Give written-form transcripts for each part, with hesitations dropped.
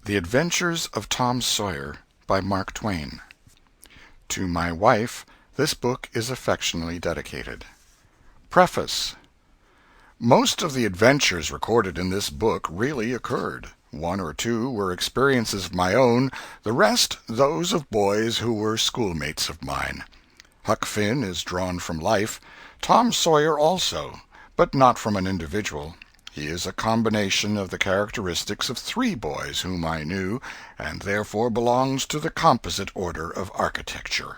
The Adventures of Tom Sawyer, by Mark Twain. To my wife, this book is affectionately dedicated. Preface. Most of the adventures recorded in this book really occurred. One or two were experiences of my own, the rest those of boys who were schoolmates of mine. Huck Finn is drawn from life, Tom Sawyer also, but not from an individual. He is a combination of the characteristics of three boys whom I knew, and therefore belongs to the composite order of architecture.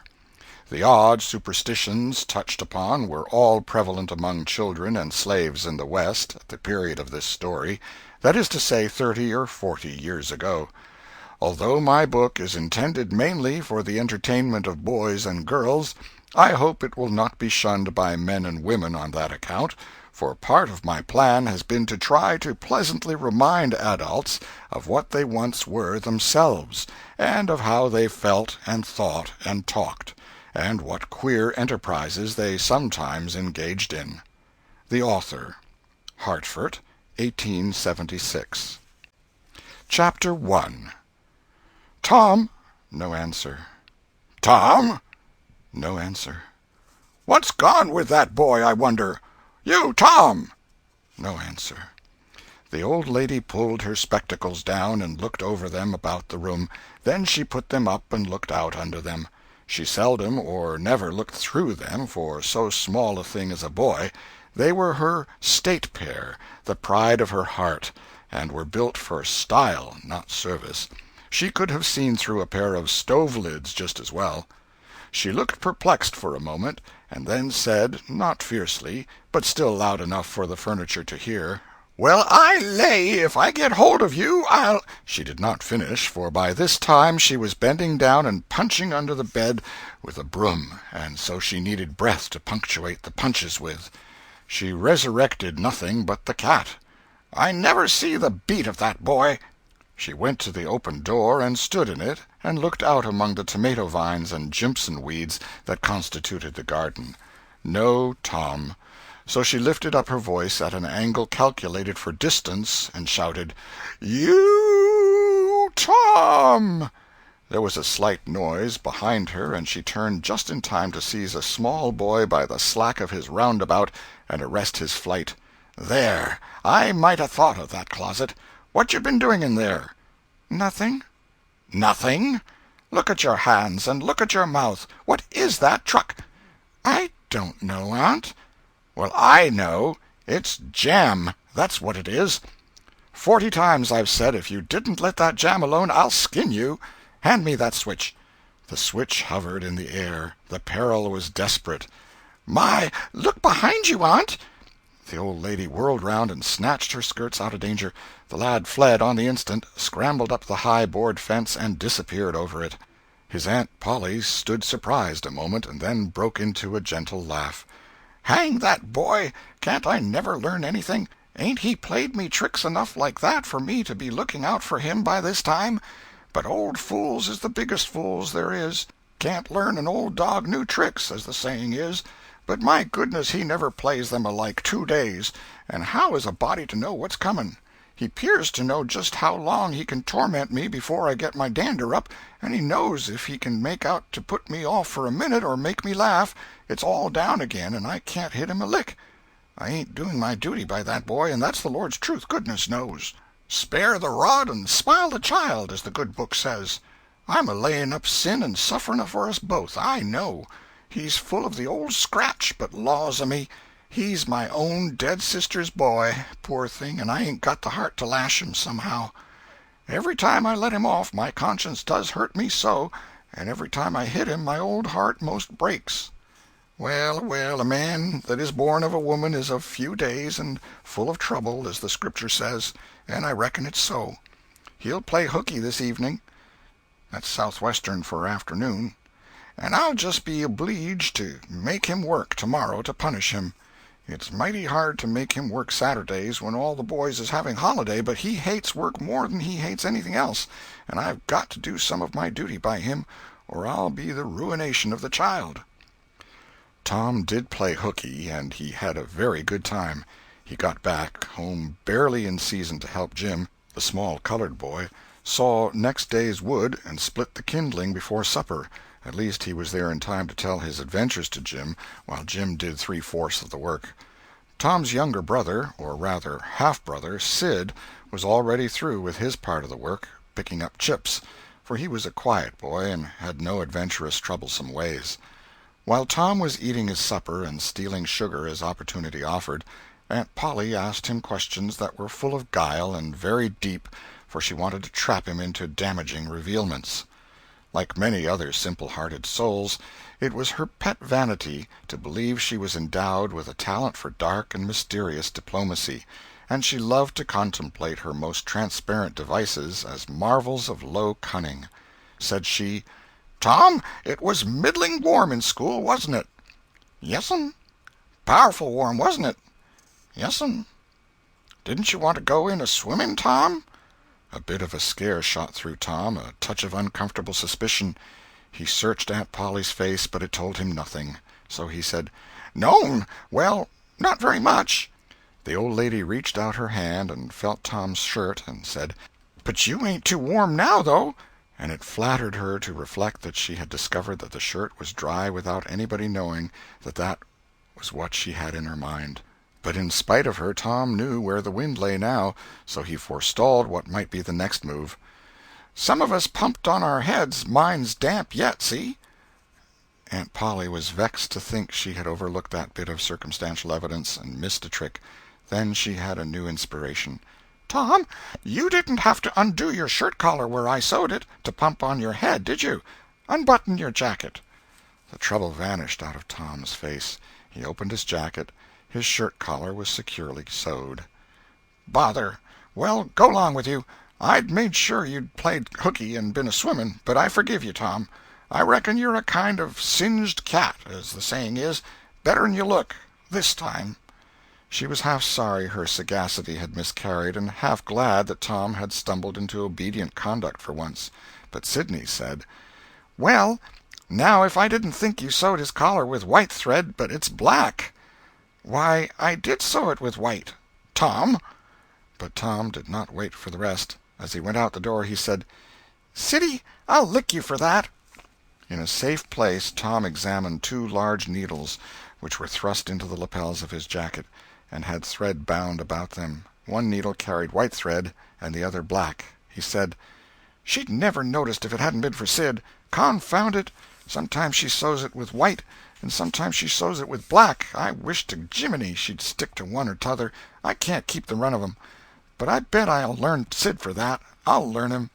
The odd superstitions touched upon were all prevalent among children and slaves in the West at the period of this story, that is to say 30 or 40 years ago. Although my book is intended mainly for the entertainment of boys and girls, I hope it will not be shunned by men and women on that account, for part of my plan has been to try to pleasantly remind adults of what they once were themselves, and of how they felt and thought and talked, and what queer enterprises they sometimes engaged in. The Author. Hartford, 1876. Chapter 1. Tom. No answer. Tom. No answer. What's gone with that boy, I wonder? You, Tom! No answer. The old lady pulled her spectacles down and looked over them about the room. Then she put them up and looked out under them. She seldom or never looked through them for so small a thing as a boy. They were her state pair, the pride of her heart, and were built for style, not service. She could have seen through a pair of stove-lids just as well. She looked perplexed for a moment, and then said, not fiercely, but still loud enough for the furniture to hear, "Well, I lay if I get hold of you, I'll—" She did not finish, for by this time she was bending down and punching under the bed with a broom, and so she needed breath to punctuate the punches with. She resurrected nothing but the cat. "I never see the beat of that boy." She went to the open door and stood in it, and looked out among the tomato vines and jimpson weeds that constituted the garden. No Tom. So she lifted up her voice at an angle calculated for distance, and shouted, "You, Tom!" There was a slight noise behind her, and she turned just in time to seize a small boy by the slack of his roundabout and arrest his flight. "There! I might 'a' thought of that closet. What you been doing in there?" "Nothing." "Nothing? Look at your hands, and look at your mouth. What is that truck?" "I don't know, Aunt." "Well, I know. It's jam, that's what it is. 40 times I've said if you didn't let that jam alone I'll skin you. Hand me that switch." The switch hovered in the air. The peril was desperate. "My, look behind you, Aunt!" The old lady whirled round and snatched her skirts out of danger. The lad fled on the instant, scrambled up the high board fence, and disappeared over it. His Aunt Polly stood surprised a moment, and then broke into a gentle laugh. "Hang that boy! Can't I never learn anything? Ain't he played me tricks enough like that for me to be looking out for him by this time? But old fools is the biggest fools there is. Can't learn an old dog new tricks, as the saying is. But my goodness, he never plays them alike 2 days, and how is a body to know what's coming? He 'pears to know just how long he can torment me before I get my dander up, and he knows if he can make out to put me off for a minute or make me laugh, it's all down again and I can't hit him a lick. I ain't doing my duty by that boy, and that's the Lord's truth, goodness knows. Spare the rod and smile the child, as the good book says. I'm a laying up sin and suffering for us both, I know. He's full of the old scratch, but laws o' me, he's my own dead sister's boy, poor thing, and I ain't got the heart to lash him somehow. Every time I let him off my conscience does hurt me so, and every time I hit him my old heart most breaks. Well, well, a man that is born of a woman is of few days and full of trouble, as the Scripture says, and I reckon it's so. He'll play hooky this evening. That's southwestern for afternoon. And I'll just be obleeged to make him work tomorrow to punish him. It's mighty hard to make him work Saturdays when all the boys is having holiday, but he hates work more than he hates anything else, and I've got to do some of my duty by him, or I'll be the ruination of the child." Tom did play hooky, and he had a very good time. He got back home barely in season to help Jim, the small colored boy, saw next day's wood, and split the kindling before supper. At least he was there in time to tell his adventures to Jim, while Jim did three-fourths of the work. Tom's younger brother, or rather half-brother, Sid, was already through with his part of the work, picking up chips, for he was a quiet boy and had no adventurous, troublesome ways. While Tom was eating his supper and stealing sugar as opportunity offered, Aunt Polly asked him questions that were full of guile and very deep, for she wanted to trap him into damaging revealments. Like many other simple-hearted souls, it was her pet vanity to believe she was endowed with a talent for dark and mysterious diplomacy, and she loved to contemplate her most transparent devices as marvels of low cunning. Said she, "Tom, it was middling warm in school, wasn't it?" "Yes'm." "Powerful warm, wasn't it?" "Yes'm." "Didn't you want to go in a-swimming, Tom?" A bit of a scare shot through Tom, a touch of uncomfortable suspicion. He searched Aunt Polly's face, but it told him nothing. So he said, "No'm, well, not very much." The old lady reached out her hand and felt Tom's shirt, and said, "But you ain't too warm now, though." And it flattered her to reflect that she had discovered that the shirt was dry without anybody knowing that that was what she had in her mind. But in spite of her, Tom knew where the wind lay now, so he forestalled what might be the next move. "Some of us pumped on our heads. Mine's damp yet, see?" Aunt Polly was vexed to think she had overlooked that bit of circumstantial evidence and missed a trick. Then she had a new inspiration. "Tom, you didn't have to undo your shirt collar where I sewed it, to pump on your head, did you? Unbutton your jacket." The trouble vanished out of Tom's face. He opened his jacket. His shirt collar was securely sewed. "Bother! Well, go 'long with you. I'd made sure you'd played hooky and been a-swimming, but I forgive you, Tom. I reckon you're a kind of singed cat, as the saying is, better'n you look, this time." She was half sorry her sagacity had miscarried, and half glad that Tom had stumbled into obedient conduct for once. But Sidney said, "Well, now if I didn't think you sewed his collar with white thread, but it's black." "Why, I did sew it with white." "Tom!" But Tom did not wait for the rest. As he went out the door, he said, "Siddy, I'll lick you for that." In a safe place Tom examined two large needles, which were thrust into the lapels of his jacket, and had thread bound about them. One needle carried white thread, and the other black. He said, "She'd never noticed if it hadn't been for Sid. Confound it! Sometimes she sews it with white, and sometimes she sews it with black. I wish to Jiminy she'd stick to one or t'other. I can't keep the run of 'em. But I bet I'll learn Sid for that. I'll learn him."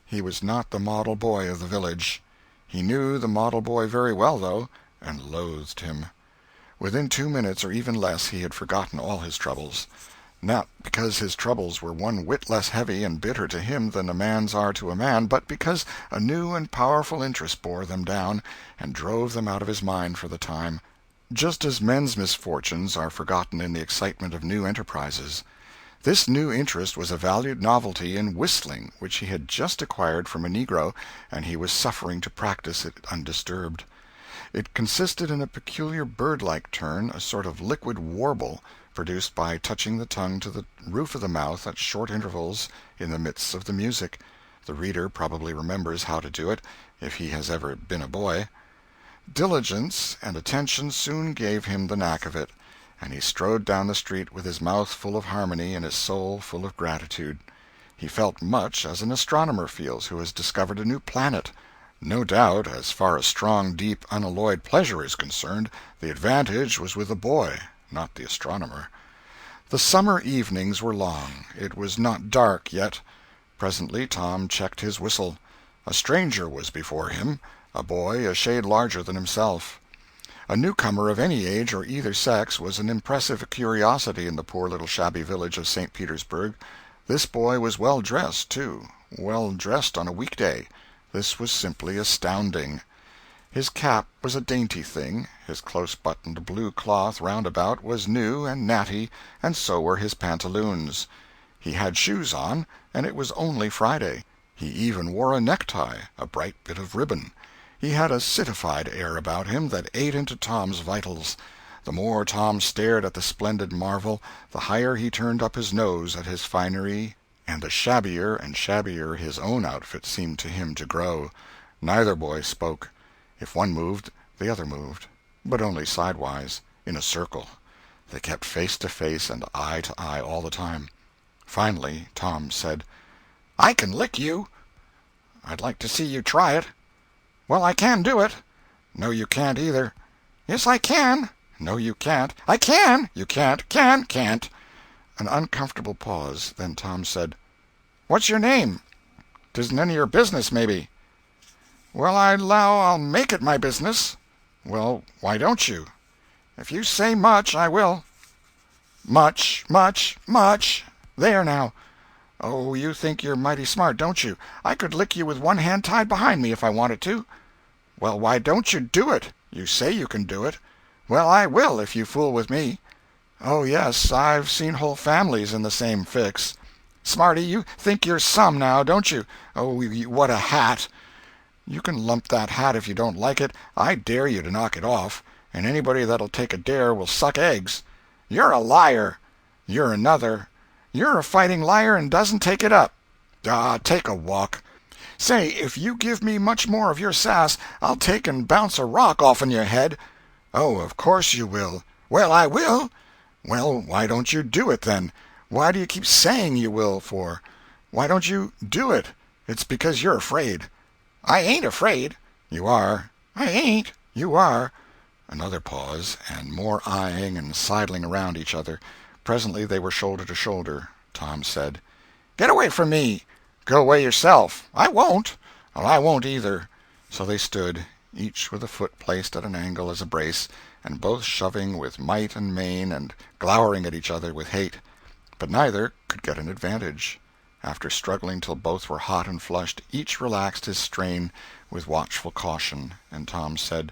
He was not the model boy of the village. He knew the model boy very well, though, and loathed him. Within 2 minutes, or even less, he had forgotten all his troubles. Not because his troubles were one whit less heavy and bitter to him than a man's are to a man, but because a new and powerful interest bore them down and drove them out of his mind for the time, just as men's misfortunes are forgotten in the excitement of new enterprises. This new interest was a valued novelty in whistling, which he had just acquired from a negro, and he was suffering to practice it undisturbed. It consisted in a peculiar bird-like turn, a sort of liquid warble, produced by touching the tongue to the roof of the mouth at short intervals in the midst of the music. The reader probably remembers how to do it, if he has ever been a boy. Diligence and attention soon gave him the knack of it, and he strode down the street with his mouth full of harmony and his soul full of gratitude. He felt much as an astronomer feels who has discovered a new planet. No doubt, as far as strong, deep, unalloyed pleasure is concerned, the advantage was with the boy, not the astronomer. The summer evenings were long. It was not dark yet. Presently Tom checked his whistle. A stranger was before him, a boy a shade larger than himself. A newcomer of any age or either sex was an impressive curiosity in the poor little shabby village of St. Petersburg. This boy was well dressed, too, well dressed on a weekday. This was simply astounding. His cap was a dainty thing, his close-buttoned blue cloth roundabout was new and natty, and so were his pantaloons. He had shoes on, and it was only Friday. He even wore a necktie, a bright bit of ribbon. He had a citified air about him that ate into Tom's vitals. The more Tom stared at the splendid marvel, the higher he turned up his nose at his finery and the shabbier and shabbier his own outfit seemed to him to grow. Neither boy spoke. If one moved, the other moved, but only sidewise, in a circle. They kept face to face and eye to eye all the time. Finally Tom said, "I can lick you." "I'd like to see you try it." "Well, I can do it." "No, you can't either." "Yes, I can." "No, you can't." "I can." "You can't." Can't." An uncomfortable pause. Then Tom said, "What's your name?" "'Tisn't any of your business, maybe." "Well, I 'low I'll make it my business." "Well, why don't you?" "If you say much, I will." "Much, much, much. There now." "Oh, you think you're mighty smart, don't you? I could lick you with one hand tied behind me if I wanted to." "Well, why don't you do it? You say you can do it." "Well, I will, if you fool with me." "Oh, yes, I've seen whole families in the same fix." "Smarty, you think you're some, now, don't you? Oh, what a hat!" "You can lump that hat if you don't like it. I dare you to knock it off, and anybody that'll take a dare will suck eggs." "You're a liar." "You're another." "You're a fighting liar and doesn't take it up." "Ah, take a walk." "Say, if you give me much more of your sass, I'll take and bounce a rock off'n your head." "Oh, of course you will." "Well, I will." "Well, why don't you do it, then? Why do you keep saying you will, for? Why don't you do it? It's because you're afraid." "I ain't afraid." "You are." "I ain't." "You are." Another pause, and more eyeing and sidling around each other. Presently they were shoulder to shoulder. Tom said, "Get away from me." "Go away yourself." "I won't." "Well, I won't either." So they stood, each with a foot placed at an angle as a brace, and both shoving with might and main and glowering at each other with hate. But neither could get an advantage. After struggling till both were hot and flushed, each relaxed his strain with watchful caution, and Tom said,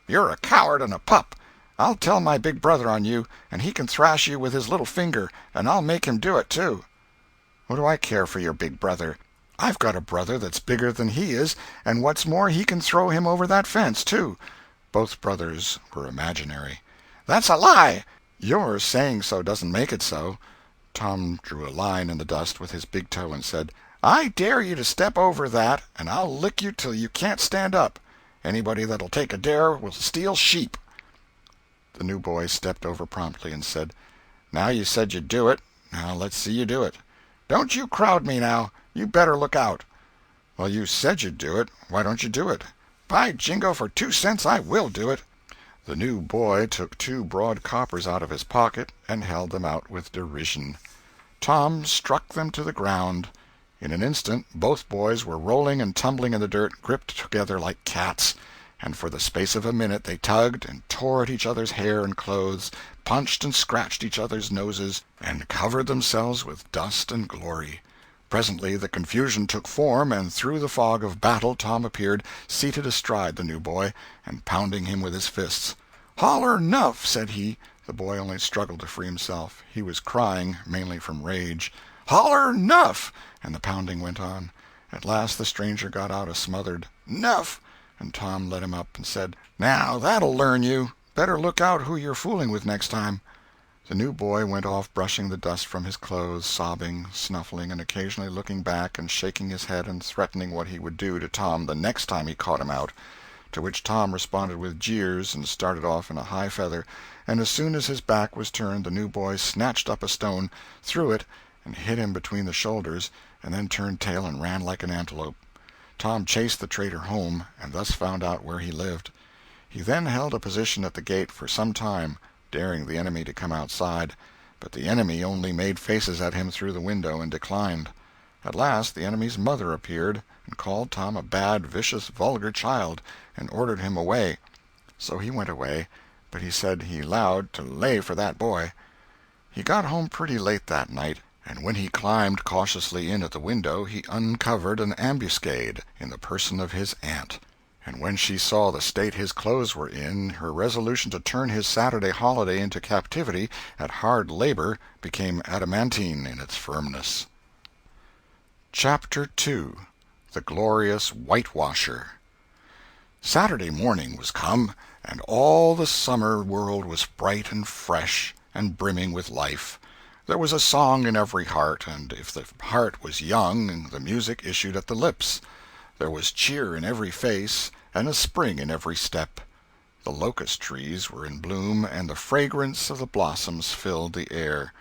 "You're a coward and a pup. I'll tell my big brother on you, and he can thrash you with his little finger, and I'll make him do it, too." "What do I care for your big brother? I've got a brother that's bigger than he is, and what's more, he can throw him over that fence, too." Both brothers were imaginary. "That's a lie." "Your saying so doesn't make it so." Tom drew a line in the dust with his big toe and said, "I dare you to step over that, and I'll lick you till you can't stand up. Anybody that'll take a dare will steal sheep." The new boy stepped over promptly and said, "Now you said you'd do it. Now let's see you do it." "Don't you crowd me, now. You better look out." "Well, you said you'd do it. Why don't you do it?" "By jingo, for 2 cents I will do it." The new boy took 2 broad coppers out of his pocket and held them out with derision. Tom struck them to the ground. In an instant both boys were rolling and tumbling in the dirt, gripped together like cats, and for the space of a minute they tugged and tore at each other's hair and clothes, punched and scratched each other's noses, and covered themselves with dust and glory. Presently the confusion took form, and through the fog of battle Tom appeared, seated astride the new boy, and pounding him with his fists. "Holler 'nuff," said he. The boy only struggled to free himself. He was crying, mainly from rage. "Holler 'nuff," and the pounding went on. At last the stranger got out a smothered "'Nuff," and Tom let him up and said, "Now that'll learn you. Better look out who you're fooling with next time." The new boy went off brushing the dust from his clothes, sobbing, snuffling, and occasionally looking back and shaking his head and threatening what he would do to Tom the next time he caught him out, to which Tom responded with jeers and started off in a high feather, and as soon as his back was turned the new boy snatched up a stone, threw it, and hit him between the shoulders, and then turned tail and ran like an antelope. Tom chased the traitor home, and thus found out where he lived. He then held a position at the gate for some time, daring the enemy to come outside, but the enemy only made faces at him through the window and declined. At last the enemy's mother appeared, and called Tom a bad, vicious, vulgar child, and ordered him away. So he went away, but he said he 'lowed to lay for that boy. He got home pretty late that night, and when he climbed cautiously in at the window he uncovered an ambuscade in the person of his aunt. And when she saw the state his clothes were in, her resolution to turn his Saturday holiday into captivity at hard labor became adamantine in its firmness. Chapter 2. The Glorious Whitewasher. Saturday morning was come, and all the summer world was bright and fresh and brimming with life. There was a song in every heart, and if the heart was young, the music issued at the lips. There was cheer in every face, and a spring in every step. The locust trees were in bloom, and the fragrance of the blossoms filled the air.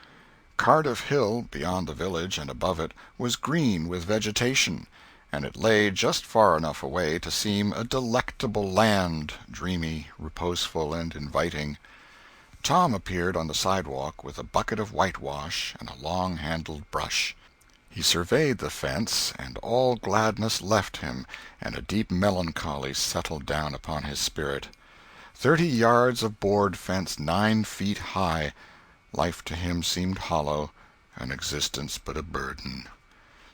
Cardiff Hill, beyond the village and above it, was green with vegetation, and it lay just far enough away to seem a delectable land, dreamy, reposeful, and inviting. Tom appeared on the sidewalk with a bucket of whitewash and a long-handled brush. He surveyed the fence, and all gladness left him, and a deep melancholy settled down upon his spirit. 30 yards of board fence 9 feet high. Life to him seemed hollow, and existence but a burden.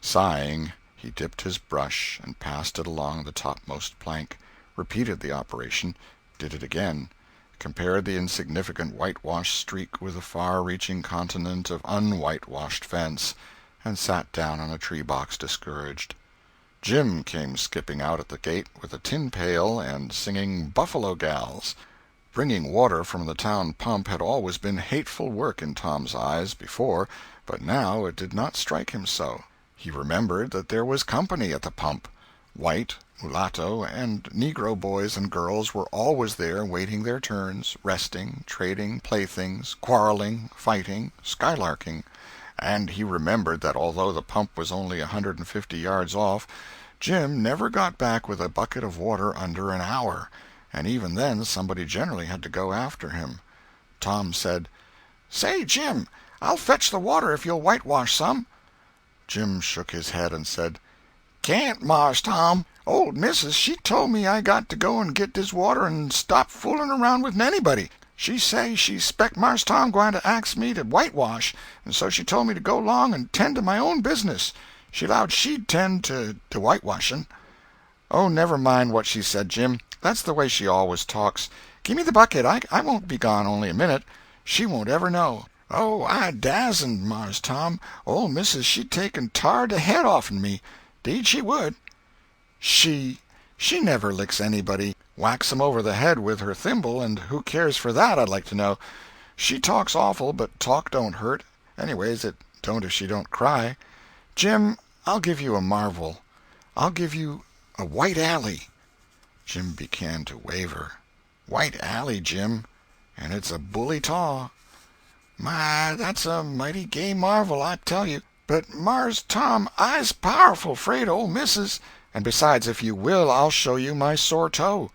Sighing, he dipped his brush and passed it along the topmost plank, repeated the operation, did it again, compared the insignificant whitewashed streak with the far-reaching continent of unwhitewashed fence, and sat down on a tree-box discouraged. Jim came skipping out at the gate with a tin pail and singing "Buffalo Gals." Bringing water from the town pump had always been hateful work in Tom's eyes before, but now it did not strike him so. He remembered that there was company at the pump. White, mulatto, and negro boys and girls were always there waiting their turns, resting, trading playthings, quarreling, fighting, skylarking. And he remembered that although the pump was only 150 yards off, Jim never got back with a bucket of water under an hour, and even then somebody generally had to go after him. Tom said, "Say, Jim, I'll fetch the water if you'll whitewash some." Jim shook his head and said, "Can't, Mars Tom. Old missus, she told me I got to go and get dis water and stop fooling around with anybody. She say she spec Mars Tom gwine to ax me to whitewash, and so she told me to go 'long and tend to my own business. She 'lowed she'd tend to whitewashing." "Oh, never mind what she said, Jim. That's the way she always talks. Gimme the bucket. I won't be gone only a minute. She won't ever know." "Oh, I dasn't, Mars Tom. Ole missus she'd take and tar de head off'n me. 'Deed she would." She never licks anybody. Whacks 'em over the head with her thimble, and who cares for that, I'd like to know. She talks awful, but talk don't hurt. Anyways, it don't if she don't cry. Jim, I'll give you a marvel. I'll give you a white alley." Jim began to waver. "White alley, Jim, and it's a bully taw." "My, that's a mighty gay marvel, I tell you. But, Mars Tom, I's powerful 'fraid of ole missus. And besides, if you will, I'll show you my sore toe."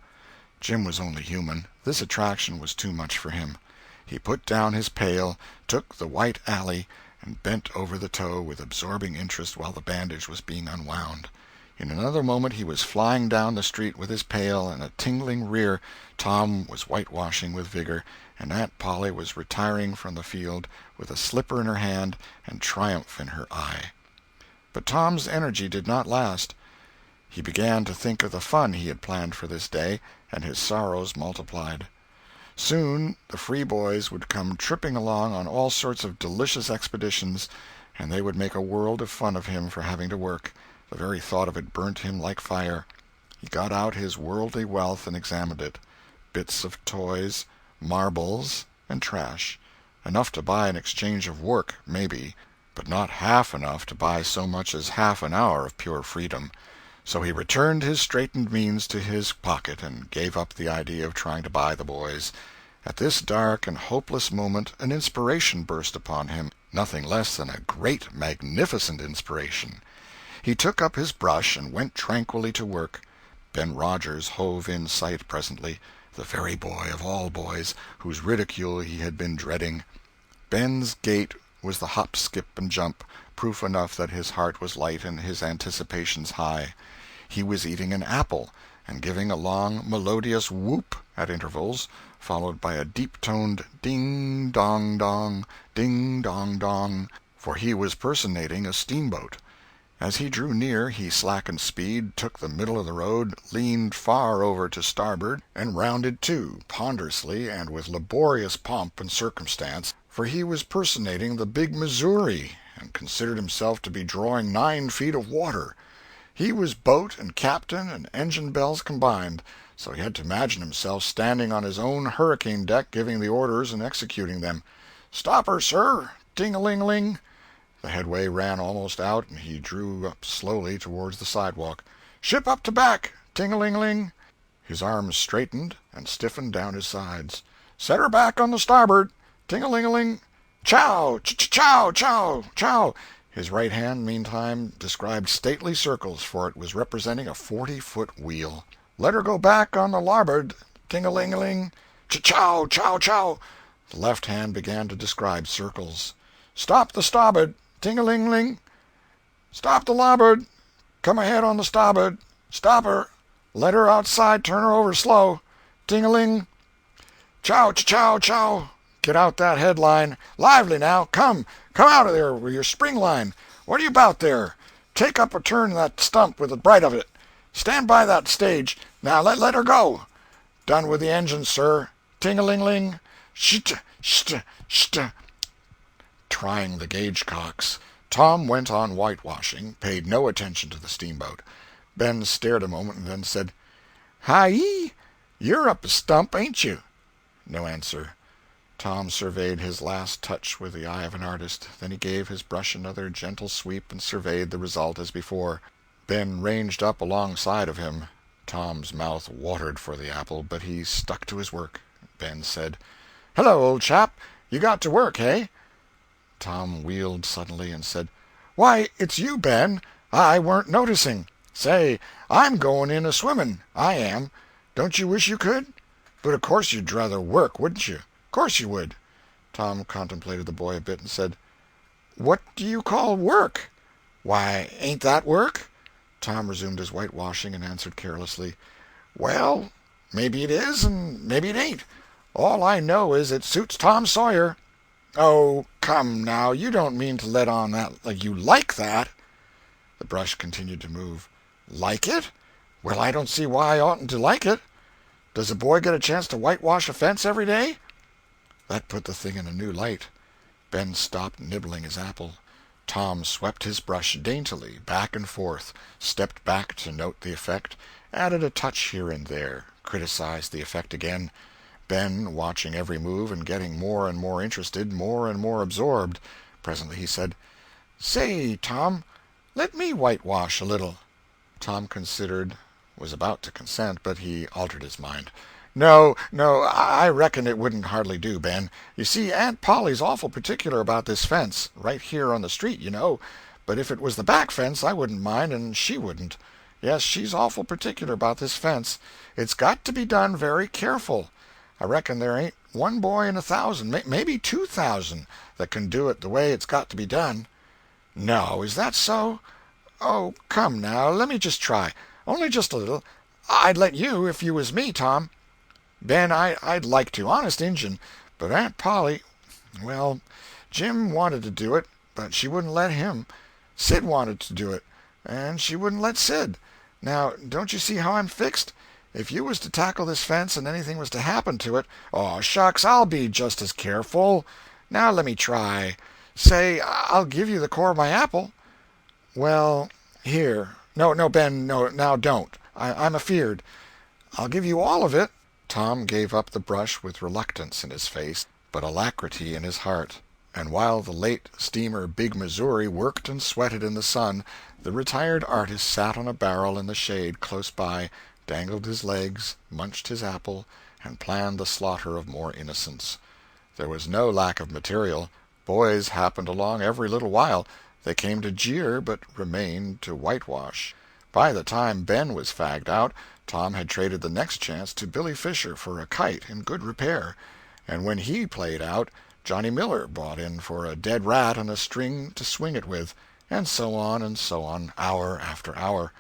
Jim was only human. This attraction was too much for him. He put down his pail, took the white alley, and bent over the toe with absorbing interest while the bandage was being unwound. In another moment he was flying down the street with his pail and a tingling rear. Tom was whitewashing with vigor, and Aunt Polly was retiring from the field with a slipper in her hand and triumph in her eye. But Tom's energy did not last. He began to think of the fun he had planned for this day, and his sorrows multiplied. Soon the free boys would come tripping along on all sorts of delicious expeditions, and they would make a world of fun of him for having to work. The very thought of it burnt him like fire. He got out his worldly wealth and examined it. Bits of toys, marbles, and trash. Enough to buy an exchange of work, maybe, but not half enough to buy so much as half an hour of pure freedom. So he returned his straitened means to his pocket and gave up the idea of trying to buy the boys. At this dark and hopeless moment an inspiration burst upon him, nothing less than a great, magnificent inspiration. He took up his brush and went tranquilly to work. Ben Rogers hove in sight presently, the very boy of all boys, whose ridicule he had been dreading. Ben's gait was the hop, skip, and jump, proof enough that his heart was light and his anticipations high. He was eating an apple, and giving a long, melodious whoop at intervals, followed by a deep-toned ding-dong-dong, ding-dong-dong, for he was personating a steamboat. As he drew near, he slackened speed, took the middle of the road, leaned far over to starboard, and rounded to, ponderously and with laborious pomp and circumstance, for he was personating the big Missouri, and considered himself to be drawing 9 feet of water. He was boat and captain and engine bells combined, so he had to imagine himself standing on his own hurricane deck giving the orders and executing them. "Stop her, sir! ting-a-ling-ling. The headway ran almost out, and he drew up slowly towards the sidewalk. Ship up to back, ting-a-ling-ling. His arms straightened and stiffened down his sides. Set her back on the starboard, ting-a-ling-a-ling. Chow, chow, chow, chow. His right hand, meantime, described stately circles, for it was representing a 40-foot wheel. Let her go back on the larboard, ting-a-ling-a-ling. Chow, chow, chow. The left hand began to describe circles. Stop the starboard, ting-a-ling-ling. Stop the larboard. Come ahead on the starboard. Stop her. Let her outside. Turn her over slow. Ting-a-ling. Chow, chow, chow. Get out that headline. Lively now. Come out of there with your spring line. What are you about there? Take up a turn that stump with the bright of it. Stand by that stage. Now let her go. Done with the engine, sir. Ting-a-ling-ling. Sht, sht, sht. Trying the gauge cocks. Tom went on whitewashing, paid no attention to the steamboat. Ben stared a moment and then said, Hi-yi, you're up a stump, ain't you? No answer. Tom surveyed his last touch with the eye of an artist. Then he gave his brush another gentle sweep and surveyed the result as before. Ben ranged up alongside of him. Tom's mouth watered for the apple, but he stuck to his work. Ben said, Hello, old chap. You got to work, eh? Tom wheeled suddenly and said, Why, it's you, Ben. I weren't noticing. Say, I'm going in a-swimming. I am. Don't you wish you could? But of course you'd rather work, wouldn't you? Course you would. Tom contemplated the boy a bit and said, What do you call work? Why, ain't that work? Tom resumed his whitewashing and answered carelessly, Well, maybe it is and maybe it ain't. All I know is it suits Tom Sawyer. Oh, come now, you don't mean to let on that like you like that. The brush continued to move. Like it? Well, I don't see why I oughtn't to like it. Does a boy get a chance to whitewash a fence every day? That put the thing in a new light. Ben stopped nibbling his apple. Tom swept his brush daintily back and forth, stepped back to note the effect, added a touch here and there, criticized the effect again. Ben, watching every move and getting more and more interested, more and more absorbed. Presently he said, Say, Tom, let me whitewash a little. Tom considered, was about to consent, but he altered his mind. No, I reckon it wouldn't hardly do, Ben. You see, Aunt Polly's awful particular about this fence, right here on the street, you know. But if it was the back fence, I wouldn't mind, and she wouldn't. Yes, she's awful particular about this fence. It's got to be done very careful. I reckon there ain't one boy in 1,000, maybe 2,000, that can do it the way it's got to be done. No, is that so? Oh, come now, let me just try. Only just a little. I'd let you if you was me, Tom. Ben, I'd like to, honest Injun, but Aunt Polly, well, Jim wanted to do it, but she wouldn't let him. Sid wanted to do it, and she wouldn't let Sid. Now, don't you see how I'm fixed? If you was to tackle this fence and anything was to happen to it, oh, shucks, I'll be just as careful. Now let me try. Say, I'll give you the core of my apple. Well, here. No, Ben, no, now don't. I'm afeard. I'll give you all of it. Tom gave up the brush with reluctance in his face, but alacrity in his heart. And while the late steamer Big Missouri worked and sweated in the sun, the retired artist sat on a barrel in the shade close by, dangled his legs, munched his apple, and planned the slaughter of more innocents. There was no lack of material. Boys happened along every little while. They came to jeer, but remained to whitewash. By the time Ben was fagged out, Tom had traded the next chance to Billy Fisher for a kite in good repair, and when he played out, Johnny Miller brought in for a dead rat and a string to swing it with, and so on, hour after hour.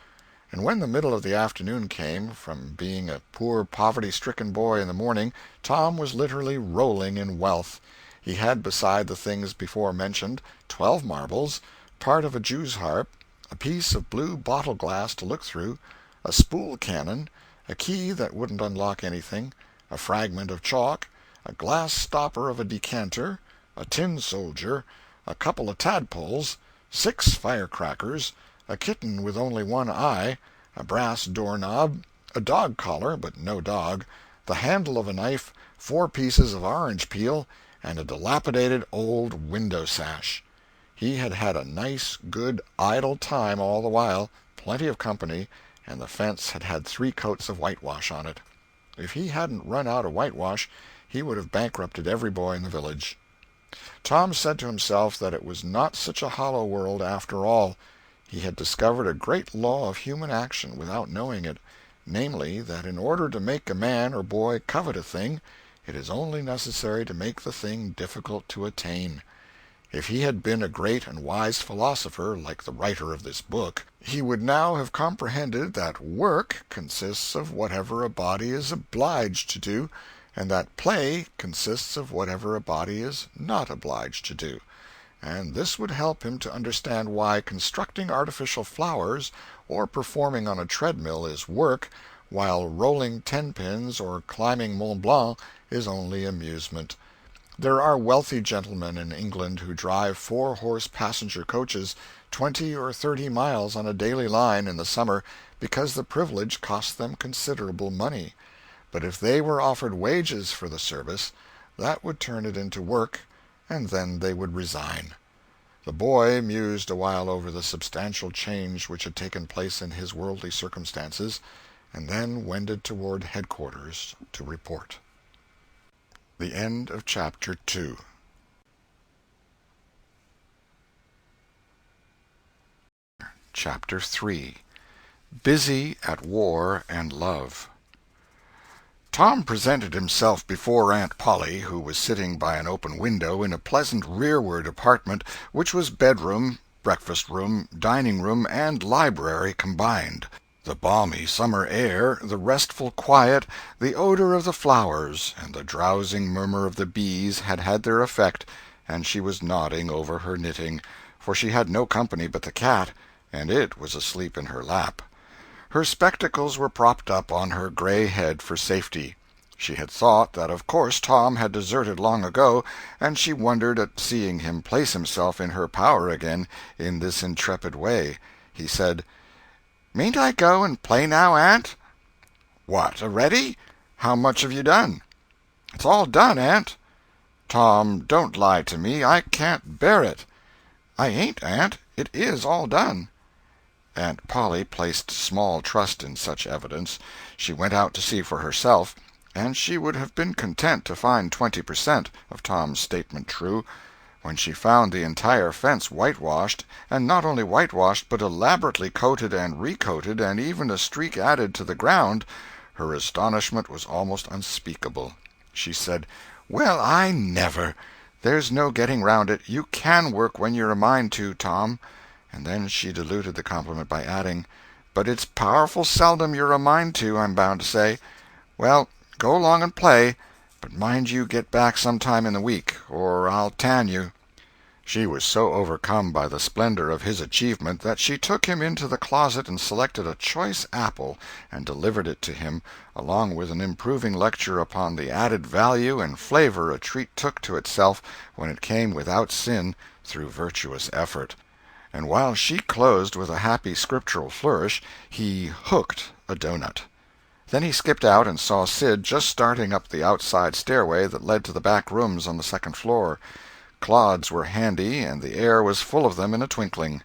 And when the middle of the afternoon came, from being a poor poverty-stricken boy in the morning, Tom was literally rolling in wealth. He had, beside the things before mentioned, 12 marbles, part of a jew's harp, a piece of blue bottle glass to look through, a spool cannon, a key that wouldn't unlock anything, a fragment of chalk, a glass stopper of a decanter, a tin soldier, a couple of tadpoles, 6 firecrackers, a kitten with only one eye, a brass doorknob, a dog collar, but no dog, the handle of a knife, 4 pieces of orange peel, and a dilapidated old window-sash. He had had a nice, good, idle time all the while, plenty of company, and the fence had had 3 coats of whitewash on it. If he hadn't run out of whitewash, he would have bankrupted every boy in the village. Tom said to himself that it was not such a hollow world after all. He had discovered a great law of human action without knowing it, namely, that in order to make a man or boy covet a thing, it is only necessary to make the thing difficult to attain. If he had been a great and wise philosopher, like the writer of this book, he would now have comprehended that work consists of whatever a body is obliged to do, and that play consists of whatever a body is not obliged to do. And this would help him to understand why constructing artificial flowers or performing on a treadmill is work, while rolling 10-pins or climbing Mont Blanc is only amusement. There are wealthy gentlemen in England who drive 4-horse passenger coaches 20 or 30 miles on a daily line in the summer because the privilege costs them considerable money. But if they were offered wages for the service, that would turn it into work, and then they would resign. The boy mused a while over the substantial change which had taken place in his worldly circumstances, and then wended toward headquarters to report. The end of Chapter 2. Chapter 3. Busy at War and Love. Tom presented himself before Aunt Polly, who was sitting by an open window in a pleasant rearward apartment which was bedroom, breakfast-room, dining-room, and library combined. The balmy summer air, the restful quiet, the odor of the flowers, and the drowsing murmur of the bees had had their effect, and she was nodding over her knitting, for she had no company but the cat, and it was asleep in her lap. Her spectacles were propped up on her gray head for safety. She had thought that of course Tom had deserted long ago, and she wondered at seeing him place himself in her power again in this intrepid way. He said, "Mayn't I go and play now, Aunt?" "What, already? How much have you done?" "It's all done, Aunt." "Tom, don't lie to me. I can't bear it." "I ain't, Aunt. It is all done." Aunt Polly placed small trust in such evidence. She went out to see for herself, and she would have been content to find 20% of Tom's statement true. When she found the entire fence whitewashed, and not only whitewashed but elaborately coated and recoated, and even a streak added to the ground, her astonishment was almost unspeakable. She said, "Well, I never! There's no getting round it. You can work when you're a mind to, Tom." And then she diluted the compliment by adding, "But it's powerful seldom you're a mind to, I'm bound to say. Well, go along and play, but mind you get back some time in the week, or I'll tan you." She was so overcome by the splendor of his achievement that she took him into the closet and selected a choice apple and delivered it to him, along with an improving lecture upon the added value and flavor a treat took to itself when it came without sin through virtuous effort. And while she closed with a happy scriptural flourish, he hooked a doughnut. Then he skipped out and saw Sid just starting up the outside stairway that led to the back rooms on the second floor. Clods were handy, and the air was full of them in a twinkling.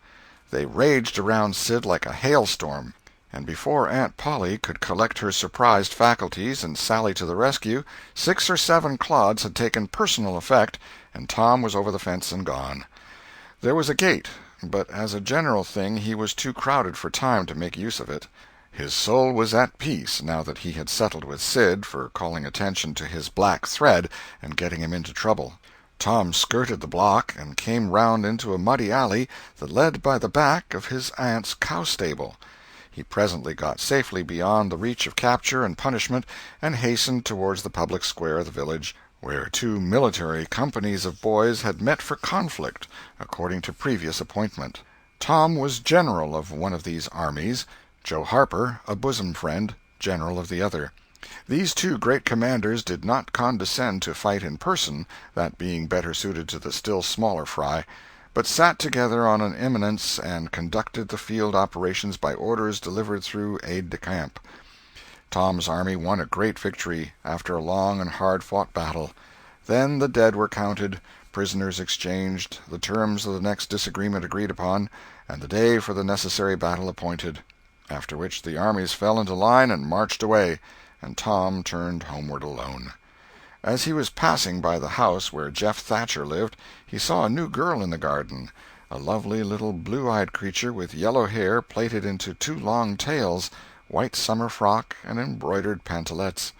They raged around Sid like a hailstorm, and before Aunt Polly could collect her surprised faculties and sally to the rescue, 6 or 7 clods had taken personal effect, and Tom was over the fence and gone. There was a gate, but as a general thing he was too crowded for time to make use of it. His soul was at peace now that he had settled with Sid for calling attention to his black thread and getting him into trouble. Tom skirted the block and came round into a muddy alley that led by the back of his aunt's cow-stable. He presently got safely beyond the reach of capture and punishment and hastened towards the public square of the village, where 2 military companies of boys had met for conflict, according to previous appointment. Tom was general of one of these armies, Joe Harper, a bosom friend, general of the other. These 2 great commanders did not condescend to fight in person, that being better suited to the still smaller fry, but sat together on an eminence and conducted the field operations by orders delivered through aide-de-camp. Tom's army won a great victory, after a long and hard-fought battle. Then the dead were counted, prisoners exchanged, the terms of the next disagreement agreed upon, and the day for the necessary battle appointed, after which the armies fell into line and marched away, and Tom turned homeward alone. As he was passing by the house where Jeff Thatcher lived, he saw a new girl in the garden, a lovely little blue-eyed creature with yellow hair plaited into two long tails, white summer frock, and embroidered pantalettes.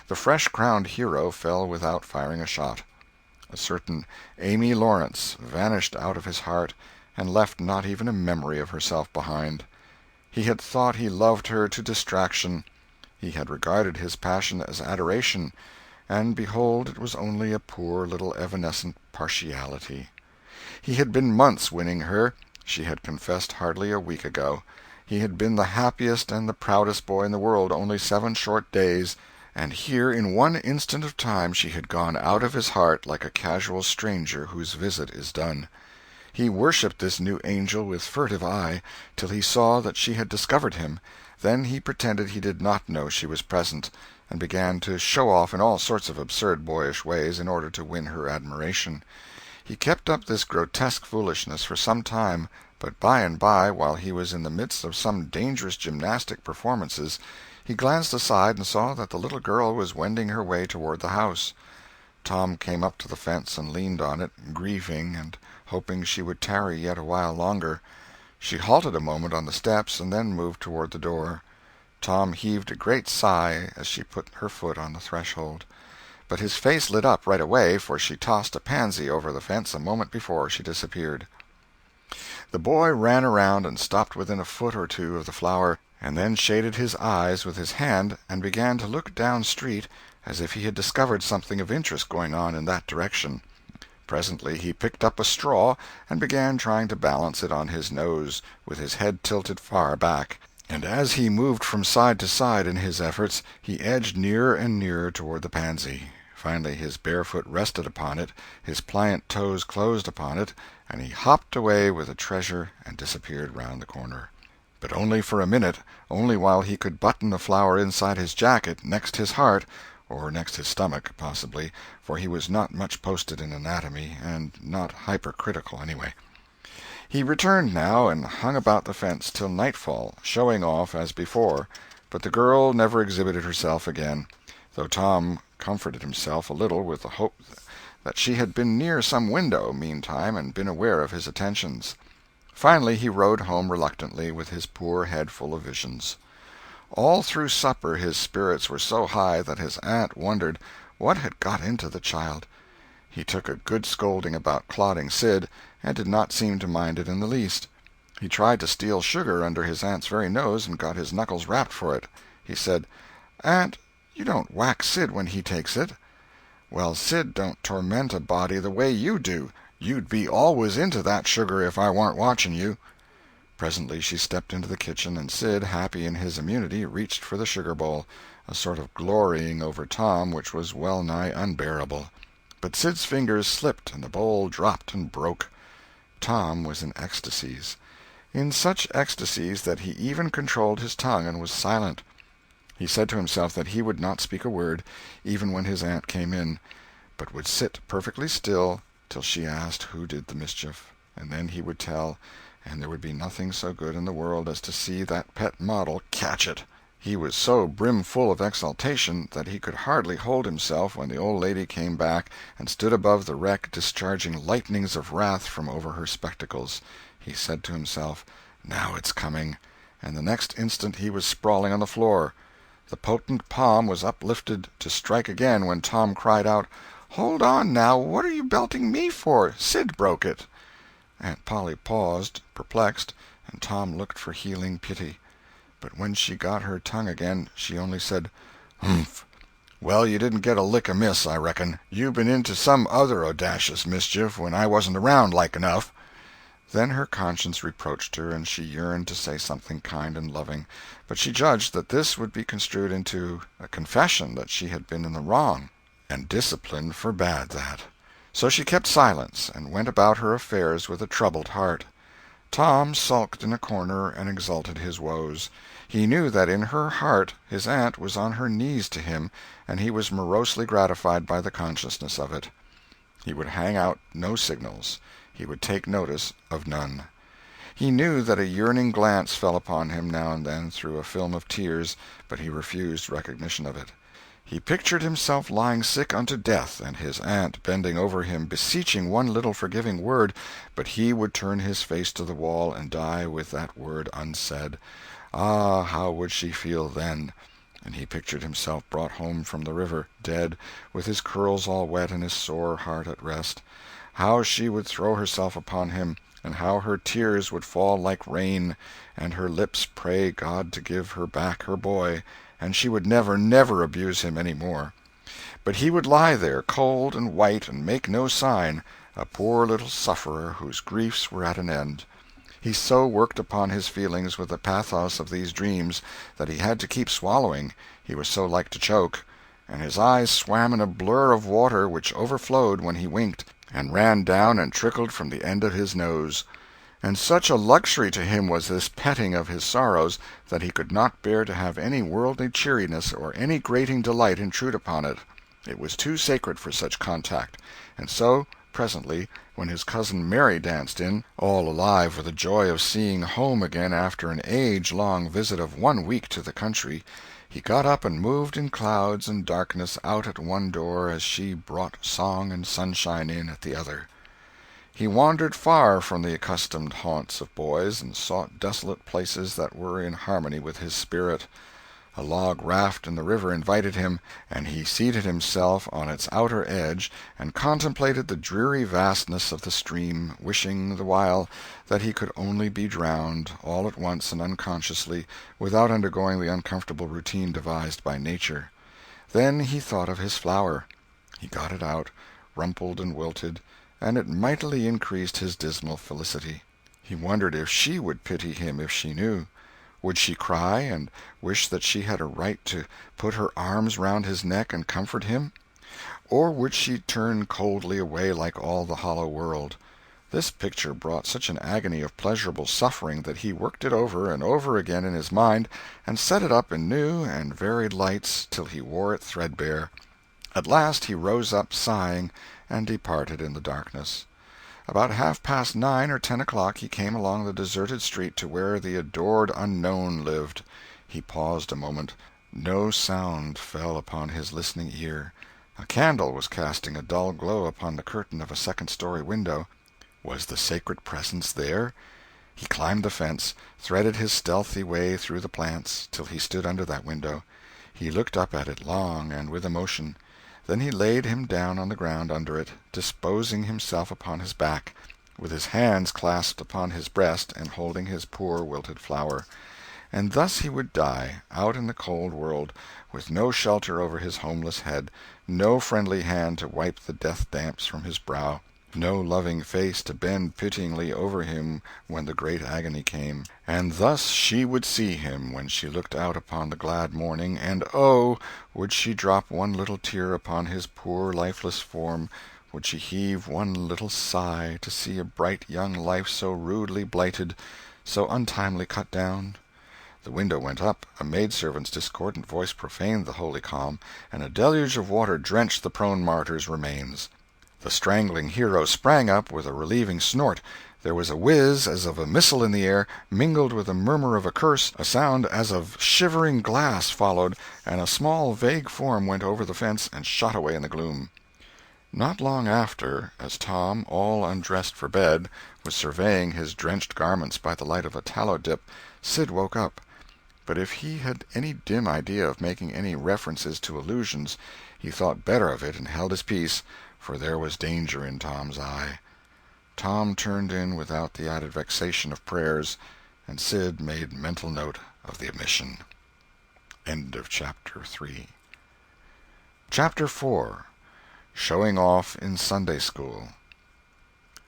The fresh-crowned hero fell without firing a shot. A certain Amy Lawrence vanished out of his heart and left not even a memory of herself behind. He had thought he loved her to distraction. He had regarded his passion as adoration, and behold, it was only a poor little evanescent partiality. He had been months winning her. She had confessed hardly a week ago. He had been the happiest and the proudest boy in the world only 7 short days, and here in one instant of time she had gone out of his heart like a casual stranger whose visit is done. He worshipped this new angel with furtive eye, till he saw that she had discovered him. Then he pretended he did not know she was present, and began to show off in all sorts of absurd boyish ways in order to win her admiration. He kept up this grotesque foolishness for some time, but by and by, while he was in the midst of some dangerous gymnastic performances, he glanced aside and saw that the little girl was wending her way toward the house. Tom came up to the fence and leaned on it, grieving and hoping she would tarry yet a while longer. She halted a moment on the steps and then moved toward the door. Tom heaved a great sigh as she put her foot on the threshold. But his face lit up right away, for she tossed a pansy over the fence a moment before she disappeared. The boy ran around and stopped within a foot or two of the flower, and then shaded his eyes with his hand and began to look down street as if he had discovered something of interest going on in that direction. Presently he picked up a straw and began trying to balance it on his nose, with his head tilted far back, and as he moved from side to side in his efforts, he edged nearer and nearer toward the pansy. Finally his bare foot rested upon it, his pliant toes closed upon it, and he hopped away with the treasure and disappeared round the corner. But only for a minute, only while he could button the flower inside his jacket, next his heart, or next his stomach, possibly, for he was not much posted in anatomy, and not hypercritical anyway. He returned now and hung about the fence till nightfall, showing off as before, but the girl never exhibited herself again, though Tom comforted himself a little with the hope that she had been near some window, meantime, and been aware of his attentions. Finally he rode home reluctantly, with his poor head full of visions. All through supper his spirits were so high that his aunt wondered what had got into the child. He took a good scolding about clodding Sid, and did not seem to mind it in the least. He tried to steal sugar under his aunt's very nose, and got his knuckles rapped for it. He said, "Aunt, you don't whack Sid when he takes it." "Well, Sid don't torment a body the way you do. You'd be always into that sugar if I warn't watching you." Presently she stepped into the kitchen, and Sid, happy in his immunity, reached for the sugar bowl, a sort of glorying over Tom which was well nigh unbearable. But Sid's fingers slipped, and the bowl dropped and broke. Tom was in ecstasies. In such ecstasies that he even controlled his tongue and was silent. He said to himself that he would not speak a word, even when his aunt came in, but would sit perfectly still till she asked who did the mischief, and then he would tell, and there would be nothing so good in the world as to see that pet model catch it. He was so brimful of exultation that he could hardly hold himself when the old lady came back and stood above the wreck discharging lightnings of wrath from over her spectacles. He said to himself, "Now it's coming," and the next instant he was sprawling on the floor. The potent palm was uplifted to strike again when Tom cried out, "Hold on, now, what are you belting me for? Sid broke it." Aunt Polly paused, perplexed, and Tom looked for healing pity. But when she got her tongue again, she only said, "Humph! Well, you didn't get a lick amiss, I reckon. You been into some other audacious mischief when I wasn't around, like enough." Then her conscience reproached her, and she yearned to say something kind and loving, but she judged that this would be construed into a confession that she had been in the wrong, and discipline forbade that. So she kept silence, and went about her affairs with a troubled heart. Tom sulked in a corner and exulted his woes. He knew that in her heart his aunt was on her knees to him, and he was morosely gratified by the consciousness of it. He would hang out no signals. He would take notice of none. He knew that a yearning glance fell upon him now and then through a film of tears, but he refused recognition of it. He pictured himself lying sick unto death, and his aunt bending over him beseeching one little forgiving word, but he would turn his face to the wall and die with that word unsaid. Ah, how would she feel then? And he pictured himself brought home from the river, dead, with his curls all wet and his sore heart at rest. How she would throw herself upon him, and how her tears would fall like rain, and her lips pray God to give her back her boy, and she would never, never abuse him any more. But he would lie there, cold and white, and make no sign, a poor little sufferer whose griefs were at an end. He so worked upon his feelings with the pathos of these dreams that he had to keep swallowing, he was so like to choke, and his eyes swam in a blur of water which overflowed when he winked, and ran down and trickled from the end of his nose. And such a luxury to him was this petting of his sorrows that he could not bear to have any worldly cheeriness or any grating delight intrude upon it. It was too sacred for such contact, and so, presently, when his cousin Mary danced in, all alive with the joy of seeing home again after an age-long visit of 1 week to the country, he got up and moved in clouds and darkness out at one door as she brought song and sunshine in at the other. He wandered far from the accustomed haunts of boys, and sought desolate places that were in harmony with his spirit. A log raft in the river invited him, and he seated himself on its outer edge and contemplated the dreary vastness of the stream, wishing the while that he could only be drowned, all at once and unconsciously, without undergoing the uncomfortable routine devised by nature. Then he thought of his flower. He got it out, rumpled and wilted, and it mightily increased his dismal felicity. He wondered if she would pity him if she knew. Would she cry, and wish that she had a right to put her arms round his neck and comfort him? Or would she turn coldly away like all the hollow world? This picture brought such an agony of pleasurable suffering that he worked it over and over again in his mind, and set it up in new and varied lights till he wore it threadbare. At last he rose up, sighing, and departed in the darkness. About 9:30 or 10 o'clock he came along the deserted street to where the adored unknown lived. He paused a moment. No sound fell upon his listening ear. A candle was casting a dull glow upon the curtain of a second-story window. Was the sacred presence there? He climbed the fence, threaded his stealthy way through the plants, till he stood under that window. He looked up at it long and with emotion. Then he laid him down on the ground under it, disposing himself upon his back, with his hands clasped upon his breast and holding his poor wilted flower. And thus he would die, out in the cold world, with no shelter over his homeless head, no friendly hand to wipe the death-damps from his brow, no loving face to bend pityingly over him when the great agony came. And thus she would see him when she looked out upon the glad morning, and oh, would she drop one little tear upon his poor lifeless form, would she heave one little sigh to see a bright young life so rudely blighted, so untimely cut down? The window went up, a maidservant's discordant voice profaned the holy calm, and a deluge of water drenched the prone martyr's remains. The strangling hero sprang up with a relieving snort. There was a whiz as of a missile in the air, mingled with a murmur of a curse, a sound as of shivering glass followed, and a small vague form went over the fence and shot away in the gloom. Not long after, as Tom, all undressed for bed, was surveying his drenched garments by the light of a tallow-dip, Sid woke up. But if he had any dim idea of making any references to illusions, he thought better of it and held his peace, for there was danger in Tom's eye. Tom turned in without the added vexation of prayers, and Sid made mental note of the omission. End of Chapter 3. Chapter 4. Showing Off in Sunday School.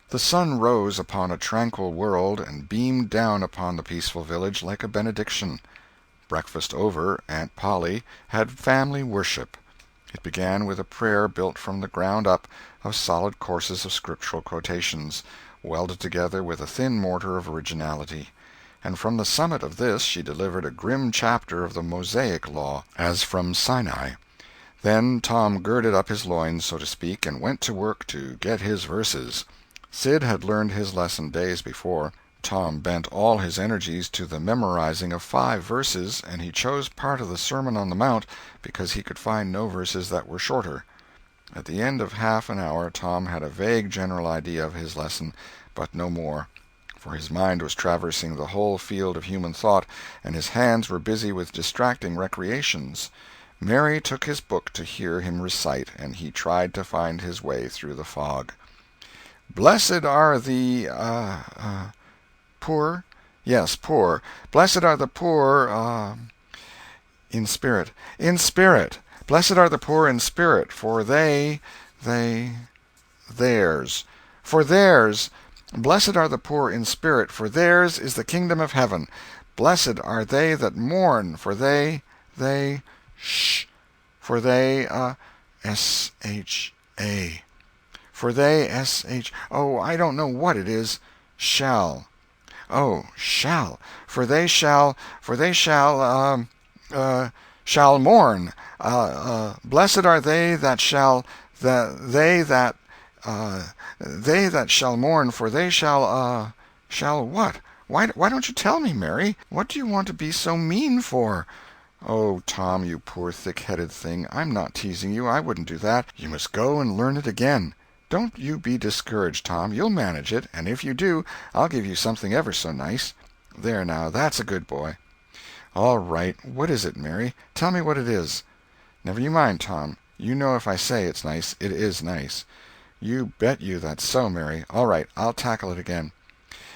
The sun rose upon a tranquil world and beamed down upon the peaceful village like a benediction. Breakfast over, Aunt Polly had family worship. It began with a prayer built from the ground up of solid courses of scriptural quotations, welded together with a thin mortar of originality. and from the summit of this she delivered a grim chapter of the Mosaic law, as from Sinai. Then Tom girded up his loins, so to speak, and went to work to get his verses. Sid had learned his lesson days before. Tom bent all his energies to the memorizing of 5 verses, and he chose part of the Sermon on the Mount because he could find no verses that were shorter. At the end of half an hour Tom had a vague general idea of his lesson, but no more, for his mind was traversing the whole field of human thought, and his hands were busy with distracting recreations. Mary took his book to hear him recite, and he tried to find his way through the fog. "Blessed are the poor? Yes, poor. Blessed are the poor in spirit. In spirit. Blessed are the poor in spirit, for theirs. For theirs. Blessed are the poor in spirit, for theirs is the kingdom of heaven. Blessed are they that mourn, for they, for they, S-H-A. For they, S-H, oh, I don't know what it is. Shall. Oh, shall. Shall mourn. Blessed are they that shall, they that shall mourn, for they shall what? Why don't you tell me, Mary? What do you want to be so mean for? Oh, Tom, you poor thick-headed thing, I'm not teasing you. I wouldn't do that. You must go and learn it again. Don't you be discouraged, Tom. You'll manage it, and if you do, I'll give you something ever so nice. There now, that's a good boy. All right. What is it, Mary? Tell me what it is. Never you mind, Tom. You know if I say it's nice, it is nice. You bet you that's so, Mary. All right, I'll tackle it again.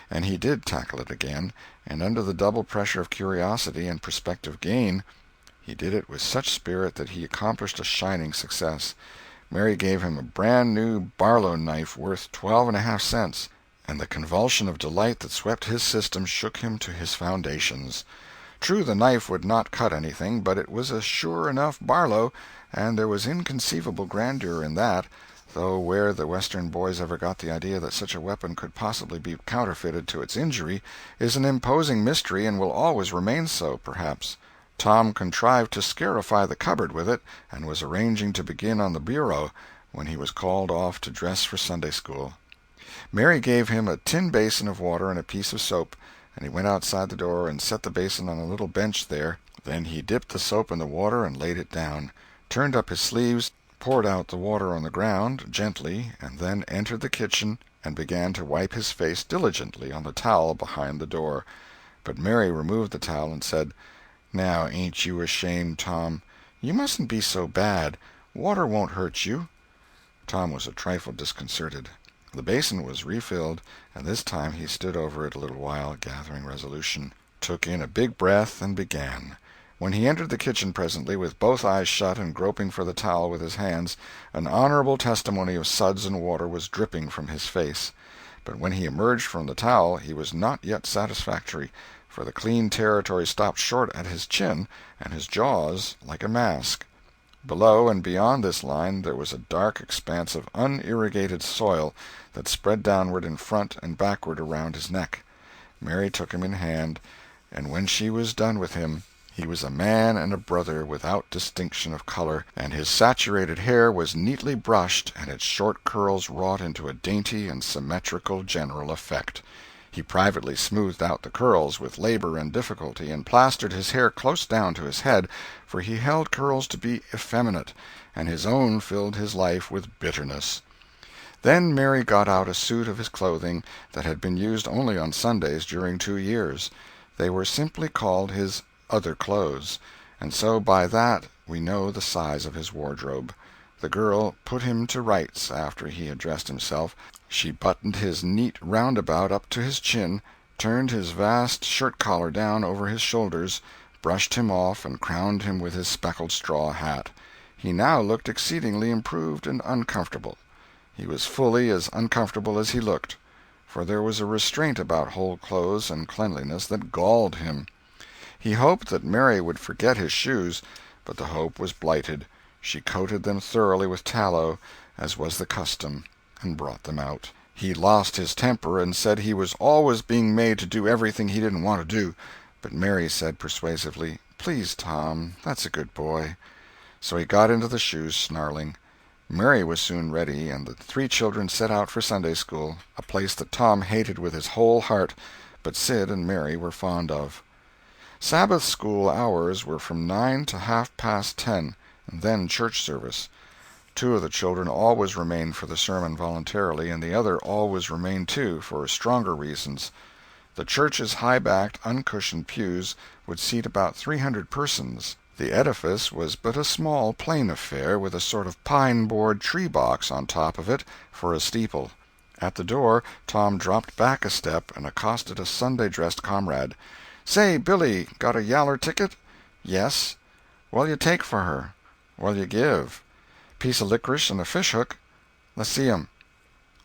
And he did tackle it again, and under the double pressure of curiosity and prospective gain, he did it with such spirit that he accomplished a shining success. Mary gave him a brand-new Barlow knife worth 12.5 cents, and the convulsion of delight that swept his system shook him to his foundations. True, the knife would not cut anything, but it was a sure enough Barlow, and there was inconceivable grandeur in that, though where the Western boys ever got the idea that such a weapon could possibly be counterfeited to its injury is an imposing mystery and will always remain so, perhaps. Tom contrived to scarify the cupboard with it, and was arranging to begin on the bureau, when he was called off to dress for Sunday school. Mary gave him a tin basin of water and a piece of soap, and he went outside the door and set the basin on a little bench there. Then he dipped the soap in the water and laid it down, turned up his sleeves, poured out the water on the ground, gently, and then entered the kitchen and began to wipe his face diligently on the towel behind the door. But Mary removed the towel and said, "Now, ain't you ashamed, Tom? You mustn't be so bad. Water won't hurt you." Tom was a trifle disconcerted. The basin was refilled, and this time he stood over it a little while, gathering resolution, took in a big breath, and began. When he entered the kitchen presently, with both eyes shut and groping for the towel with his hands, an honorable testimony of suds and water was dripping from his face. But when he emerged from the towel he was not yet satisfactory, for the clean territory stopped short at his chin, and his jaws like a mask. Below and beyond this line there was a dark expanse of unirrigated soil that spread downward in front and backward around his neck. Mary took him in hand, and when she was done with him, he was a man and a brother without distinction of color, and his saturated hair was neatly brushed and its short curls wrought into a dainty and symmetrical general effect. He privately smoothed out the curls with labor and difficulty, and plastered his hair close down to his head, for he held curls to be effeminate, and his own filled his life with bitterness. Then Mary got out a suit of his clothing that had been used only on Sundays during 2 years. They were simply called his other clothes, and so by that we know the size of his wardrobe. The girl put him to rights after he had dressed himself. She buttoned his neat roundabout up to his chin, turned his vast shirt-collar down over his shoulders, brushed him off, and crowned him with his speckled straw hat. He now looked exceedingly improved and uncomfortable. He was fully as uncomfortable as he looked, for there was a restraint about whole clothes and cleanliness that galled him. He hoped that Mary would forget his shoes, but the hope was blighted. She coated them thoroughly with tallow, as was the custom, and brought them out. He lost his temper and said he was always being made to do everything he didn't want to do, but Mary said persuasively, "Please, Tom, that's a good boy." So he got into the shoes, snarling. Mary was soon ready, and the three children set out for Sunday school, a place that Tom hated with his whole heart, but Sid and Mary were fond of. Sabbath school hours were from 9 to half past 10, and then church service. Two of the children always remained for the sermon voluntarily, and the other always remained too, for stronger reasons. The church's high-backed, uncushioned pews would seat about 300 persons. The edifice was but a small, plain affair, with a sort of pine-board tree-box on top of it for a steeple. At the door Tom dropped back a step and accosted a Sunday-dressed comrade. "Say, Billy, got a yaller ticket?" "Yes." "What'll you take for her?" "What'll you give?" "Piece of licorice and a fish-hook." "Let's see 'em."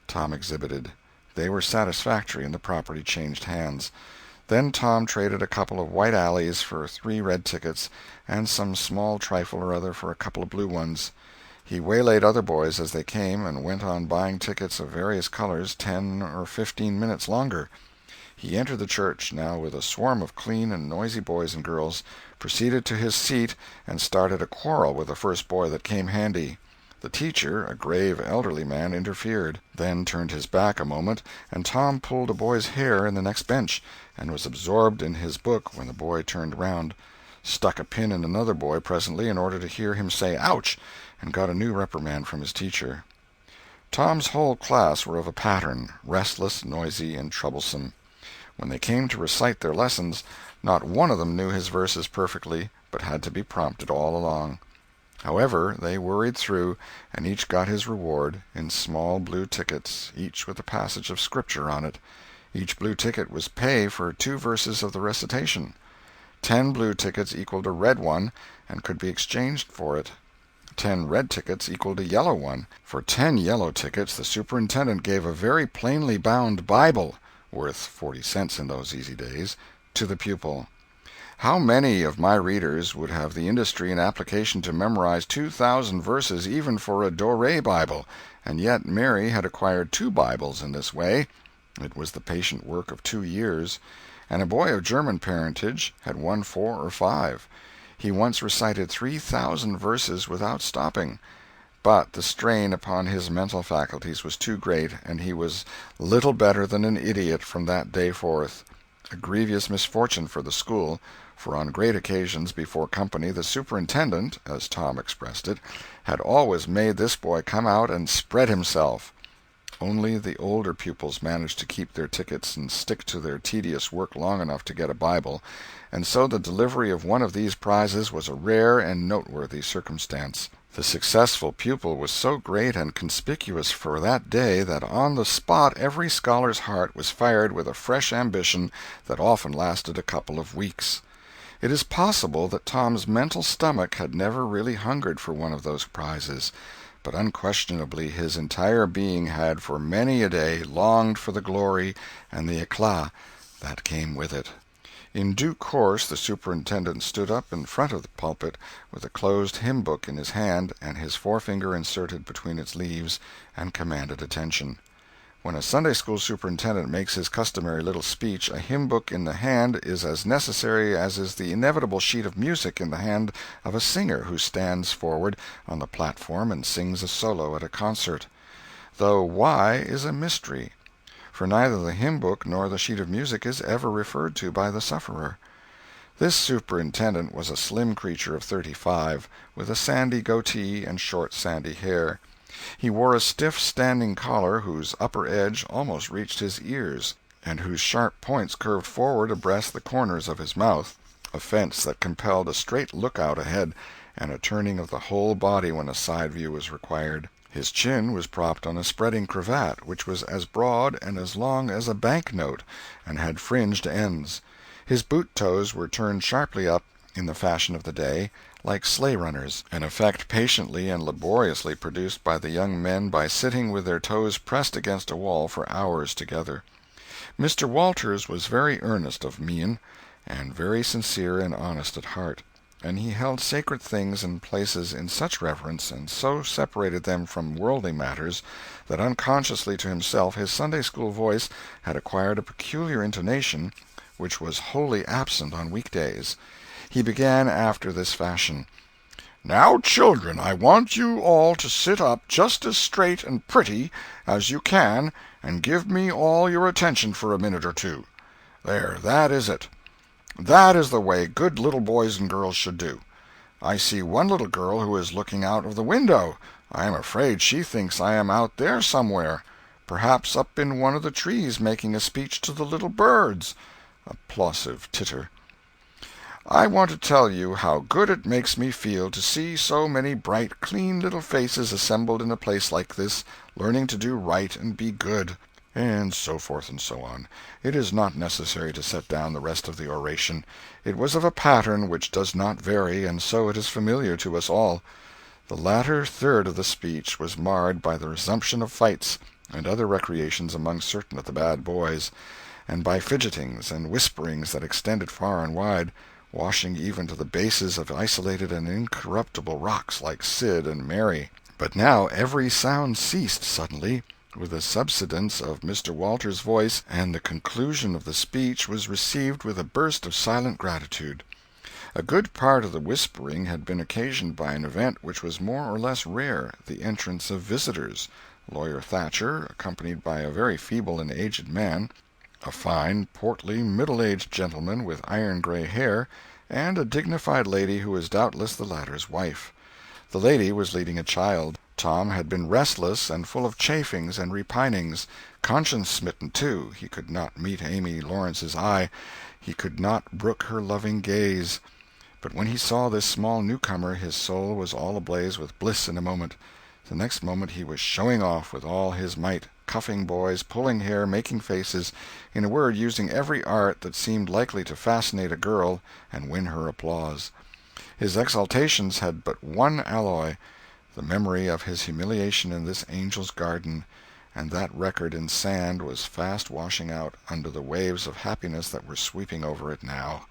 Tom exhibited. They were satisfactory, and the property changed hands. Then Tom traded a couple of white alleys for 3 red tickets, and some small trifle or other for a couple of blue ones. He waylaid other boys as they came, and went on buying tickets of various colors 10 or 15 minutes longer. He entered the church, now with a swarm of clean and noisy boys and girls, proceeded to his seat, and started a quarrel with the first boy that came handy. The teacher, a grave elderly man, interfered, then turned his back a moment, and Tom pulled a boy's hair in the next bench, and was absorbed in his book when the boy turned round, stuck a pin in another boy presently in order to hear him say "ouch," and got a new reprimand from his teacher. Tom's whole class were of a pattern, restless, noisy, and troublesome. When they came to recite their lessons, not one of them knew his verses perfectly, but had to be prompted all along. However, they worried through, and each got his reward, in small blue tickets, each with a passage of Scripture on it. Each blue ticket was pay for 2 verses of the recitation. 10 blue tickets equaled a red one, and could be exchanged for it. 10 red tickets equaled a yellow one. For 10 yellow tickets the superintendent gave a very plainly bound Bible, worth 40 cents in those easy days, to the pupil. How many of my readers would have the industry and application to memorize 2,000 verses even for a Doré Bible? And yet Mary had acquired 2 Bibles in this way. It was the patient work of 2 years. And a boy of German parentage had won 4 or 5. He once recited 3,000 verses without stopping. But the strain upon his mental faculties was too great, and he was little better than an idiot from that day forth. A grievous misfortune for the school, for on great occasions before company the superintendent, as Tom expressed it, had always made this boy come out and spread himself. Only the older pupils managed to keep their tickets and stick to their tedious work long enough to get a Bible, and so the delivery of one of these prizes was a rare and noteworthy circumstance. The successful pupil was so great and conspicuous for that day that on the spot every scholar's heart was fired with a fresh ambition that often lasted a couple of weeks. It is possible that Tom's mental stomach had never really hungered for one of those prizes, but unquestionably his entire being had for many a day longed for the glory and the éclat that came with it. In due course the superintendent stood up in front of the pulpit with a closed hymn-book in his hand and his forefinger inserted between its leaves, and commanded attention. When a Sunday school superintendent makes his customary little speech, a hymn-book in the hand is as necessary as is the inevitable sheet of music in the hand of a singer who stands forward on the platform and sings a solo at a concert. Though why is a mystery, for neither the hymn-book nor the sheet of music is ever referred to by the sufferer. This superintendent was a slim creature of 35, with a sandy goatee and short sandy hair. He wore a stiff standing collar whose upper edge almost reached his ears, and whose sharp points curved forward abreast the corners of his mouth, a fence that compelled a straight look-out ahead, and a turning of the whole body when a side view was required. His chin was propped on a spreading cravat, which was as broad and as long as a bank-note, and had fringed ends. His boot-toes were turned sharply up, in the fashion of the day, like sleigh-runners, an effect patiently and laboriously produced by the young men by sitting with their toes pressed against a wall for hours together. Mr. Walters was very earnest of mien, and very sincere and honest at heart. and he held sacred things and places in such reverence, and so separated them from worldly matters, that unconsciously to himself his Sunday-school voice had acquired a peculiar intonation which was wholly absent on weekdays. He began after this fashion: "Now, children, I want you all to sit up just as straight and pretty as you can and give me all your attention for a minute or two. There, that is it. That is the way good little boys and girls should do. I see one little girl who is looking out of the window. I am afraid she thinks I am out there somewhere, perhaps up in one of the trees making a speech to the little birds." Applausive titter. "I want to tell you how good it makes me feel to see so many bright, clean little faces assembled in a place like this, learning to do right and be good," and so forth and so on. It is not necessary to set down the rest of the oration. It was of a pattern which does not vary, and so it is familiar to us all. The latter third of the speech was marred by the resumption of fights and other recreations among certain of the bad boys, and by fidgetings and whisperings that extended far and wide, washing even to the bases of isolated and incorruptible rocks like Sid and Mary. But now every sound ceased suddenly, with the subsidence of Mr. Walters's voice, and the conclusion of the speech was received with a burst of silent gratitude. A good part of the whispering had been occasioned by an event which was more or less rare, the entrance of visitors. Lawyer Thatcher, accompanied by a very feeble and aged man, a fine, portly, middle-aged gentleman with iron-gray hair, and a dignified lady who was doubtless the latter's wife. The lady was leading a child. Tom had been restless and full of chafings and repinings, conscience-smitten, too. He could not meet Amy Lawrence's eye, he could not brook her loving gaze. But when he saw this small newcomer his soul was all ablaze with bliss in a moment. The next moment he was showing off with all his might, cuffing boys, pulling hair, making faces, in a word, using every art that seemed likely to fascinate a girl and win her applause. His exaltations had but one alloy, the memory of his humiliation in this angel's garden, and that record in sand was fast washing out under the waves of happiness that were sweeping over it now.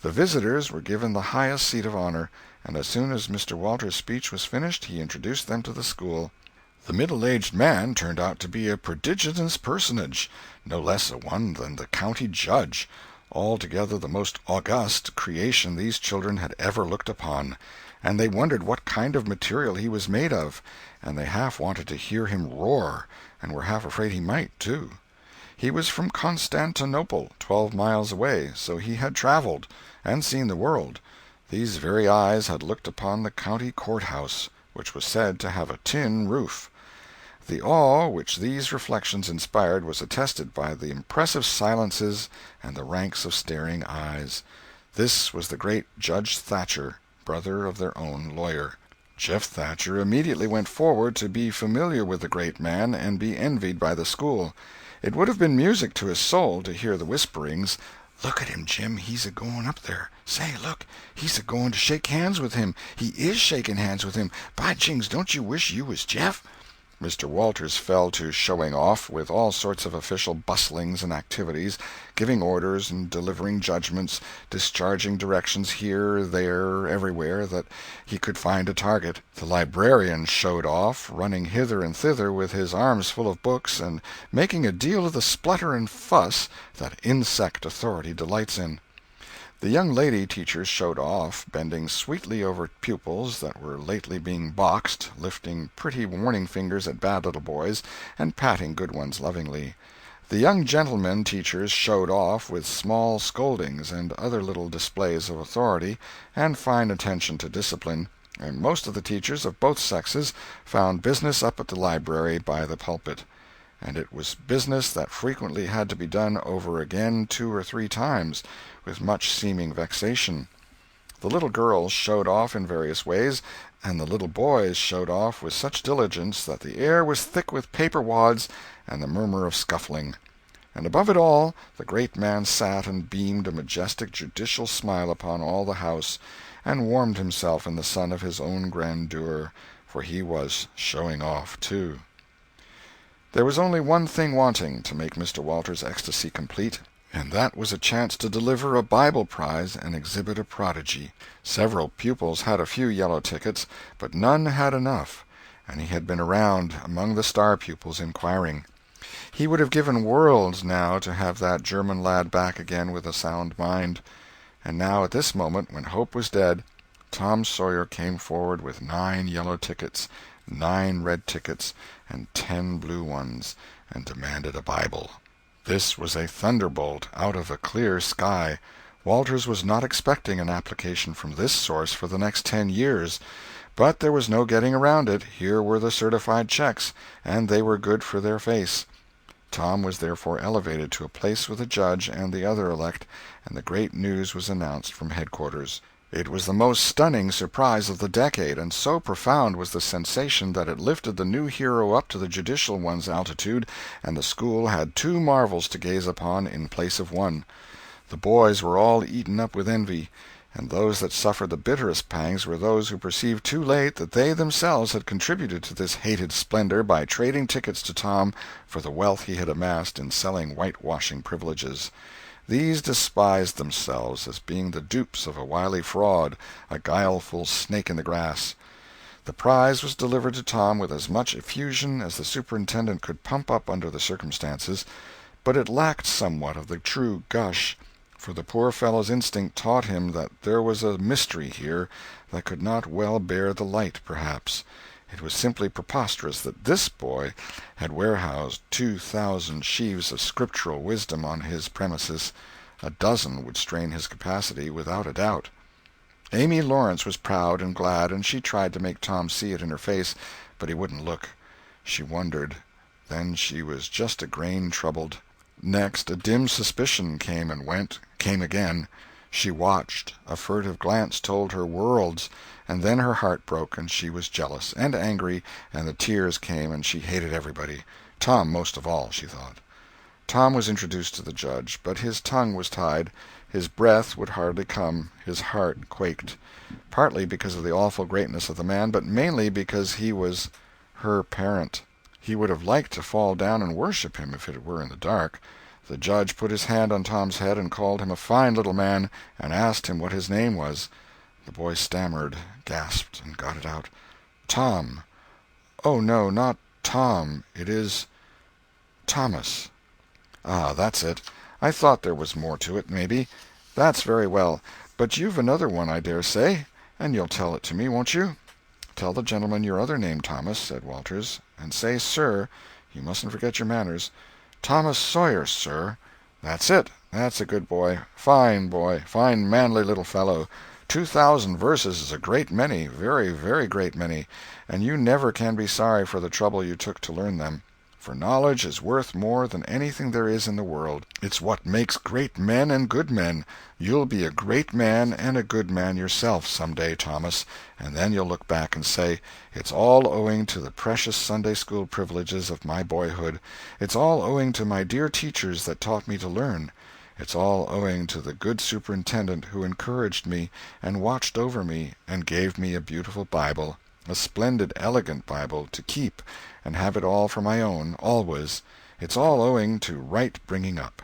The visitors were given the highest seat of honor, and as soon as Mr. Walters's speech was finished he introduced them to the school. The middle-aged man turned out to be a prodigious personage, no less a one than the county judge, altogether the most august creation these children had ever looked upon, and they wondered what kind of material he was made of, and they half wanted to hear him roar, and were half afraid he might, too. He was from Constantinople, 12 miles away, so he had traveled, and seen the world. These very eyes had looked upon the county courthouse, which was said to have a tin roof. The awe which these reflections inspired was attested by the impressive silences and the ranks of staring eyes. This was the great Judge Thatcher, brother of their own lawyer. Jeff Thatcher immediately went forward to be familiar with the great man and be envied by the school. It would have been music to his soul to hear the whisperings, "Look at him, Jim, he's a-going up there. Say, look, he's a-going to shake hands with him. He is shaking hands with him. By jings, don't you wish you was Jeff?" Mr. Walters fell to showing off, with all sorts of official bustlings and activities, giving orders and delivering judgments, discharging directions here, there, everywhere that he could find a target. The librarian showed off, running hither and thither with his arms full of books, and making a deal of the splutter and fuss that insect authority delights in. The young lady teachers showed off, bending sweetly over pupils that were lately being boxed, lifting pretty warning fingers at bad little boys, and patting good ones lovingly. The young gentlemen teachers showed off with small scoldings and other little displays of authority and fine attention to discipline, and most of the teachers of both sexes found business up at the library by the pulpit. And it was business that frequently had to be done over again 2 or 3 times, with much seeming vexation. The little girls showed off in various ways, and the little boys showed off with such diligence that the air was thick with paper wads and the murmur of scuffling. And above it all, the great man sat and beamed a majestic judicial smile upon all the house, and warmed himself in the sun of his own grandeur, for he was showing off, too. There was only one thing wanting to make Mr. Walters's ecstasy complete, and that was a chance to deliver a Bible prize and exhibit a prodigy. Several pupils had a few yellow tickets, but none had enough, and he had been around among the star pupils inquiring. He would have given worlds now to have that German lad back again with a sound mind. And now at this moment, when hope was dead, Tom Sawyer came forward with 9 yellow tickets, 9 red tickets, and 10 blue ones, and demanded a Bible. This was a thunderbolt out of a clear sky. Walters was not expecting an application from this source for the next 10 years. But there was no getting around it. Here were the certified checks, and they were good for their face. Tom was therefore elevated to a place with the judge and the other elect, and the great news was announced from headquarters. It was the most stunning surprise of the decade, and so profound was the sensation that it lifted the new hero up to the judicial one's altitude, and the school had 2 marvels to gaze upon in place of 1. The boys were all eaten up with envy, and those that suffered the bitterest pangs were those who perceived too late that they themselves had contributed to this hated splendor by trading tickets to Tom for the wealth he had amassed in selling whitewashing privileges. These despised themselves as being the dupes of a wily fraud, a guileful snake in the grass. The prize was delivered to Tom with as much effusion as the superintendent could pump up under the circumstances, but it lacked somewhat of the true gush, for the poor fellow's instinct taught him that there was a mystery here that could not well bear the light, perhaps. It was simply preposterous that this boy had warehoused 2,000 sheaves of scriptural wisdom on his premises. A dozen would strain his capacity, without a doubt. Amy Lawrence was proud and glad, and she tried to make Tom see it in her face, but he wouldn't look. She wondered. Then she was just a grain troubled. Next, a dim suspicion came and went, came again. She watched. A furtive glance told her worlds, and then her heart broke, and she was jealous and angry, and the tears came, and she hated everybody. Tom most of all, she thought. Tom was introduced to the judge, but his tongue was tied, his breath would hardly come, his heart quaked, partly because of the awful greatness of the man, but mainly because he was her parent. He would have liked to fall down and worship him if it were in the dark. The judge put his hand on Tom's head and called him a fine little man, and asked him what his name was. The boy stammered, gasped, and got it out. "Tom." "Oh, no, not Tom. It is Thomas." "Ah, that's it. I thought there was more to it, maybe. That's very well. But you've another one, I dare say, and you'll tell it to me, won't you?" "Tell the gentleman your other name, Thomas," said Walters, "and say 'sir.' You mustn't forget your manners." "Thomas Sawyer, sir." "That's it. That's a good boy. Fine manly little fellow. 2,000 verses is a great many, very, very great many, and you never can be sorry for the trouble you took to learn them. For knowledge is worth more than anything there is in the world. It's what makes great men and good men. You'll be a great man and a good man yourself some day, Thomas, and then you'll look back and say, 'It's all owing to the precious Sunday school privileges of my boyhood. It's all owing to my dear teachers that taught me to learn. It's all owing to the good superintendent who encouraged me and watched over me and gave me a beautiful Bible, a splendid, elegant Bible, to keep and have it all for my own, always. It's all owing to right bringing up.'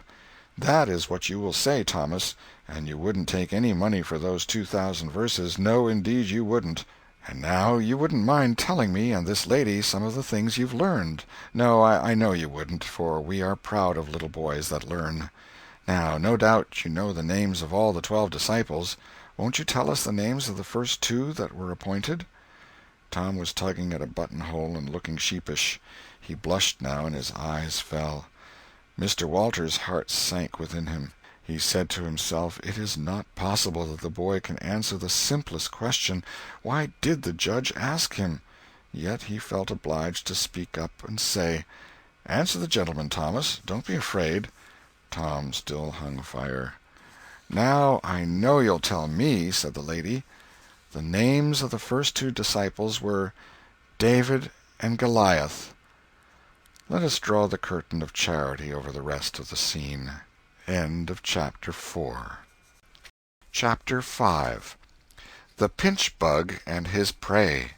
That is what you will say, Thomas, and you wouldn't take any money for those 2,000 verses. No, indeed you wouldn't. And now you wouldn't mind telling me and this lady some of the things you've learned. No, I know you wouldn't, for we are proud of little boys that learn. Now, no doubt you know the names of all the 12 disciples. Won't you tell us the names of the first 2 that were appointed?" Tom was tugging at a buttonhole and looking sheepish. He blushed now, and his eyes fell. Mr. Walters' heart sank within him. He said to himself, "It is not possible that the boy can answer the simplest question. Why did the judge ask him?" Yet he felt obliged to speak up and say, "Answer the gentleman, Thomas. Don't be afraid." Tom still hung fire. "Now I know you'll tell me," said the lady. "The names of the first 2 disciples were David and Goliath." Let us draw the curtain of charity over the rest of the scene. End of Chapter 4. Chapter 5. The Pinch Bug and His Prey.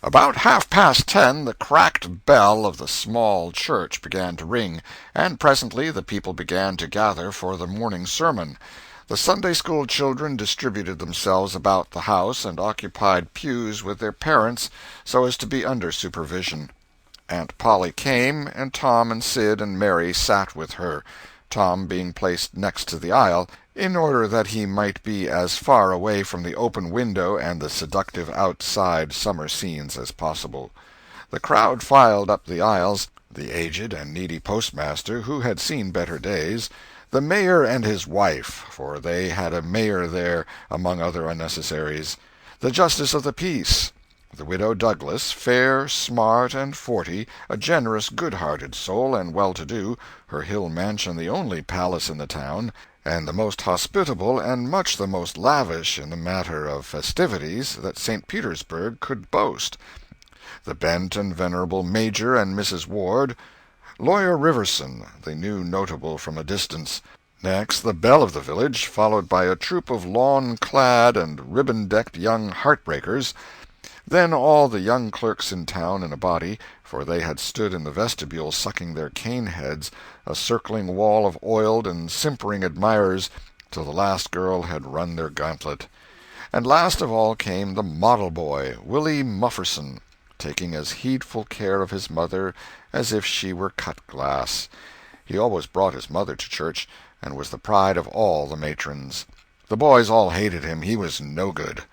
About 10:30 the cracked bell of the small church began to ring, and presently the people began to gather for the morning sermon. The Sunday-school children distributed themselves about the house and occupied pews with their parents so as to be under supervision. Aunt Polly came, and Tom and Sid and Mary sat with her, Tom being placed next to the aisle, in order that he might be as far away from the open window and the seductive outside summer scenes as possible. The crowd filed up the aisles, the aged and needy postmaster, who had seen better days, the mayor and his wife, for they had a mayor there among other unnecessaries, the justice of the peace, the widow Douglas, fair, smart, and 40, a generous, good-hearted soul, and well-to-do, her hill mansion the only palace in the town, and the most hospitable and much the most lavish in the matter of festivities that St. Petersburg could boast, the bent and venerable Major and Mrs. Ward, Lawyer Riverson, the new notable from a distance, next the belle of the village, followed by a troop of lawn-clad and ribbon-decked young heartbreakers, then all the young clerks in town in a body, for they had stood in the vestibule sucking their cane-heads, a circling wall of oiled and simpering admirers, till the last girl had run their gauntlet. And last of all came the model boy, Willie Mufferson, taking as heedful care of his mother as if she were cut glass. He always brought his mother to church, and was the pride of all the matrons. The boys all hated him, he was no good.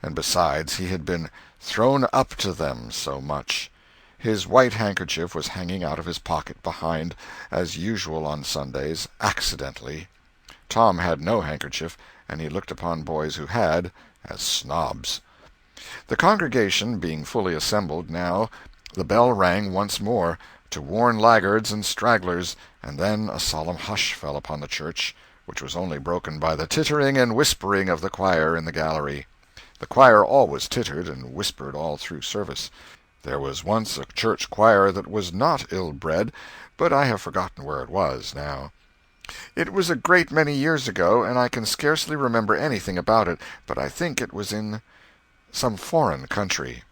And besides, he had been thrown up to them so much. His white handkerchief was hanging out of his pocket behind, as usual on Sundays, accidentally. Tom had no handkerchief, and he looked upon boys who had as snobs. The congregation being fully assembled now, the bell rang once more, to warn laggards and stragglers, and then a solemn hush fell upon the church, which was only broken by the tittering and whispering of the choir in the gallery. The choir always tittered and whispered all through service. There was once a church choir that was not ill-bred, but I have forgotten where it was now. It was a great many years ago, and I can scarcely remember anything about it, but I think it was in some foreign country.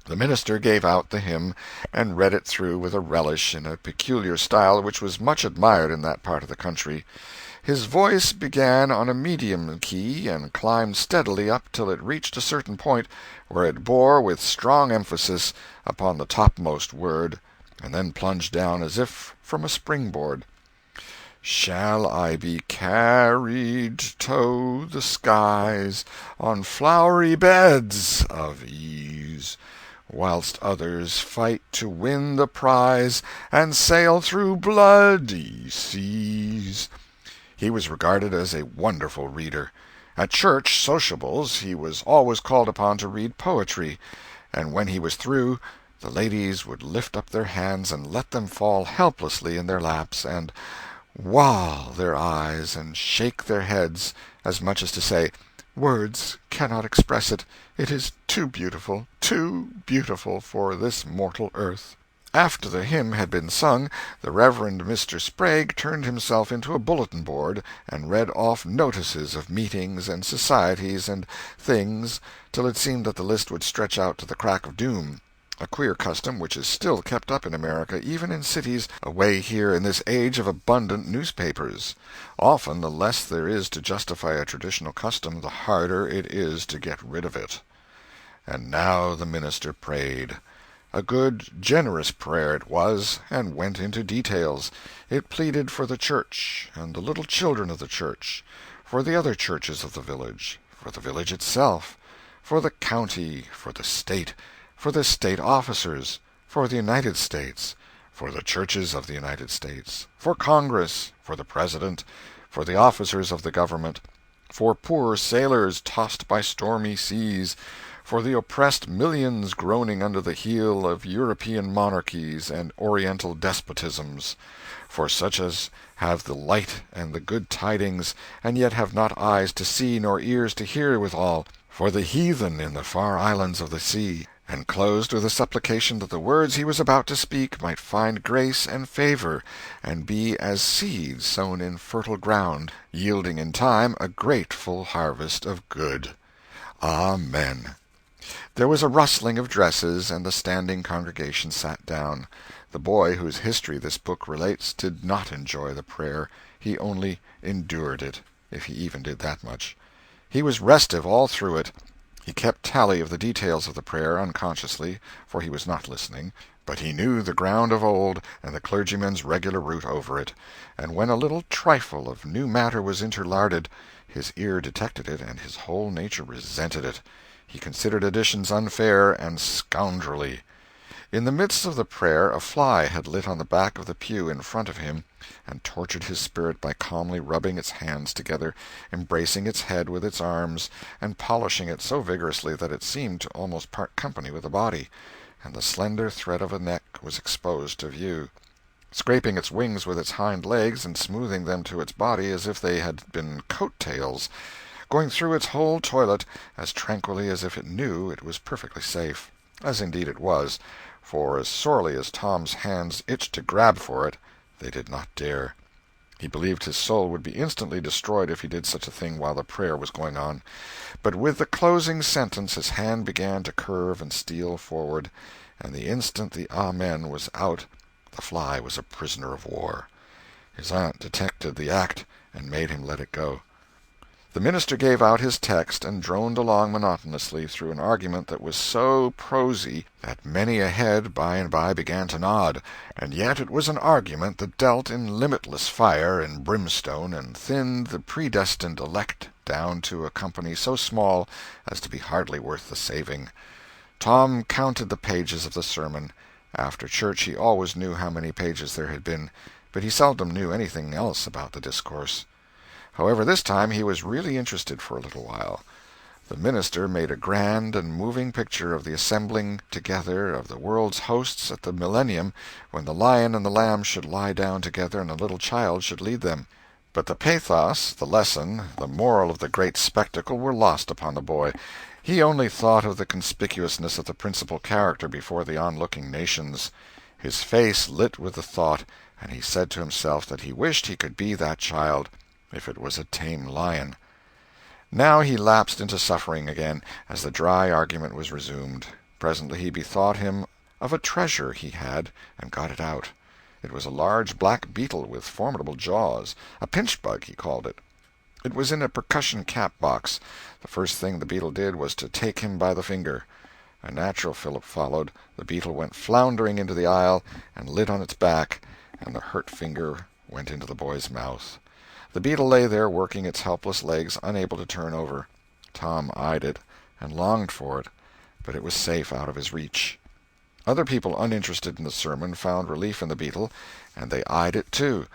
The minister gave out the hymn, and read it through with a relish in a peculiar style which was much admired in that part of the country. His voice began on a medium key and climbed steadily up till it reached a certain point, where it bore with strong emphasis upon the topmost word, and then plunged down as if from a springboard. Shall I be carried to the skies on flowery beds of ease, whilst others fight to win the prize and sail through bloody seas? He was regarded as a wonderful reader. At church sociables he was always called upon to read poetry, and when he was through, the ladies would lift up their hands and let them fall helplessly in their laps, and wall their eyes and shake their heads, as much as to say, "Words cannot express it. It is too beautiful for this mortal earth." After the hymn had been sung, the Reverend Mr. Sprague turned himself into a bulletin board, and read off notices of meetings and societies and things till it seemed that the list would stretch out to the crack of doom, a queer custom which is still kept up in America, even in cities away here in this age of abundant newspapers. Often the less there is to justify a traditional custom, the harder it is to get rid of it. And now the minister prayed. A good, generous prayer it was, and went into details. It pleaded for the church, and the little children of the church, for the other churches of the village, for the village itself, for the county, for the state officers, for the United States, for the churches of the United States, for Congress, for the President, for the officers of the government, for poor sailors tossed by stormy seas, for the oppressed millions groaning under the heel of European monarchies and Oriental despotisms, for such as have the light and the good tidings, and yet have not eyes to see nor ears to hear withal, for the heathen in the far islands of the sea, and closed with a supplication that the words he was about to speak might find grace and favor, and be as seeds sown in fertile ground, yielding in time a grateful harvest of good. Amen. There was a rustling of dresses, and the standing congregation sat down. The boy whose history this book relates did not enjoy the prayer, he only endured it, if he even did that much. He was restive all through it. He kept tally of the details of the prayer unconsciously, for he was not listening, but he knew the ground of old and the clergyman's regular route over it, and when a little trifle of new matter was interlarded, his ear detected it and his whole nature resented it. He considered additions unfair and scoundrelly. In the midst of the prayer a fly had lit on the back of the pew in front of him, and tortured his spirit by calmly rubbing its hands together, embracing its head with its arms, and polishing it so vigorously that it seemed to almost part company with the body, and the slender thread of a neck was exposed to view. Scraping its wings with its hind legs, and smoothing them to its body as if they had been coat-tails, going through its whole toilet as tranquilly as if it knew it was perfectly safe, as indeed it was, for as sorely as Tom's hands itched to grab for it, they did not dare. He believed his soul would be instantly destroyed if he did such a thing while the prayer was going on. But with the closing sentence his hand began to curve and steal forward, and the instant the Amen was out, the fly was a prisoner of war. His aunt detected the act and made him let it go. The minister gave out his text and droned along monotonously through an argument that was so prosy that many a head by and by began to nod, and yet it was an argument that dealt in limitless fire and brimstone and thinned the predestined elect down to a company so small as to be hardly worth the saving. Tom counted the pages of the sermon. After church he always knew how many pages there had been, but he seldom knew anything else about the discourse. However, this time he was really interested for a little while. The minister made a grand and moving picture of the assembling together of the world's hosts at the millennium, when the lion and the lamb should lie down together and a little child should lead them. But the pathos, the lesson, the moral of the great spectacle were lost upon the boy. He only thought of the conspicuousness of the principal character before the onlooking nations. His face lit with the thought, and he said to himself that he wished he could be that child, if it was a tame lion. Now he lapsed into suffering again, as the dry argument was resumed. Presently he bethought him of a treasure he had, and got it out. It was a large black beetle with formidable jaws, a pinch-bug he called it. It was in a percussion-cap box. The first thing the beetle did was to take him by the finger. A natural fillip followed. The beetle went floundering into the aisle, and lit on its back, and the hurt finger went into the boy's mouth. The beetle lay there working its helpless legs, unable to turn over. Tom eyed it, and longed for it, but it was safe out of his reach. Other people uninterested in the sermon found relief in the beetle, and they eyed it too.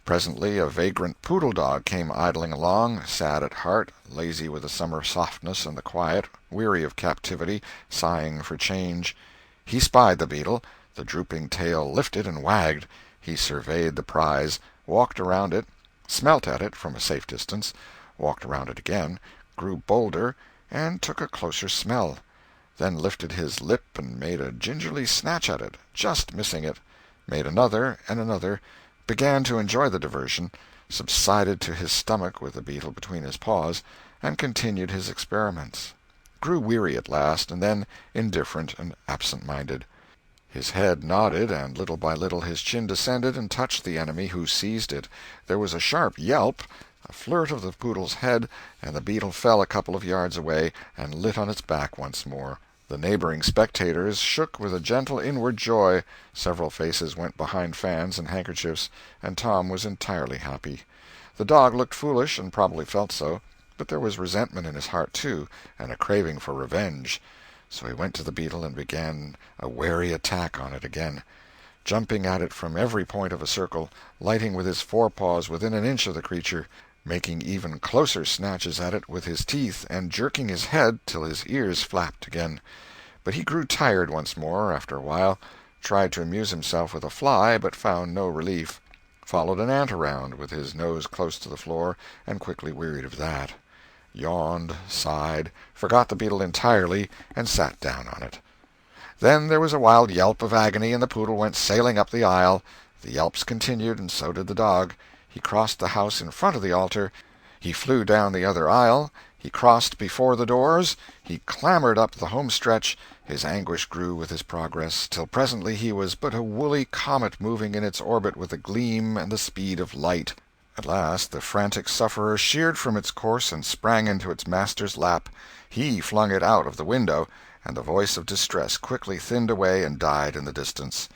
Presently a vagrant poodle-dog came idling along, sad at heart, lazy with the summer softness and the quiet, weary of captivity, sighing for change. He spied the beetle. The drooping tail lifted and wagged. He surveyed the prize, walked around it, smelt at it from a safe distance, walked around it again, grew bolder, and took a closer smell, then lifted his lip and made a gingerly snatch at it, just missing it, made another and another, began to enjoy the diversion, subsided to his stomach with the beetle between his paws, and continued his experiments. Grew weary at last, and then indifferent and absent-minded. His head nodded, and little by little his chin descended and touched the enemy, who seized it. There was a sharp yelp, a flirt of the poodle's head, and the beetle fell a couple of yards away and lit on its back once more. The neighboring spectators shook with a gentle inward joy. Several faces went behind fans and handkerchiefs, and Tom was entirely happy. The dog looked foolish, and probably felt so, but there was resentment in his heart, too, and a craving for revenge. So he went to the beetle and began a wary attack on it again, jumping at it from every point of a circle, lighting with his forepaws within an inch of the creature, making even closer snatches at it with his teeth, and jerking his head till his ears flapped again. But he grew tired once more after a while, tried to amuse himself with a fly, but found no relief, followed an ant around with his nose close to the floor, and quickly wearied of that, yawned, sighed, forgot the beetle entirely, and sat down on it. Then there was a wild yelp of agony, and the poodle went sailing up the aisle. The yelps continued, and so did the dog. He crossed the house in front of the altar. He flew down the other aisle. He crossed before the doors, he clambered up the home stretch, his anguish grew with his progress, till presently he was but a woolly comet moving in its orbit with the gleam and the speed of light. At last the frantic sufferer sheered from its course and sprang into its master's lap. He flung it out of the window, and the voice of distress quickly thinned away and died in the distance.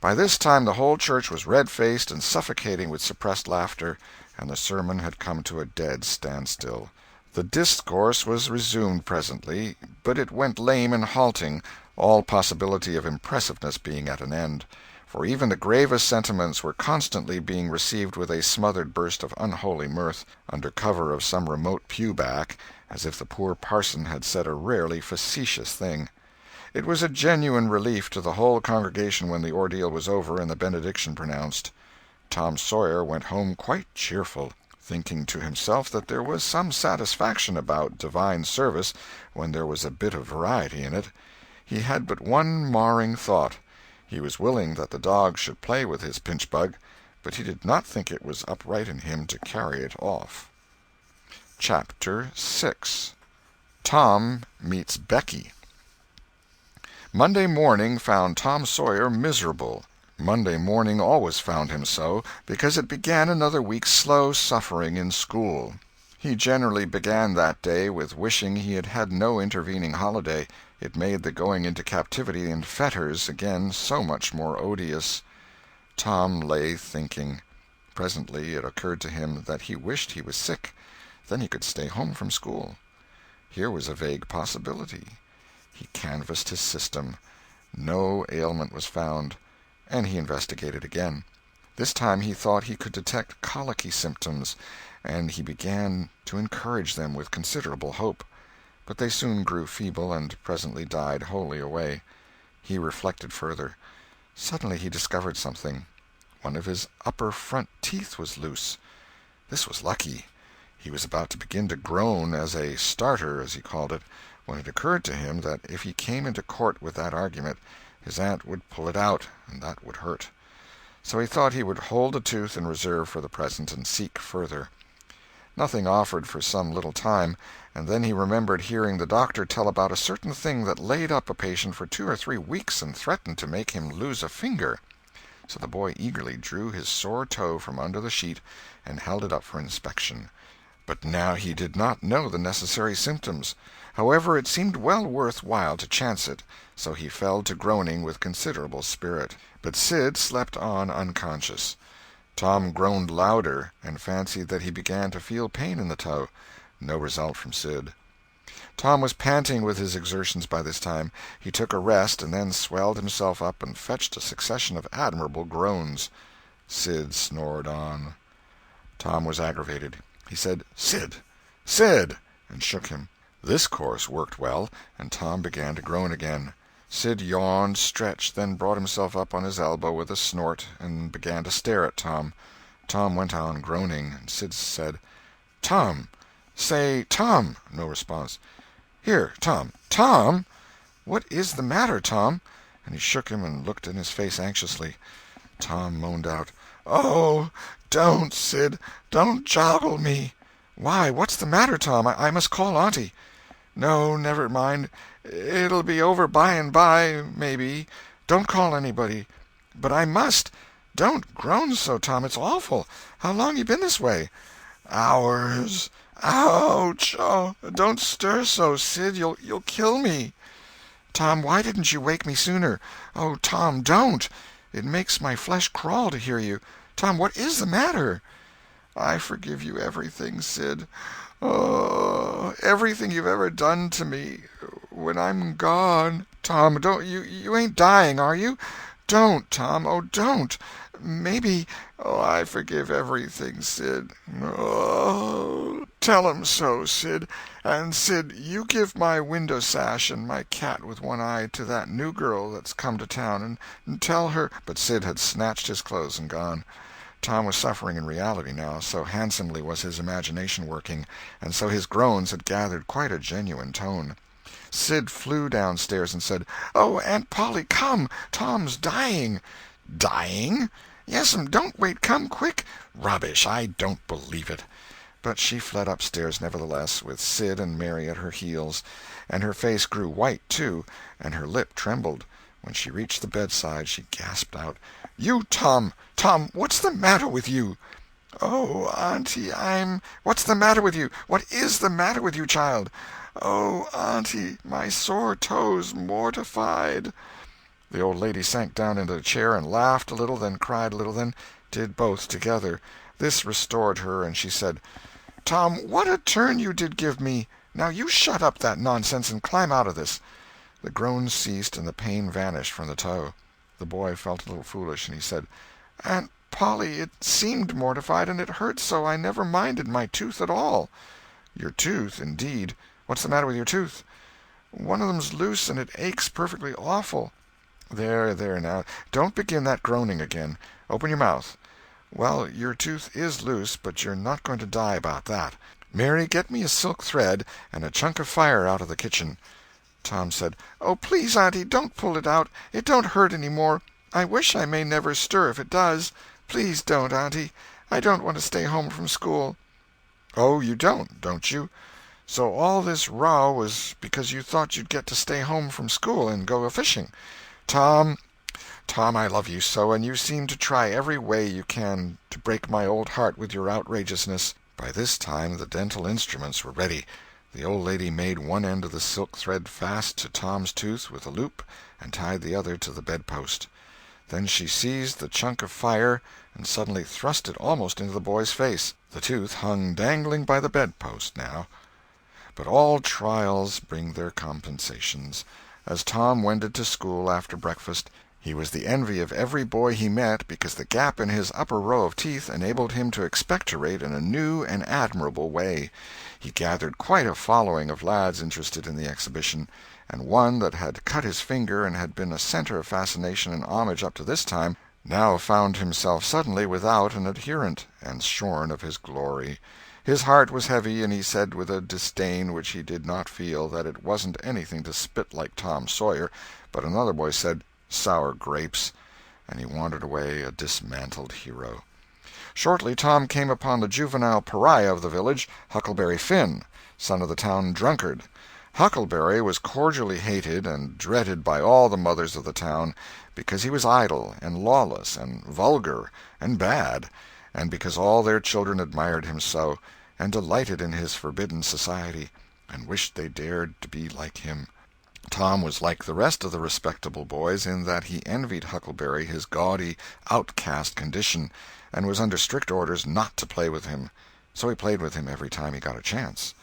By this time the whole church was red-faced and suffocating with suppressed laughter, and the sermon had come to a dead standstill. The discourse was resumed presently, but it went lame and halting, all possibility of impressiveness being at an end, for even the gravest sentiments were constantly being received with a smothered burst of unholy mirth, under cover of some remote pew-back, as if the poor parson had said a rarely facetious thing. It was a genuine relief to the whole congregation when the ordeal was over and the benediction pronounced. Tom Sawyer went home quite cheerful, thinking to himself that there was some satisfaction about divine service when there was a bit of variety in it. He had but one marring thought. He was willing that the dog should play with his pinchbug, but he did not think it was upright in him to carry it off. Chapter 6. Tom Meets Becky. Monday morning found Tom Sawyer miserable. Monday morning always found him so, because it began another week's slow suffering in school. He generally began that day with wishing he had had no intervening holiday. It made the going into captivity in fetters again so much more odious. Tom lay thinking. Presently it occurred to him that he wished he was sick. Then he could stay home from school. Here was a vague possibility. He canvassed his system. No ailment was found, and he investigated again. This time he thought he could detect colicky symptoms, and he began to encourage them with considerable hope. But they soon grew feeble and presently died wholly away. He reflected further. Suddenly he discovered something. One of his upper front teeth was loose. This was lucky. He was about to begin to groan as a starter, as he called it, when it occurred to him that if he came into court with that argument, his aunt would pull it out, and that would hurt. So he thought he would hold the tooth in reserve for the present and seek further. Nothing offered for some little time, and then he remembered hearing the doctor tell about a certain thing that laid up a patient for 2 or 3 weeks and threatened to make him lose a finger. So the boy eagerly drew his sore toe from under the sheet and held it up for inspection. But now he did not know the necessary symptoms. However, it seemed well worth while to chance it, so he fell to groaning with considerable spirit. But Sid slept on unconscious. Tom groaned louder, and fancied that he began to feel pain in the toe. No result from Sid. Tom was panting with his exertions by this time. He took a rest, and then swelled himself up and fetched a succession of admirable groans. Sid snored on. Tom was aggravated. He said, "Sid! Sid!" and shook him. This course worked well, and Tom began to groan again. Sid yawned, stretched, then brought himself up on his elbow with a snort, and began to stare at Tom. Tom went on groaning, and Sid said, "Tom! Say, Tom!" No response. "Here, Tom! Tom! What is the matter, Tom?" And he shook him and looked in his face anxiously. Tom moaned out, "Oh, don't, Sid! Don't joggle me!" "Why, what's the matter, Tom? I must call Auntie." "No, never mind. It'll be over by and by, maybe. Don't call anybody." "But I must. Don't groan so, Tom. It's awful. How long you been this way?" "Hours. Ouch! Oh, don't stir so, Sid. You'll kill me." "Tom, why didn't you wake me sooner? Oh, Tom, don't! It makes my flesh crawl to hear you. Tom, what is the matter?" "I forgive you everything, Sid. Oh, everything you've ever done to me. When I'm gone—" "Tom, don't you ain't dying, are you? Don't, Tom. Oh, don't. Maybe—" "Oh, I forgive everything, Sid. Oh, tell 'em so, Sid. And, Sid, you give my window sash and my cat with one eye to that new girl that's come to town, and tell her—" But Sid had snatched his clothes and gone. Tom was suffering in reality now, so handsomely was his imagination working, and so his groans had gathered quite a genuine tone. Sid flew downstairs and said, "Oh, Aunt Polly, come! Tom's dying." "Dying?" "Yes'm, don't wait, come quick." "Rubbish, I don't believe it." But she fled upstairs nevertheless, with Sid and Mary at her heels, and her face grew white, too, and her lip trembled. When she reached the bedside she gasped out, "You, Tom! Tom, what's the matter with you?" "Oh, auntie, What's the matter with you? What is the matter with you, child?" "Oh, auntie, my sore toes mortified." The old lady sank down into a chair and laughed a little, then cried a little, then did both together. This restored her, and she said, "Tom, what a turn you did give me! Now you shut up that nonsense and climb out of this." The groans ceased and the pain vanished from the toe. The boy felt a little foolish, and he said, "Aunt Polly, it seemed mortified, and it hurt so I never minded my tooth at all." "Your tooth, indeed! What's the matter with your tooth?" "One of them's loose, and it aches perfectly awful." "There, there, now, don't begin that groaning again. Open your mouth. Well, your tooth is loose, but you're not going to die about that. Mary, get me a silk thread and a chunk of fire out of the kitchen." Tom said, "Oh, please, auntie, don't pull it out. It don't hurt any more. I wish I may never stir if it does. Please don't, auntie. I don't want to stay home from school." "Oh, you don't you? So all this row was because you thought you'd get to stay home from school and go a-fishing. Tom, Tom, I love you so, and you seem to try every way you can to break my old heart with your outrageousness." By this time the dental instruments were ready. The old lady made one end of the silk thread fast to Tom's tooth with a loop, and tied the other to the bedpost. Then she seized the chunk of fire and suddenly thrust it almost into the boy's face. The tooth hung dangling by the bedpost now. But all trials bring their compensations. As Tom wended to school after breakfast, he was the envy of every boy he met because the gap in his upper row of teeth enabled him to expectorate in a new and admirable way. He gathered quite a following of lads interested in the exhibition, and one that had cut his finger and had been a center of fascination and homage up to this time, now found himself suddenly without an adherent, and shorn of his glory. His heart was heavy, and he said with a disdain which he did not feel that it wasn't anything to spit like Tom Sawyer, but another boy said, "Sour grapes," and he wandered away a dismantled hero. Shortly Tom came upon the juvenile pariah of the village, Huckleberry Finn, son of the town drunkard. Huckleberry was cordially hated and dreaded by all the mothers of the town, because he was idle and lawless and vulgar and bad, and because all their children admired him so, and delighted in his forbidden society, and wished they dared to be like him. Tom was like the rest of the respectable boys in that he envied Huckleberry his gaudy, outcast condition, and was under strict orders not to play with him. So he played with him every time he got a chance.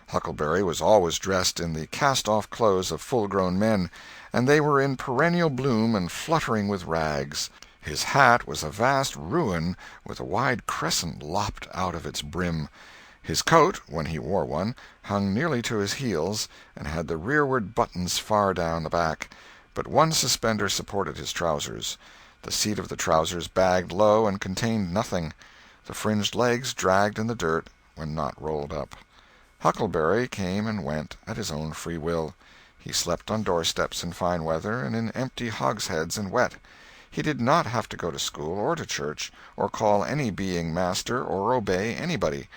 Huckleberry was always dressed in the cast-off clothes of full-grown men, and they were in perennial bloom and fluttering with rags. His hat was a vast ruin with a wide crescent lopped out of its brim. His coat, when he wore one, hung nearly to his heels, and had the rearward buttons far down the back, but one suspender supported his trousers. The seat of the trousers bagged low and contained nothing. The fringed legs dragged in the dirt when not rolled up. Huckleberry came and went at his own free will. He slept on doorsteps in fine weather and in empty hogsheads in wet. He did not have to go to school or to church, or call any being master, or obey anybody.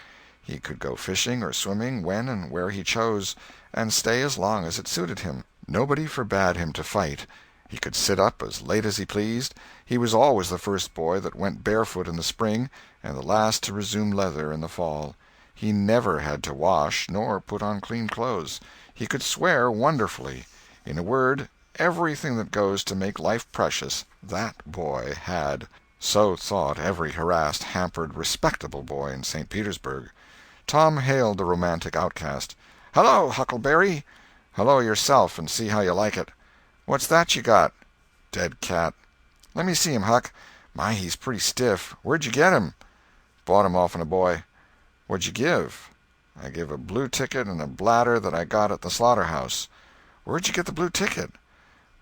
He could go fishing or swimming when and where he chose, and stay as long as it suited him. Nobody forbade him to fight. He could sit up as late as he pleased. He was always the first boy that went barefoot in the spring, and the last to resume leather in the fall. He never had to wash, nor put on clean clothes. He could swear wonderfully. In a word, everything that goes to make life precious, that boy had. So thought every harassed, hampered, respectable boy in St. Petersburg. Tom hailed the romantic outcast. "Hello, Huckleberry." "Hello yourself, and see how you like it." "What's that you got?" "Dead cat." "Let me see him, Huck. My, he's pretty stiff. Where'd you get him?" "Bought him off'n a boy." "What'd you give?" "I give a blue ticket and a bladder that I got at the slaughterhouse." "Where'd you get the blue ticket?"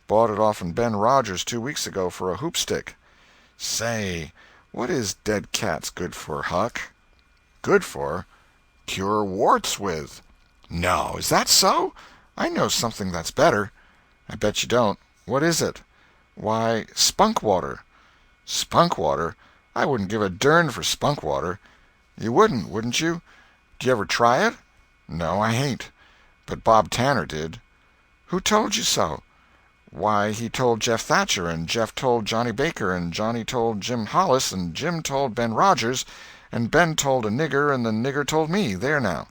"Bought it off'n Ben Rogers 2 weeks ago for a hoopstick." "Say, what is dead cats good for, Huck?" "Good for? Cure warts with." "No, is that so? I know something that's better." "I bet you don't. What is it?" "Why, spunk water." "Spunk water? I wouldn't give a dern for spunk water." "You wouldn't, wouldn't you?" Do you ever try it?" "No, I hain't. But Bob Tanner did." "Who told you so?" "Why, he told Jeff Thatcher, and Jeff told Johnny Baker, and Johnny told Jim Hollis, and Jim told Ben Rogers, and Ben told a nigger, and the nigger told me. There now."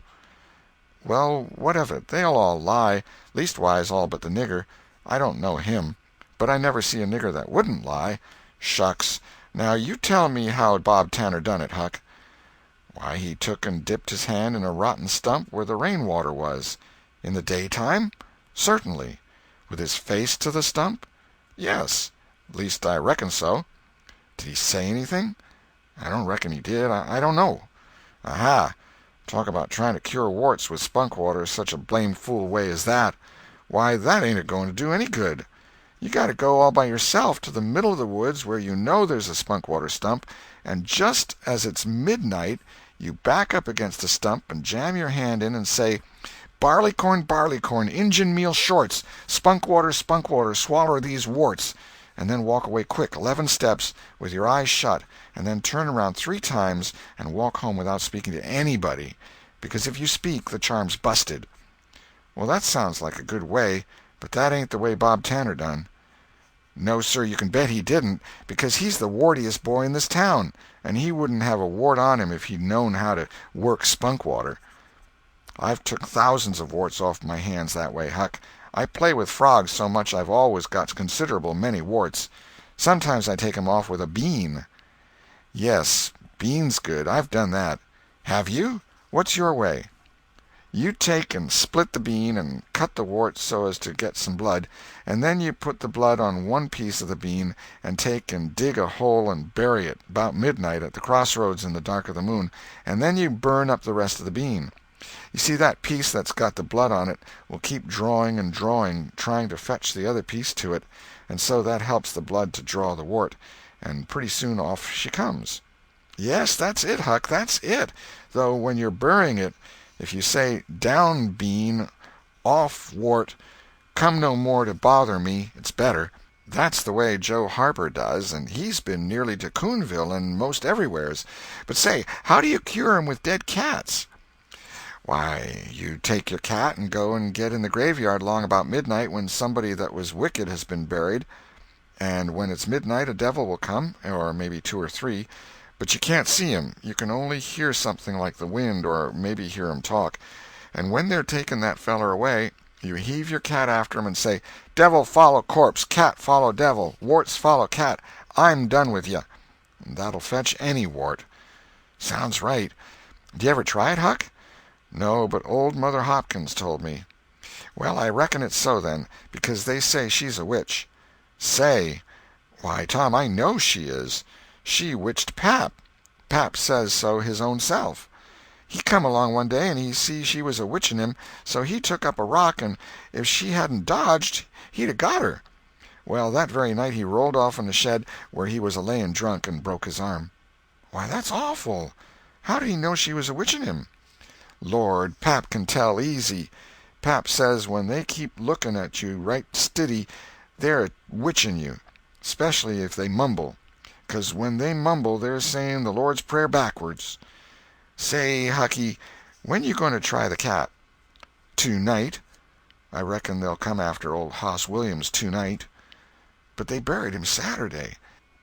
"Well, what of it? They'll all lie. Leastwise, all but the nigger. I don't know him. But I never see a nigger that wouldn't lie." "Shucks! Now you tell me how Bob Tanner done it, Huck." "Why, he took and dipped his hand in a rotten stump where the rain-water was." "In the daytime?" "Certainly." "With his face to the stump?" "Yes. Least I reckon so." "Did he say anything?" "I don't reckon he did. I don't know." "Aha! Talk about trying to cure warts with spunk water such a blame fool way as that. Why, that ain't a-going to do any good. You got to go all by yourself to the middle of the woods where you know there's a spunk water stump, and just as it's midnight you back up against the stump and jam your hand in and say, 'Barleycorn, barleycorn, Injun meal shorts, spunk water, swaller these warts,' and then walk away quick 11 steps, with your eyes shut, and then turn around 3 times and walk home without speaking to anybody, because if you speak the charm's busted." "Well, that sounds like a good way, but that ain't the way Bob Tanner done." "No, sir, you can bet he didn't, because he's the wartiest boy in this town, and he wouldn't have a wart on him if he'd known how to work spunk water." "I've took thousands of warts off my hands that way, Huck. I play with frogs so much I've always got considerable many warts. Sometimes I take 'em off with a bean." "Yes, bean's good. I've done that." "Have you? What's your way?" "You take and split the bean and cut the wart so as to get some blood, and then you put the blood on one piece of the bean and take and dig a hole and bury it, 'bout midnight at the crossroads in the dark of the moon, and then you burn up the rest of the bean. You see, that piece that's got the blood on it will keep drawing and drawing, trying to fetch the other piece to it, and so that helps the blood to draw the wart, and pretty soon off she comes." "Yes, that's it, Huck, that's it. Though when you're burying it, if you say, 'Down bean, off wart, come no more to bother me,' it's better. That's the way Joe Harper does, and he's been nearly to Coonville and most everywheres. But say, how do you cure 'em with dead cats?" "Why, you take your cat and go and get in the graveyard long about midnight when somebody that was wicked has been buried. And when it's midnight a devil will come, or maybe 2 or 3, but you can't see 'em. You can only hear something like the wind, or maybe hear 'em talk. And when they're taking that feller away, you heave your cat after 'em and say, 'Devil follow corpse, cat follow devil, warts follow cat, I'm done with you.' And that'll fetch any wart." "Sounds right. Do you ever try it, Huck?" "No, but old Mother Hopkins told me." "Well, I reckon it's so, then, because they say she's a witch." "Say! Why, Tom, I know she is. She witched Pap. Pap says so his own self. He come along one day and he see she was a-witching him, so he took up a rock, and if she hadn't dodged he'd a got her. Well, that very night he rolled off in the shed where he was a-layin' drunk and broke his arm." "Why, that's awful. How did he know she was a-witching him?" "Lord, Pap can tell easy. Pap says when they keep looking at you right stiddy they're a-witching you, specially if they mumble. 'Cause when they mumble they're saying the Lord's Prayer backwards. Say, Hucky, when you going to try the cat?" "To-night. I reckon they'll come after old Hoss Williams to-night." "But they buried him Saturday.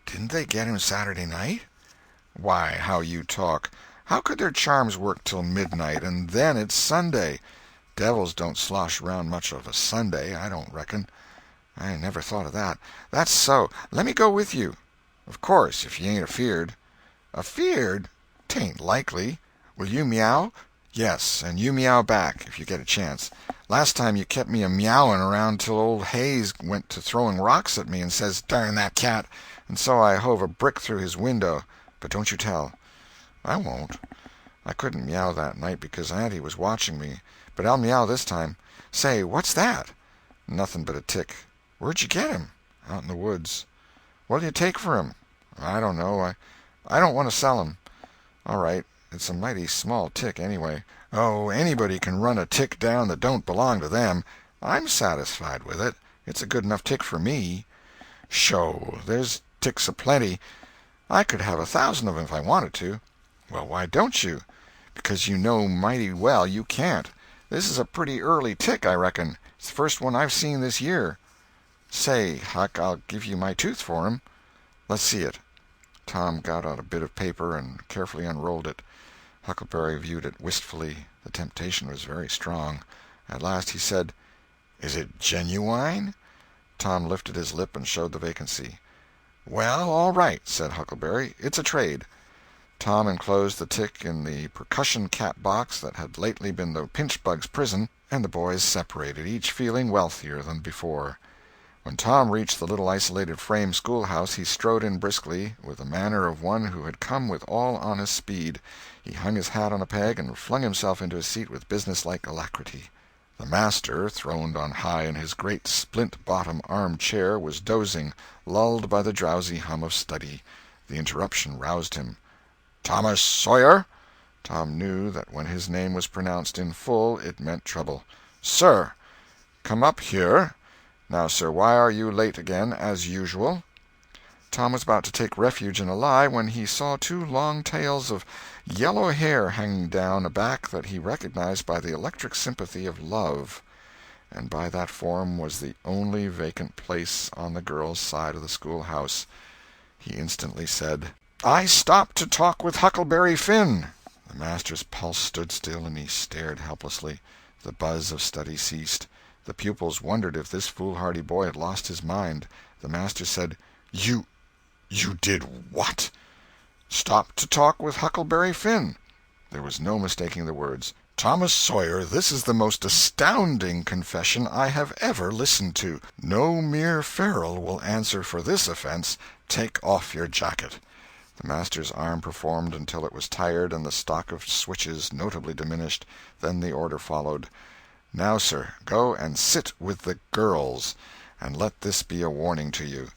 Didn't they get him Saturday night?" "Why, how you talk. How could their charms work till midnight, and then it's Sunday? Devils don't slosh around much of a Sunday, I don't reckon." "I never thought of that." "That's so. Let me go with you." "Of course, if you ain't afeard." "Afeard? 'Tain't likely. Will you meow?" "Yes, and you meow back, if you get a chance. Last time you kept me a-meowing around till old Hayes went to throwing rocks at me and says, 'Darn that cat,' and so I hove a brick through his window. But don't you tell." "I won't. I couldn't meow that night because Auntie was watching me, but I'll meow this time. Say, what's that?" "Nothing but a tick." "Where'd you get him?" "Out in the woods." "What'll you take for him?" "I don't know. I don't want to sell him." "All right. It's a mighty small tick, anyway." "Oh, anybody can run a tick down that don't belong to them. I'm satisfied with it. It's a good enough tick for me." "Sho! There's ticks a-plenty. I could have 1,000 of 'em if I wanted to." "Well, why don't you?" because you know mighty well you can't. This is a pretty early tick, I reckon. It's the first one I've seen this year. Say, Huck, I'll give you my tooth for him. Let's see it." Tom got out a bit of paper and carefully unrolled it. Huckleberry viewed it wistfully. The temptation was very strong. At last he said, "Is it genuine?" Tom lifted his lip and showed the vacancy. "Well, all right," said Huckleberry. "It's a trade." Tom enclosed the tick in the percussion cap box that had lately been the pinchbug's prison, and the boys separated, each feeling wealthier than before. When Tom reached the little isolated frame schoolhouse, he strode in briskly, with the manner of one who had come with all honest speed. He hung his hat on a peg and flung himself into his seat with businesslike alacrity. The master, throned on high in his great splint-bottom arm-chair, was dozing, lulled by the drowsy hum of study. The interruption roused him. "Thomas Sawyer?" Tom knew that when his name was pronounced in full it meant trouble. "Sir." "Come up here. Now, sir, why are you late again, as usual?" Tom was about to take refuge in a lie when he saw two long tails of yellow hair hanging down a back that he recognized by the electric sympathy of love, and by that form was the only vacant place on the girls' side of the schoolhouse. He instantly said, "I stopped to talk with Huckleberry Finn." The master's pulse stood still, and he stared helplessly. The buzz of study ceased. The pupils wondered if this foolhardy boy had lost his mind. The master said, You did what?" "Stopped to talk with Huckleberry Finn." There was no mistaking the words. "Thomas Sawyer, this is the most astounding confession I have ever listened to. No mere ferule will answer for this offense. Take off your jacket." The master's arm performed until it was tired and the stock of switches notably diminished. Then the order followed. "Now, sir, go and sit with the girls, and let this be a warning to you."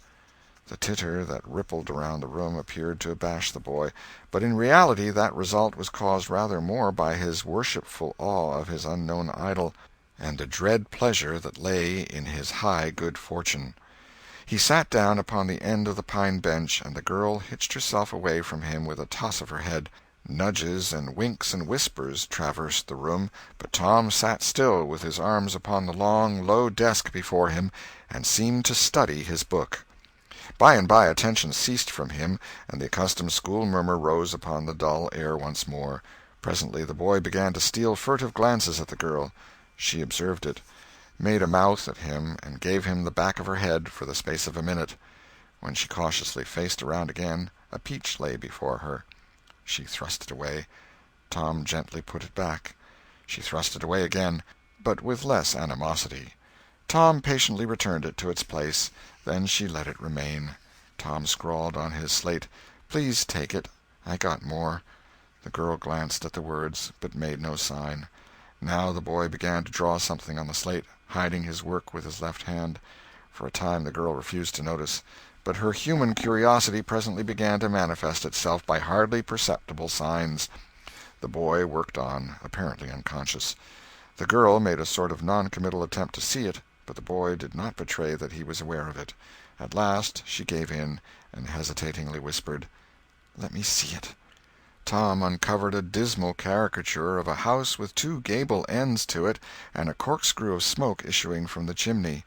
The titter that rippled around the room appeared to abash the boy, but in reality that result was caused rather more by his worshipful awe of his unknown idol, and the dread pleasure that lay in his high good fortune. He sat down upon the end of the pine bench, and the girl hitched herself away from him with a toss of her head. Nudges and winks and whispers traversed the room, but Tom sat still with his arms upon the long, low desk before him, and seemed to study his book. By and by attention ceased from him, and the accustomed school murmur rose upon the dull air once more. Presently the boy began to steal furtive glances at the girl. She observed it, made a mouth at him, and gave him the back of her head for the space of a minute. When she cautiously faced around again, a peach lay before her. She thrust it away. Tom gently put it back. She thrust it away again, but with less animosity. Tom patiently returned it to its place. Then she let it remain. Tom scrawled on his slate, "Please take it. I got more." The girl glanced at the words, but made no sign. Now the boy began to draw something on the slate, hiding his work with his left hand. For a time the girl refused to notice, but her human curiosity presently began to manifest itself by hardly perceptible signs. The boy worked on, apparently unconscious. The girl made a sort of non-committal attempt to see it, but the boy did not betray that he was aware of it. At last she gave in, and hesitatingly whispered, "Let me see it." Tom uncovered a dismal caricature of a house with two gable ends to it, and a corkscrew of smoke issuing from the chimney.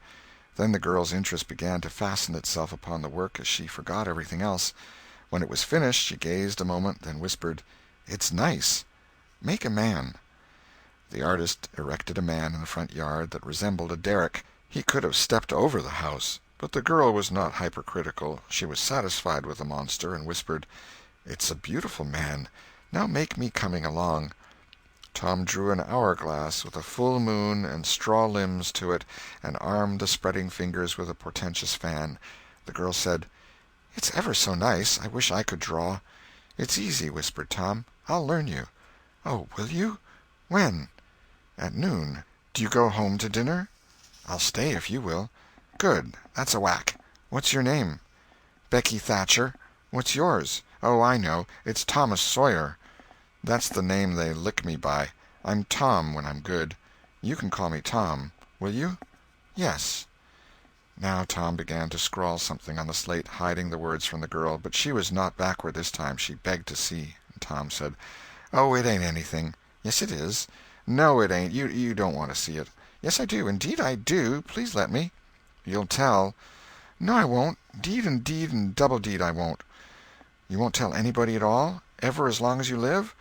Then the girl's interest began to fasten itself upon the work as she forgot everything else. When it was finished she gazed a moment, then whispered, "It's nice. Make a man." The artist erected a man in the front yard that resembled a derrick. He could have stepped over the house, but the girl was not hypercritical. She was satisfied with the monster, and whispered, "It's a beautiful man. Now make me coming along." Tom drew an hourglass with a full moon and straw limbs to it, and armed the spreading fingers with a portentous fan. The girl said, "It's ever so nice. I wish I could draw." "It's easy," whispered Tom. "I'll learn you." "Oh, will you? When?" "At noon. Do you go home to dinner?" "I'll stay if you will." "Good. That's a whack. What's your name?" "Becky Thatcher." "What's yours?" "Oh, I know. It's Thomas Sawyer." "That's the name they lick me by. I'm Tom when I'm good. You can call me Tom. Will you?" "Yes." Now Tom began to scrawl something on the slate, hiding the words from the girl, but she was not backward this time. She begged to see. Tom said, "Oh, it ain't anything." "Yes, it is." "No, it ain't. You don't want to see it." "Yes, I do. Indeed I do. Please let me." "You'll tell." "No, I won't. Deed and double deed I won't." "You won't tell anybody at all? Ever as long as you live?"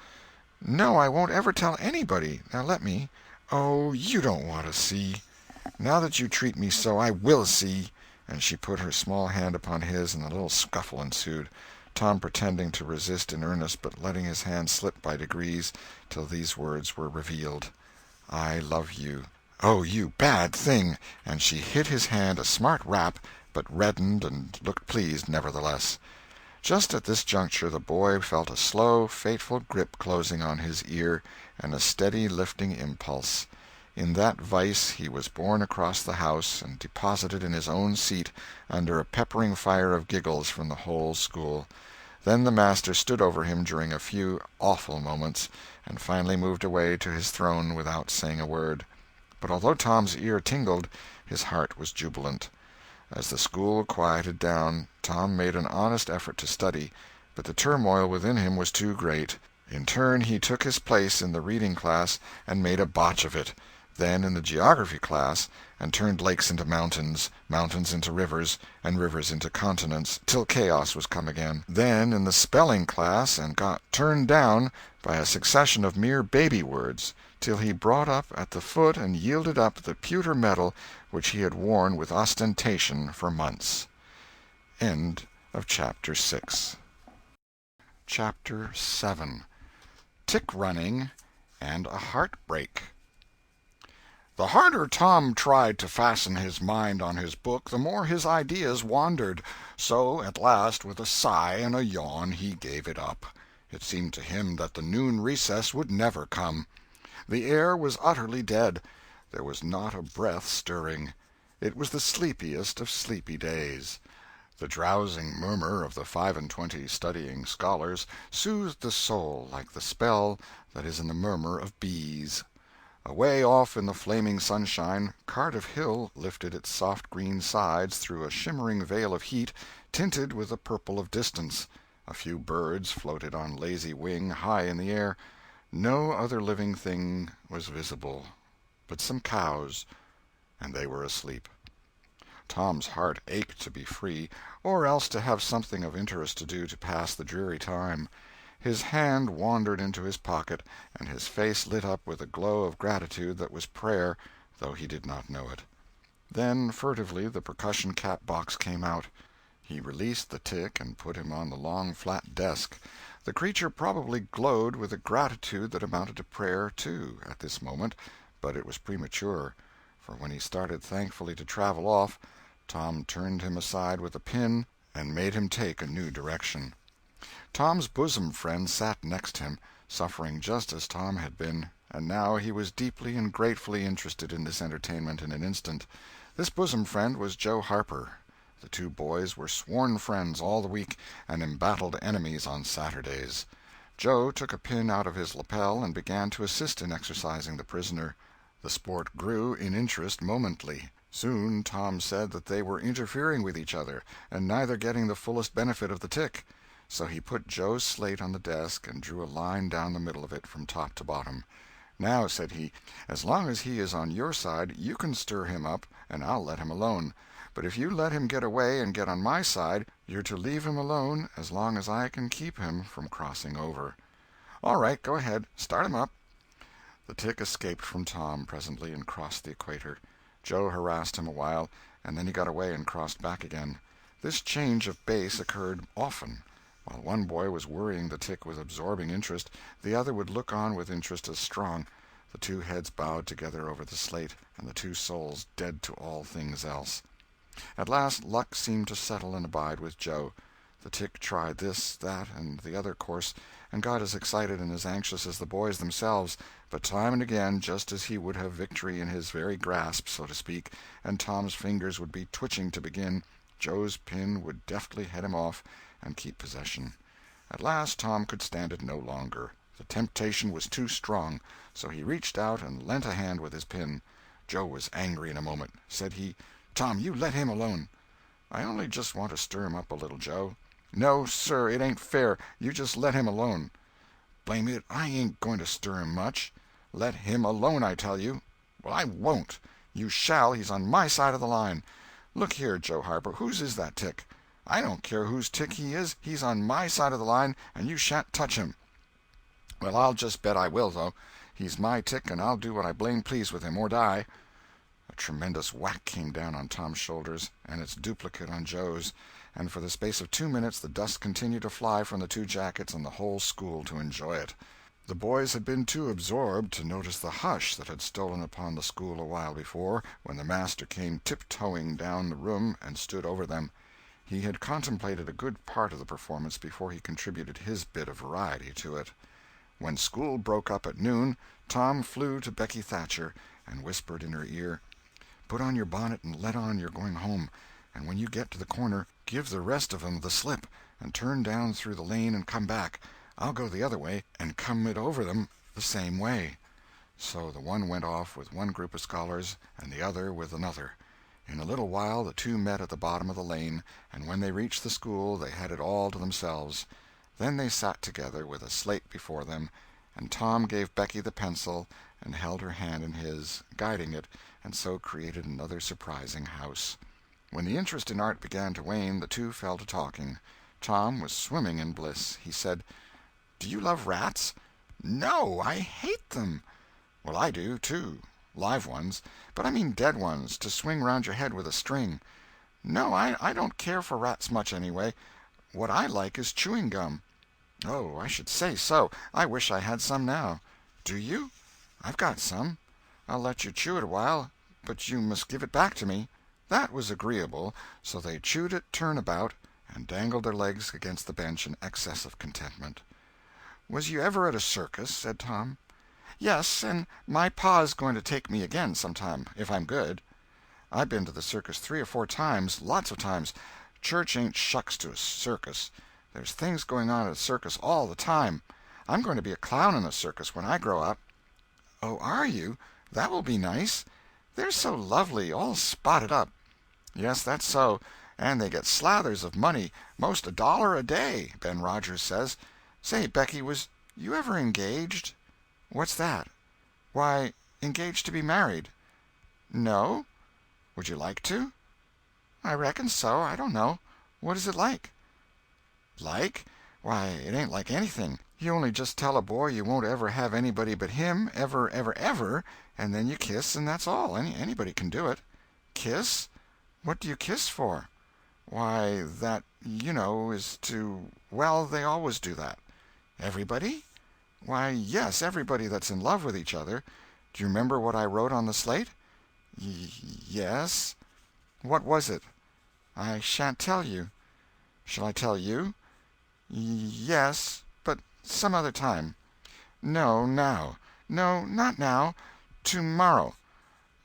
"No, I won't ever tell anybody. Now let me." "Oh, you don't want to see." "Now that you treat me so, I will see." And she put her small hand upon his, and a little scuffle ensued, Tom pretending to resist in earnest, but letting his hand slip by degrees till these words were revealed: "I love you." "Oh, you bad thing!" And she hit his hand a smart rap, but reddened and looked pleased nevertheless. Just at this juncture the boy felt a slow, fateful grip closing on his ear, and a steady lifting impulse. In that vice he was borne across the house and deposited in his own seat, under a peppering fire of giggles from the whole school. Then the master stood over him during a few awful moments, and finally moved away to his throne without saying a word. But although Tom's ear tingled, his heart was jubilant. As the school quieted down, Tom made an honest effort to study, but the turmoil within him was too great. In turn he took his place in the reading class and made a botch of it; then in the geography class, and turned lakes into mountains, mountains into rivers, and rivers into continents, till chaos was come again; then in the spelling class, and got turned down by a succession of mere baby words, till he brought up at the foot and yielded up the pewter medal which he had worn with ostentation for months. End of Chapter 6. Chapter 7. Tick-running and a Heartbreak. The harder Tom tried to fasten his mind on his book, the more his ideas wandered; so at last, with a sigh and a yawn, he gave it up. It seemed to him that the noon recess would never come. The air was utterly dead. There was not a breath stirring. It was the sleepiest of sleepy days. The drowsing murmur of the 25 studying scholars soothed the soul like the spell that is in the murmur of bees. Away off in the flaming sunshine, Cardiff Hill lifted its soft green sides through a shimmering veil of heat, tinted with the purple of distance. A few birds floated on lazy wing high in the air. No other living thing was visible but some cows, and they were asleep. Tom's heart ached to be free, or else to have something of interest to do to pass the dreary time. His hand wandered into his pocket, and his face lit up with a glow of gratitude that was prayer, though he did not know it. Then furtively the percussion cap box came out. He released the tick and put him on the long flat desk. The creature probably glowed with a gratitude that amounted to prayer, too, at this moment, but it was premature, for when he started thankfully to travel off, Tom turned him aside with a pin and made him take a new direction. Tom's bosom friend sat next him, suffering just as Tom had been, and now he was deeply and gratefully interested in this entertainment in an instant. This bosom friend was Joe Harper. The two boys were sworn friends all the week, and embattled enemies on Saturdays. Joe took a pin out of his lapel and began to assist in exercising the prisoner. The sport grew in interest momently. Soon Tom said that they were interfering with each other, and neither getting the fullest benefit of the tick. So he put Joe's slate on the desk and drew a line down the middle of it from top to bottom. "Now," said he, "as long as he is on your side, you can stir him up, and I'll let him alone. But if you let him get away and get on my side, you're to leave him alone as long as I can keep him from crossing over." "All right, go ahead. Start him up." The tick escaped from Tom presently and crossed the equator. Joe harassed him a while, and then he got away and crossed back again. This change of base occurred often. While one boy was worrying the tick with absorbing interest, the other would look on with interest as strong. The two heads bowed together over the slate, and the two souls dead to all things else. At last luck seemed to settle and abide with Joe. The tick tried this, that, and the other course, and got as excited and as anxious as the boys themselves, but time and again, just as he would have victory in his very grasp, so to speak, and Tom's fingers would be twitching to begin, Joe's pin would deftly head him off and keep possession. At last Tom could stand it no longer. The temptation was too strong, so he reached out and lent a hand with his pin. Joe was angry in a moment. Said he, "Tom, you let him alone." "I only just want to stir him up a little, Joe." "No, sir, it ain't fair. You just let him alone." Blame it, I ain't going to stir him much." "Let him alone, I tell you." "Well, I won't." "You shall. He's on my side of the line." "Look here, Joe Harper, whose is that tick?" "I don't care whose tick he is. He's on my side of the line, and you shan't touch him." "Well, I'll just bet I will, though. He's my tick, and I'll do what I blame please with him, or die." A tremendous whack came down on Tom's shoulders, and its duplicate on Joe's, and for the space of 2 minutes the dust continued to fly from the two jackets and the whole school to enjoy it. The boys had been too absorbed to notice the hush that had stolen upon the school a while before, when the master came tiptoeing down the room and stood over them. He had contemplated a good part of the performance before he contributed his bit of variety to it. When school broke up at noon, Tom flew to Becky Thatcher and whispered in her ear, "Put on your bonnet and let on you're going home, and when you get to the corner, give the rest of 'em the slip, and turn down through the lane and come back. I'll go the other way, and come it over them the same way." So the one went off with one group of scholars, and the other with another. In a little while the two met at the bottom of the lane, and when they reached the school they had it all to themselves. Then they sat together, with a slate before them, and Tom gave Becky the pencil and held her hand in his, guiding it, and so created another surprising house. When the interest in art began to wane, the two fell to talking. Tom was swimming in bliss. He said, "Do you love rats?" "No, I hate them." "Well, I do, too. Live ones. But I mean dead ones, to swing round your head with a string." "No, I don't care for rats much, anyway. What I like is chewing gum." "Oh, I should say so. I wish I had some now." "Do you?" "I've got some." "I'll let you chew it a while, but you must give it back to me." That was agreeable, so they chewed it turn about, and dangled their legs against the bench in excess of contentment. "Was you ever at a circus?" said Tom. "Yes, and my pa's going to take me again sometime, if I'm good." "I've been to the circus 3 or 4 times, lots of times. Church ain't shucks to a circus. There's things going on at a circus all the time. I'm going to be a clown in a circus when I grow up." "Oh, are you? That will be nice. They're so lovely, all spotted up." "Yes, that's so. And they get slathers of money, most $1 a day, Ben Rogers says. Say, Becky, was you ever engaged?" "What's that?" "Why, engaged to be married." "No? Would you like to?" "I reckon so. I don't know. What is it like?" "Like? Why, it ain't like anything. You only just tell a boy you won't ever have anybody but him, ever, ever, ever, and then you kiss, and that's all. Anybody can do it." "Kiss? What do you kiss for?" "Why, that, you know, is to—well, they always do that." "Everybody?" "Why, yes, everybody that's in love with each other. Do you remember what I wrote on the slate?" Yes." "What was it?" "I shan't tell you." "Shall I tell you?" Yes, but some other time." "No, now." "No, not now. Tomorrow."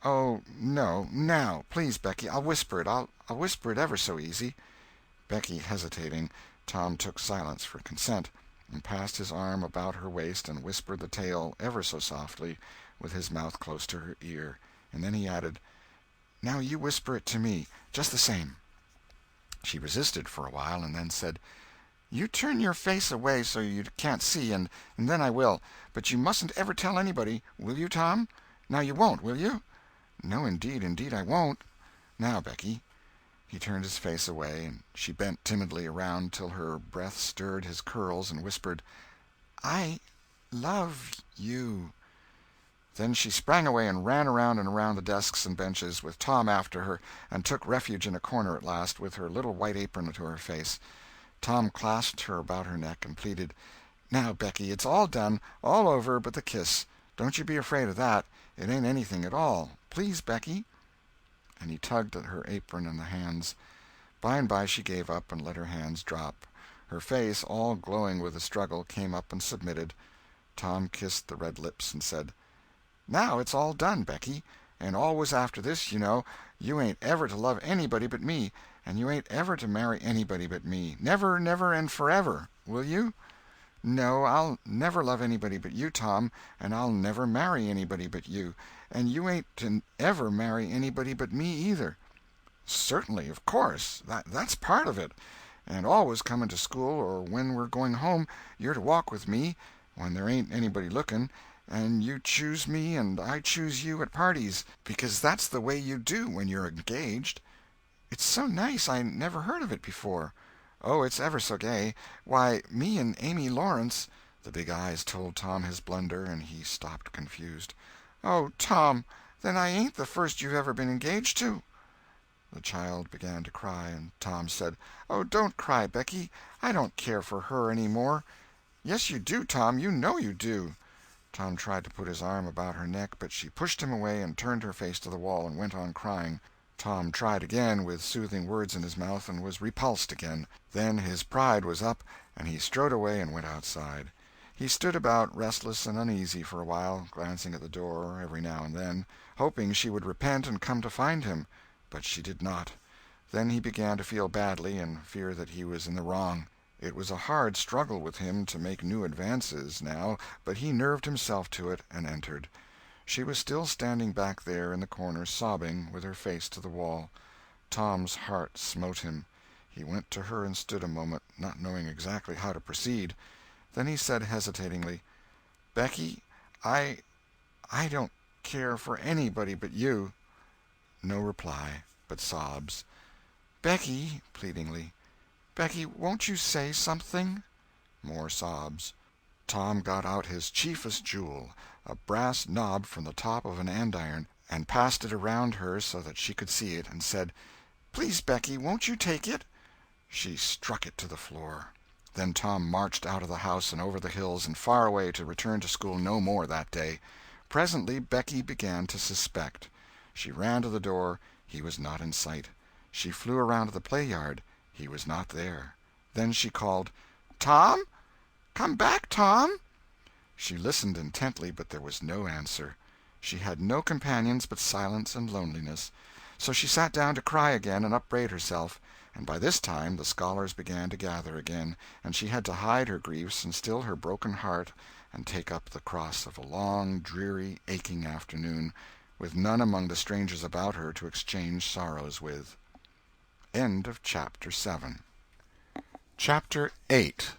"Oh, no, now. Please, Becky, I'll whisper it. I'll whisper it ever so easy." Becky hesitating, Tom took silence for consent, and passed his arm about her waist and whispered the tale ever so softly, with his mouth close to her ear, and then he added, "Now you whisper it to me, just the same." She resisted for a while, and then said, "You turn your face away so you can't see, and then I will. But you mustn't ever tell anybody. Will you, Tom? Now you won't, will you?" "No, indeed I won't. Now, Becky." He turned his face away, and she bent timidly around till her breath stirred his curls, and whispered, "I love you." Then she sprang away and ran around and around the desks and benches, with Tom after her, and took refuge in a corner at last, with her little white apron to her face. Tom clasped her about her neck and pleaded, "Now, Becky, it's all done, all over but the kiss. Don't you be afraid of that. It ain't anything at all. Please, Becky." And he tugged at her apron and the hands. By and by she gave up and let her hands drop. Her face, all glowing with the struggle, came up and submitted. Tom kissed the red lips and said, "Now it's all done, Becky. And always after this, you know, you ain't ever to love anybody but me, and you ain't ever to marry anybody but me. Never, never, and forever. Will you?" "No, I'll never love anybody but you, Tom, and I'll never marry anybody but you, and you ain't to ever marry anybody but me, either." "Certainly, of course. That's part of it. And always coming to school, or when we're going home, you're to walk with me. when there ain't anybody looking, and you choose me and I choose you at parties, because that's the way you do when you're engaged. It's so nice, I never heard of it before. Oh, it's ever so gay. Why, me and Amy Lawrence—" The big eyes told Tom his blunder, and he stopped confused. "Oh, Tom, then I ain't the first you've ever been engaged to." The child began to cry, and Tom said, "Oh, don't cry, Becky. I don't care for her any more." "Yes, you do, Tom. You know you do." Tom tried to put his arm about her neck, but she pushed him away and turned her face to the wall and went on crying. Tom tried again, with soothing words in his mouth, and was repulsed again. Then his pride was up, and he strode away and went outside. He stood about, restless and uneasy, for a while, glancing at the door every now and then, hoping she would repent and come to find him. But she did not. Then he began to feel badly, and fear that he was in the wrong. It was a hard struggle with him to make new advances, now, but he nerved himself to it, and entered. She was still standing back there in the corner, sobbing, with her face to the wall. Tom's heart smote him. He went to her and stood a moment, not knowing exactly how to proceed. Then he said hesitatingly, "Becky, I don't care for anybody but you." No reply, but sobs. "Becky," pleadingly, "Becky, won't you say something?" More sobs. Tom got out his chiefest jewel, a brass knob from the top of an andiron, and passed it around her so that she could see it, and said, "Please, Becky, won't you take it?" She struck it to the floor. Then Tom marched out of the house and over the hills and far away, to return to school no more that day. Presently Becky began to suspect. She ran to the door. He was not in sight. She flew around to the play-yard. He was not there. Then she called, "Tom? Come back, Tom!" She listened intently, but there was no answer. She had no companions but silence and loneliness. So she sat down to cry again and upbraid herself. And by this time the scholars began to gather again, and she had to hide her griefs and still her broken heart and take up the cross of a long, dreary, aching afternoon, with none among the strangers about her to exchange sorrows with. End of Chapter 7. Chapter 8.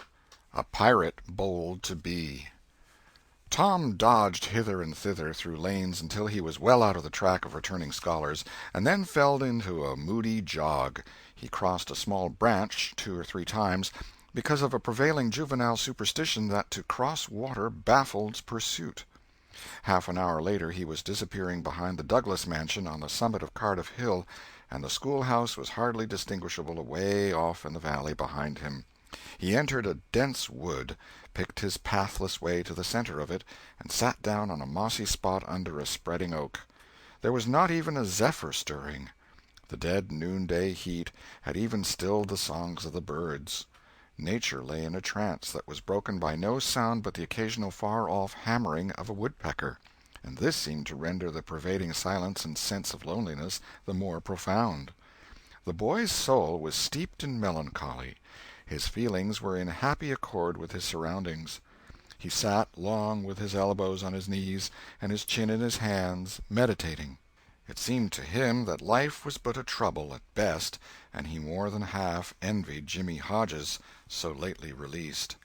A Pirate Bold to Be. Tom dodged hither and thither through lanes until he was well out of the track of returning scholars, and then fell into a moody jog. He crossed a small branch 2 or 3 times, because of a prevailing juvenile superstition that to cross water baffled pursuit. Half an hour later he was disappearing behind the Douglas mansion on the summit of Cardiff Hill, and the schoolhouse was hardly distinguishable away off in the valley behind him. He entered a dense wood, picked his pathless way to the center of it, and sat down on a mossy spot under a spreading oak. There was not even a zephyr stirring. The dead noonday heat had even stilled the songs of the birds. Nature lay in a trance that was broken by no sound but the occasional far-off hammering of a woodpecker, and this seemed to render the pervading silence and sense of loneliness the more profound. The boy's soul was steeped in melancholy. His feelings were in happy accord with his surroundings. He sat long with his elbows on his knees and his chin in his hands, meditating. It seemed to him that life was but a trouble at best, and he more than half envied Jimmy Hodges, so lately released.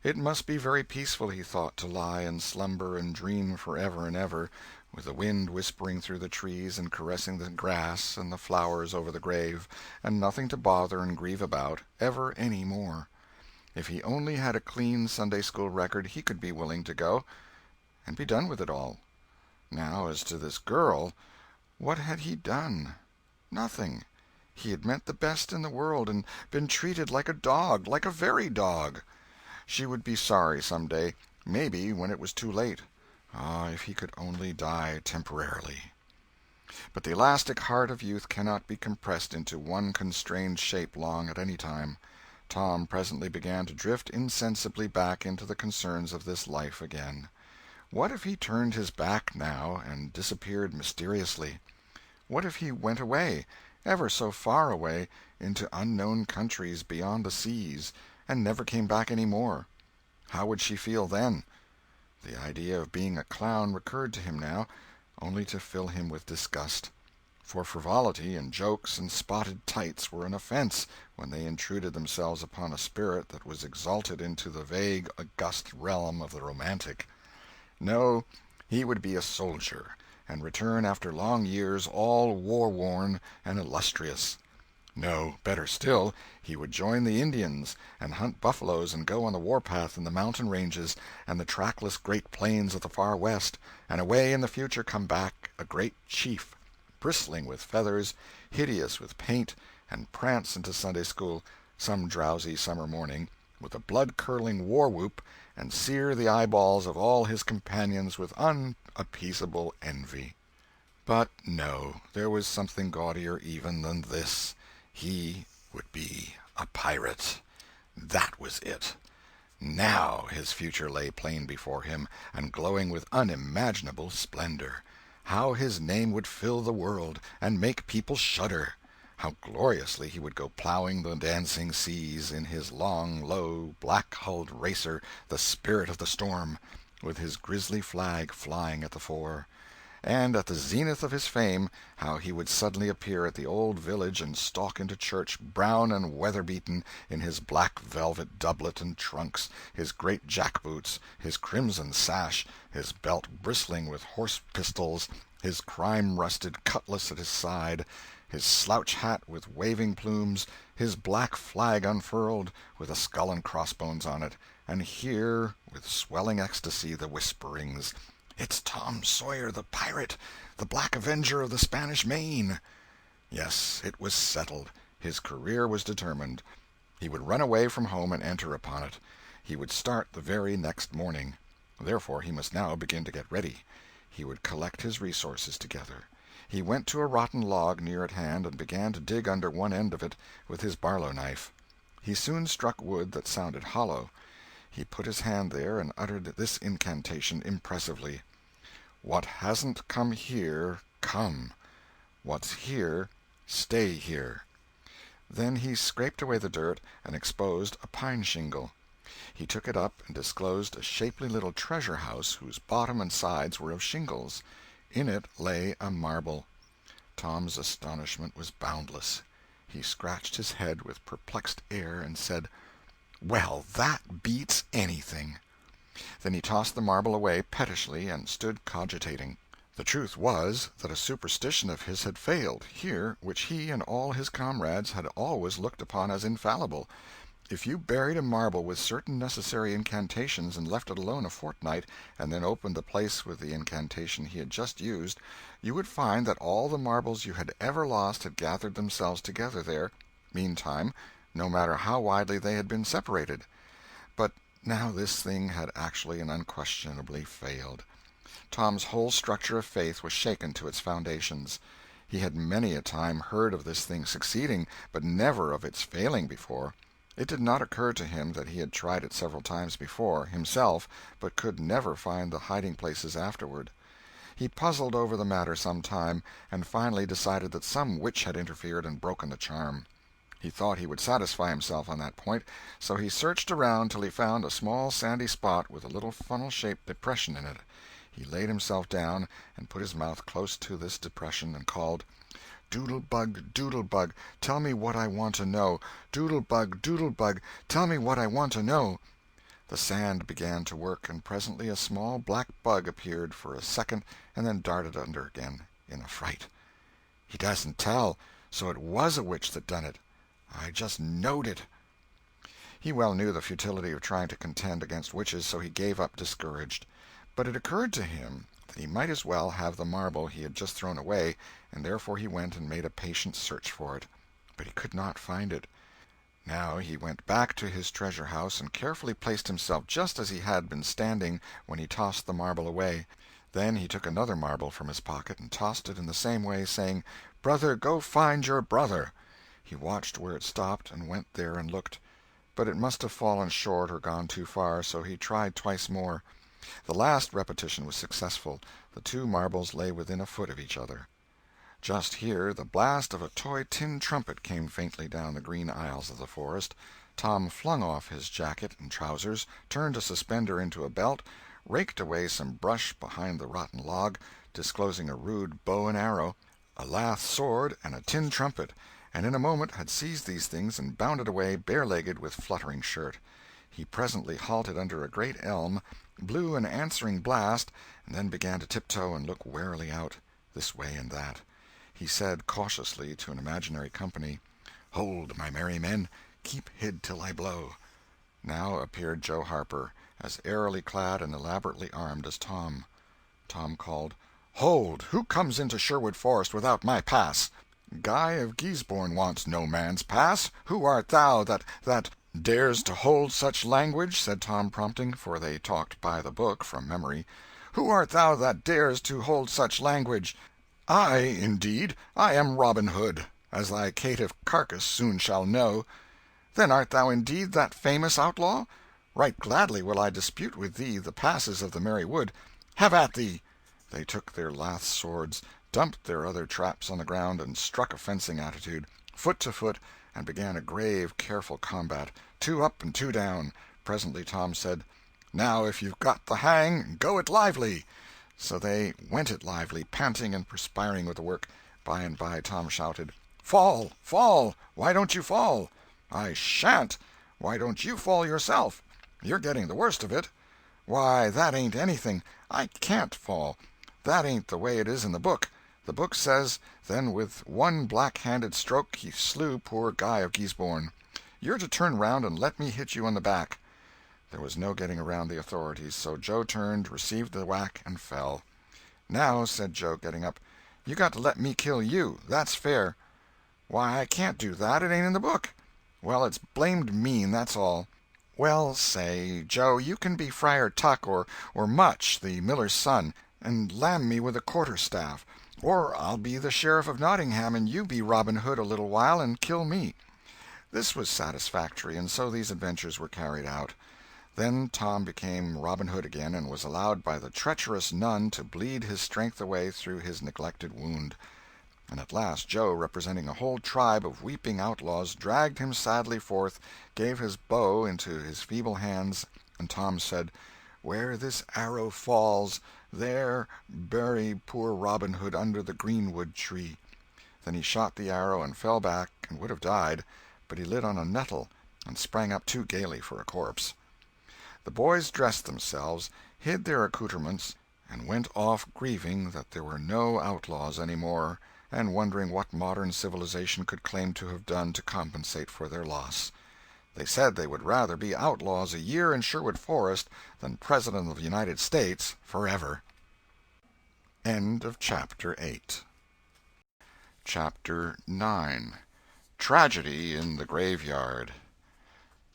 It must be very peaceful, he thought, to lie and slumber and dream forever and ever, with the wind whispering through the trees and caressing the grass and the flowers over the grave, and nothing to bother and grieve about, ever any more. If he only had a clean Sunday-school record, he could be willing to go, and be done with it all. Now, as to this girl, what had he done? Nothing. He had meant the best in the world, and been treated like a dog, like a very dog. She would be sorry some day, maybe when it was too late. Ah, if he could only die temporarily. But the elastic heart of youth cannot be compressed into one constrained shape long at any time. Tom presently began to drift insensibly back into the concerns of this life again. What if he turned his back now, and disappeared mysteriously? What if he went away, ever so far away, into unknown countries beyond the seas, and never came back any more? How would she feel then? The idea of being a clown recurred to him now, only to fill him with disgust. for frivolity and jokes and spotted tights were an offense when they intruded themselves upon a spirit that was exalted into the vague, august realm of the romantic. No, he would be a soldier, and return after long years all war-worn and illustrious. No, better still, he would join the Indians, and hunt buffaloes and go on the warpath in the mountain ranges and the trackless great plains of the far west, and away in the future come back a great chief, bristling with feathers, hideous with paint, and prance into Sunday school some drowsy summer morning, with a blood-curdling war-whoop, and sear the eyeballs of all his companions with unappeasable envy. But no, there was something gaudier even than this. He would be a pirate. That was it. Now his future lay plain before him, and glowing with unimaginable splendor. How his name would fill the world, and make people shudder! How gloriously he would go plowing the dancing seas in his long, low, black-hulled racer, the Spirit of the Storm, with his grisly flag flying at the fore. And at the zenith of his fame, how he would suddenly appear at the old village and stalk into church, brown and weather-beaten, in his black velvet doublet and trunks, his great jack-boots, his crimson sash, his belt bristling with horse-pistols, his crime-rusted cutlass at his side, his slouch hat with waving plumes, his black flag unfurled, with a skull and crossbones on it, and hear, with swelling ecstasy, the whisperings, "It's Tom Sawyer the pirate, the Black Avenger of the Spanish Main!" Yes, it was settled. His career was determined. He would run away from home and enter upon it. He would start the very next morning. Therefore he must now begin to get ready. He would collect his resources together. He went to a rotten log near at hand and began to dig under one end of it with his barlow knife. He soon struck wood that sounded hollow. He put his hand there and uttered this incantation impressively: "What hasn't come here, come. What's here, stay here." Then he scraped away the dirt and exposed a pine shingle. He took it up and disclosed a shapely little treasure-house whose bottom and sides were of shingles. In it lay a marble. Tom's astonishment was boundless. He scratched his head with perplexed air and said, "Well, that beats anything." Then he tossed the marble away pettishly and stood cogitating. The truth was that a superstition of his had failed, here, which he and all his comrades had always looked upon as infallible. If you buried a marble with certain necessary incantations and left it alone a fortnight, and then opened the place with the incantation he had just used, you would find that all the marbles you had ever lost had gathered themselves together there, meantime, no matter how widely they had been separated. But now this thing had actually and unquestionably failed. Tom's whole structure of faith was shaken to its foundations. He had many a time heard of this thing succeeding, but never of its failing before. It did not occur to him that he had tried it several times before, himself, but could never find the hiding-places afterward. He puzzled over the matter some time, and finally decided that some witch had interfered and broken the charm. He thought he would satisfy himself on that point, so he searched around till he found a small sandy spot with a little funnel-shaped depression in it. He laid himself down and put his mouth close to this depression and called, "Doodle-bug, doodle-bug, tell me what I want to know. Doodle-bug, doodle-bug, tell me what I want to know." The sand began to work, and presently a small black bug appeared for a second and then darted under again in a fright. "He doesn't tell, so it was a witch that done it. I just knowed it." He well knew the futility of trying to contend against witches, so he gave up discouraged. But it occurred to him that he might as well have the marble he had just thrown away, and therefore he went and made a patient search for it. But he could not find it. Now he went back to his treasure-house and carefully placed himself just as he had been standing when he tossed the marble away. Then he took another marble from his pocket and tossed it in the same way, saying, "Brother, go find your brother." He watched where it stopped, and went there and looked. But it must have fallen short or gone too far, so he tried twice more. The last repetition was successful. The two marbles lay within a foot of each other. Just here the blast of a toy tin trumpet came faintly down the green aisles of the forest. Tom flung off his jacket and trousers, turned a suspender into a belt, raked away some brush behind the rotten log, disclosing a rude bow and arrow, a lath sword, and a tin trumpet, and in a moment had seized these things and bounded away bare-legged with fluttering shirt. He presently halted under a great elm, blew an answering blast, and then began to tiptoe and look warily out, this way and that. He said cautiously to an imaginary company, "Hold, my merry men, keep hid till I blow." Now appeared Joe Harper, as airily clad and elaborately armed as Tom. Tom called, "Hold! Who comes into Sherwood Forest without my pass?" "Guy of Guisborne wants no man's pass. Who art thou that dares to hold such language?" said Tom, prompting, for they talked by the book from memory. "Who art thou that dares to hold such language?" "I, indeed. I am Robin Hood, as thy caitiff carcass soon shall know." "Then art thou indeed that famous outlaw? Right gladly will I dispute with thee the passes of the merry wood. Have at thee!" They took their lath swords, dumped their other traps on the ground, and struck a fencing attitude, foot to foot, and began a grave, careful combat, two up and two down. Presently Tom said, "Now if you've got the hang, go it lively." So they went it lively, panting and perspiring with the work. By and by Tom shouted, "Fall! Fall! Why don't you fall?" "I sha'n't." "Why don't you fall yourself?" "You're getting the worst of it." "Why, that ain't anything. I can't fall. That ain't the way it is in the book. The book says, then with one black-handed stroke he slew poor Guy of Guisborne. You're to turn round and let me hit you on the back." There was no getting around the authorities, so Joe turned, received the whack, and fell. "Now," said Joe, getting up, "you got to let me kill you. That's fair." "Why, I can't do that. It ain't in the book." "Well, it's blamed mean, that's all." "Well, say, Joe, you can be Friar Tuck or Much, the miller's son, and lam me with a quarter-staff. Or I'll be the Sheriff of Nottingham, and you be Robin Hood a little while and kill me." This was satisfactory, and so these adventures were carried out. Then Tom became Robin Hood again, and was allowed by the treacherous nun to bleed his strength away through his neglected wound. And at last Joe, representing a whole tribe of weeping outlaws, dragged him sadly forth, gave his bow into his feeble hands, and Tom said, "Where this arrow falls, there bury poor Robin Hood under the greenwood tree." Then he shot the arrow and fell back and would have died, but he lit on a nettle and sprang up too gaily for a corpse. The boys dressed themselves, hid their accoutrements, and went off grieving that there were no outlaws any more, and wondering what modern civilization could claim to have done to compensate for their loss. They said they would rather be outlaws a year in Sherwood Forest than President of the United States forever. End of Chapter 8. Chapter 9. Tragedy in the Graveyard.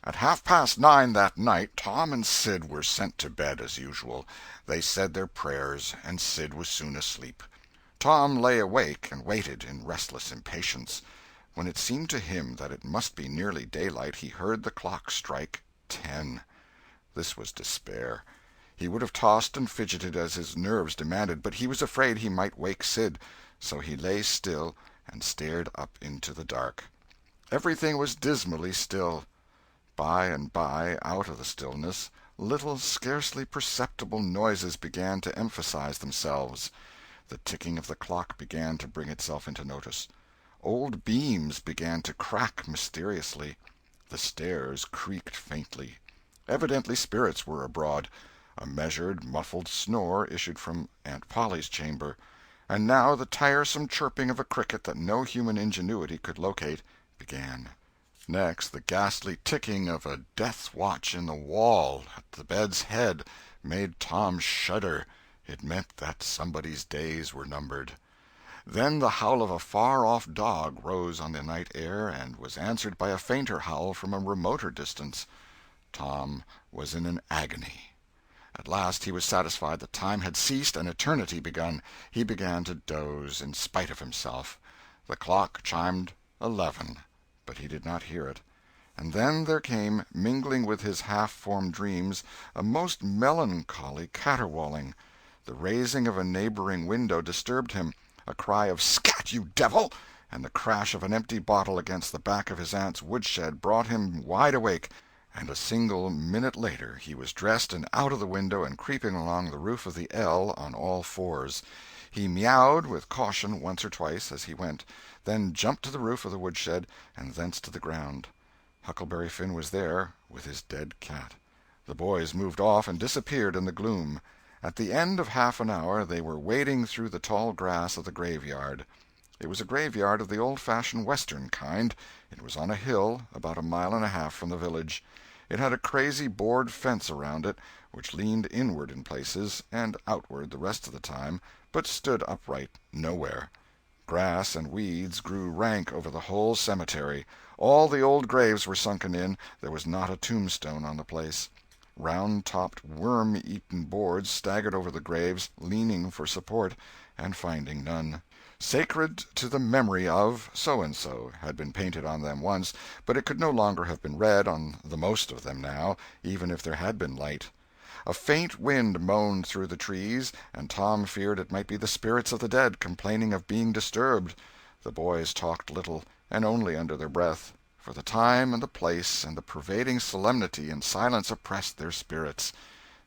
At 9:30 that night, Tom and Sid were sent to bed as usual. They said their prayers, and Sid was soon asleep. Tom lay awake and waited, in restless impatience. When it seemed to him that it must be nearly daylight, he heard the clock strike 10. This was despair. He would have tossed and fidgeted as his nerves demanded, but he was afraid he might wake Sid, so he lay still and stared up into the dark. Everything was dismally still. By and by, out of the stillness, little, scarcely perceptible noises began to emphasize themselves. The ticking of the clock began to bring itself into notice. Old beams began to crack mysteriously. The stairs creaked faintly. Evidently spirits were abroad. A measured, muffled snore issued from Aunt Polly's chamber. And now the tiresome chirping of a cricket that no human ingenuity could locate began. Next, the ghastly ticking of a death-watch in the wall at the bed's head made Tom shudder. It meant that somebody's days were numbered. Then the howl of a far-off dog rose on the night air and was answered by a fainter howl from a remoter distance. Tom was in an agony. At last he was satisfied that time had ceased and eternity begun. He began to doze, in spite of himself. The clock chimed 11, but he did not hear it. And then there came, mingling with his half-formed dreams, a most melancholy caterwauling. The raising of a neighboring window disturbed him. A cry of "Scat, you devil!" and the crash of an empty bottle against the back of his aunt's woodshed brought him wide awake, and a single minute later he was dressed and out of the window and creeping along the roof of the L on all fours. He meowed with caution once or twice as he went, then jumped to the roof of the woodshed, and thence to the ground. Huckleberry Finn was there, with his dead cat. The boys moved off and disappeared in the gloom. At the end of half an hour they were wading through the tall grass of the graveyard. It was a graveyard of the old-fashioned Western kind. It was on a hill, about a mile and a half from the village. It had a crazy board fence around it, which leaned inward in places, and outward the rest of the time, but stood upright nowhere. Grass and weeds grew rank over the whole cemetery. All the old graves were sunken in. There was not a tombstone on the place. Round-topped, worm-eaten boards staggered over the graves, leaning for support, and finding none. "Sacred to the memory of so-and-so" had been painted on them once, but it could no longer have been read on the most of them now, even if there had been light. A faint wind moaned through the trees, and Tom feared it might be the spirits of the dead complaining of being disturbed. The boys talked little, and only under their breath, for the time and the place and the pervading solemnity and silence oppressed their spirits.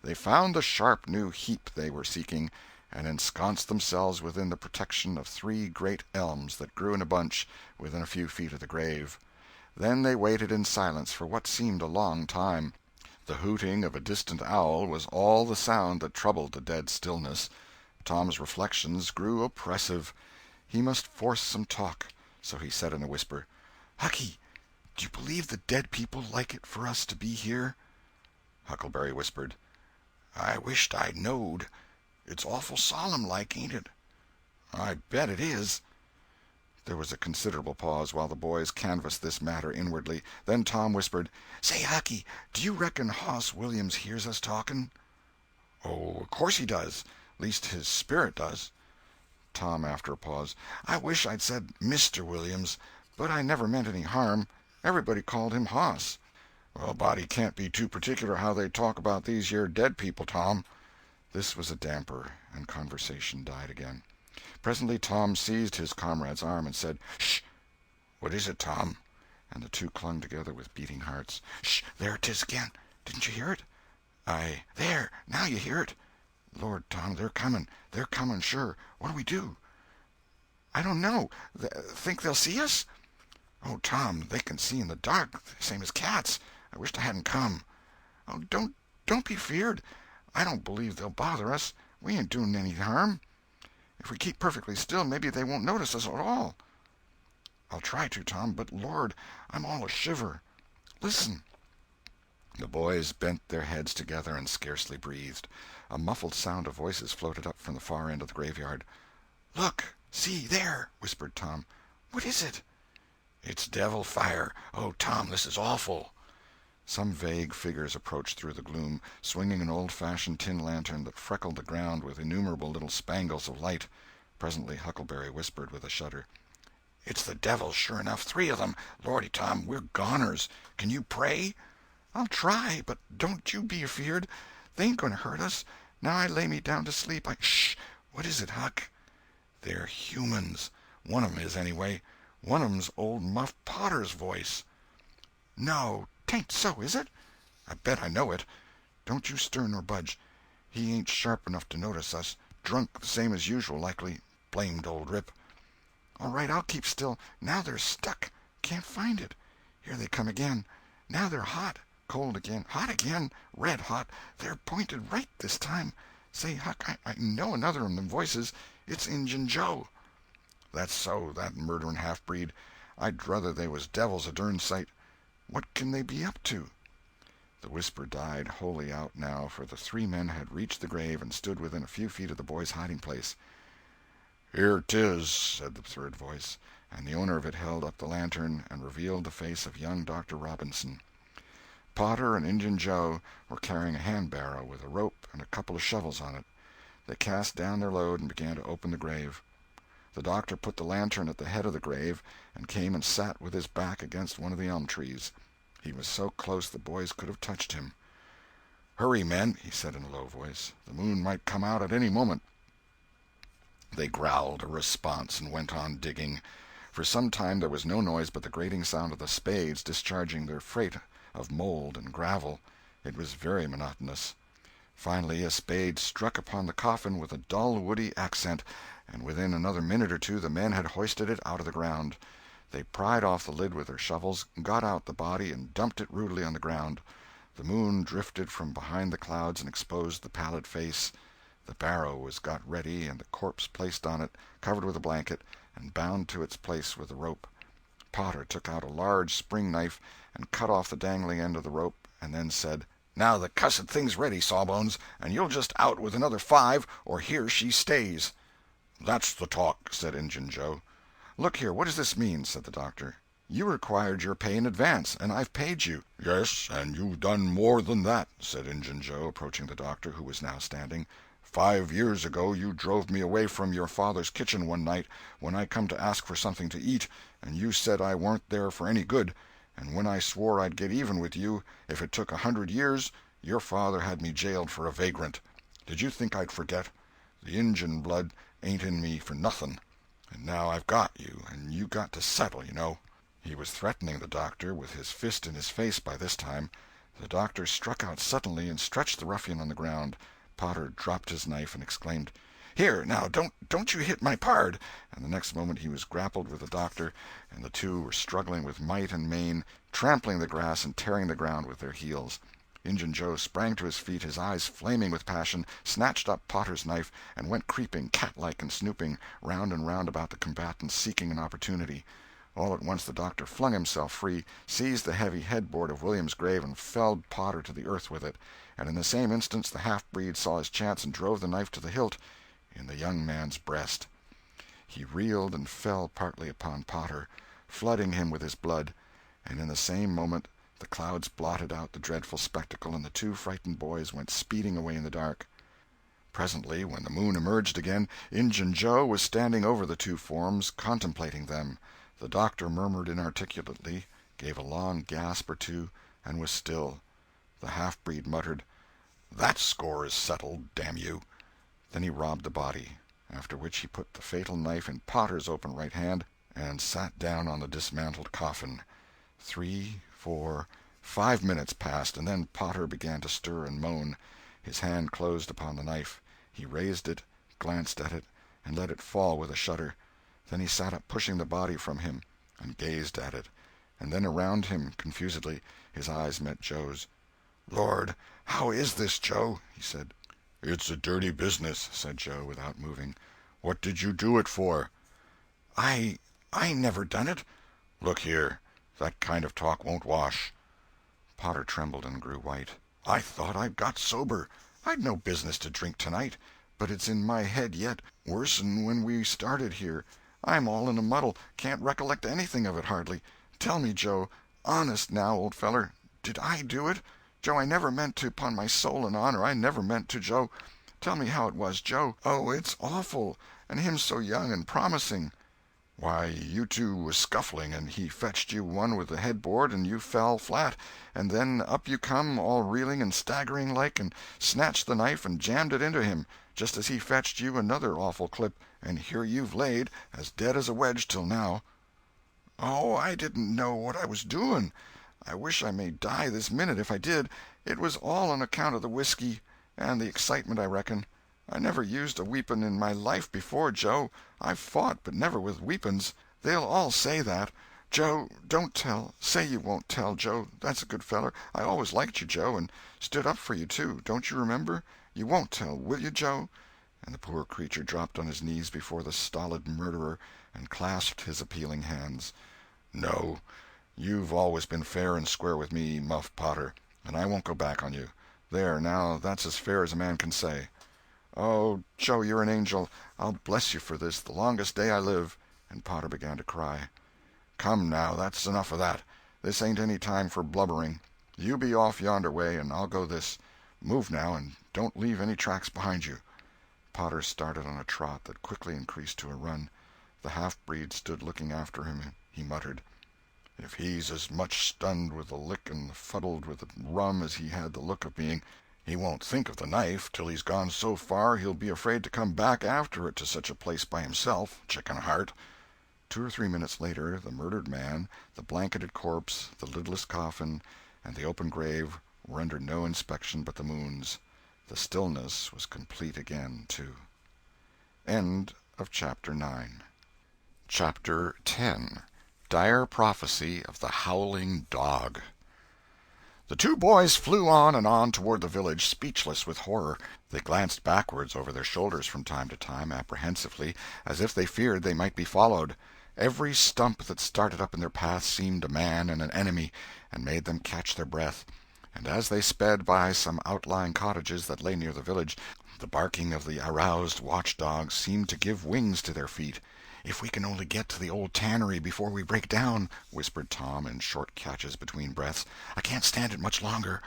They found the sharp new heap they were seeking, and ensconced themselves within the protection of 3 great elms that grew in a bunch within a few feet of the grave. Then they waited in silence for what seemed a long time. The hooting of a distant owl was all the sound that troubled the dead stillness. Tom's reflections grew oppressive. He must force some talk, so he said in a whisper, "Hucky, do you believe the dead people like it for us to be here?" Huckleberry whispered, "I wisht I knowed. It's awful solemn like, ain't it?" "I bet it is." There was a considerable pause while the boys canvassed this matter inwardly. Then Tom whispered, "Say, Hucky, do you reckon Hoss Williams hears us talking?" "Oh, of course he does. Least his spirit does." Tom, after a pause, "I wish I'd said Mr. Williams, but I never meant any harm. Everybody called him Hoss." "Well, a body can't be too particular how they talk about these yer dead people, Tom." This was a damper, and conversation died again. Presently Tom seized his comrade's arm and said, "Sh!" "What is it, Tom?" And the two clung together with beating hearts. "Sh! There 'tis again. Didn't you hear it?" "There! Now you hear it." "Lord, Tom, they're coming. They're coming, sure. What'll we do?" "I don't know. Think they'll see us?" "Oh, Tom, they can see in the dark, same as cats. I wisht I hadn't come." "Oh, don't be feared. I don't believe they'll bother us. We ain't doing any harm. If we keep perfectly still, maybe they won't notice us at all." "I'll try to, Tom, but Lord, I'm all a shiver. Listen." The boys bent their heads together and scarcely breathed. A muffled sound of voices floated up from the far end of the graveyard. "Look! See, there!" whispered Tom. "What is it?" "It's devil fire. Oh, Tom, this is awful." Some vague figures approached through the gloom, swinging an old-fashioned tin lantern that freckled the ground with innumerable little spangles of light. Presently Huckleberry whispered with a shudder, "It's the devil, sure enough. 3 of them. Lordy, Tom, we're goners. Can you pray?" "I'll try, but don't you be afeard. They ain't going to hurt us. Now I lay me down to sleep, Shh! What is it, Huck?" "They're humans. One of 'em is, anyway. One of 'em's old Muff Potter's voice." "No, 'tain't so, is it?" "I bet I know it. Don't you stir nor budge. He ain't sharp enough to notice us. Drunk the same as usual, likely. Blamed old rip." "All right, I'll keep still. Now they're stuck. Can't find it. Here they come again. Now they're hot. Cold again. Hot again. Red hot. They're pointed right this time. Say, Huck, I know another of them voices. It's Injun Joe." "That's so, that murdering half-breed. I'd druther they was devils a dern sight. What can they be up to?" The whisper died wholly out now, for the 3 men had reached the grave and stood within a few feet of the boys' hiding-place. "Here 'tis," said the third voice, and the owner of it held up the lantern and revealed the face of young Dr. Robinson. Potter and Injun Joe were carrying a hand-barrow with a rope and a couple of shovels on it. They cast down their load and began to open the grave. The doctor put the lantern at the head of the grave, and came and sat with his back against one of the elm trees. He was so close the boys could have touched him. "Hurry, men," he said in a low voice. "The moon might come out at any moment." They growled a response and went on digging. For some time there was no noise but the grating sound of the spades discharging their freight of mold and gravel. It was very monotonous. Finally a spade struck upon the coffin with a dull woody accent, and within another minute or two the men had hoisted it out of the ground. They pried off the lid with their shovels, got out the body, and dumped it rudely on the ground. The moon drifted from behind the clouds and exposed the pallid face. The barrow was got ready and the corpse placed on it, covered with a blanket, and bound to its place with a rope. Potter took out a large spring knife and cut off the dangling end of the rope, and then said, "Now the cussed thing's ready, Sawbones, and you'll just out with another 5, or here she stays." "That's the talk," said Injun Joe. "Look here, what does this mean?" said the doctor. "You required your pay in advance, and I've paid you." "Yes, and you've done more than that," said Injun Joe, approaching the doctor, who was now standing. 5 years ago you drove me away from your father's kitchen one night when I come to ask for something to eat, and you said I warn't there for any good, and when I swore I'd get even with you if it took 100 years, your father had me jailed for a vagrant. Did you think I'd forget? The Injun blood ain't in me for nothing. And now I've got you, and you got to settle, you know." He was threatening the doctor, with his fist in his face by this time. The doctor struck out suddenly and stretched the ruffian on the ground. Potter dropped his knife and exclaimed, "Here, now, don't you hit my pard!" And the next moment he was grappled with the doctor, and the two were struggling with might and main, trampling the grass and tearing the ground with their heels. Injun Joe sprang to his feet, his eyes flaming with passion, snatched up Potter's knife, and went creeping, cat-like and snooping, round and round about the combatants, seeking an opportunity. All at once the doctor flung himself free, seized the heavy headboard of William's grave, and felled Potter to the earth with it. And in the same instant the half-breed saw his chance and drove the knife to the hilt in the young man's breast. He reeled and fell partly upon Potter, flooding him with his blood, and in the same moment the clouds blotted out the dreadful spectacle, and the two frightened boys went speeding away in the dark. Presently, when the moon emerged again, Injun Joe was standing over the two forms, contemplating them. The doctor murmured inarticulately, gave a long gasp or two, and was still. The half-breed muttered, "That score is settled, damn you!" Then he robbed the body, after which he put the fatal knife in Potter's open right hand and sat down on the dismantled coffin. 3, 4, 5 minutes passed, and then Potter began to stir and moan. His hand closed upon the knife. He raised it, glanced at it, and let it fall with a shudder. Then he sat up, pushing the body from him, and gazed at it, and then around him confusedly. His eyes met Joe's. "Lord, how is this, Joe?" he said. "It's a dirty business," said Joe, without moving. "What did you do it for?" I never done it." "Look here, that kind of talk won't wash." Potter trembled and grew white. "I thought I'd got sober. I'd no business to drink tonight, but it's in my head yet, worse'n when we started here. I'm all in a muddle, can't recollect anything of it hardly. Tell me, Joe, honest now, old feller, did I do it? Joe, I never meant to, 'pon my soul and honor, I never meant to, Joe. Tell me how it was, Joe. Oh, it's awful, and him so young and promising." "Why, you two was scuffling, and he fetched you one with the headboard, and you fell flat, and then up you come, all reeling and staggering like, and snatched the knife and jammed it into him, just as he fetched you another awful clip, and here you've laid, as dead as a wedge till now." "Oh, I didn't know what I was doing. I wish I may die this minute if I did. It was all on account of the whiskey, and the excitement, I reckon. I never used a weepon in my life before, Joe. I've fought, but never with weepons. They'll all say that. Joe, don't tell. Say you won't tell, Joe. That's a good feller. I always liked you, Joe, and stood up for you, too. Don't you remember? You won't tell, will you, Joe?" And the poor creature dropped on his knees before the stolid murderer and clasped his appealing hands. "No. You've always been fair and square with me, Muff Potter, and I won't go back on you. There, now, that's as fair as a man can say." "Oh, Joe, you're an angel. I'll bless you for this the longest day I live." And Potter began to cry. "Come, now, that's enough of that. This ain't any time for blubbering. You be off yonder way, and I'll go this. Move now, and don't leave any tracks behind you." Potter started on a trot that quickly increased to a run. The half-breed stood looking after him. He muttered, "If he's as much stunned with the lick and fuddled with the rum as he had the look of being, he won't think of the knife till he's gone so far he'll be afraid to come back after it to such a place by himself, chicken heart." 2 or 3 minutes later the murdered man, the blanketed corpse, the lidless coffin, and the open grave were under no inspection but the moon's. The stillness was complete again, too. End of Chapter 9. Chapter 10. Dire Prophecy of the Howling Dog. The two boys flew on and on toward the village, speechless with horror. They glanced backwards over their shoulders from time to time, apprehensively, as if they feared they might be followed. Every stump that started up in their path seemed a man and an enemy, and made them catch their breath. And as they sped by some outlying cottages that lay near the village, the barking of the aroused watch-dogs seemed to give wings to their feet. "If we can only get to the old tannery before we break down," whispered Tom in short catches between breaths. "I can't stand it much longer."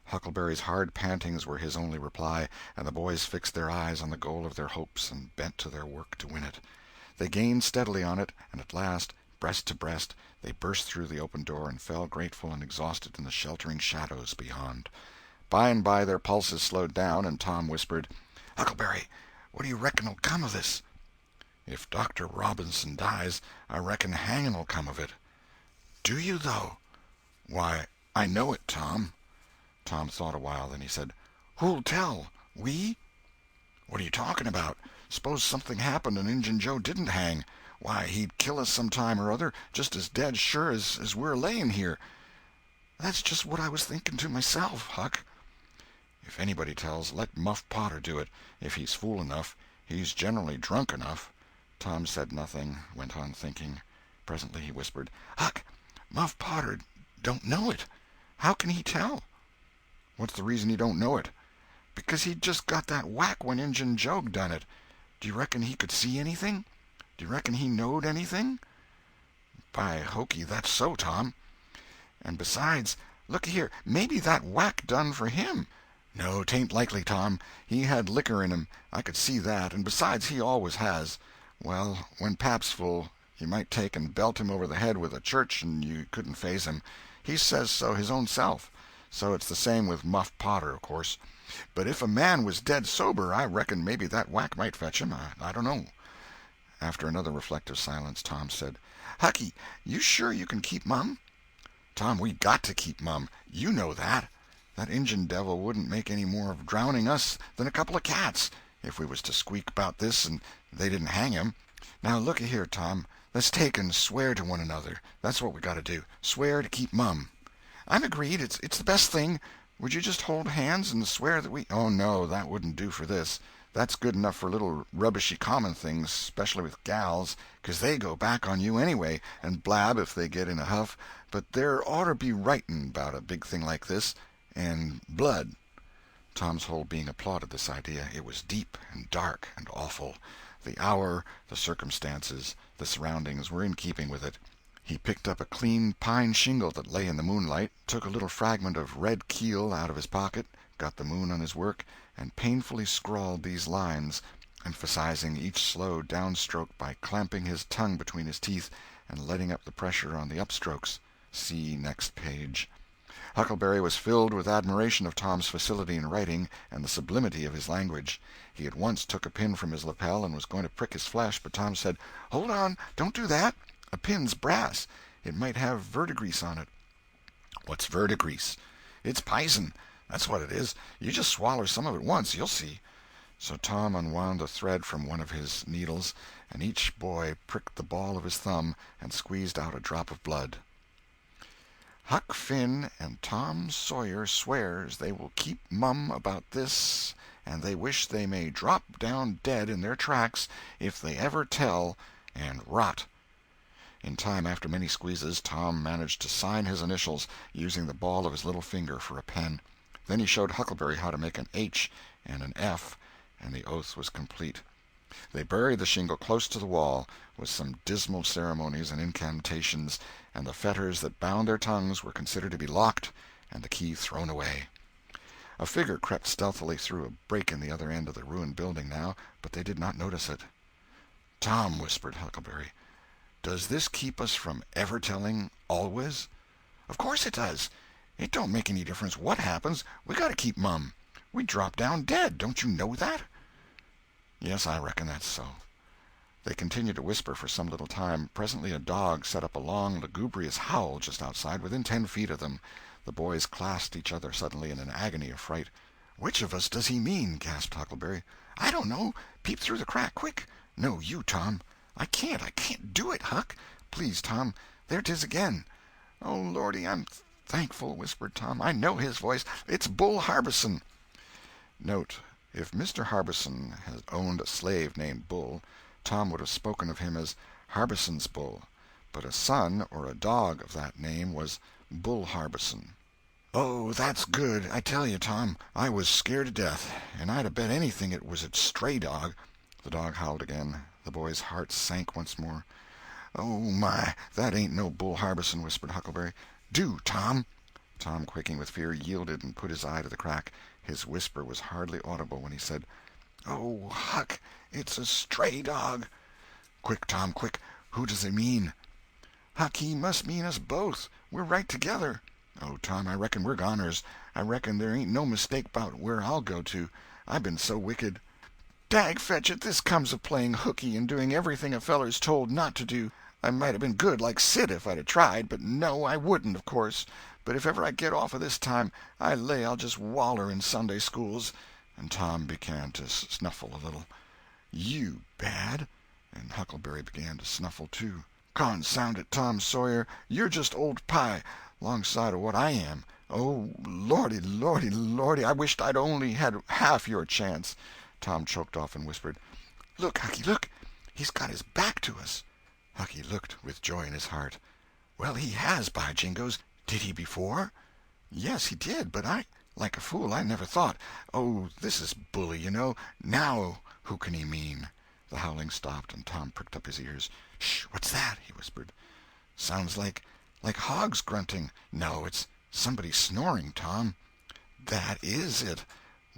Huckleberry's hard pantings were his only reply, and the boys fixed their eyes on the goal of their hopes and bent to their work to win it. They gained steadily on it, and at last, breast to breast, they burst through the open door and fell grateful and exhausted in the sheltering shadows beyond. By and by their pulses slowed down, and Tom whispered, "Huckleberry, what do you reckon'll come of this?" "If Dr. Robinson dies, I reckon hanging'll come of it." "Do you, though?" "Why, I know it, Tom." Tom thought a while, then he said, "Who'll tell? We?" "What are you talking about? S'pose something happened and Injun Joe didn't hang. Why, he'd kill us some time or other, just as dead sure as we're laying here." "That's just what I was thinking to myself, Huck." "If anybody tells, let Muff Potter do it, if he's fool enough. He's generally drunk enough." Tom said nothing, went on thinking. Presently he whispered, "Huck, Muff Potter don't know it. How can he tell?" "What's the reason he don't know it?" "Because he just got that whack when Injun Joe done it. Do you reckon he could see anything? Do you reckon he knowed anything?" "By hokey, that's so, Tom." "And besides, looky here, maybe that whack done for him." "No, 'tain't likely, Tom. He had liquor in him, I could see that, and besides, he always has. Well, when pap's full, you might take and belt him over the head with a church and you couldn't faze him. He says so his own self. So it's the same with Muff Potter, of course. But if a man was dead sober, I reckon maybe that whack might fetch him. I don't know." After another reflective silence, Tom said, "Hucky, you sure you can keep mum?" "Tom, we got to keep mum. You know that. That Injun devil wouldn't make any more of drowning us than a couple of cats, if we was to squeak about this and they didn't hang him. Now looky here, Tom, let's take and swear to one another. That's what we got to do. Swear to keep mum." "I'm agreed. It's the best thing. Would you just hold hands and swear that we—" "Oh, no, that wouldn't do for this. That's good enough for little rubbishy common things, especially with gals, 'cause they go back on you anyway, and blab if they get in a huff. But there oughter be writing about a big thing like this, and blood." Tom's whole being applauded this idea. It was deep and dark and awful. The hour, the circumstances, the surroundings were in keeping with it. He picked up a clean pine shingle that lay in the moonlight, took a little fragment of red keel out of his pocket, got the moon on his work, and painfully scrawled these lines, emphasizing each slow downstroke by clamping his tongue between his teeth and letting up the pressure on the upstrokes. See next page. Huckleberry was filled with admiration of Tom's facility in writing and the sublimity of his language. He at once took a pin from his lapel and was going to prick his flesh, but Tom said, "Hold on, don't do that. A pin's brass. It might have verdigrease on it." "What's verdigrease?" "It's pison. That's what it is. You just swaller some of it once, you'll see." So Tom unwound the thread from one of his needles, and each boy pricked the ball of his thumb and squeezed out a drop of blood. "Huck Finn and Tom Sawyer swears they will keep mum about this, and they wish they may drop down dead in their tracks if they ever tell, and rot." In time, after many squeezes, Tom managed to sign his initials, using the ball of his little finger for a pen. Then he showed Huckleberry how to make an H and an F, and the oath was complete. They buried the shingle close to the wall, with some dismal ceremonies and incantations, and the fetters that bound their tongues were considered to be locked and the key thrown away. A figure crept stealthily through a break in the other end of the ruined building now, but they did not notice it. "Tom," whispered Huckleberry, "does this keep us from ever telling, always?" "Of course it does. It don't make any difference what happens. We got to keep mum. We drop down dead. Don't you know that?" "Yes, I reckon that's so." They continued to whisper for some little time. Presently a dog set up a long, lugubrious howl just outside, within 10 feet of them. The boys clasped each other suddenly in an agony of fright. "Which of us does he mean?" gasped Huckleberry. "I don't know. Peep through the crack, quick." "No, you, Tom." I can't do it, Huck." "Please, Tom, there 'tis again." "Oh, Lordy, I'm thankful," whispered Tom. "I know his voice. It's Bull Harbison." Note: If Mr. Harbison had owned a slave named Bull, Tom would have spoken of him as Harbison's Bull, but a son or a dog of that name was Bull Harbison. "Oh, that's good. I tell you, Tom, I was scared to death, and I'd 'a bet anything it was a stray dog." The dog howled again. The boy's heart sank once more. "Oh, my, that ain't no Bull Harbison," whispered Huckleberry. "Do, Tom." Tom, quaking with fear, yielded and put his eye to the crack. His whisper was hardly audible when he said, "Oh, Huck, it's a stray dog." "Quick, Tom, quick. Who does he mean?" "Huck, he must mean us both. We're right together." "Oh, Tom, I reckon we're goners. I reckon there ain't no mistake 'bout where I'll go to. I been so wicked." "Dag fetch it, this comes of playing hookey and doing everything a feller's told not to do. I might 'a been good like Sid if I'd 'a tried, but no, I wouldn't, of course. But if ever I get off of this time, I lay I'll just waller in Sunday schools." And Tom began to snuffle a little. "You bad?" And Huckleberry began to snuffle, too. "Consound it, Tom Sawyer, you're just old pie, 'longside of what I am. Oh, Lordy, Lordy, Lordy, I wisht I'd only had half your chance." Tom choked off and whispered, "Look, Hucky, look! He's got his back to us." Hucky looked with joy in his heart. "Well, he has, by jingoes! Did he before?" "Yes, he did, but like a fool, I never thought. Oh, this is bully, you know. Now who can he mean?" The howling stopped, and Tom pricked up his ears. "Sh! What's that?" he whispered. "Sounds like hogs grunting. No, it's somebody snoring, Tom." "That is it.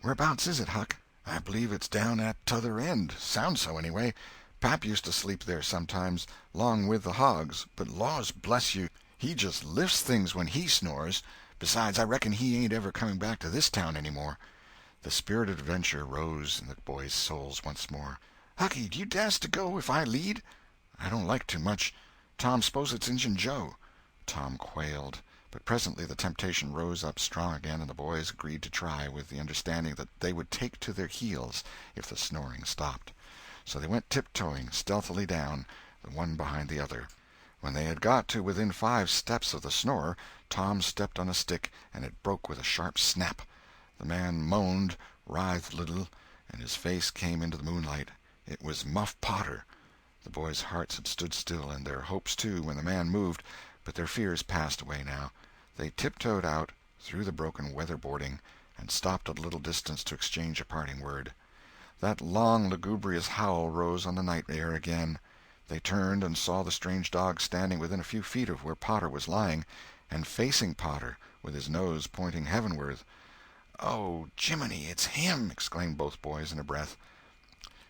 Whereabouts is it, Huck?" "I believe it's down at t'other end. Sounds so, anyway. Pap used to sleep there sometimes, 'long with the hogs, but laws bless you, he just lifts things when he snores. Besides, I reckon he ain't ever coming back to this town any more." The spirit of adventure rose in the boys' souls once more. "Hucky, do you dast to go if I lead?" "I don't like to much. Tom, s'pose it's Injun Joe." Tom quailed, but presently the temptation rose up strong again, and the boys agreed to try, with the understanding that they would take to their heels if the snoring stopped. So they went tiptoeing stealthily down, the one behind the other. When they had got to within 5 steps of the snorer, Tom stepped on a stick, and it broke with a sharp snap. The man moaned, writhed a little, and his face came into the moonlight. It was Muff Potter. The boys' hearts had stood still, and their hopes, too, when the man moved, but their fears passed away now. They tiptoed out, through the broken weatherboarding, and stopped at a little distance to exchange a parting word. That long, lugubrious howl rose on the night air again. They turned and saw the strange dog standing within a few feet of where Potter was lying, and facing Potter, with his nose pointing heavenward. "Oh, Jiminy, it's him!" exclaimed both boys in a breath.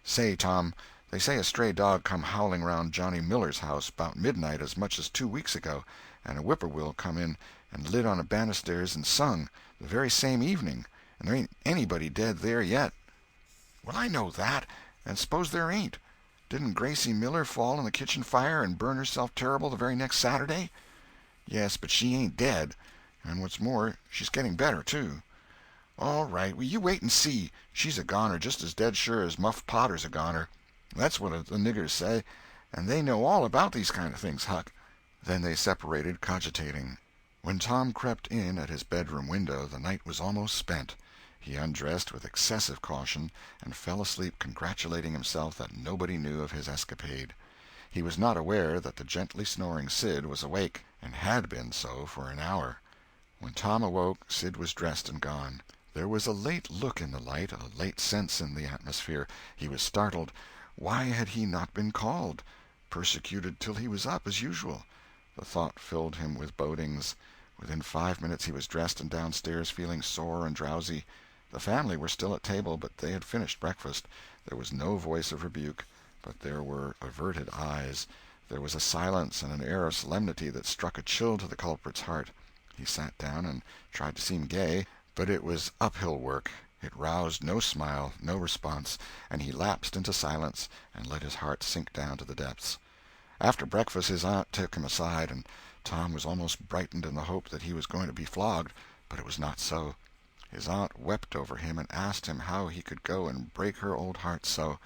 "Say, Tom, they say a stray dog come howling round Johnny Miller's house 'bout midnight as much as 2 weeks ago, and a whippoorwill come in and lit on a banisters and sung, the very same evening, and there ain't anybody dead there yet." "Well, I know that, and s'pose there ain't. Didn't Gracie Miller fall in the kitchen fire and burn herself terrible the very next Saturday?" "Yes, but she ain't dead, and what's more, she's getting better, too." "All right, well, you wait and see. She's a goner just as dead sure as Muff Potter's a goner. That's what the niggers say, and they know all about these kind of things, Huck." Then they separated, cogitating. When Tom crept in at his bedroom window, the night was almost spent. He undressed with excessive caution, and fell asleep congratulating himself that nobody knew of his escapade. He was not aware that the gently snoring Sid was awake, and had been so for an hour. When Tom awoke, Sid was dressed and gone. There was a late look in the light, a late sense in the atmosphere. He was startled. Why had he not been called? Persecuted till he was up, as usual. The thought filled him with bodings. Within 5 minutes he was dressed and downstairs, feeling sore and drowsy. The family were still at table, but they had finished breakfast. There was no voice of rebuke, but there were averted eyes. There was a silence and an air of solemnity that struck a chill to the culprit's heart. He sat down and tried to seem gay, but it was uphill work. It roused no smile, no response, and he lapsed into silence and let his heart sink down to the depths. After breakfast his aunt took him aside, and Tom was almost brightened in the hope that he was going to be flogged, but it was not so. His aunt wept over him and asked him how he could go and break her old heart so.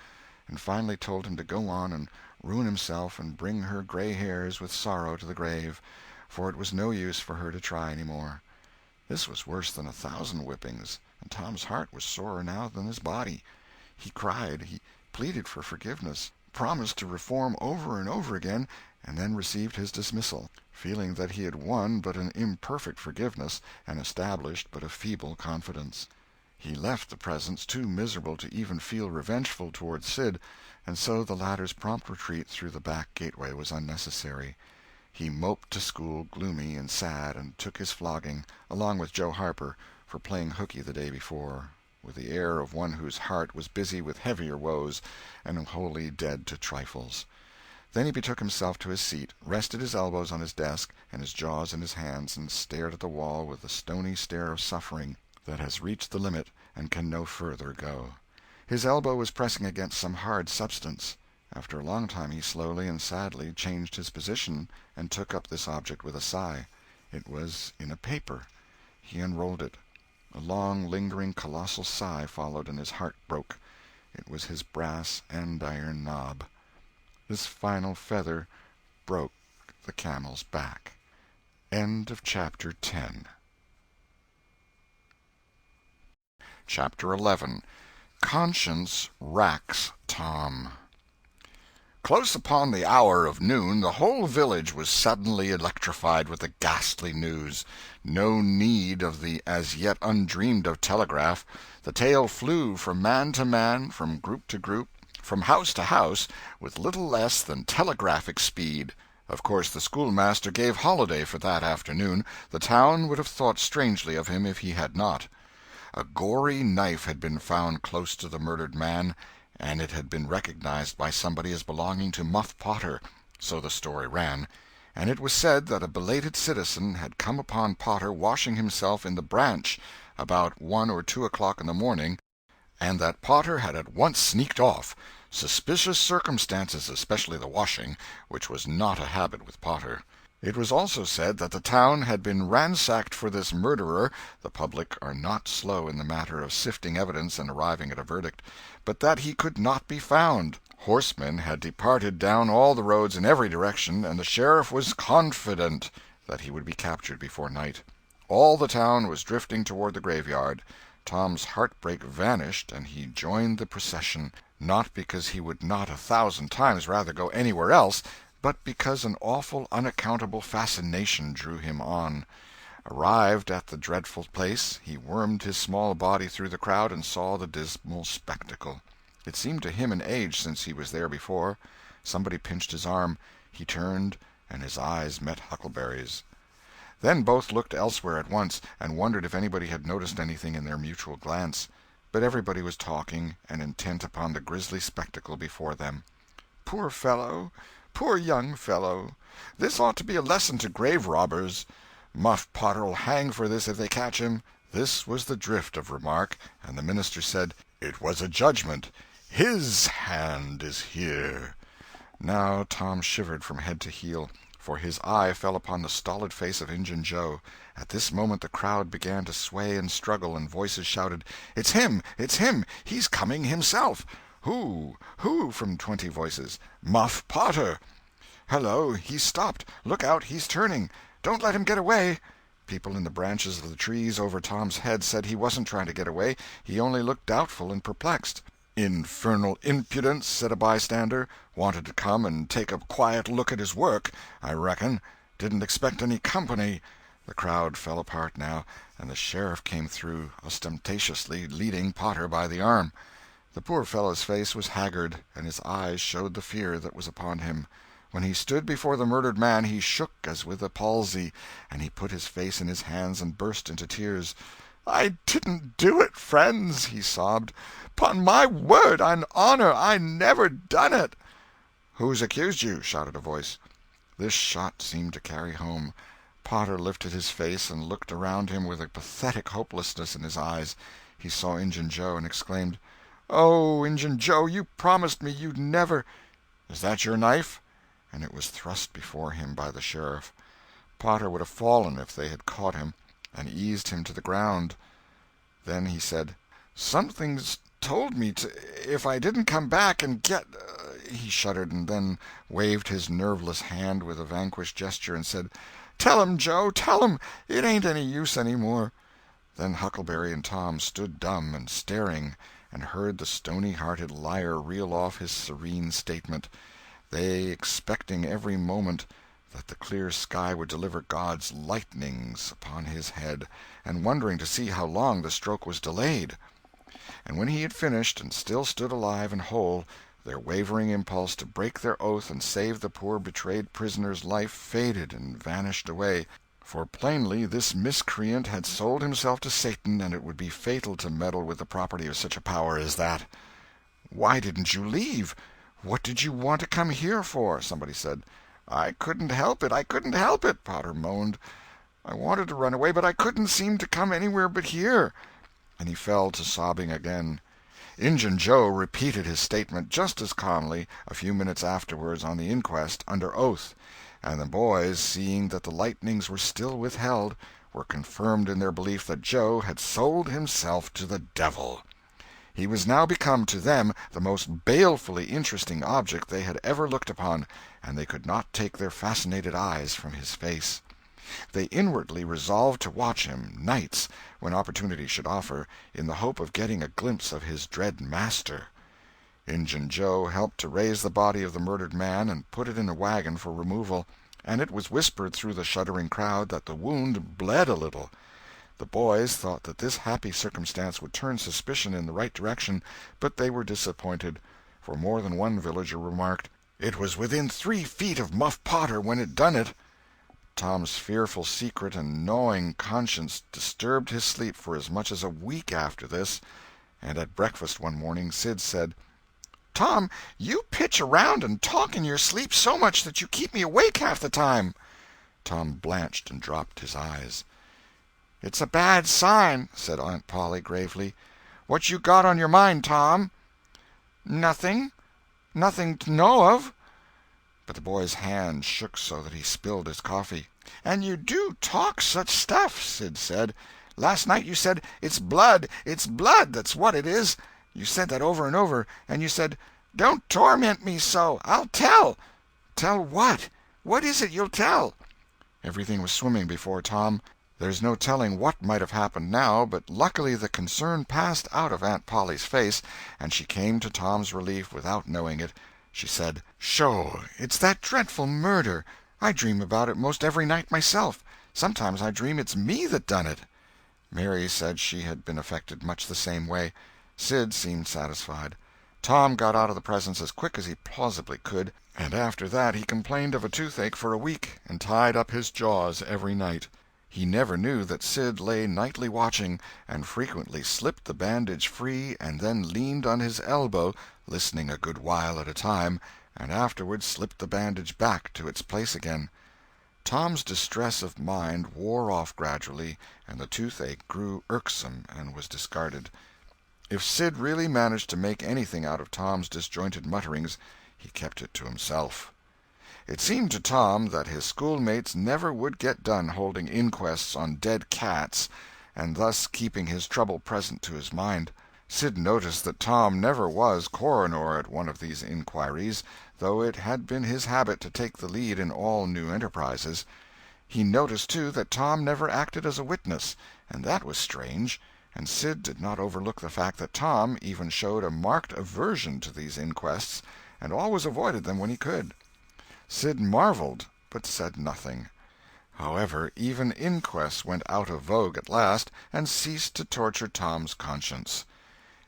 and finally told him to go on and ruin himself and bring her gray hairs with sorrow to the grave, for it was no use for her to try any more. This was worse than 1,000 whippings, and Tom's heart was sorer now than his body. He cried, he pleaded for forgiveness, promised to reform over and over again, and then received his dismissal, feeling that he had won but an imperfect forgiveness and established but a feeble confidence. He left the presence too miserable to even feel revengeful toward Sid, and so the latter's prompt retreat through the back gateway was unnecessary. He moped to school gloomy and sad, and took his flogging, along with Joe Harper, for playing hooky the day before, with the air of one whose heart was busy with heavier woes and wholly dead to trifles. Then he betook himself to his seat, rested his elbows on his desk and his jaws in his hands, and stared at the wall with the stony stare of suffering that has reached the limit and can no further go. His elbow was pressing against some hard substance. After a long time he slowly and sadly changed his position and took up this object with a sigh. It was in a paper. He unrolled it. A long, lingering, colossal sigh followed, and his heart broke. It was his brass andiron knob. This final feather broke the camel's back. End of Chapter 10. Chapter 11. Conscience Racks Tom. Close upon the hour of noon, the whole village was suddenly electrified with the ghastly news. No need of the as yet undreamed-of telegraph. The tale flew from man to man, from group to group, from house to house, with little less than telegraphic speed. Of course the schoolmaster gave holiday for that afternoon. The town would have thought strangely of him if he had not. A gory knife had been found close to the murdered man, and it had been recognized by somebody as belonging to Muff Potter, so the story ran, and it was said that a belated citizen had come upon Potter washing himself in the branch about 1 or 2 o'clock in the morning, and that Potter had at once sneaked off. Suspicious circumstances, especially the washing, which was not a habit with Potter. It was also said that the town had been ransacked for this murderer. The public are not slow in the matter of sifting evidence and arriving at a verdict, but that he could not be found. Horsemen had departed down all the roads in every direction, and the sheriff was confident that he would be captured before night. All the town was drifting toward the graveyard. Tom's heartbreak vanished, and he joined the procession, not because he would not 1,000 times rather go anywhere else, but because an awful, unaccountable fascination drew him on. Arrived at the dreadful place, he wormed his small body through the crowd and saw the dismal spectacle. It seemed to him an age since he was there before. Somebody pinched his arm. He turned, and his eyes met Huckleberry's. Then both looked elsewhere at once, and wondered if anybody had noticed anything in their mutual glance. But everybody was talking, and intent upon the grisly spectacle before them. "Poor fellow! Poor young fellow! This ought to be a lesson to grave robbers. Muff Potter'll hang for this if they catch him." This was the drift of remark, and the minister said, "It was a judgment. His hand is here." Now Tom shivered from head to heel, for his eye fell upon the stolid face of Injun Joe. At this moment the crowd began to sway and struggle, and voices shouted, "It's him! It's him! He's coming himself!" "Who? Who?" from 20 voices. "Muff Potter." "Hello, he's stopped! Look out, he's turning! Don't let him get away!" People in the branches of the trees over Tom's head said he wasn't trying to get away, he only looked doubtful and perplexed. "Infernal impudence," said a bystander. "Wanted to come and take a quiet look at his work, I reckon. Didn't expect any company." The crowd fell apart now, and the sheriff came through, ostentatiously leading Potter by the arm. The poor fellow's face was haggard, and his eyes showed the fear that was upon him. When he stood before the murdered man he shook as with a palsy, and he put his face in his hands and burst into tears. "I didn't do it, friends," he sobbed. "'Pon my word and honor, I never done it." "Who's accused you?" shouted a voice. This shot seemed to carry home. Potter lifted his face and looked around him with a pathetic hopelessness in his eyes. He saw Injun Joe and exclaimed, "Oh, Injun Joe, you promised me you'd never—" "Is that your knife?" And it was thrust before him by the sheriff. Potter would have fallen if they had caught him and eased him to the ground. Then he said, "Something's told me to, if I didn't come back and get—" He shuddered, and then waved his nerveless hand with a vanquished gesture and said, "Tell him, Joe, tell him. It ain't any use any more." Then Huckleberry and Tom stood dumb and staring, and heard the stony-hearted liar reel off his serene statement, they expecting every moment that the clear sky would deliver God's lightnings upon his head, and wondering to see how long the stroke was delayed. And when he had finished, and still stood alive and whole, their wavering impulse to break their oath and save the poor betrayed prisoner's life faded and vanished away, for plainly this miscreant had sold himself to Satan, and it would be fatal to meddle with the property of such a power as that. "Why didn't you leave? What did you want to come here for?" somebody said. "I couldn't help it, I couldn't help it," Potter moaned. "I wanted to run away, but I couldn't seem to come anywhere but here." And he fell to sobbing again. Injun Joe repeated his statement just as calmly a few minutes afterwards on the inquest, under oath, and the boys, seeing that the lightnings were still withheld, were confirmed in their belief that Joe had sold himself to the devil. He was now become to them the most balefully interesting object they had ever looked upon, and they could not take their fascinated eyes from his face. They inwardly resolved to watch him, nights, when opportunity should offer, in the hope of getting a glimpse of his dread master. Injun Joe helped to raise the body of the murdered man and put it in a wagon for removal, and it was whispered through the shuddering crowd that the wound bled a little. The boys thought that this happy circumstance would turn suspicion in the right direction, but they were disappointed, for more than one villager remarked, "It was within 3 feet of Muff Potter when it done it." Tom's fearful secret and gnawing conscience disturbed his sleep for as much as a week after this, and at breakfast one morning Sid said, "Tom, you pitch around and talk in your sleep so much that you keep me awake half the time." Tom blanched and dropped his eyes. "It's a bad sign," said Aunt Polly gravely. "What you got on your mind, Tom?" "Nothing. Nothing to know of." But the boy's hand shook so that he spilled his coffee. "And you do talk such stuff," Sid said. "Last night you said, 'It's blood, that's what it is.' You said that over and over, and you said, 'Don't torment me so, I'll tell.' Tell what? What is it you'll tell?" Everything was swimming before Tom. There's no telling what might have happened now, but luckily the concern passed out of Aunt Polly's face, and she came to Tom's relief without knowing it. She said, "Sho, it's that dreadful murder. I dream about it most every night myself. Sometimes I dream it's me that done it." Mary said she had been affected much the same way. Sid seemed satisfied. Tom got out of the presence as quick as he plausibly could, and after that he complained of a toothache for a week, and tied up his jaws every night. He never knew that Sid lay nightly watching, and frequently slipped the bandage free and then leaned on his elbow, listening a good while at a time, and afterward slipped the bandage back to its place again. Tom's distress of mind wore off gradually, and the toothache grew irksome and was discarded. If Sid really managed to make anything out of Tom's disjointed mutterings, he kept it to himself. It seemed to Tom that his schoolmates never would get done holding inquests on dead cats, and thus keeping his trouble present to his mind. Sid noticed that Tom never was coroner at one of these inquiries, though it had been his habit to take the lead in all new enterprises. He noticed, too, that Tom never acted as a witness, and that was strange, and Sid did not overlook the fact that Tom even showed a marked aversion to these inquests, and always avoided them when he could. Sid marveled, but said nothing. However, even inquests went out of vogue at last, and ceased to torture Tom's conscience.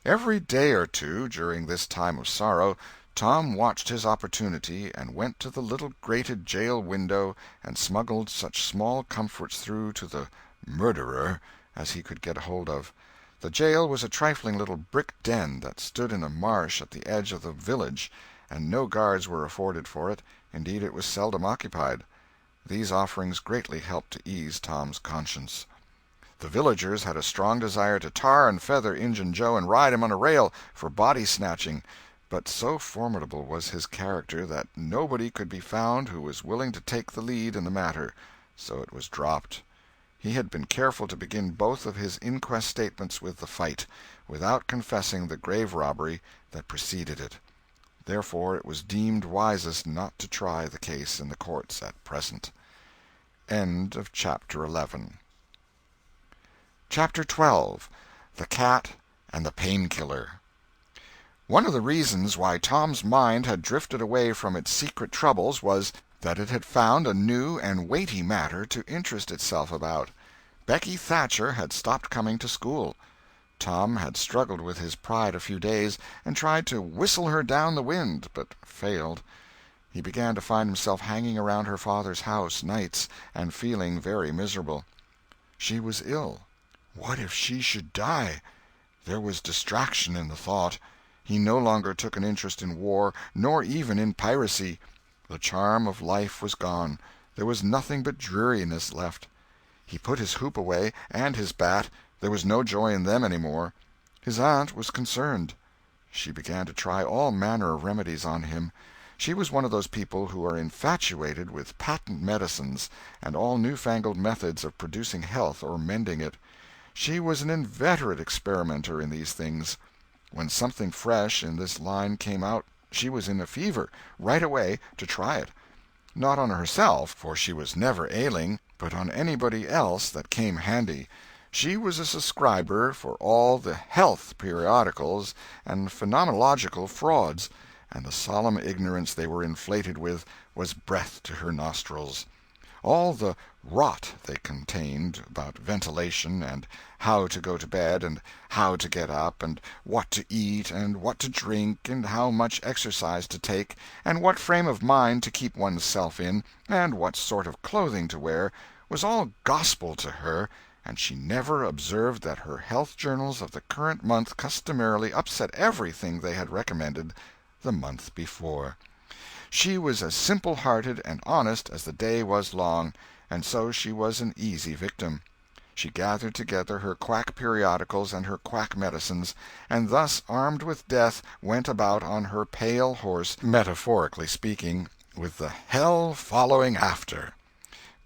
Every day or two, during this time of sorrow, Tom watched his opportunity, and went to the little grated jail window and smuggled such small comforts through to the "murderer" as he could get hold of. The jail was a trifling little brick den that stood in a marsh at the edge of the village, and no guards were afforded for it. Indeed, it was seldom occupied. These offerings greatly helped to ease Tom's conscience. The villagers had a strong desire to tar and feather Injun Joe and ride him on a rail for body-snatching, but so formidable was his character that nobody could be found who was willing to take the lead in the matter, so it was dropped. He had been careful to begin both of his inquest statements with the fight, without confessing the grave robbery that preceded it. Therefore it was deemed wisest not to try the case in the courts at present. End of Chapter 11. Chapter 12. The Cat and the Painkiller. One of the reasons why Tom's mind had drifted away from its secret troubles was that it had found a new and weighty matter to interest itself about. Becky Thatcher had stopped coming to school. Tom had struggled with his pride a few days, and tried to whistle her down the wind, but failed. He began to find himself hanging around her father's house nights, and feeling very miserable. She was ill. What if she should die? There was distraction in the thought. He no longer took an interest in war, nor even in piracy. The charm of life was gone. There was nothing but dreariness left. He put his hoop away, and his bat. There was no joy in them any more. His aunt was concerned. She began to try all manner of remedies on him. She was one of those people who are infatuated with patent medicines and all new-fangled methods of producing health or mending it. She was an inveterate experimenter in these things. When something fresh in this line came out, she was in a fever, right away, to try it. Not on herself, for she was never ailing, but on anybody else that came handy. She was a subscriber for all the health periodicals and phenomenological frauds, and the solemn ignorance they were inflated with was breath to her nostrils. All the rot they contained about ventilation, and how to go to bed, and how to get up, and what to eat, and what to drink, and how much exercise to take, and what frame of mind to keep one's self in, and what sort of clothing to wear, was all gospel to her, and she never observed that her health journals of the current month customarily upset everything they had recommended the month before. She was as simple-hearted and honest as the day was long, and so she was an easy victim. She gathered together her quack periodicals and her quack medicines, and thus, armed with death, went about on her pale horse, metaphorically speaking, with the hell following after.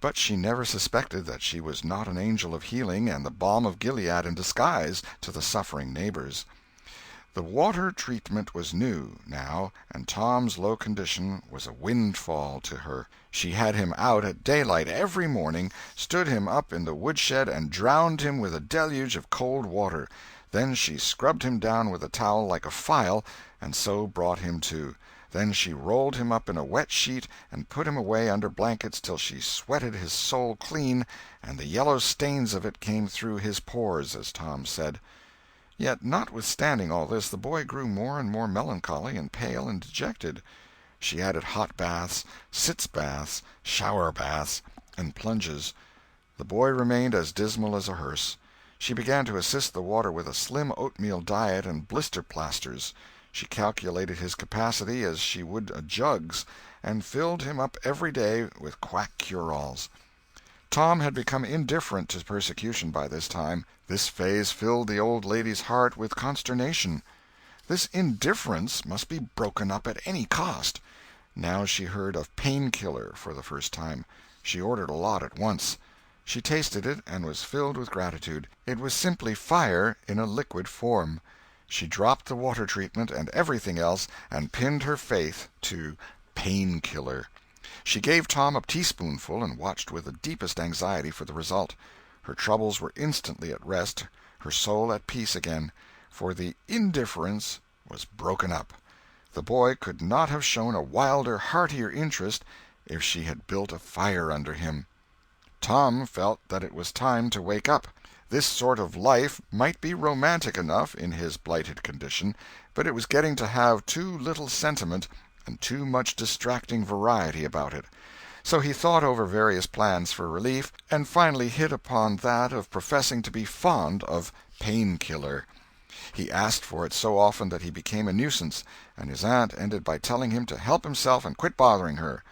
But she never suspected that she was not an angel of healing and the balm of Gilead in disguise to the suffering neighbors. The water treatment was new, now, and Tom's low condition was a windfall to her. She had him out at daylight every morning, stood him up in the woodshed, and drowned him with a deluge of cold water. Then she scrubbed him down with a towel like a file, and so brought him to. Then she rolled him up in a wet sheet and put him away under blankets till she sweated his soul clean, and the yellow stains of it came through his pores, as Tom said. Yet, notwithstanding all this, the boy grew more and more melancholy and pale and dejected. She added hot baths, sitz baths, shower baths, and plunges. The boy remained as dismal as a hearse. She began to assist the water with a slim oatmeal diet and blister plasters. She calculated his capacity as she would a jug's, and filled him up every day with quack cure-alls. Tom had become indifferent to persecution by this time. This phase filled the old lady's heart with consternation. This indifference must be broken up at any cost. Now she heard of painkiller for the first time. She ordered a lot at once. She tasted it and was filled with gratitude. It was simply fire in a liquid form. She dropped the water treatment and everything else, and pinned her faith to painkiller. She gave Tom a teaspoonful and watched with the deepest anxiety for the result. Her troubles were instantly at rest, her soul at peace again, for the indifference was broken up. The boy could not have shown a wilder, heartier interest if she had built a fire under him. Tom felt that it was time to wake up. This sort of life might be romantic enough in his blighted condition, but it was getting to have too little sentiment and too much distracting variety about it. So he thought over various plans for relief, and finally hit upon that of professing to be fond of painkiller. He asked for it so often that he became a nuisance, and his aunt ended by telling him to help himself and quit bothering her.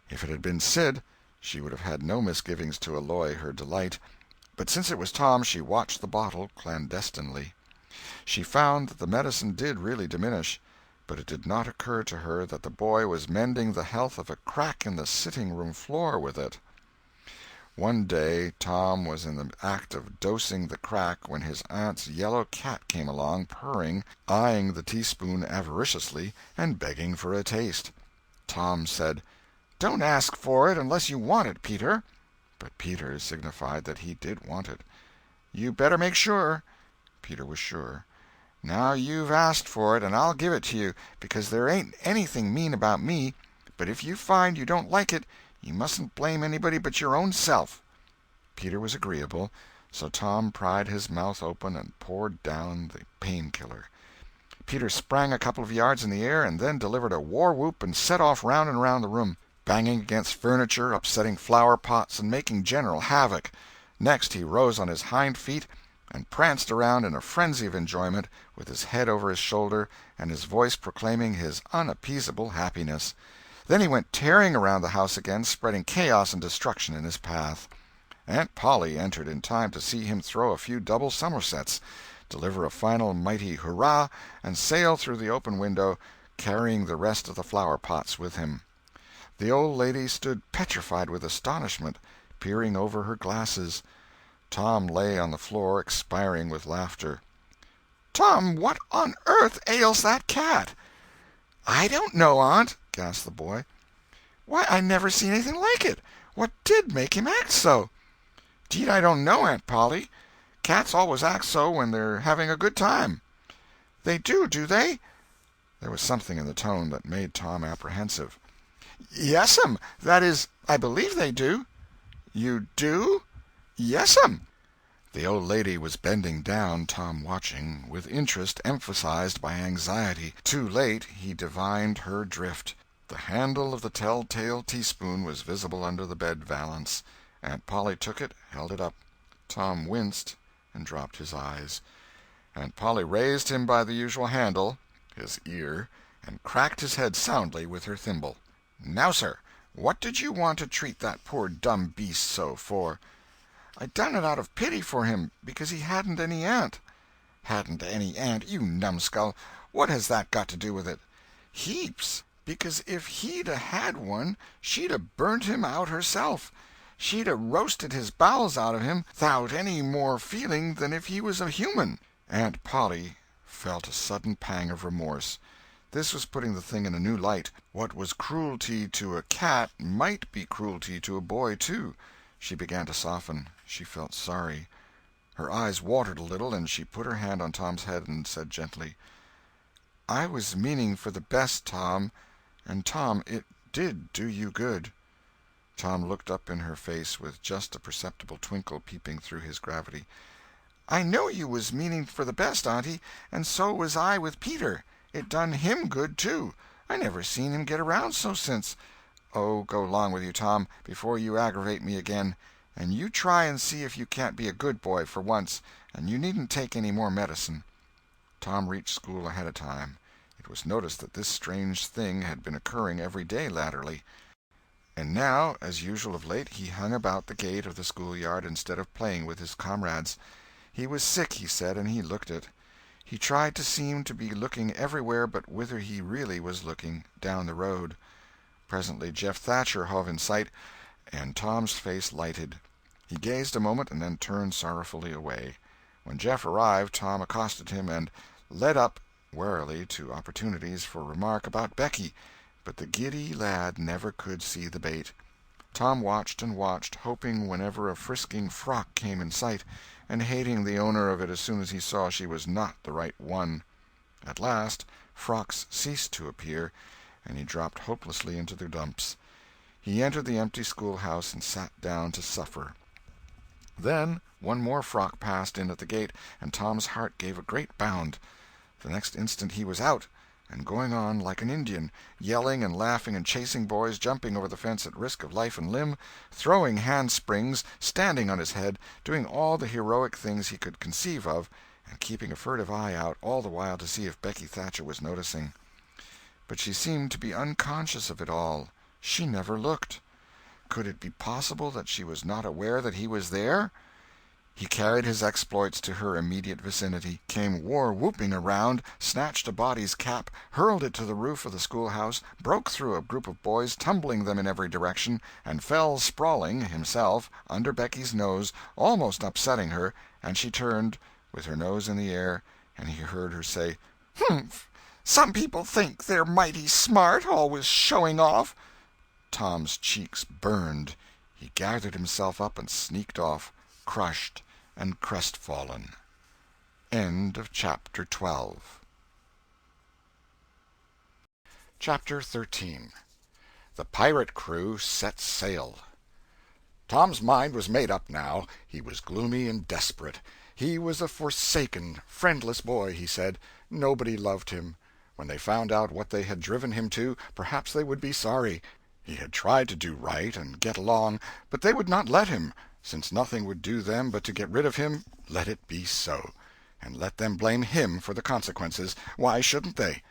If it had been Sid, she would have had no misgivings to alloy her delight, but since it was Tom, she watched the bottle clandestinely. She found that the medicine did really diminish, but it did not occur to her that the boy was mending the health of a crack in the sitting-room floor with it. One day Tom was in the act of dosing the crack when his aunt's yellow cat came along, purring, eyeing the teaspoon avariciously, and begging for a taste. Tom said, "Don't ask for it unless you want it, Peter." But Peter signified that he did want it. "You better make sure." Peter was sure. "Now you've asked for it, and I'll give it to you, because there ain't anything mean about me. But if you find you don't like it, you mustn't blame anybody but your own self." Peter was agreeable, so Tom pried his mouth open and poured down the pain-killer. Peter sprang a couple of yards in the air, and then delivered a war-whoop and set off round and round the room, banging against furniture, upsetting flower-pots, and making general havoc. Next he rose on his hind feet and pranced around in a frenzy of enjoyment, with his head over his shoulder and his voice proclaiming his unappeasable happiness. Then he went tearing around the house again, spreading chaos and destruction in his path. Aunt Polly entered in time to see him throw a few double somersets, deliver a final mighty hurrah, and sail through the open window, carrying the rest of the flower-pots with him. The old lady stood petrified with astonishment, peering over her glasses. Tom lay on the floor, expiring with laughter. "Tom, what on earth ails that cat?" "I don't know, Aunt," gasped the boy. "Why, I never seen anything like it. What did make him act so?" "'Deed I don't know, Aunt Polly. Cats always act so when they're having a good time." "They do they?" There was something in the tone that made Tom apprehensive. "Yes'm. That is, I believe they do." "You do?" "Yes'm." The old lady was bending down, Tom watching, with interest emphasized by anxiety. Too late he divined her drift. The handle of the tell-tale teaspoon was visible under the bed valance. Aunt Polly took it, held it up. Tom winced and dropped his eyes. Aunt Polly raised him by the usual handle, his ear, and cracked his head soundly with her thimble. "Now, sir, what did you want to treat that poor dumb beast so for?" "I done it out of pity for him, because he hadn't any aunt." "Hadn't any aunt, you numbskull! What has that got to do with it?" "Heaps. Because if he'd 'a' had one, she'd 'a' burnt him out herself. She'd 'a' roasted his bowels out of him 'thout any more feeling than if he was a human." Aunt Polly felt a sudden pang of remorse. This was putting the thing in a new light. What was cruelty to a cat might be cruelty to a boy, too. She began to soften. She felt sorry. Her eyes watered a little, and she put her hand on Tom's head and said gently, "I was meaning for the best, Tom, and, Tom, it did do you good." Tom looked up in her face with just a perceptible twinkle peeping through his gravity. "I know you was meaning for the best, Auntie, and so was I with Peter. It done him good, too. I never seen him get around so since—" "Oh, go 'long with you, Tom, before you aggravate me again. And you try and see if you can't be a good boy for once, and you needn't take any more medicine." Tom reached school ahead of time. It was noticed that this strange thing had been occurring every day latterly. And now, as usual of late, he hung about the gate of the schoolyard instead of playing with his comrades. He was sick, he said, and he looked it. He tried to seem to be looking everywhere but whither he really was looking, down the road. Presently Jeff Thatcher hove in sight, and Tom's face lighted. He gazed a moment and then turned sorrowfully away. When Jeff arrived, Tom accosted him and led up warily to opportunities for remark about Becky, but the giddy lad never could see the bait. Tom watched and watched, hoping whenever a frisking frock came in sight, and hating the owner of it as soon as he saw she was not the right one. At last frocks ceased to appear, and he dropped hopelessly into the dumps. He entered the empty schoolhouse and sat down to suffer. Then one more frock passed in at the gate, and Tom's heart gave a great bound. The next instant he was out, and going on like an Indian, yelling and laughing and chasing boys, jumping over the fence at risk of life and limb, throwing handsprings, standing on his head, doing all the heroic things he could conceive of, and keeping a furtive eye out all the while to see if Becky Thatcher was noticing. But she seemed to be unconscious of it all. She never looked. Could it be possible that she was not aware that he was there? He carried his exploits to her immediate vicinity, came war-whooping around, snatched a body's cap, hurled it to the roof of the schoolhouse, broke through a group of boys, tumbling them in every direction, and fell sprawling, himself, under Becky's nose, almost upsetting her, and she turned, with her nose in the air, and he heard her say, "Humph! Some people think they're mighty smart, always showing off." Tom's cheeks burned. He gathered himself up and sneaked off, crushed and crestfallen. End of chapter 12. Chapter 13. The pirate crew set sail. Tom's mind was made up now. He was gloomy and desperate. He was a forsaken, friendless boy, he said. Nobody loved him. When they found out what they had driven him to, perhaps they would be sorry. He had tried to do right and get along, but they would not let him. Since nothing would do them but to get rid of him, let it be so. And let them blame him for the consequences. Why shouldn't they?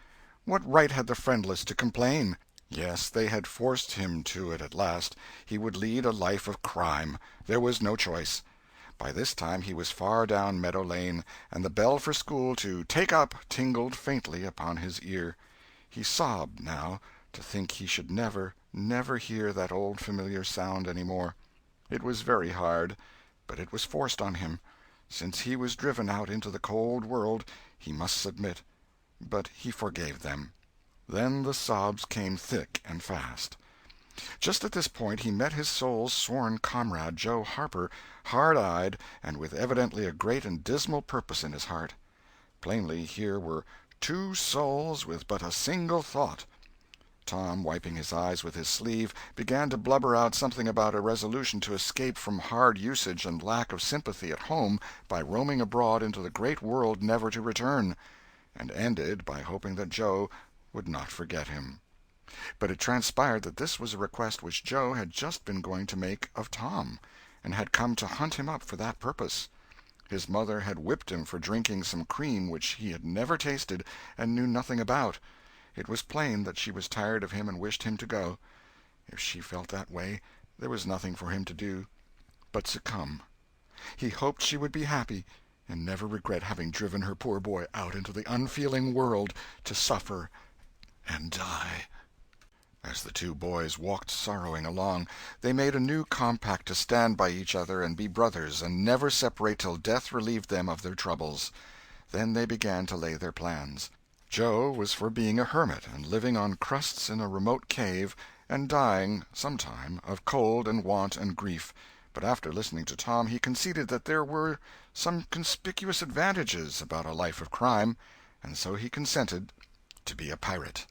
What right had the friendless to complain? Yes, they had forced him to it at last. He would lead a life of crime. There was no choice. By this time he was far down Meadow Lane, and the bell for school to "take up" tingled faintly upon his ear. He sobbed, now, to think he should never, never hear that old familiar sound any more. It was very hard, but it was forced on him. Since he was driven out into the cold world, he must submit. But he forgave them. Then the sobs came thick and fast. Just at this point he met his soul's sworn comrade, Joe Harper, hard-eyed and with evidently a great and dismal purpose in his heart. Plainly here were two souls with but a single thought. Tom, wiping his eyes with his sleeve, began to blubber out something about a resolution to escape from hard usage and lack of sympathy at home by roaming abroad into the great world never to return, and ended by hoping that Joe would not forget him. But it transpired that this was a request which Joe had just been going to make of Tom, and had come to hunt him up for that purpose. His mother had whipped him for drinking some cream which he had never tasted and knew nothing about. It was plain that she was tired of him and wished him to go. If she felt that way, there was nothing for him to do but succumb. He hoped she would be happy, and never regret having driven her poor boy out into the unfeeling world to suffer and die. As the two boys walked sorrowing along, they made a new compact to stand by each other and be brothers, and never separate till death relieved them of their troubles. Then they began to lay their plans. Joe was for being a hermit, and living on crusts in a remote cave, and dying, sometime, of cold and want and grief. But after listening to Tom, he conceded that there were some conspicuous advantages about a life of crime, and so he consented to be a pirate.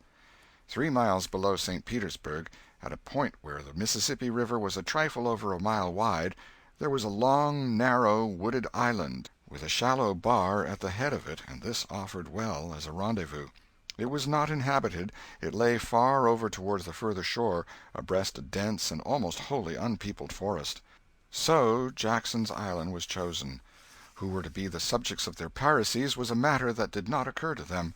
3 miles below St. Petersburg, at a point where the Mississippi River was a trifle over a mile wide, there was a long, narrow, wooded island, with a shallow bar at the head of it, and this offered well as a rendezvous. It was not inhabited. It lay far over towards the further shore, abreast a dense and almost wholly unpeopled forest. So Jackson's Island was chosen. Who were to be the subjects of their piracies was a matter that did not occur to them.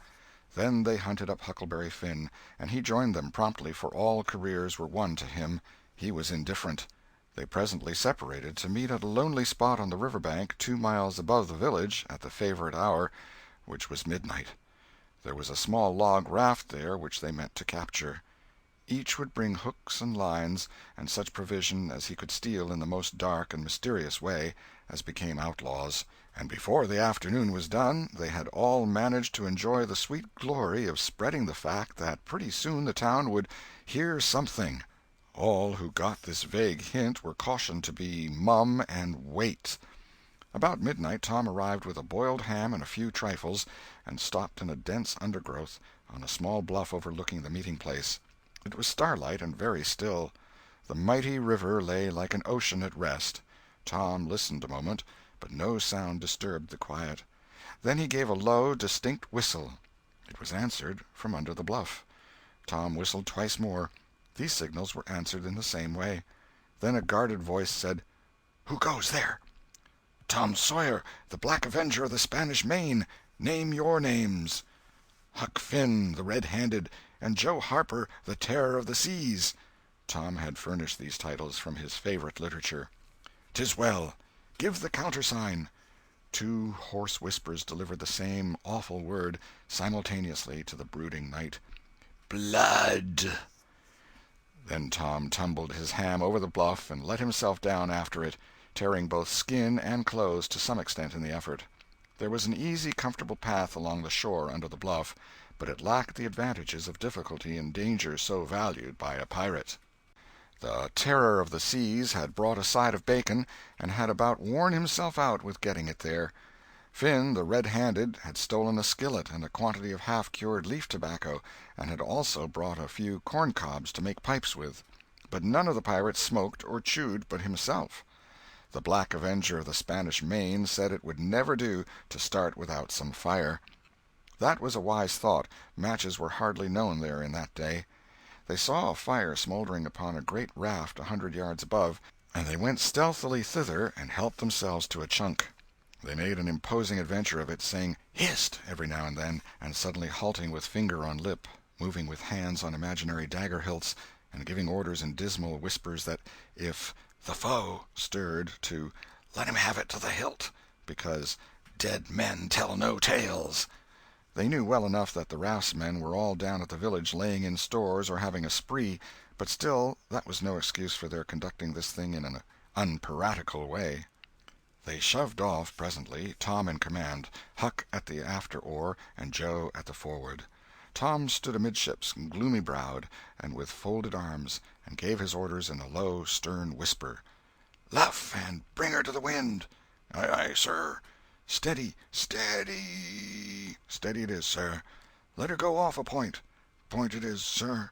Then they hunted up Huckleberry Finn, and he joined them promptly, for all careers were one to him. He was indifferent. They presently separated to meet at a lonely spot on the river bank 2 miles above the village at the favorite hour, which was midnight. There was a small log raft there which they meant to capture. Each would bring hooks and lines, and such provision as he could steal in the most dark and mysterious way, as became outlaws, and before the afternoon was done they had all managed to enjoy the sweet glory of spreading the fact that pretty soon the town would hear something. All who got this vague hint were cautioned to be mum and wait. About midnight Tom arrived with a boiled ham and a few trifles, and stopped in a dense undergrowth on a small bluff overlooking the meeting-place. It was starlight and very still. The mighty river lay like an ocean at rest. Tom listened a moment, but no sound disturbed the quiet. Then he gave a low, distinct whistle. It was answered from under the bluff. Tom whistled twice more. These signals were answered in the same way. Then a guarded voice said, "Who goes there?" "Tom Sawyer, the Black Avenger of the Spanish Main. Name your names." "Huck Finn, the Red-Handed, and Joe Harper, the Terror of the Seas." Tom had furnished these titles from his favorite literature. "'Tis well. Give the countersign." Two hoarse whispers delivered the same awful word simultaneously to the brooding night: "Blood!" Then Tom tumbled his ham over the bluff and let himself down after it, tearing both skin and clothes to some extent in the effort. There was an easy, comfortable path along the shore under the bluff, but it lacked the advantages of difficulty and danger so valued by a pirate. The terror of the seas had brought a side of bacon, and had about worn himself out with getting it there. Finn, the red-handed, had stolen a skillet and a quantity of half-cured leaf tobacco, and had also brought a few corn-cobs to make pipes with. But none of the pirates smoked or chewed but himself. The Black Avenger of the Spanish Main said it would never do to start without some fire. That was a wise thought. Matches were hardly known there in that day. They saw a fire smoldering upon a great raft 100 yards above, and they went stealthily thither and helped themselves to a chunk. They made an imposing adventure of it, saying "Hist!" every now and then, and suddenly halting with finger on lip, moving with hands on imaginary dagger hilts, and giving orders in dismal whispers that if "the foe" stirred, to "let him have it to the hilt," because "dead men tell no tales." They knew well enough that the raftsmen were all down at the village laying in stores or having a spree, but still that was no excuse for their conducting this thing in an unpiratical way. They shoved off presently, Tom in command, Huck at the after oar, and Joe at the forward. Tom stood amidships, gloomy-browed and with folded arms, and gave his orders in a low, stern whisper: "Luff, and bring her to the wind." "Aye, aye, sir." "Steady, steady." "Steady it is, sir." "Let her go off a point." "Point it is, sir."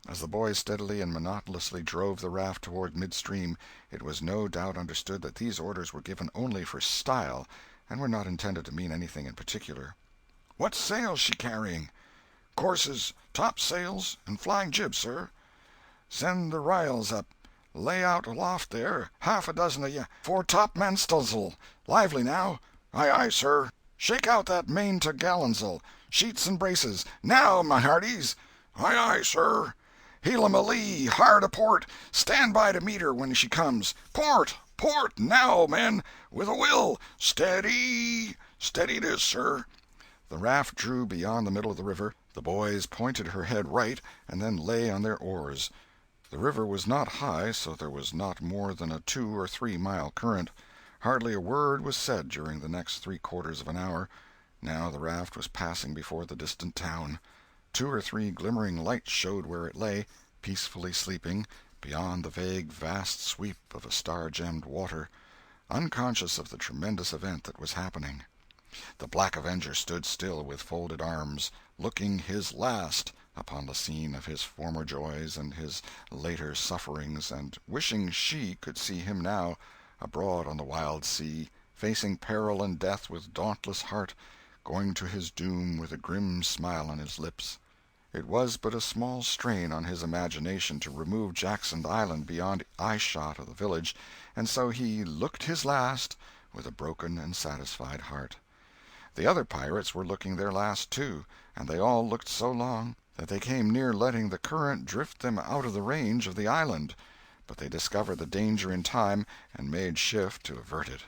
As the boys steadily and monotonously drove the raft toward midstream, it was no doubt understood that these orders were given only for style, and were not intended to mean anything in particular. "What sail's she carrying?" "Courses, topsails, and flying jib, sir." "Send the r'yals up. Lay out aloft there, half a dozen of ye, fore-topmansts'l. Lively, now." "Aye, aye, sir." "Shake out that main t'gallantsail. Sheets and braces. Now, my hearties." "Aye, aye, sir." "Heel 'em a lee, hard a port. Stand by to meet her when she comes. Port, port, now, men, with a will. Steady." "Steady it is, sir." The raft drew beyond the middle of the river. The boys pointed her head right, and then lay on their oars. The river was not high, so there was not more than a 2 or 3 mile current. Hardly a word was said during the next 3/4 of an hour. Now the raft was passing before the distant town. 2 or 3 glimmering lights showed where it lay, peacefully sleeping, beyond the vague vast sweep of a star-gemmed water, unconscious of the tremendous event that was happening. The Black Avenger stood still with folded arms, looking his last upon the scene of his former joys and his later sufferings, and wishing she could see him now, abroad on the wild sea, facing peril and death with dauntless heart, going to his doom with a grim smile on his lips. It was but a small strain on his imagination to remove Jackson Island beyond eye-shot of the village, and so he "looked his last" with a broken and satisfied heart. The other pirates were looking their last, too, and they all looked so long that they came near letting the current drift them out of the range of the island, but they discovered the danger in time and made shift to avert it.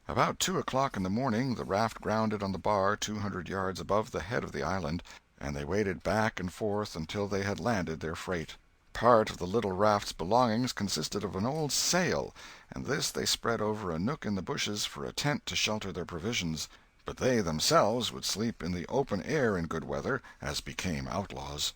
About 2 o'clock in the morning the raft grounded on the bar 200 yards above the head of the island, and they waded back and forth until they had landed their freight. Part of the little raft's belongings consisted of an old sail, and this they spread over a nook in the bushes for a tent to shelter their provisions, but they themselves would sleep in the open air in good weather, as became outlaws.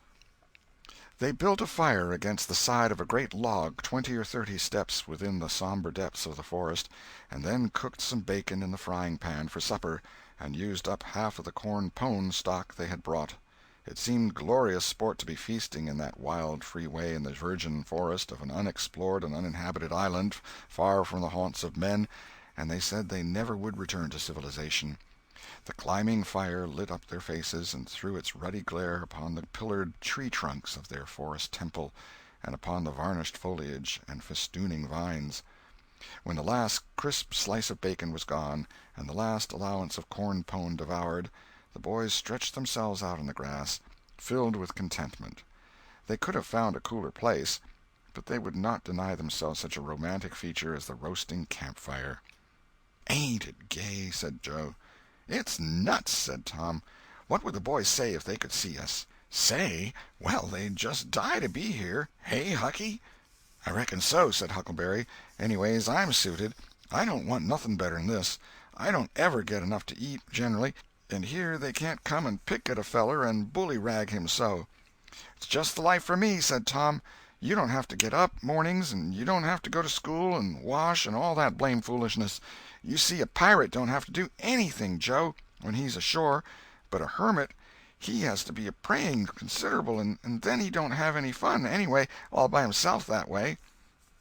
They built a fire against the side of a great log 20 or 30 steps within the somber depths of the forest, and then cooked some bacon in the frying-pan for supper, and used up half of the corn-pone stock they had brought. It seemed glorious sport to be feasting in that wild, free way in the virgin forest of an unexplored and uninhabited island far from the haunts of men, and they said they never would return to civilization. The climbing fire lit up their faces and threw its ruddy glare upon the pillared tree-trunks of their forest temple, and upon the varnished foliage and festooning vines. When the last crisp slice of bacon was gone, and the last allowance of corn-pone devoured, the boys stretched themselves out on the grass, filled with contentment. They could have found a cooler place, but they would not deny themselves such a romantic feature as the roasting campfire. "Ain't it gay?" said Joe. "It's nuts," said Tom. "What would the boys say if they could see us?" "Say? Well, they'd just die to be here. Hey, Hucky?" "I reckon so," said Huckleberry. "Anyways, I'm suited. I don't want nothing better'n this. I don't ever get enough to eat, generally, and here they can't come and pick at a feller and bully-rag him so." "It's just the life for me," said Tom. "You don't have to get up, mornings, and you don't have to go to school and wash and all that blame foolishness. You see, a pirate don't have to do anything, Joe, when he's ashore, but a hermit, he has to be a-praying considerable, and then he don't have any fun, anyway, all by himself that way."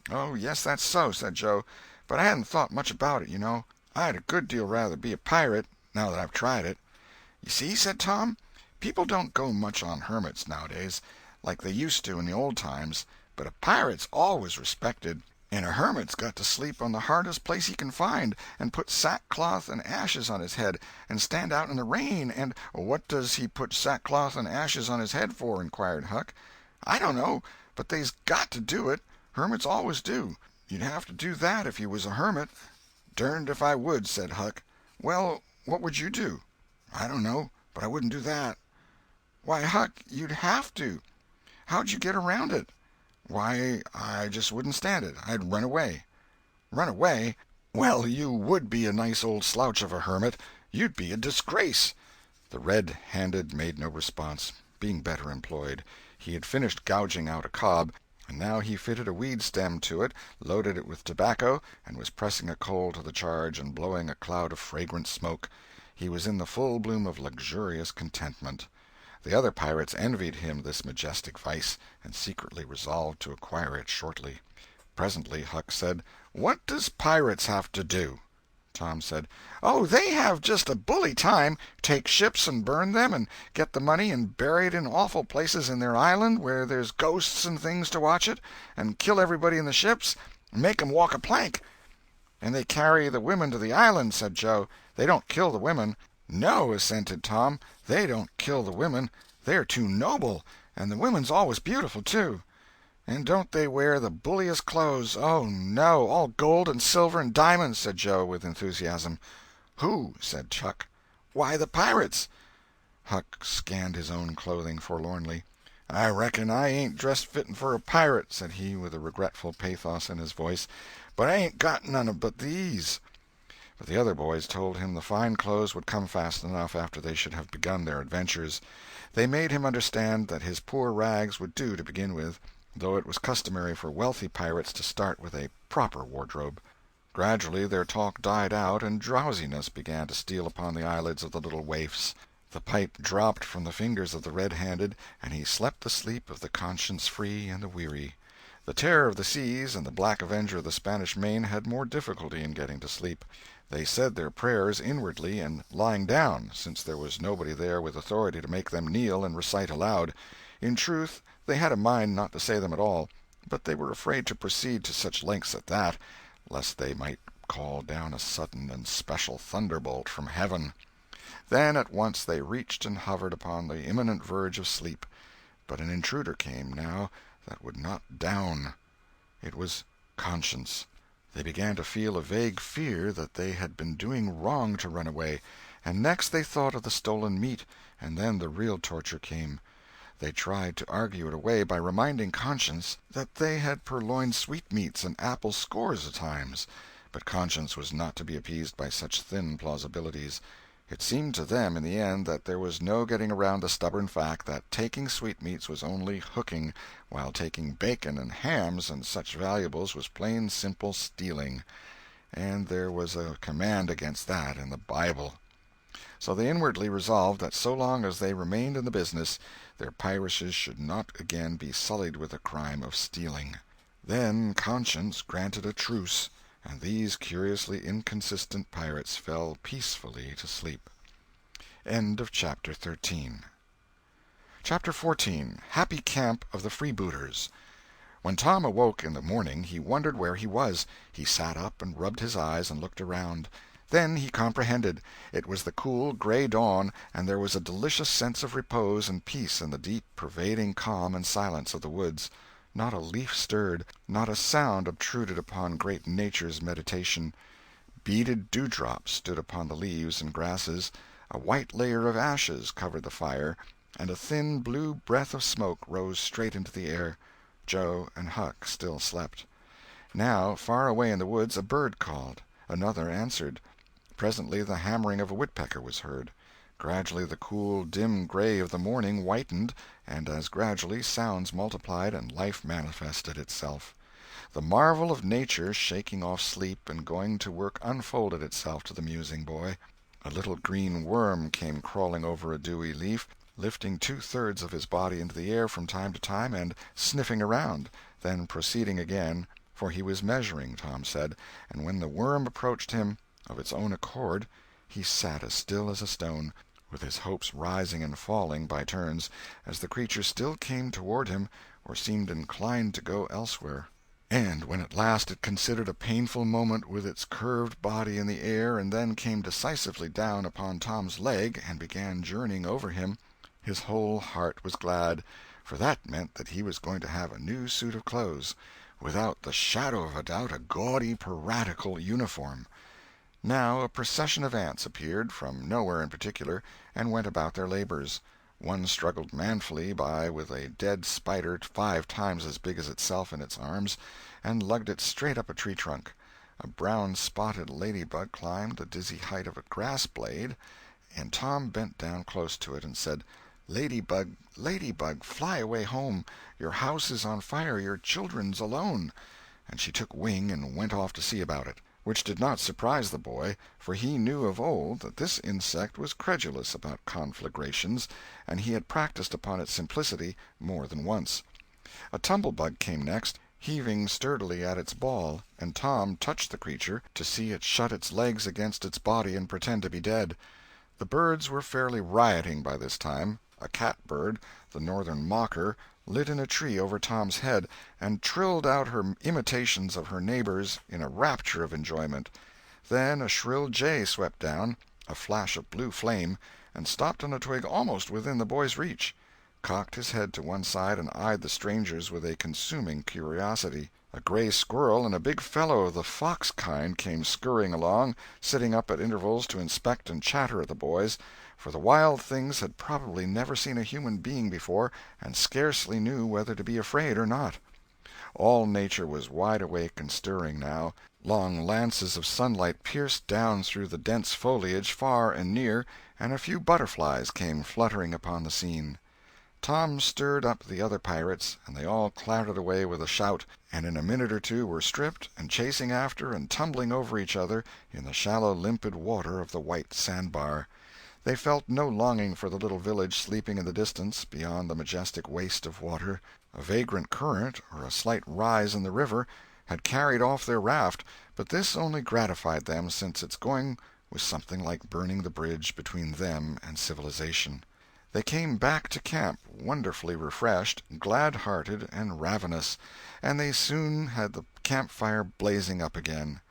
"Oh, yes, that's so," said Joe, "but I hadn't thought much about it, you know. I'd a good deal rather be a pirate, now that I've tried it." "You see," said Tom, "people don't go much on hermits nowadays, like they used to in the old times, but a pirate's always respected, and a hermit's got to sleep on the hardest place he can find, and put sackcloth and ashes on his head, and stand out in the rain, and—" "What does he put sackcloth and ashes on his head for?" inquired Huck. "I don't know, but they's got to do it. Hermits always do. You'd have to do that if you was a hermit." "Derned if I would," said Huck. "Well, what would you do?" "I don't know, but I wouldn't do that." "Why, Huck, you'd have to. How'd you get around it?" "Why, I just wouldn't stand it. I'd run away." "Run away? Well, you would be a nice old slouch of a hermit. You'd be a disgrace." The red-handed made no response, being better employed. He had finished gouging out a cob, and now he fitted a weed stem to it, loaded it with tobacco, and was pressing a coal to the charge and blowing a cloud of fragrant smoke. He was in the full bloom of luxurious contentment. The other pirates envied him this majestic vice, and secretly resolved to acquire it shortly. Presently Huck said, "What does pirates have to do?" Tom said, "Oh, they have just a bully time. Take ships and burn them, and get the money and bury it in awful places in their island where there's ghosts and things to watch it, and kill everybody in the ships, and make 'em walk a plank." "And they carry the women to the island," said Joe. "They don't kill the women." "No," assented Tom, "they don't kill the women. They're too noble, and the women's always beautiful, too." "And don't they wear the bulliest clothes? Oh, no, all gold and silver and diamonds," said Joe, with enthusiasm. "Who?" said Huck. "Why, the pirates." Huck scanned his own clothing forlornly. "I reckon I ain't dressed fitten for a pirate," said he, with a regretful pathos in his voice, "but I ain't got none but these." But the other boys told him the fine clothes would come fast enough after they should have begun their adventures. They made him understand that his poor rags would do to begin with, though it was customary for wealthy pirates to start with a proper wardrobe. Gradually their talk died out, and drowsiness began to steal upon the eyelids of the little waifs. The pipe dropped from the fingers of the red-handed, and he slept the sleep of the conscience-free and the weary. The Terror of the Seas and the Black Avenger of the Spanish Main had more difficulty in getting to sleep. They said their prayers inwardly and lying down, since there was nobody there with authority to make them kneel and recite aloud. In truth, they had a mind not to say them at all, but they were afraid to proceed to such lengths at that, lest they might call down a sudden and special thunderbolt from heaven. Then at once they reached and hovered upon the imminent verge of sleep. But an intruder came, now, that would not down. It was conscience. They began to feel a vague fear that they had been doing wrong to run away, and next they thought of the stolen meat, and then the real torture came. They tried to argue it away by reminding conscience that they had purloined sweetmeats and apples scores of times, but conscience was not to be appeased by such thin plausibilities. It seemed to them in the end that there was no getting around the stubborn fact that taking sweetmeats was only hooking, while taking bacon and hams and such valuables was plain simple stealing. And there was a command against that in the Bible. So they inwardly resolved that so long as they remained in the business, their piracies should not again be sullied with the crime of stealing. Then conscience granted a truce, and these curiously inconsistent pirates fell peacefully to sleep. End of Chapter 13. Chapter 14. Happy Camp of the Freebooters. When Tom awoke in the morning, he wondered where he was. He sat up and rubbed his eyes and looked around. Then he comprehended. It was the cool, gray dawn, and there was a delicious sense of repose and peace in the deep, pervading calm and silence of the woods. Not a leaf stirred, not a sound obtruded upon great Nature's meditation. Beaded dewdrops stood upon the leaves and grasses, a white layer of ashes covered the fire, and a thin blue breath of smoke rose straight into the air. Joe and Huck still slept. Now, far away in the woods, a bird called. Another answered. Presently the hammering of a woodpecker was heard. Gradually the cool, dim gray of the morning whitened, and as gradually sounds multiplied and life manifested itself. The marvel of nature shaking off sleep and going to work unfolded itself to the musing boy. A little green worm came crawling over a dewy leaf, lifting two-thirds of his body into the air from time to time and sniffing around, then proceeding again, for he was measuring, Tom said, and when the worm approached him of its own accord, he sat as still as a stone, with his hopes rising and falling by turns, as the creature still came toward him or seemed inclined to go elsewhere. And when at last it considered a painful moment with its curved body in the air and then came decisively down upon Tom's leg and began journeying over him, his whole heart was glad, for that meant that he was going to have a new suit of clothes, without the shadow of a doubt a gaudy piratical uniform. Now a procession of ants appeared, from nowhere in particular, and went about their labors. One struggled manfully by with a dead spider 5 times as big as itself in its arms, and lugged it straight up a tree trunk. A brown-spotted ladybug climbed the dizzy height of a grass-blade, and Tom bent down close to it and said, "Ladybug, ladybug, fly away home. Your house is on fire, your children's alone." And she took wing and went off to see about it, which did not surprise the boy, for he knew of old that this insect was credulous about conflagrations, and he had practised upon its simplicity more than once. A tumblebug came next, heaving sturdily at its ball, and Tom touched the creature to see it shut its legs against its body and pretend to be dead. The birds were fairly rioting by this time. A catbird, the northern mocker, lit in a tree over Tom's head, and trilled out her imitations of her neighbors in a rapture of enjoyment. Then a shrill jay swept down, a flash of blue flame, and stopped on a twig almost within the boy's reach, cocked his head to one side and eyed the strangers with a consuming curiosity. A gray squirrel and a big fellow of the fox kind came scurrying along, sitting up at intervals to inspect and chatter at the boys, for the wild things had probably never seen a human being before and scarcely knew whether to be afraid or not. All nature was wide awake and stirring now. Long lances of sunlight pierced down through the dense foliage far and near, and a few butterflies came fluttering upon the scene. Tom stirred up the other pirates, and they all clattered away with a shout, and in a minute or two were stripped and chasing after and tumbling over each other in the shallow limpid water of the white sandbar. They felt no longing for the little village sleeping in the distance beyond the majestic waste of water. A vagrant current, or a slight rise in the river, had carried off their raft, but this only gratified them, since its going was something like burning the bridge between them and civilization. They came back to camp wonderfully refreshed, glad-hearted, and ravenous, and they soon had the campfire blazing up again.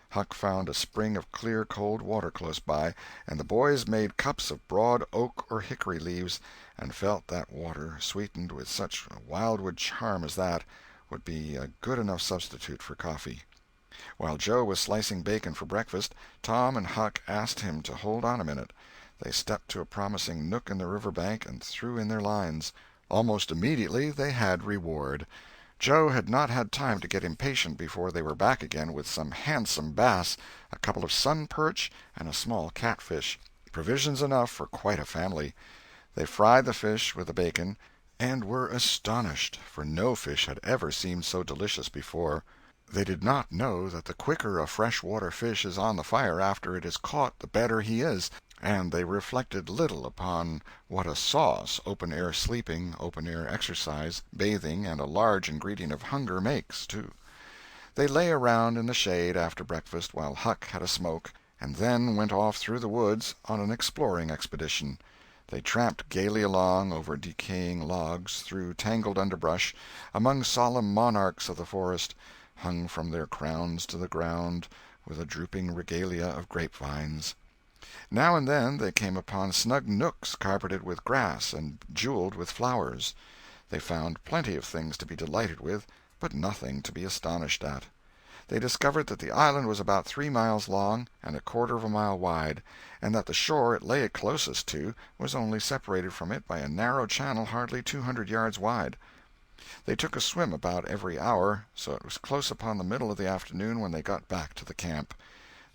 Huck found a spring of clear cold water close by, and the boys made cups of broad oak or hickory leaves, and felt that water, sweetened with such wildwood charm as that, would be a good enough substitute for coffee. While Joe was slicing bacon for breakfast, Tom and Huck asked him to hold on a minute. They stepped to a promising nook in the river bank and threw in their lines. Almost immediately they had reward. Joe had not had time to get impatient before they were back again with some handsome bass, a couple of sun perch, and a small catfish, provisions enough for quite a family. They fried the fish with the bacon, and were astonished, for no fish had ever seemed so delicious before. They did not know that the quicker a fresh-water fish is on the fire after it is caught the better he is, and they reflected little upon what a sauce open-air sleeping, open-air exercise, bathing, and a large ingredient of hunger makes, too. They lay around in the shade after breakfast while Huck had a smoke, and then went off through the woods on an exploring expedition. They tramped gaily along over decaying logs, through tangled underbrush, among solemn monarchs of the forest, hung from their crowns to the ground with a drooping regalia of grapevines. Now and then they came upon snug nooks carpeted with grass and jeweled with flowers. They found plenty of things to be delighted with, but nothing to be astonished at. they discovered that the island was about 3 miles long and a quarter of a mile wide, and that the shore it lay closest to was only separated from it by a narrow channel hardly 200 yards wide. They took a swim about every hour, so it was close upon the middle of the afternoon when they got back to the camp.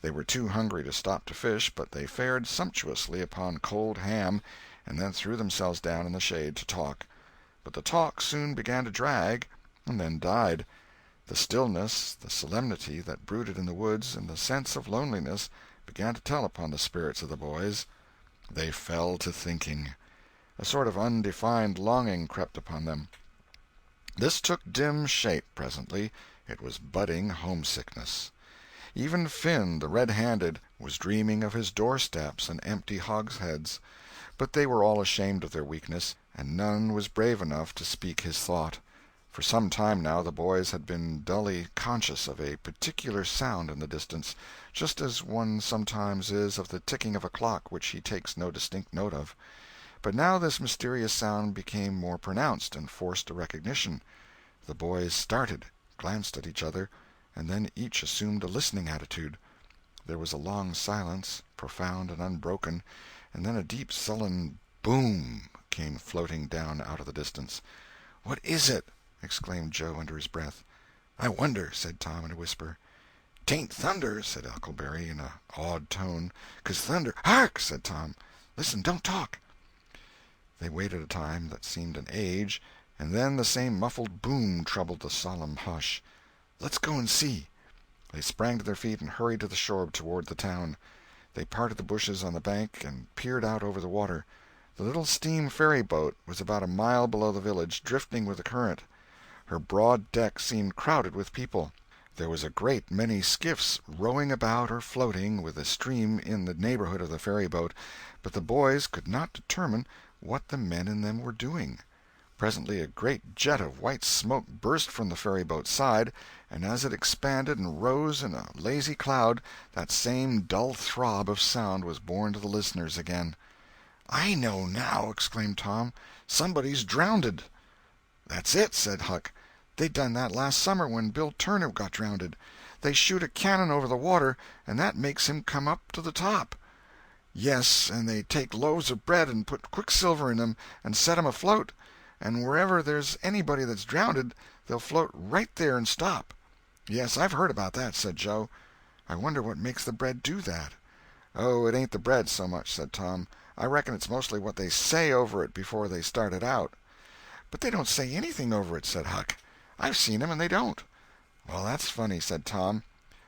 They were too hungry to stop to fish, but they fared sumptuously upon cold ham, and then threw themselves down in the shade to talk. But the talk soon began to drag, and then died. The stillness, the solemnity that brooded in the woods, and the sense of loneliness began to tell upon the spirits of the boys. They fell to thinking. A sort of undefined longing crept upon them. This took dim shape presently. It was budding homesickness. Even Finn, the red-handed, was dreaming of his doorsteps and empty hogsheads. But they were all ashamed of their weakness, and none was brave enough to speak his thought. For some time now the boys had been dully conscious of a particular sound in the distance, just as one sometimes is of the ticking of a clock which he takes no distinct note of. But now this mysterious sound became more pronounced and forced a recognition. The boys started, glanced at each other, and then each assumed a listening attitude. There was a long silence, profound and unbroken, and then a deep sullen boom came floating down out of the distance. "What is it?" exclaimed Joe under his breath. "I wonder," said Tom in a whisper. "'Tain't thunder," said Huckleberry in an awed tone, "'cause thunder—" "Hark!" said Tom. "Listen, don't talk." They waited a time that seemed an age, and then the same muffled boom troubled the solemn hush. "Let's go and see." They sprang to their feet and hurried to the shore toward the town. They parted the bushes on the bank and peered out over the water. The little steam ferry-boat was about a mile below the village, drifting with the current. Her broad deck seemed crowded with people. There was a great many skiffs rowing about or floating with the stream in the neighborhood of the ferry-boat, but the boys could not determine what the men in them were doing. Presently a great jet of white smoke burst from the ferry-boat's side, and as it expanded and rose in a lazy cloud, that same dull throb of sound was borne to the listeners again. "I know now!" exclaimed Tom. "Somebody's drownded." "That's it," said Huck. "They done that last summer when Bill Turner got drownded. They shoot a cannon over the water, and that makes him come up to the top." "Yes, and they take loaves of bread and put quicksilver in 'em and set 'em afloat, and wherever there's anybody that's drownded they'll float right there and stop." "Yes, I've heard about that," said Joe. "I wonder what makes the bread do that." "Oh, it ain't the bread so much," said Tom. "I reckon it's mostly what they say over it before they start it out." "But they don't say anything over it," said Huck. "I've seen 'em and they don't." "Well, that's funny," said Tom.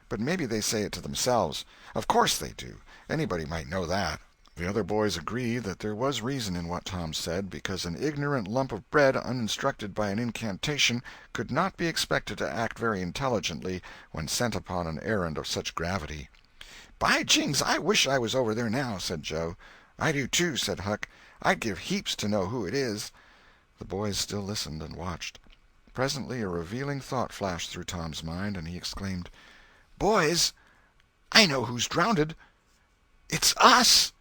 "But maybe they say it to themselves. Of course they do. Anybody might know that." The other boys agreed that there was reason in what Tom said, because an ignorant lump of bread uninstructed by an incantation could not be expected to act very intelligently when sent upon an errand of such gravity. "By jings, I wish I was over there now," said Joe. "I do too," said Huck. "I'd give heaps to know who it is." The boys still listened and watched. Presently a revealing thought flashed through Tom's mind, and he exclaimed, "Boys, I know who's drownded. It's us!"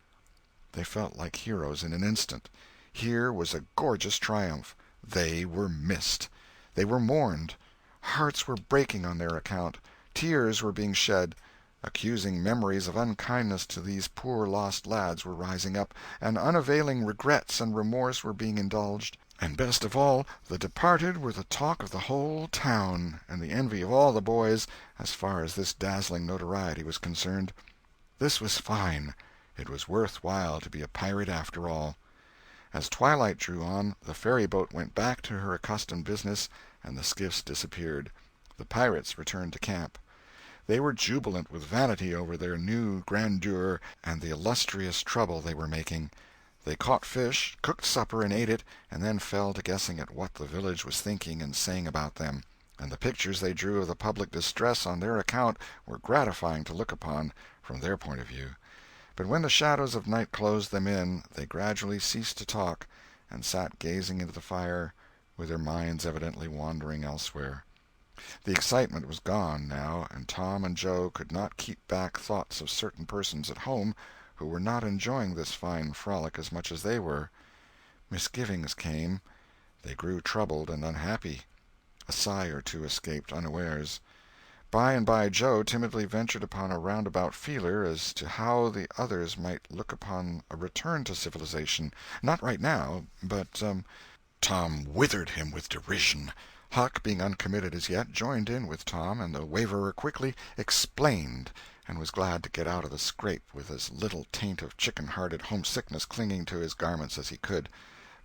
They felt like heroes in an instant. Here was a gorgeous triumph. They were missed. They were mourned. Hearts were breaking on their account. Tears were being shed. Accusing memories of unkindness to these poor lost lads were rising up, and unavailing regrets and remorse were being indulged. And best of all, the departed were the talk of the whole town, and the envy of all the boys, as far as this dazzling notoriety was concerned. This was fine. It was worth while to be a pirate after all. As twilight drew on, the ferry-boat went back to her accustomed business, and the skiffs disappeared. The pirates returned to camp. They were jubilant with vanity over their new grandeur and the illustrious trouble they were making. They caught fish, cooked supper and ate it, and then fell to guessing at what the village was thinking and saying about them, and the pictures they drew of the public distress on their account were gratifying to look upon from their point of view. But when the shadows of night closed them in, they gradually ceased to talk, and sat gazing into the fire, with their minds evidently wandering elsewhere. The excitement was gone, now, and Tom and Joe could not keep back thoughts of certain persons at home who were not enjoying this fine frolic as much as they were. Misgivings came. They grew troubled and unhappy. A sigh or two escaped unawares. By and by Joe timidly ventured upon a roundabout feeler as to how the others might look upon a return to civilization. Not right now, but Tom withered him with derision. Huck, being uncommitted as yet, joined in with Tom, and the waverer quickly "explained," and was glad to get out of the scrape with as little taint of chicken-hearted homesickness clinging to his garments as he could.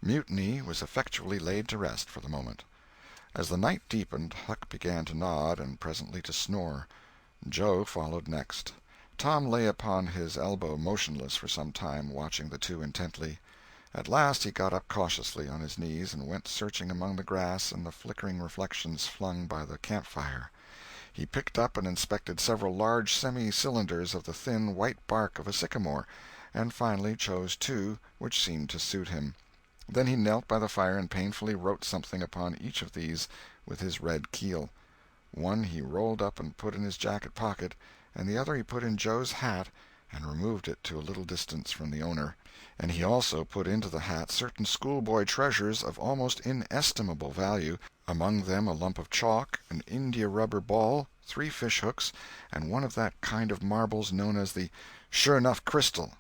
Mutiny was effectually laid to rest for the moment. As the night deepened, Huck began to nod, and presently to snore. Joe followed next. Tom lay upon his elbow motionless for some time, watching the two intently. At last he got up cautiously on his knees and went searching among the grass and the flickering reflections flung by the camp-fire. He picked up and inspected several large semi-cylinders of the thin white bark of a sycamore, and finally chose two which seemed to suit him. Then he knelt by the fire and painfully wrote something upon each of these with his red keel. One he rolled up and put in his jacket pocket, and the other he put in Joe's hat and removed it to a little distance from the owner. And he also put into the hat certain schoolboy treasures of almost inestimable value, among them a lump of chalk, an india-rubber ball, 3 fish-hooks, and one of that kind of marbles known as the sure-enough crystal.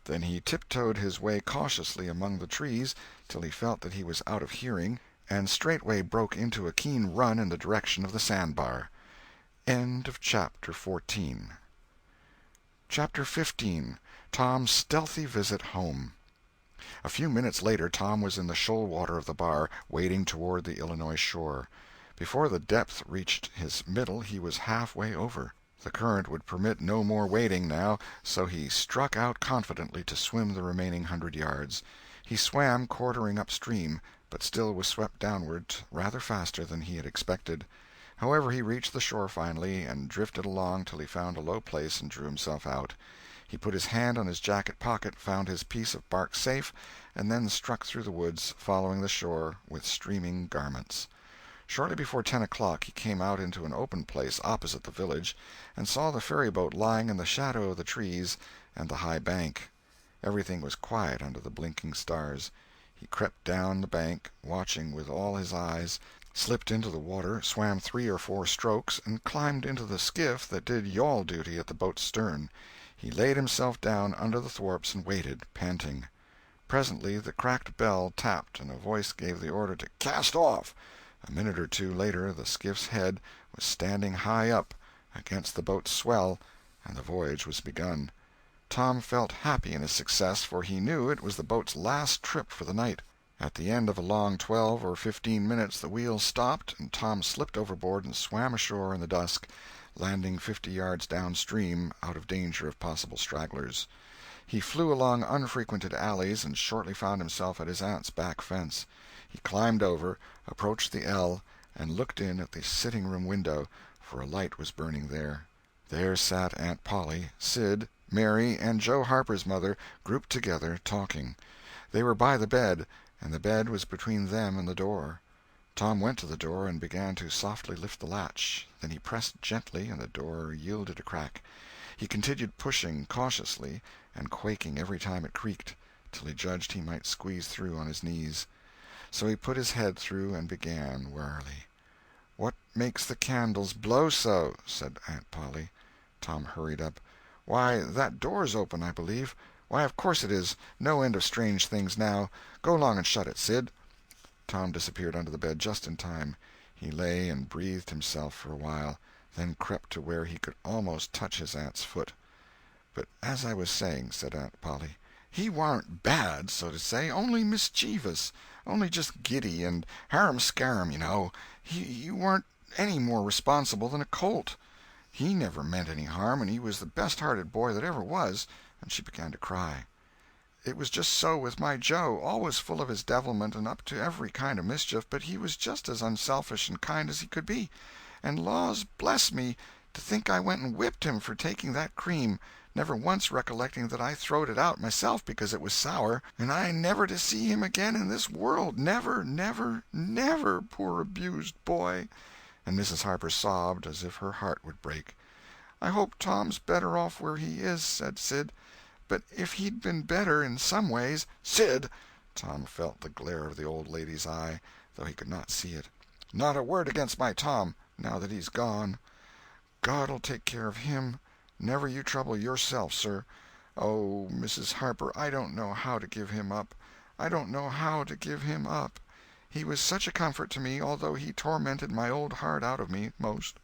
Then he tiptoed his way cautiously among the trees till he felt that he was out of hearing, and straightway broke into a keen run in the direction of the sandbar. End of Chapter 14. Chapter 15. Tom's Stealthy Visit Home. A few minutes later Tom was in the shoal water of the bar, wading toward the Illinois shore. Before the depth reached his middle he was halfway over. The current would permit no more wading now, so he struck out confidently to swim the remaining 100 yards. He swam quartering upstream, but still was swept downward rather faster than he had expected. However, he reached the shore finally, and drifted along till he found a low place and drew himself out. He put his hand on his jacket pocket, found his piece of bark safe, and then struck through the woods, following the shore with streaming garments. Shortly before 10 o'clock he came out into an open place opposite the village, and saw the ferryboat lying in the shadow of the trees and the high bank. Everything was quiet under the blinking stars. He crept down the bank, watching with all his eyes, slipped into the water, swam 3 or 4 strokes, and climbed into the skiff that did yawl duty at the boat's stern. He laid himself down under the thwarts and waited, panting. Presently the cracked bell tapped, and a voice gave the order to "cast off." A minute or two later the skiff's head was standing high up against the boat's swell, and the voyage was begun. Tom felt happy in his success, for he knew it was the boat's last trip for the night. At the end of a long 12 or 15 minutes the wheel stopped, and Tom slipped overboard and swam ashore in the dusk, landing 50 yards downstream, out of danger of possible stragglers. He flew along unfrequented alleys, and shortly found himself at his aunt's back fence. He climbed over, approached the L, and looked in at the sitting-room window, for a light was burning there. There sat Aunt Polly, Sid, Mary, and Joe Harper's mother, grouped together, talking. They were by the bed, and the bed was between them and the door. Tom went to the door and began to softly lift the latch. Then he pressed gently, and the door yielded a crack. He continued pushing cautiously, and quaking every time it creaked, till he judged he might squeeze through on his knees. So he put his head through and began warily. "What makes the candles blow so?" said Aunt Polly. Tom hurried up. "Why, that door's open, I believe. Why, of course it is. No end of strange things now. Go along and shut it, Sid." Tom disappeared under the bed just in time. He lay and breathed himself for a while, then crept to where he could almost touch his aunt's foot. "But as I was saying," said Aunt Polly, "he warn't bad, so to say, only mischievous, only just giddy and harum-scarum, you know. He warn't any more responsible than a colt. He never meant any harm, and he was the best-hearted boy that ever was." And she began to cry. "It was just so with my Joe, always full of his devilment and up to every kind of mischief, but he was just as unselfish and kind as he could be. And laws bless me, to think I went and whipped him for taking that cream, never once recollecting that I throwed it out myself because it was sour, and I never to see him again in this world, never, never, never, poor abused boy." And Mrs. Harper sobbed as if her heart would break. "I hope Tom's better off where he is," said Sid. "But if he'd been better in some ways—" "Sid!" Tom felt the glare of the old lady's eye, though he could not see it. "Not a word against my Tom, now that he's gone." God'll take care of him. Never you trouble yourself, sir. Oh, Mrs. Harper, I don't know how to give him up. I don't know how to give him up. He was such a comfort to me, although he tormented my old heart out of me, most.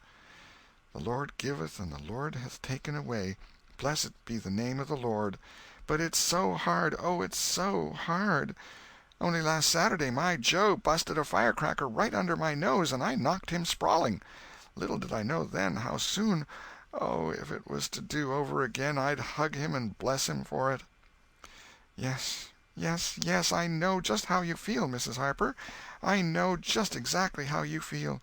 The Lord giveth, and the Lord hath taken away. Blessed be the name of the Lord. But it's so hard, oh, it's so hard. Only last Saturday my Joe busted a firecracker right under my nose, and I knocked him sprawling. Little did I know then how soon. Oh, if it was to do over again, I'd hug him and bless him for it. Yes, yes, yes, I know just how you feel, Mrs. Harper. I know just exactly how you feel.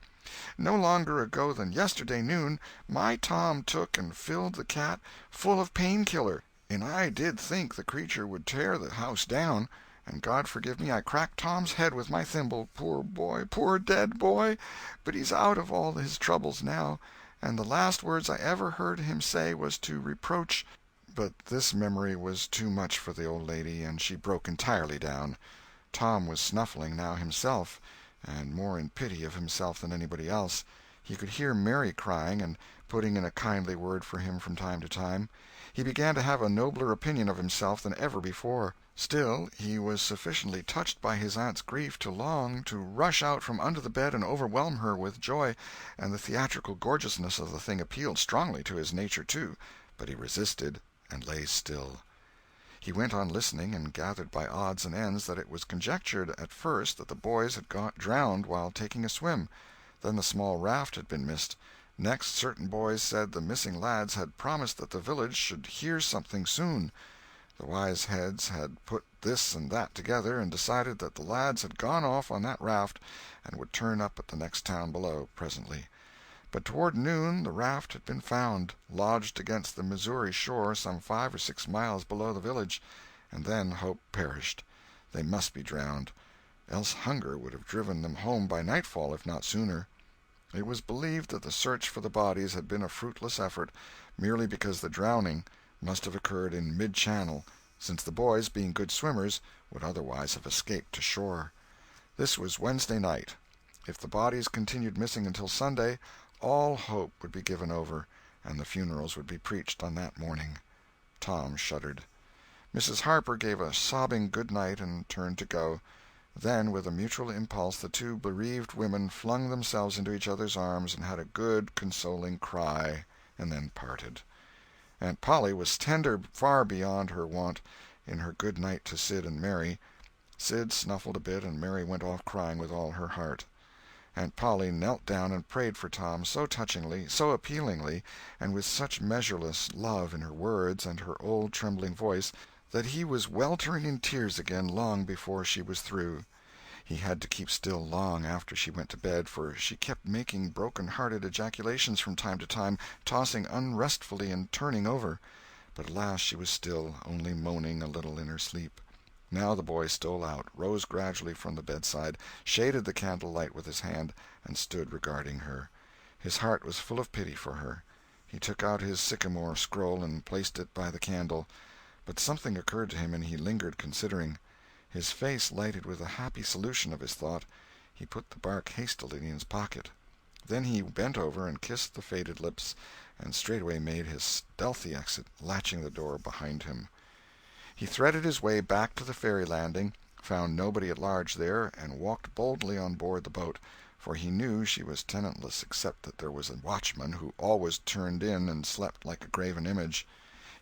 No longer ago than yesterday noon, my Tom took and filled the cat full of pain-killer, and I did think the creature would tear the house down, and God forgive me, I cracked Tom's head with my thimble, poor boy, poor dead boy, but he's out of all his troubles now, and the last words I ever heard him say was to reproach. But this memory was too much for the old lady, and she broke entirely down. Tom was snuffling now himself, and more in pity of himself than anybody else. He could hear Mary crying and putting in a kindly word for him from time to time. He began to have a nobler opinion of himself than ever before. Still, he was sufficiently touched by his aunt's grief to long to rush out from under the bed and overwhelm her with joy, and the theatrical gorgeousness of the thing appealed strongly to his nature, too, but he resisted and lay still. He went on listening, and gathered by odds and ends that it was conjectured at first that the boys had got drowned while taking a swim. Then the small raft had been missed. Next, certain boys said the missing lads had promised that the village should hear something soon. The wise heads had put this and that together, and decided that the lads had gone off on that raft and would turn up at the next town below presently. But toward noon the raft had been found, lodged against the Missouri shore some 5 or 6 miles below the village, and then hope perished. They must be drowned, else hunger would have driven them home by nightfall, if not sooner. It was believed that the search for the bodies had been a fruitless effort, merely because the drowning must have occurred in mid-channel, since the boys, being good swimmers, would otherwise have escaped to shore. This was Wednesday night. If the bodies continued missing until Sunday, all hope would be given over, and the funerals would be preached on that morning. Tom shuddered. Mrs. Harper gave a sobbing good night and turned to go. Then, with a mutual impulse, the two bereaved women flung themselves into each other's arms and had a good, consoling cry, and then parted. Aunt Polly was tender far beyond her wont in her good night to Sid and Mary. Sid snuffled a bit, and Mary went off crying with all her heart. Aunt Polly knelt down and prayed for Tom so touchingly, so appealingly, and with such measureless love in her words and her old trembling voice, that he was weltering in tears again long before she was through. He had to keep still long after she went to bed, for she kept making broken-hearted ejaculations from time to time, tossing unrestfully and turning over. But at last she was still, only moaning a little in her sleep. Now the boy stole out, rose gradually from the bedside, shaded the candle-light with his hand, and stood regarding her. His heart was full of pity for her. He took out his sycamore scroll and placed it by the candle. But something occurred to him, and he lingered considering. His face lighted with a happy solution of his thought. He put the bark hastily in his pocket. Then he bent over and kissed the faded lips, and straightway made his stealthy exit, latching the door behind him. He threaded his way back to the ferry landing, found nobody at large there, and walked boldly on board the boat, for he knew she was tenantless except that there was a watchman who always turned in and slept like a graven image.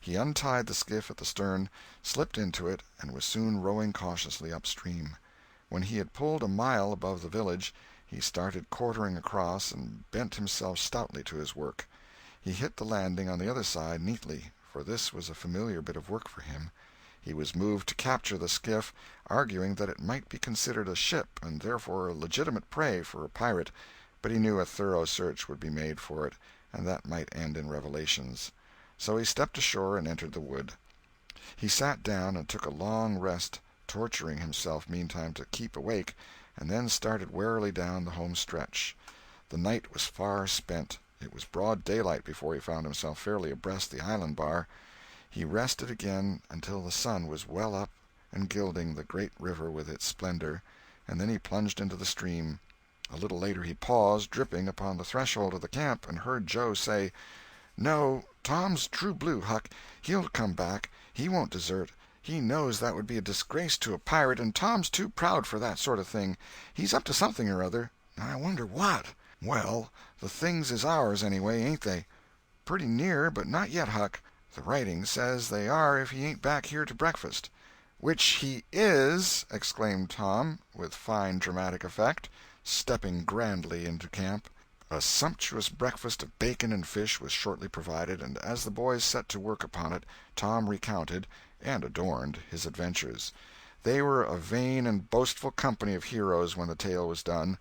He untied the skiff at the stern, slipped into it, and was soon rowing cautiously upstream. When he had pulled a mile above the village, he started quartering across and bent himself stoutly to his work. He hit the landing on the other side neatly, for this was a familiar bit of work for him. He was moved to capture the skiff, arguing that it might be considered a ship and therefore a legitimate prey for a pirate, but he knew a thorough search would be made for it, and that might end in revelations. So he stepped ashore and entered the wood. He sat down and took a long rest, torturing himself meantime to keep awake, and then started warily down the home stretch. The night was far spent. It was broad daylight before he found himself fairly abreast the island bar. He rested again until the sun was well up and gilding the great river with its splendor, and then he plunged into the stream. A little later he paused, dripping, upon the threshold of the camp, and heard Joe say: "No, Tom's true blue, Huck. He'll come back. He won't desert. He knows that would be a disgrace to a pirate, and Tom's too proud for that sort of thing. He's up to something or other. I wonder what." "Well, the things is ours, anyway, ain't they?" "Pretty near, but not yet, Huck. The writing says they are if he ain't back here to breakfast." "Which he is!" exclaimed Tom, with fine dramatic effect, stepping grandly into camp. A sumptuous breakfast of bacon and fish was shortly provided, and as the boys set to work upon it, Tom recounted, and adorned, his adventures. They were a vain and boastful company of heroes when the tale was done.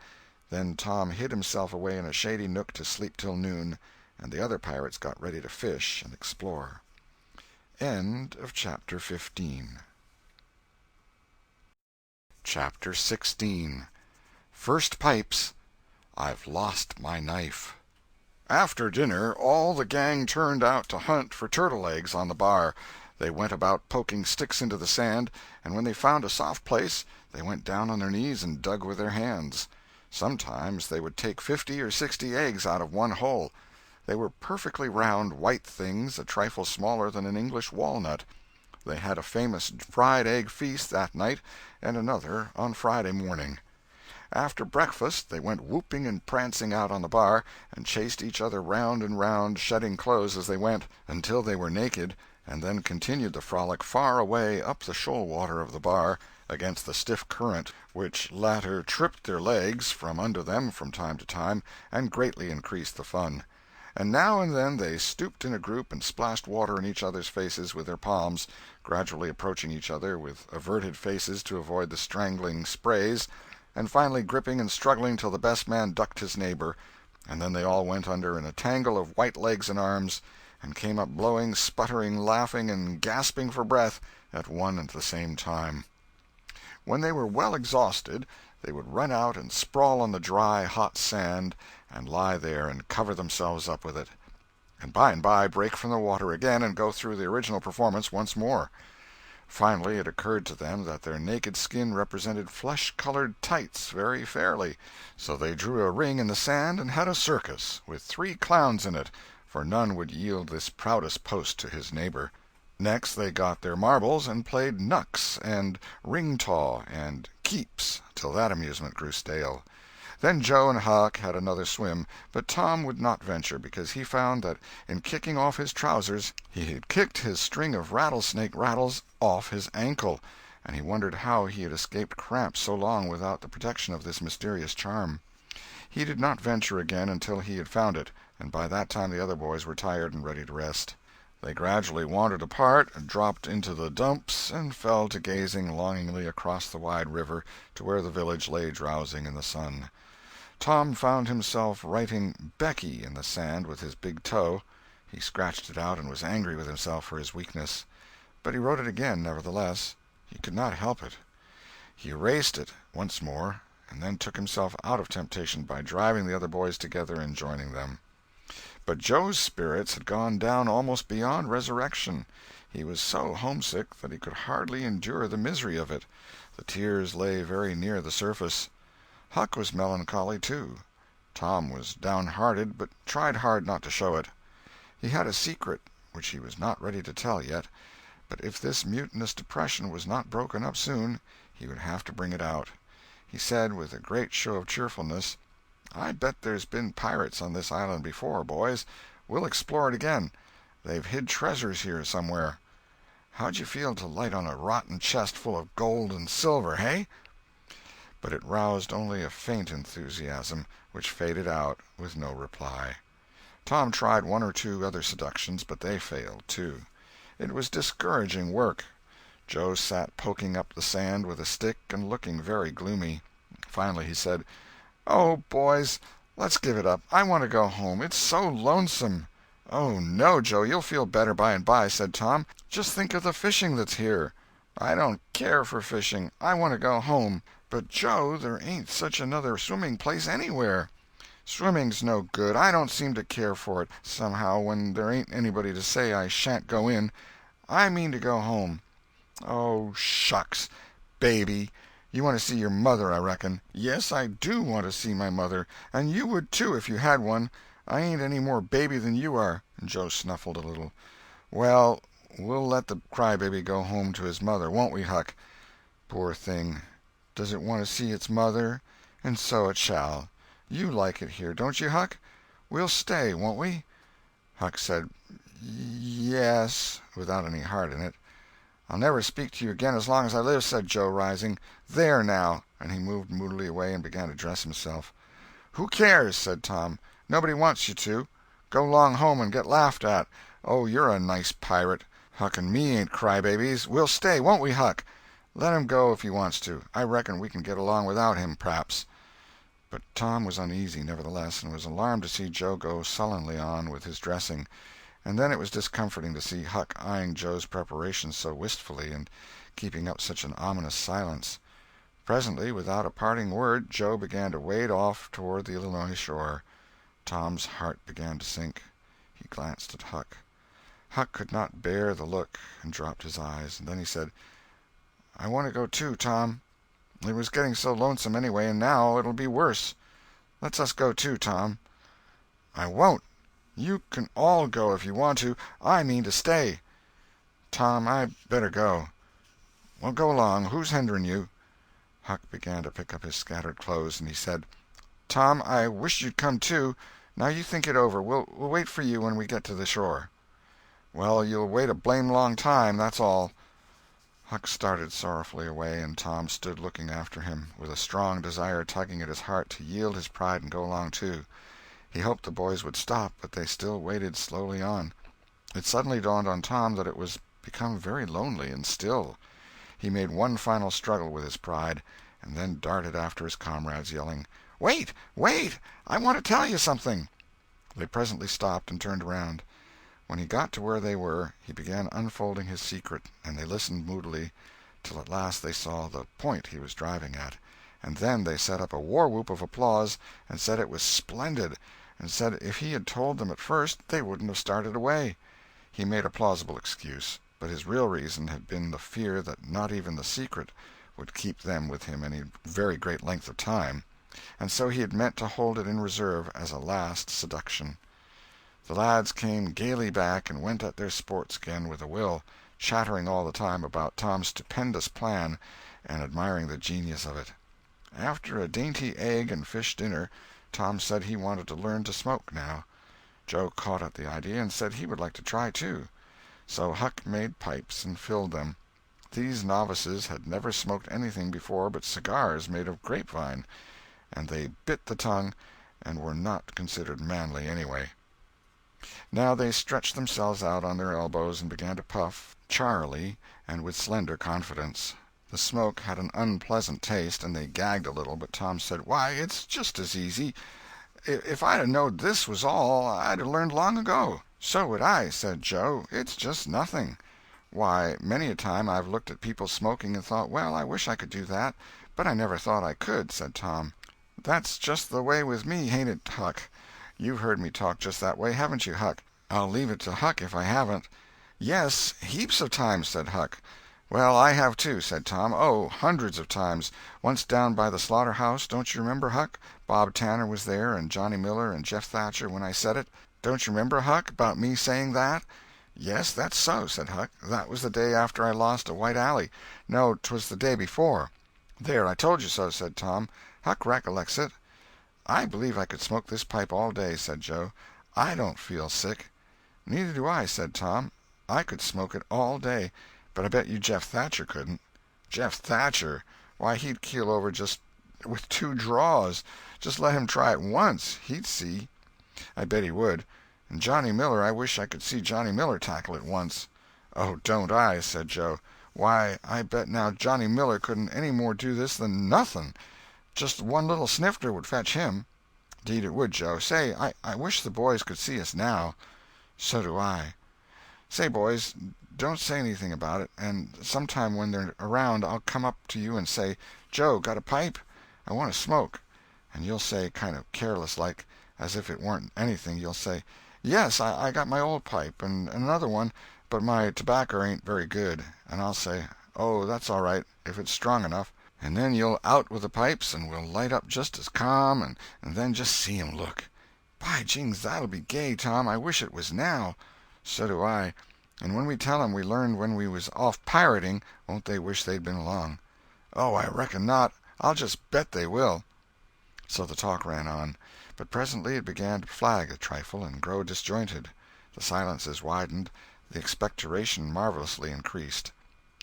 Then Tom hid himself away in a shady nook to sleep till noon, and the other pirates got ready to fish and explore. Chapter 15. Chapter 16. First Pipes. I've Lost My Knife. After dinner, all the gang turned out to hunt for turtle eggs on the bar. They went about poking sticks into the sand, and when they found a soft place, they went down on their knees and dug with their hands. Sometimes they would take 50 or 60 eggs out of one hole. They were perfectly round, white things, a trifle smaller than an English walnut. They had a famous fried egg feast that night, and another on Friday morning. After breakfast they went whooping and prancing out on the bar, and chased each other round and round, shedding clothes as they went, until they were naked, and then continued the frolic far away up the shoal water of the bar, against the stiff current, which latter tripped their legs from under them from time to time, and greatly increased the fun. And now and then they stooped in a group and splashed water in each other's faces with their palms, gradually approaching each other with averted faces to avoid the strangling sprays, and finally gripping and struggling till the best man ducked his neighbor, and then they all went under in a tangle of white legs and arms, and came up blowing, sputtering, laughing, and gasping for breath at one and the same time. When they were well exhausted, they would run out and sprawl on the dry, hot sand, and lie there and cover themselves up with it, and by break from the water again and go through the original performance once more. Finally it occurred to them that their naked skin represented flesh-colored tights very fairly, so they drew a ring in the sand and had a circus, with 3 clowns in it, for none would yield this proudest post to his neighbor. Next they got their marbles and played knucks and ring-taw and keeps till that amusement grew stale. Then Joe and Huck had another swim, but Tom would not venture, because he found that in kicking off his trousers he had kicked his string of rattlesnake rattles off his ankle, and he wondered how he had escaped cramp so long without the protection of this mysterious charm. He did not venture again until he had found it, and by that time the other boys were tired and ready to rest. They gradually wandered apart, dropped into the dumps, and fell to gazing longingly across the wide river to where the village lay drowsing in the sun. Tom found himself writing Becky in the sand with his big toe. He scratched it out and was angry with himself for his weakness. But he wrote it again, nevertheless. He could not help it. He erased it once more, and then took himself out of temptation by driving the other boys together and joining them. But Joe's spirits had gone down almost beyond resurrection. He was so homesick that he could hardly endure the misery of it. The tears lay very near the surface. Huck was melancholy, too. Tom was downhearted, but tried hard not to show it. He had a secret which he was not ready to tell yet, but if this mutinous depression was not broken up soon, he would have to bring it out. He said, with a great show of cheerfulness, "I bet there's been pirates on this island before, boys. We'll explore it again. They've hid treasures here somewhere. How'd you feel to light on a rotten chest full of gold and silver, hey?" But it roused only a faint enthusiasm, which faded out with no reply. Tom tried 1 or 2 other seductions, but they failed, too. It was discouraging work. Joe sat poking up the sand with a stick and looking very gloomy. Finally he said, "Oh, boys, let's give it up. I want to go home. It's so lonesome." "Oh, no, Joe, you'll feel better by and by," said Tom. "Just think of the fishing that's here." "I don't care for fishing. I want to go home." "But, Joe, there ain't such another swimming place anywhere." "Swimming's no good. I don't seem to care for it, somehow, when there ain't anybody to say I shan't go in. I mean to go home." "Oh, shucks, baby, You want to see your mother, I reckon." "Yes, I do want to see my mother, and you would too if you had one. I ain't any more baby than you are." And Joe snuffled a little. "Well, we'll let the crybaby go home to his mother, won't we, Huck? Poor thing, does it want to see its mother? And so it shall. You like it here, don't you, Huck? We'll stay, won't we?" Huck said, "Yes," without any heart in it. "I'll never speak to you again as long as I live," said Joe, rising. "There, now," and he moved moodily away and began to dress himself. "Who cares?" said Tom. "Nobody wants you to. Go 'long home and get laughed at. Oh, you're a nice pirate. Huck and me ain't crybabies. We'll stay, won't we, Huck? Let him go if he wants to. I reckon we can get along without him, p'raps." But Tom was uneasy, nevertheless, and was alarmed to see Joe go sullenly on with his dressing. And then it was discomforting to see Huck eyeing Joe's preparations so wistfully and keeping up such an ominous silence. Presently, without a parting word, Joe began to wade off toward the Illinois shore. Tom's heart began to sink. He glanced at Huck. Huck could not bear the look, and dropped his eyes. And then he said, "I want to go too, Tom. It was getting so lonesome anyway, and now it'll be worse. Let's us go too, Tom." "I won't. You can all go if you want to. I mean to stay." "Tom, I better go." "Well, go along. Who's hindering you?" Huck began to pick up his scattered clothes, and he said, "Tom, I wish you'd come too. Now you think it over. We'll wait for you when we get to the shore." "Well, you'll wait a blame long time, that's all." Huck started sorrowfully away, and Tom stood looking after him, with a strong desire tugging at his heart to yield his pride and go along too. He hoped the boys would stop, but they still waded slowly on. It suddenly dawned on Tom that it was become very lonely and still. He made one final struggle with his pride, and then darted after his comrades, yelling, "Wait! Wait! I want to tell you something." They presently stopped and turned around. When he got to where they were, he began unfolding his secret, and they listened moodily, till at last they saw the point he was driving at. And then they set up a war-whoop of applause, and said it was splendid, and said if he had told them at first they wouldn't have started away. He made a plausible excuse, but his real reason had been the fear that not even the secret would keep them with him any very great length of time, and so he had meant to hold it in reserve as a last seduction. The lads came gaily back and went at their sports again with a will, chattering all the time about Tom's stupendous plan and admiring the genius of it. After a dainty egg and fish dinner, Tom said he wanted to learn to smoke now. Joe caught at the idea and said he would like to try too. So Huck made pipes and filled them. These novices had never smoked anything before but cigars made of grapevine, and they bit the tongue and were not considered manly anyway. Now they stretched themselves out on their elbows and began to puff, charily and with slender confidence. The smoke had an unpleasant taste, and they gagged a little, but Tom said, "Why, it's just as easy. If I'd 'a' knowed this was all, I'd 'a' learned long ago." "So would I," said Joe. "It's just nothing. Why, many a time I've looked at people smoking and thought, well, I wish I could do that, but I never thought I could," said Tom. "That's just the way with me, hain't it, Huck? You've heard me talk just that way, haven't you, Huck? I'll leave it to Huck if I haven't." "Yes, heaps of times," said Huck. "Well, I have too," said Tom. "Oh, hundreds of times. Once down by the slaughterhouse, don't you remember, Huck? Bob Tanner was there, and Johnny Miller, and Jeff Thatcher when I said it. Don't you remember, Huck, about me saying that?" "Yes, that's so," said Huck. "That was the day after I lost a white alley. No, 'twas the day before." "There, I told you so," said Tom. "Huck recollects it." "I believe I could smoke this pipe all day," said Joe. "I don't feel sick." "Neither do I," said Tom. "I could smoke it all day, but I bet you Jeff Thatcher couldn't." "Jeff Thatcher? Why, he'd keel over just with 2 draws. Just let him try it once. He'd see." "I bet he would. And Johnny Miller, I wish I could see Johnny Miller tackle it once." "Oh, don't I?" said Joe. "Why, I bet now Johnny Miller couldn't any more do this than nothing. Just one little snifter would fetch him." "'Deed it would, Joe. Say, I wish the boys could see us now." "So do I." "Say, boys, don't say anything about it, and sometime when they're around I'll come up to you and say, 'Joe, got a pipe? I want to smoke.' And you'll say, kind of careless like, as if it warn't anything, you'll say, 'Yes, I got my old pipe, and another one, but my tobacco ain't very good.' And I'll say, 'Oh, that's all right, if it's strong enough.' and then you'll out with the pipes, and we'll light up just as calm, and then just see 'em look. By jings, that'll be gay, Tom. I wish it was now." "So do I. And when we tell 'em we learned when we was off pirating, won't they wish they'd been along?" "Oh, I reckon not. I'll just bet they will." So the talk ran on, but presently it began to flag a trifle and grow disjointed. The silences widened, the expectoration marvelously increased.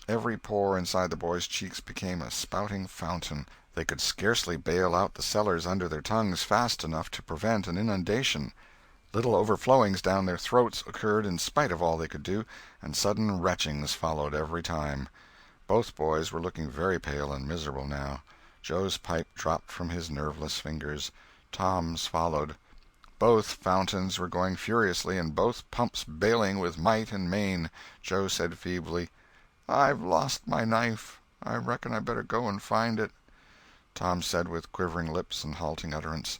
Every pore inside the boys' cheeks became a spouting fountain. They could scarcely bail out the cellars under their tongues fast enough to prevent an inundation. Little overflowings down their throats occurred in spite of all they could do, and sudden retchings followed every time. Both boys were looking very pale and miserable now. Joe's pipe dropped from his nerveless fingers. Tom's followed. Both fountains were going furiously, and both pumps bailing with might and main. Joe said feebly, "I've lost my knife. I reckon I better go and find it." Tom said with quivering lips and halting utterance,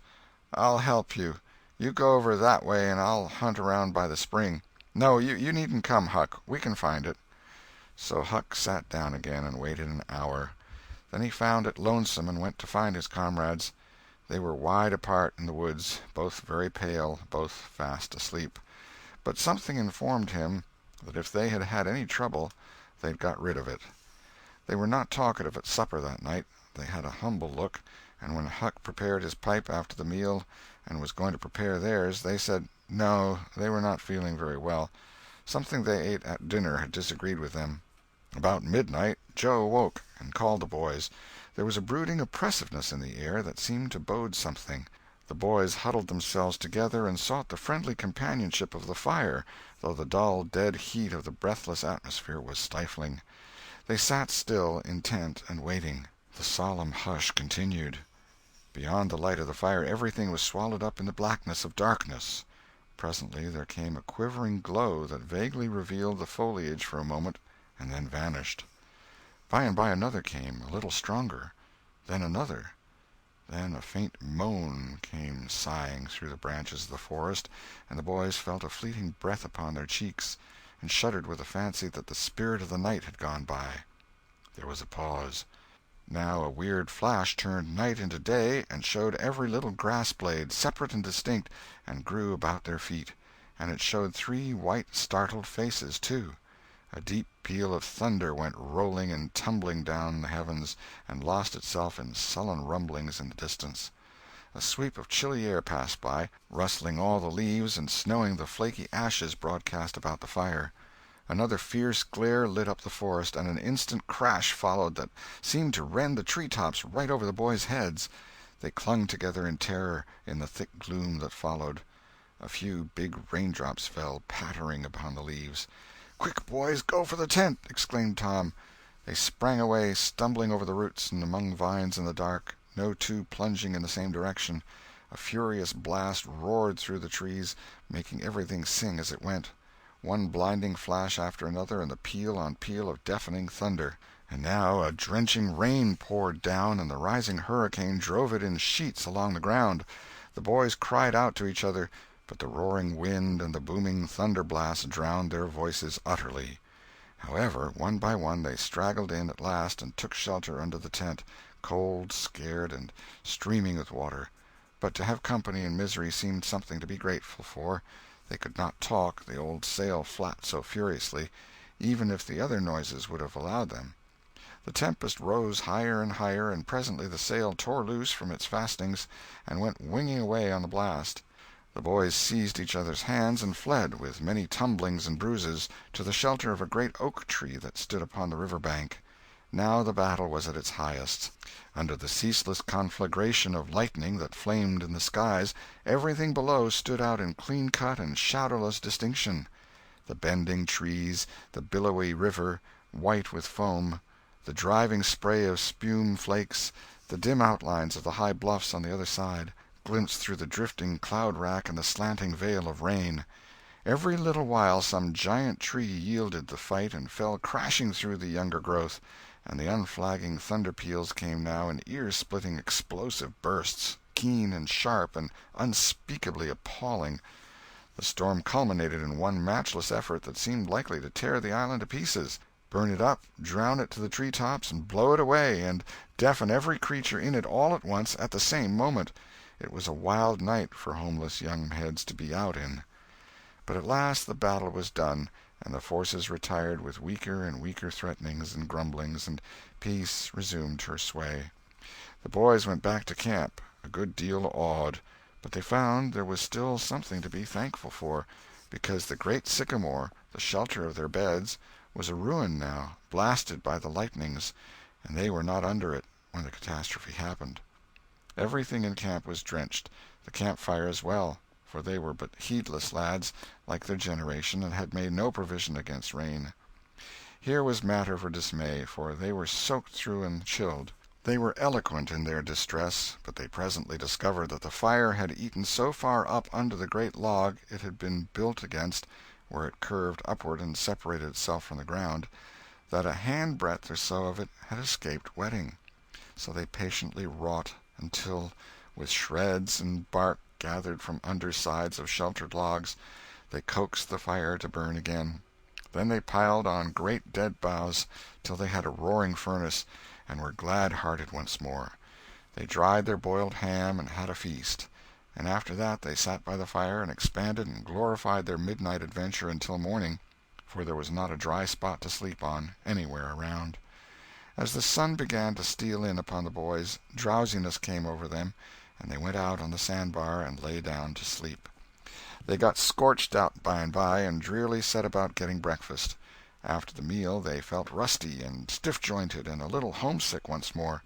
"I'll help you. You go over that way and I'll hunt around by the spring. No, you needn't come, Huck. We can find it." So Huck sat down again and waited an hour. Then he found it lonesome and went to find his comrades. They were wide apart in the woods, both very pale, both fast asleep. But something informed him that if they had had any trouble they'd got rid of it. They were not talkative at supper that night. They had a humble look, and when Huck prepared his pipe after the meal and was going to prepare theirs, they said no, they were not feeling very well. Something they ate at dinner had disagreed with them. About midnight Joe awoke and called the boys. There was a brooding oppressiveness in the air that seemed to bode something. The boys huddled themselves together and sought the friendly companionship of the fire, though the dull, dead heat of the breathless atmosphere was stifling. They sat still, intent and waiting. The solemn hush continued. Beyond the light of the fire everything was swallowed up in the blackness of darkness. Presently there came a quivering glow that vaguely revealed the foliage for a moment, and then vanished. By and by another came, a little stronger. Then another. Then a faint moan came sighing through the branches of the forest, and the boys felt a fleeting breath upon their cheeks, and shuddered with the fancy that the spirit of the night had gone by. There was a pause. Now a weird flash turned night into day, and showed every little grass blade, separate and distinct, and grew about their feet. And it showed 3 white startled faces, too. A deep peal of thunder went rolling and tumbling down the heavens, and lost itself in sullen rumblings in the distance. A sweep of chilly air passed by, rustling all the leaves and snowing the flaky ashes broadcast about the fire. Another fierce glare lit up the forest, and an instant crash followed that seemed to rend the tree-tops right over the boys' heads. They clung together in terror in the thick gloom that followed. A few big raindrops fell pattering upon the leaves. "Quick, boys, go for the tent!" exclaimed Tom. They sprang away, stumbling over the roots and among vines in the dark, no two plunging in the same direction. A furious blast roared through the trees, making everything sing as it went. One blinding flash after another, and the peal on peal of deafening thunder. And now a drenching rain poured down, and the rising hurricane drove it in sheets along the ground. The boys cried out to each other, but the roaring wind and the booming thunder blasts drowned their voices utterly. However, one by one they straggled in at last and took shelter under the tent, cold, scared, and streaming with water. But to have company in misery seemed something to be grateful for. They could not talk, the old sail flapped so furiously, even if the other noises would have allowed them. The tempest rose higher and higher, and presently the sail tore loose from its fastenings and went winging away on the blast. The boys seized each other's hands and fled, with many tumblings and bruises, to the shelter of a great oak tree that stood upon the river bank. Now the battle was at its highest. Under the ceaseless conflagration of lightning that flamed in the skies, everything below stood out in clean-cut and shadowless distinction. The bending trees, the billowy river, white with foam, the driving spray of spume flakes, the dim outlines of the high bluffs on the other side, glimpsed through the drifting cloud-rack and the slanting veil of rain. Every little while some giant tree yielded the fight and fell crashing through the younger growth, and the unflagging thunder peals came now in ear-splitting explosive bursts, keen and sharp and unspeakably appalling. The storm culminated in one matchless effort that seemed likely to tear the island to pieces, burn it up, drown it to the tree-tops, and blow it away, and deafen every creature in it all at once at the same moment. It was a wild night for homeless young heads to be out in. But at last the battle was done, and the forces retired with weaker and weaker threatenings and grumblings, and peace resumed her sway. The boys went back to camp, a good deal awed, but they found there was still something to be thankful for, because the great sycamore, the shelter of their beds, was a ruin now, blasted by the lightnings, and they were not under it when the catastrophe happened. Everything in camp was drenched, the campfire as well, for they were but heedless lads, like their generation, and had made no provision against rain. Here was matter for dismay, for they were soaked through and chilled. They were eloquent in their distress, but they presently discovered that the fire had eaten so far up under the great log it had been built against, where it curved upward and separated itself from the ground, that a hand-breadth or so of it had escaped wetting. So they patiently wrought until, with shreds and bark gathered from undersides of sheltered logs, they coaxed the fire to burn again. Then they piled on great dead boughs till they had a roaring furnace, and were glad-hearted once more. They dried their boiled ham and had a feast, and after that they sat by the fire and expanded and glorified their midnight adventure until morning, for there was not a dry spot to sleep on anywhere around. As the sun began to steal in upon the boys, drowsiness came over them, and they went out on the sandbar and lay down to sleep. They got scorched out by and by, and drearily set about getting breakfast. After the meal they felt rusty and stiff-jointed and a little homesick once more.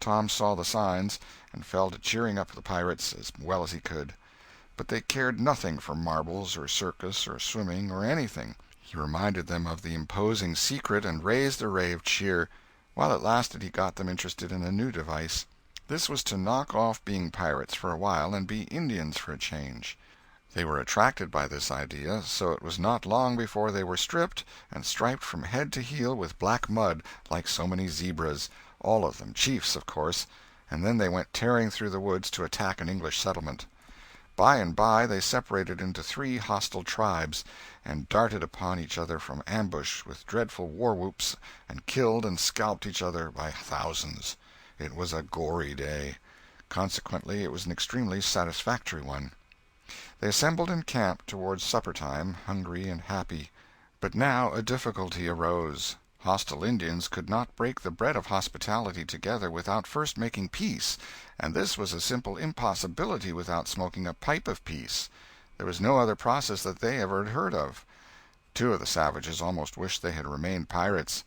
Tom saw the signs, and fell to cheering up the pirates as well as he could. But they cared nothing for marbles or circus or swimming or anything. He reminded them of the imposing secret and raised a ray of cheer. While it lasted he got them interested in a new device. This was to knock off being pirates for a while and be Indians for a change. They were attracted by this idea, so it was not long before they were stripped and striped from head to heel with black mud, like so many zebras, all of them chiefs, of course, and then they went tearing through the woods to attack an English settlement. By and by they separated into 3 hostile tribes, and darted upon each other from ambush with dreadful war-whoops, and killed and scalped each other by thousands. It was a gory day. Consequently it was an extremely satisfactory one. They assembled in camp towards supper-time, hungry and happy. But now a difficulty arose. Hostile Indians could not break the bread of hospitality together without first making peace, and this was a simple impossibility without smoking a pipe of peace. There was no other process that they ever had heard of. 2 of the savages almost wished they had remained pirates.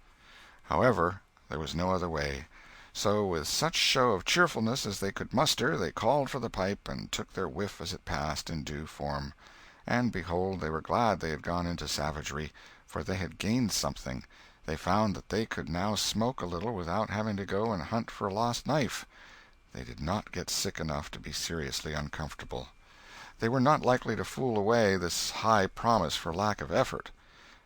However, there was no other way. So, with such show of cheerfulness as they could muster, they called for the pipe, and took their whiff as it passed in due form. And behold, they were glad they had gone into savagery, for they had gained something. They found that they could now smoke a little without having to go and hunt for a lost knife. They did not get sick enough to be seriously uncomfortable. They were not likely to fool away this high promise for lack of effort.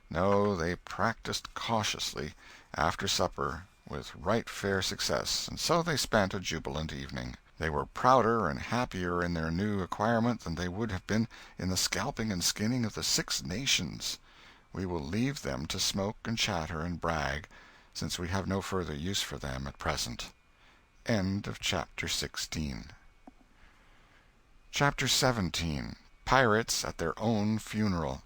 No, they practiced cautiously, after supper, with right fair success, and so they spent a jubilant evening. They were prouder and happier in their new acquirement than they would have been in the scalping and skinning of the 6 nations. We will leave them to smoke and chatter and brag, since we have no further use for them at present. End of Chapter 16. Chapter 17. Pirates at Their Own Funeral.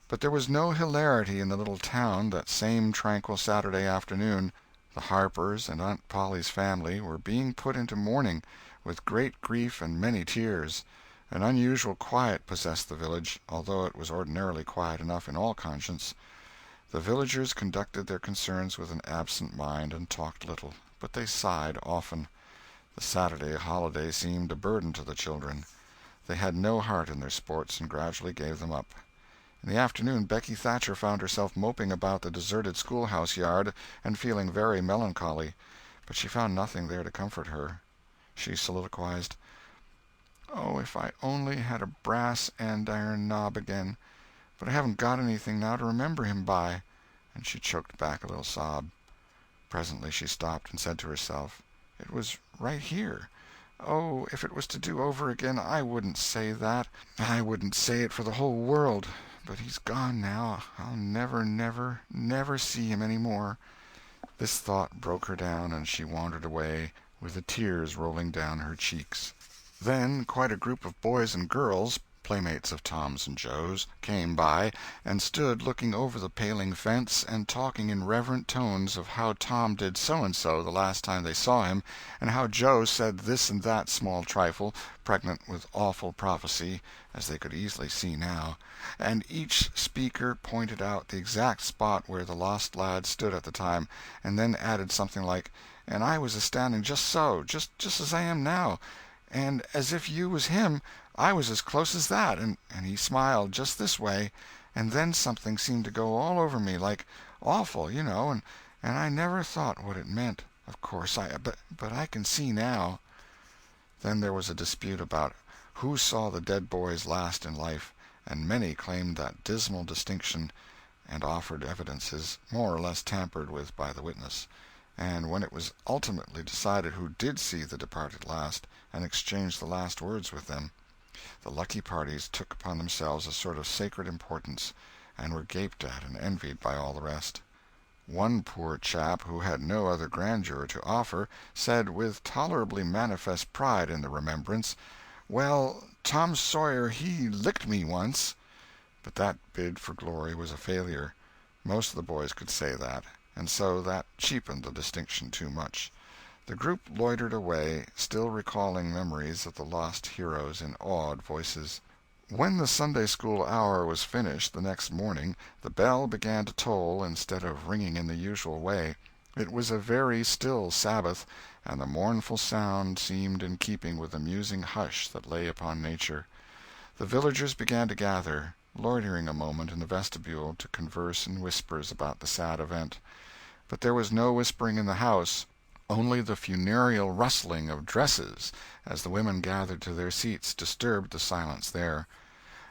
But there was no hilarity in the little town that same tranquil Saturday afternoon. The Harpers and Aunt Polly's family were being put into mourning, with great grief and many tears. An unusual quiet possessed the village, although it was ordinarily quiet enough in all conscience. The villagers conducted their concerns with an absent mind, and talked little, but they sighed often. The Saturday holiday seemed a burden to the children. They had no heart in their sports, and gradually gave them up. In the afternoon Becky Thatcher found herself moping about the deserted schoolhouse yard, and feeling very melancholy, but she found nothing there to comfort her. She soliloquized, "Oh, if I only had a brass andiron knob again! But I haven't got anything now to remember him by," and she choked back a little sob. Presently she stopped and said to herself, "It was right here. Oh, if it was to do over again, I wouldn't say that. I wouldn't say it for the whole world. but he's gone now. I'll never, never, never see him any more." This thought broke her down, and she wandered away, with the tears rolling down her cheeks. Then quite a group of boys and girls, playmates of Tom's and Joe's, came by, and stood looking over the paling fence and talking in reverent tones of how Tom did so-and-so the last time they saw him, and how Joe said this and that small trifle, pregnant with awful prophecy, as they could easily see now, and each speaker pointed out the exact spot where the lost lad stood at the time, and then added something like, "And I was a-standing just so, just as I am now, and as if you was him, I was as close as that, and he smiled just this way, and then something seemed to go all over me, like awful, you know, and I never thought what it meant, of course, but I can see now." Then there was a dispute about who saw the dead boys last in life, and many claimed that dismal distinction, and offered evidences, more or less tampered with by the witness. And when it was ultimately decided who did see the departed last, and exchanged the last words with them, the lucky parties took upon themselves a sort of sacred importance, and were gaped at and envied by all the rest. One poor chap, who had no other grandeur to offer, said, with tolerably manifest pride in the remembrance, "Well, Tom Sawyer, he licked me once." But that bid for glory was a failure. Most of the boys could say that, and so that cheapened the distinction too much. The group loitered away, still recalling memories of the lost heroes in awed voices. When the Sunday-school hour was finished the next morning, the bell began to toll instead of ringing in the usual way. It was a very still Sabbath, and the mournful sound seemed in keeping with the musing hush that lay upon nature. The villagers began to gather, loitering a moment in the vestibule to converse in whispers about the sad event. But there was no whispering in the house, only the funereal rustling of dresses as the women gathered to their seats disturbed the silence there.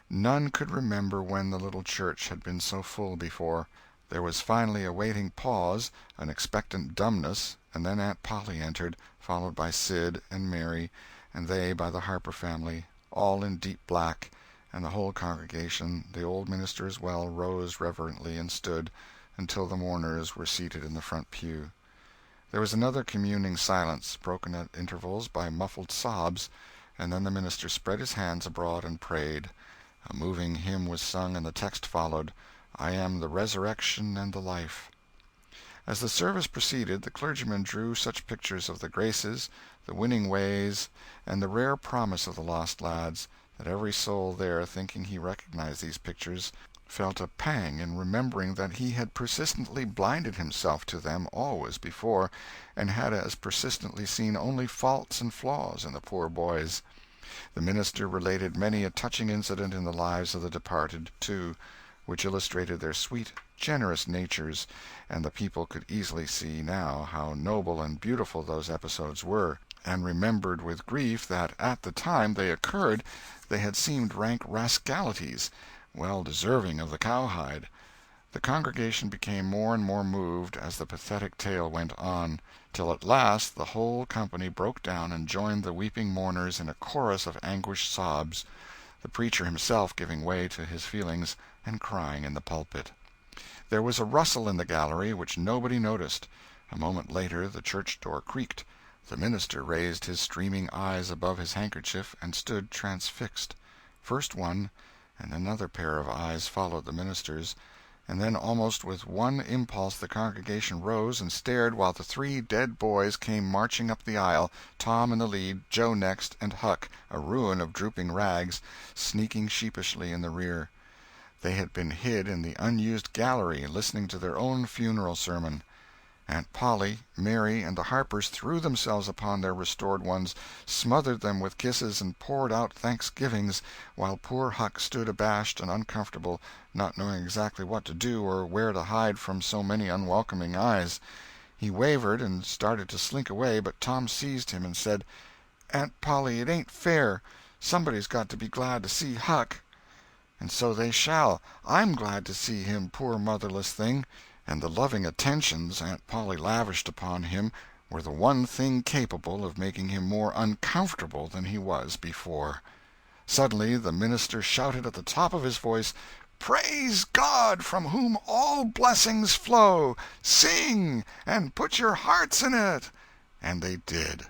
None could remember when the little church had been so full before. There was finally a waiting pause, an expectant dumbness, and then Aunt Polly entered, followed by Sid and Mary, and they by the Harper family, all in deep black, and the whole congregation, the old minister as well, rose reverently and stood until the mourners were seated in the front pew. There was another communing silence, broken at intervals by muffled sobs, and then the minister spread his hands abroad and prayed. A moving hymn was sung, and the text followed, "I am the resurrection and the life." As the service proceeded, the clergyman drew such pictures of the graces, the winning ways, and the rare promise of the lost lads, that every soul there, thinking he recognized these pictures, felt a pang in remembering that he had persistently blinded himself to them always before, and had as persistently seen only faults and flaws in the poor boys. The minister related many a touching incident in the lives of the departed, too, which illustrated their sweet, generous natures, and the people could easily see now how noble and beautiful those episodes were, and remembered with grief that at the time they occurred they had seemed rank rascalities, well deserving of the cowhide. The congregation became more and more moved as the pathetic tale went on, till at last the whole company broke down and joined the weeping mourners in a chorus of anguished sobs, the preacher himself giving way to his feelings and crying in the pulpit. There was a rustle in the gallery which nobody noticed. A moment later the church door creaked. The minister raised his streaming eyes above his handkerchief and stood transfixed. First one, and another pair of eyes followed the minister's, and then almost with one impulse the congregation rose and stared while the three dead boys came marching up the aisle, Tom in the lead, Joe next, and Huck, a ruin of drooping rags, sneaking sheepishly in the rear. They had been hid in the unused gallery, listening to their own funeral sermon. Aunt Polly, Mary, and the Harpers threw themselves upon their restored ones, smothered them with kisses, and poured out thanksgivings, while poor Huck stood abashed and uncomfortable, not knowing exactly what to do or where to hide from so many unwelcoming eyes. He wavered and started to slink away, but Tom seized him and said, "Aunt Polly, it ain't fair. Somebody's got to be glad to see Huck." "And so they shall. I'm glad to see him, poor motherless thing." And the loving attentions Aunt Polly lavished upon him were the one thing capable of making him more uncomfortable than he was before. Suddenly the minister shouted at the top of his voice, Praise God, from whom all blessings flow! Sing, and put your hearts in it!" And they did.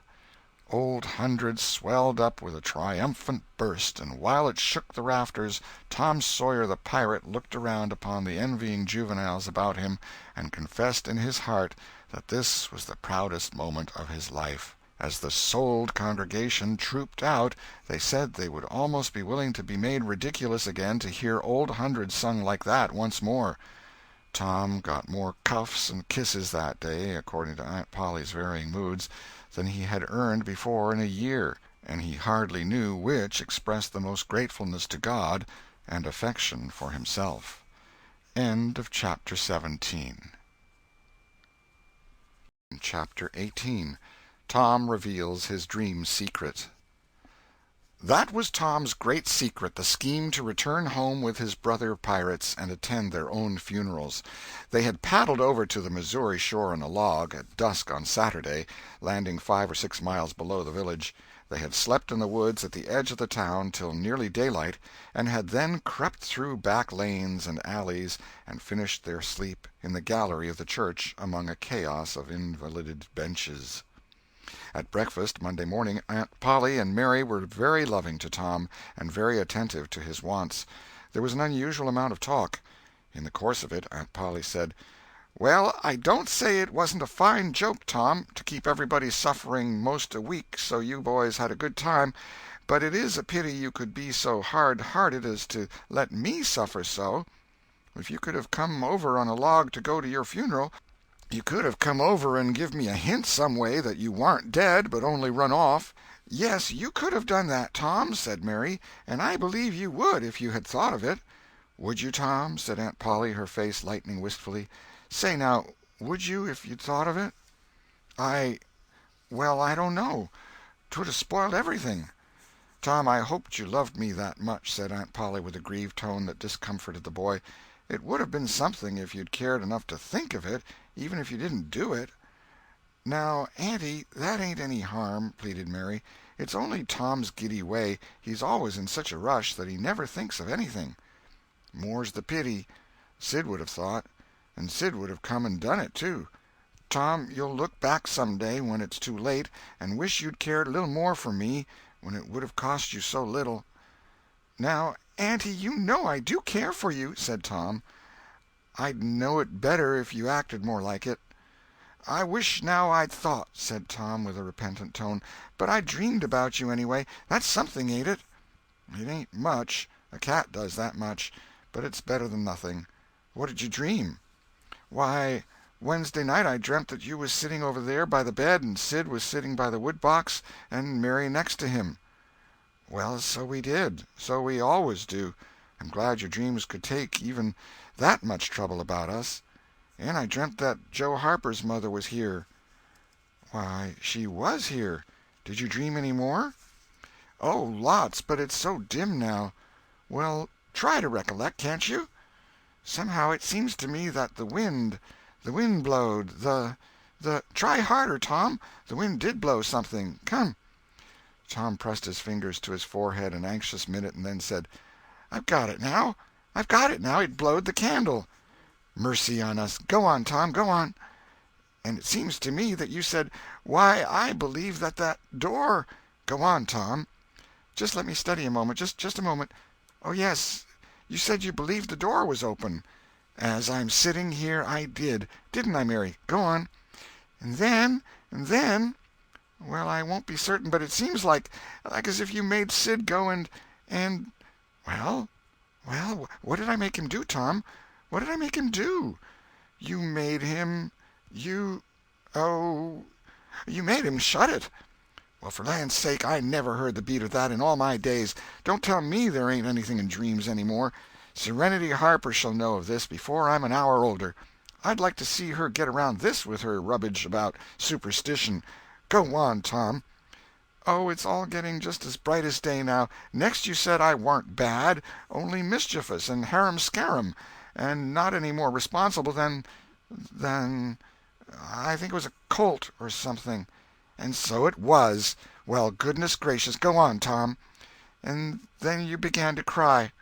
Old Hundred swelled up with a triumphant burst, and while it shook the rafters, Tom Sawyer the pirate looked around upon the envying juveniles about him, and confessed in his heart that this was the proudest moment of his life. As the souled congregation trooped out, they said they would almost be willing to be made ridiculous again to hear Old Hundred sung like that once more. Tom got more cuffs and kisses that day, according to Aunt Polly's varying moods, than he had earned before in a year, and he hardly knew which expressed the most gratefulness to God and affection for himself. End of chapter 17. Chapter 18. Tom reveals his dream secret. That was Tom's great secret, the scheme to return home with his brother pirates and attend their own funerals. They had paddled over to the Missouri shore in a log, at dusk on Saturday, landing 5 or 6 miles below the village. They had slept in the woods at the edge of the town till nearly daylight, and had then crept through back lanes and alleys and finished their sleep in the gallery of the church among a chaos of invalided benches. At breakfast Monday morning, Aunt Polly and Mary were very loving to Tom, and very attentive to his wants. There was an unusual amount of talk. In the course of it, Aunt Polly said, "Well, I don't say it wasn't a fine joke, Tom, to keep everybody suffering most a week so you boys had a good time, but it is a pity you could be so hard-hearted as to let me suffer so. If you could have come over on a log to go to your funeral, you could have come over and give me a hint some way that you warn't dead but only run off." "Yes, you could have done that, Tom," said Mary, "and I believe you would if you had thought of it." "Would you, Tom?" said Aunt Polly, her face lightening wistfully. "Say, now, would you if you'd thought of it?" Well, I don't know. 'Twould have spoiled everything." "Tom, I hoped you loved me that much," said Aunt Polly with a grieved tone that discomforted the boy. "It would have been something if you'd cared enough to think of it, even if you didn't do it." "Now, Auntie, that ain't any harm," pleaded Mary. "It's only Tom's giddy way. He's always in such a rush that he never thinks of anything." "More's the pity. Sid would have thought. And Sid would have come and done it, too. Tom, you'll look back some day, when it's too late, and wish you'd cared a little more for me, when it would have cost you so little." "Now, Auntie, you know I do care for you," said Tom. "I'd know it better if you acted more like it." "I wish now I'd thought," said Tom with a repentant tone. "But I dreamed about you, anyway. That's something, ain't it?" "It ain't much. A cat does that much. But it's better than nothing. What did you dream?" "Why, Wednesday night I dreamt that you was sitting over there by the bed, and Sid was sitting by the wood-box, and Mary next to him." "Well, so we did. So we always do. I'm glad your dreams could take even that much trouble about us. And I dreamt that Joe Harper's mother was here." "Why, she was here. Did you dream any more?" "Oh, lots, but it's so dim now." "Well, try to recollect, can't you?" "Somehow it seems to me that the wind blowed, try harder, Tom. The wind did blow something. Come." Tom pressed his fingers to his forehead an anxious minute, and then said, I've got it now. It blowed the candle." "Mercy on us! Go on, Tom, go on." "And it seems to me that you said, 'Why, I believe that door—'" "Go on, Tom." "Just let me study a moment. Just a moment. Oh, yes, you said you believed the door was open." "As I'm sitting here, I did. Didn't I, Mary? Go on." "And then, well, I won't be certain, but it seems like as if you made Sid go and— Well, what did I make him do, Tom? What did I make him do?" "You made him—oh, you made him shut it." "Well, for land's sake, I never heard the beat of that in all my days. Don't tell me there ain't anything in dreams any more. Serenity Harper shall know of this before I'm an hour older. I'd like to see her get around this with her rubbage about superstition. Go on, Tom." "Oh, it's all getting just as bright as day now. Next you said I warn't bad, only mischievous and harum-scarum, and not any more responsible than—I think it was a colt or something." "And so it was. Well, goodness gracious, go on, Tom." "And then you began to cry."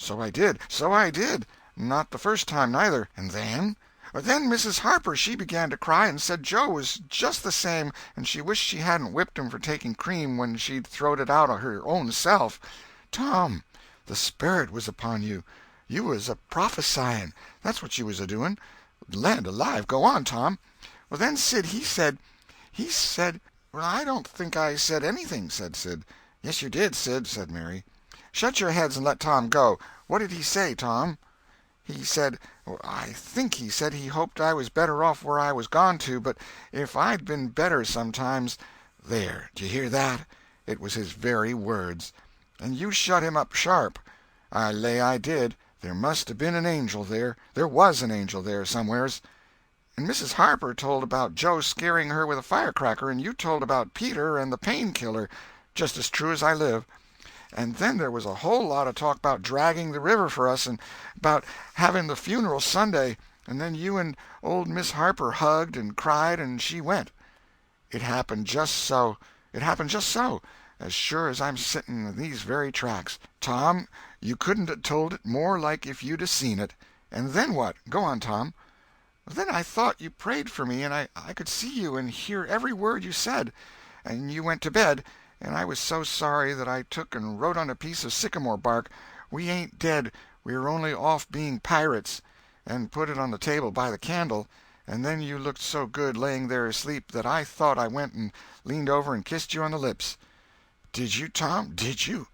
"So I did, so I did. Not the first time, neither. And then?" "Then Mrs. Harper she began to cry, and said Joe was just the same, and she wished she hadn't whipped him for taking cream when she'd throwed it out of her own self." "Tom, the sperrit was upon you. You was a prophesying. That's what you was a-doing. Land alive, go on, Tom." "Well, then Sid, he said—" "Well, I don't think I said anything," said Sid. "Yes, you did, Sid," said Mary. "Shut your heads and let Tom go. What did he say, Tom?" "He said—I think he said he hoped I was better off where I was gone to, but if I'd been better sometimes—" "There, d'you hear that? It was his very words. And you shut him up sharp." "I lay I did. There must have been an angel there. There was an angel there somewheres." "And Mrs. Harper told about Joe scaring her with a firecracker, and you told about Peter and the pain-killer, just as true as I live. And then there was a whole lot of talk about dragging the river for us, and about having the funeral Sunday, and then you and old Miss Harper hugged and cried, and she went. It happened just so. It happened just so, as sure as I'm sitting in these very tracks. Tom, you couldn't 'a' told it more like if you'd 'a' seen it. And then what? Go on, Tom." "Then I thought you prayed for me, and I could see you and hear every word you said. And you went to bed, and I was so sorry that I took and wrote on a piece of sycamore bark, 'We ain't dead, we're only off being pirates,' and put it on the table by the candle, and then you looked so good laying there asleep that I thought I went and leaned over and kissed you on the lips." "Did you, Tom, did you?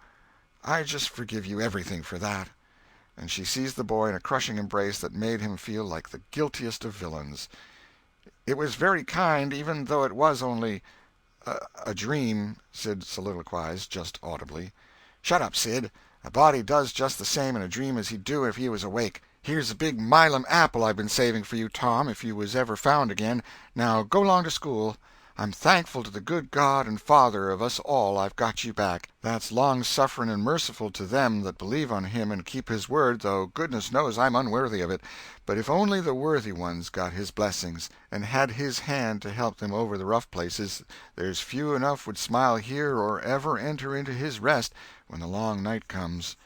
I just forgive you everything for that." And she seized the boy in a crushing embrace that made him feel like the guiltiest of villains. "It was very kind, even though it was only a dream," Sid soliloquized, just audibly. "Shut up, Sid. A body does just the same in a dream as he'd do if he was awake. Here's a big Milam apple I've been saving for you, Tom, if you was ever found again. Now go 'long to school. I'm thankful to the good God and Father of us all I've got you back. That's long-suffering and merciful to them that believe on Him and keep His word, though goodness knows I'm unworthy of it. But if only the worthy ones got His blessings, and had His hand to help them over the rough places, there's few enough would smile here or ever enter into His rest when the long night comes.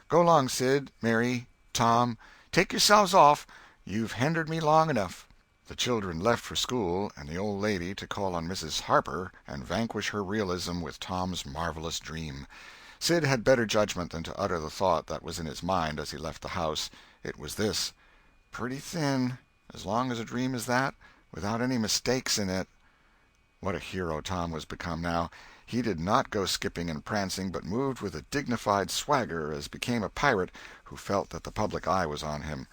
Go 'long, Sid, Mary, Tom. Take yourselves off. You've hindered me long enough." The children left for school, and the old lady to call on Mrs. Harper and vanquish her realism with Tom's marvelous dream. Sid had better judgment than to utter the thought that was in his mind as he left the house. It was this: "Pretty thin, as long as a dream is that, without any mistakes in it." What a hero Tom was become now! He did not go skipping and prancing, but moved with a dignified swagger as became a pirate who felt that the public eye was on him.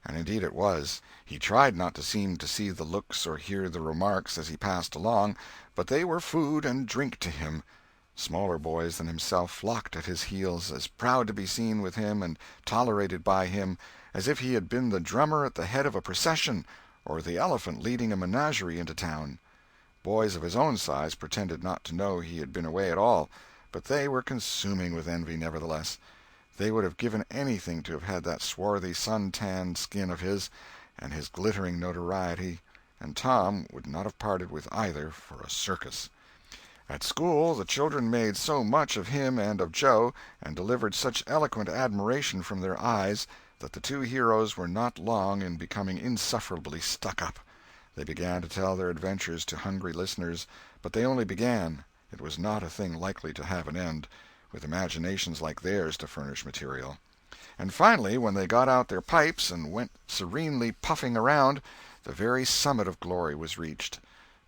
And indeed it was. He tried not to seem to see the looks or hear the remarks as he passed along, but they were food and drink to him. Smaller boys than himself flocked at his heels, as proud to be seen with him and tolerated by him as if he had been the drummer at the head of a procession or the elephant leading a menagerie into town. Boys of his own size pretended not to know he had been away at all, but they were consuming with envy nevertheless. They would have given anything to have had that swarthy, sun-tanned skin of his, and his glittering notoriety, and Tom would not have parted with either for a circus. At school the children made so much of him and of Joe, and delivered such eloquent admiration from their eyes, that the two heroes were not long in becoming insufferably stuck up. They began to tell their adventures to hungry listeners, but they only began. It was not a thing likely to have an end, with imaginations like theirs to furnish material. And finally, when they got out their pipes and went serenely puffing around, the very summit of glory was reached.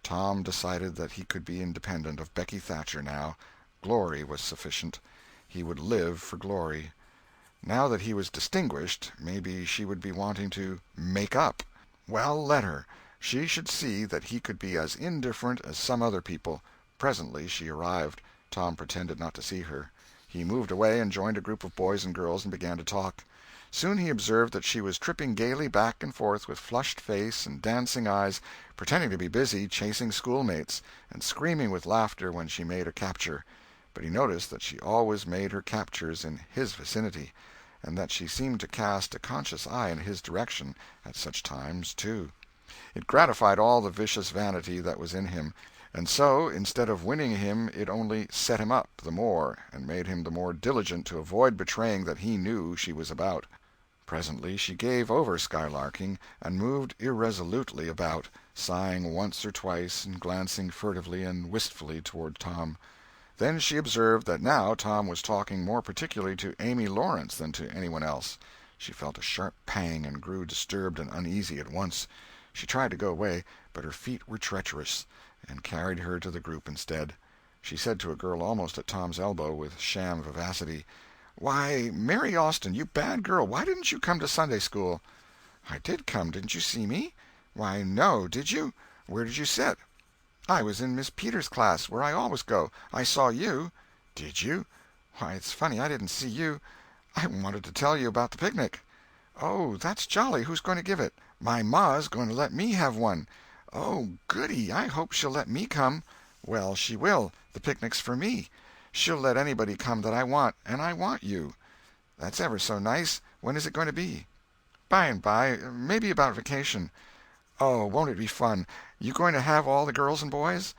Tom decided that he could be independent of Becky Thatcher now. Glory was sufficient. He would live for glory. Now that he was distinguished, maybe she would be wanting to "make up." Well, let her. She should see that he could be as indifferent as some other people. Presently she arrived. Tom pretended not to see her. He moved away and joined a group of boys and girls and began to talk. Soon he observed that she was tripping gaily back and forth with flushed face and dancing eyes, pretending to be busy chasing schoolmates, and screaming with laughter when she made a capture. But he noticed that she always made her captures in his vicinity, and that she seemed to cast a conscious eye in his direction at such times, too. It gratified all the vicious vanity that was in him, And so, instead of winning him, it only set him up the more, and made him the more diligent to avoid betraying that he knew she was about. Presently she gave over skylarking, and moved irresolutely about, sighing once or twice and glancing furtively and wistfully toward Tom. Then she observed that now Tom was talking more particularly to Amy Lawrence than to anyone else. She felt a sharp pang, and grew disturbed and uneasy at once. She tried to go away, but her feet were treacherous, and carried her to the group instead. She said to a girl almost at Tom's elbow, with sham vivacity, "Why, Mary Austin, you bad girl, why didn't you come to Sunday school?" "I did come. Didn't you see me?" "Why, no. Did you? Where did you sit?" "I was in Miss Peters' class, where I always go. I saw you." "Did you? Why, it's funny I didn't see you. I wanted to tell you about the picnic." "Oh, that's jolly. Who's going to give it?" "My ma's going to let me have one." "Oh, goody. I hope she'll let me come." "Well, she will. The picnic's for me. She'll let anybody come that I want, and I want you." "That's ever so nice. When is it going to be?" "By and by. Maybe about vacation." "Oh, won't it be fun! You going to have all the girls and boys?"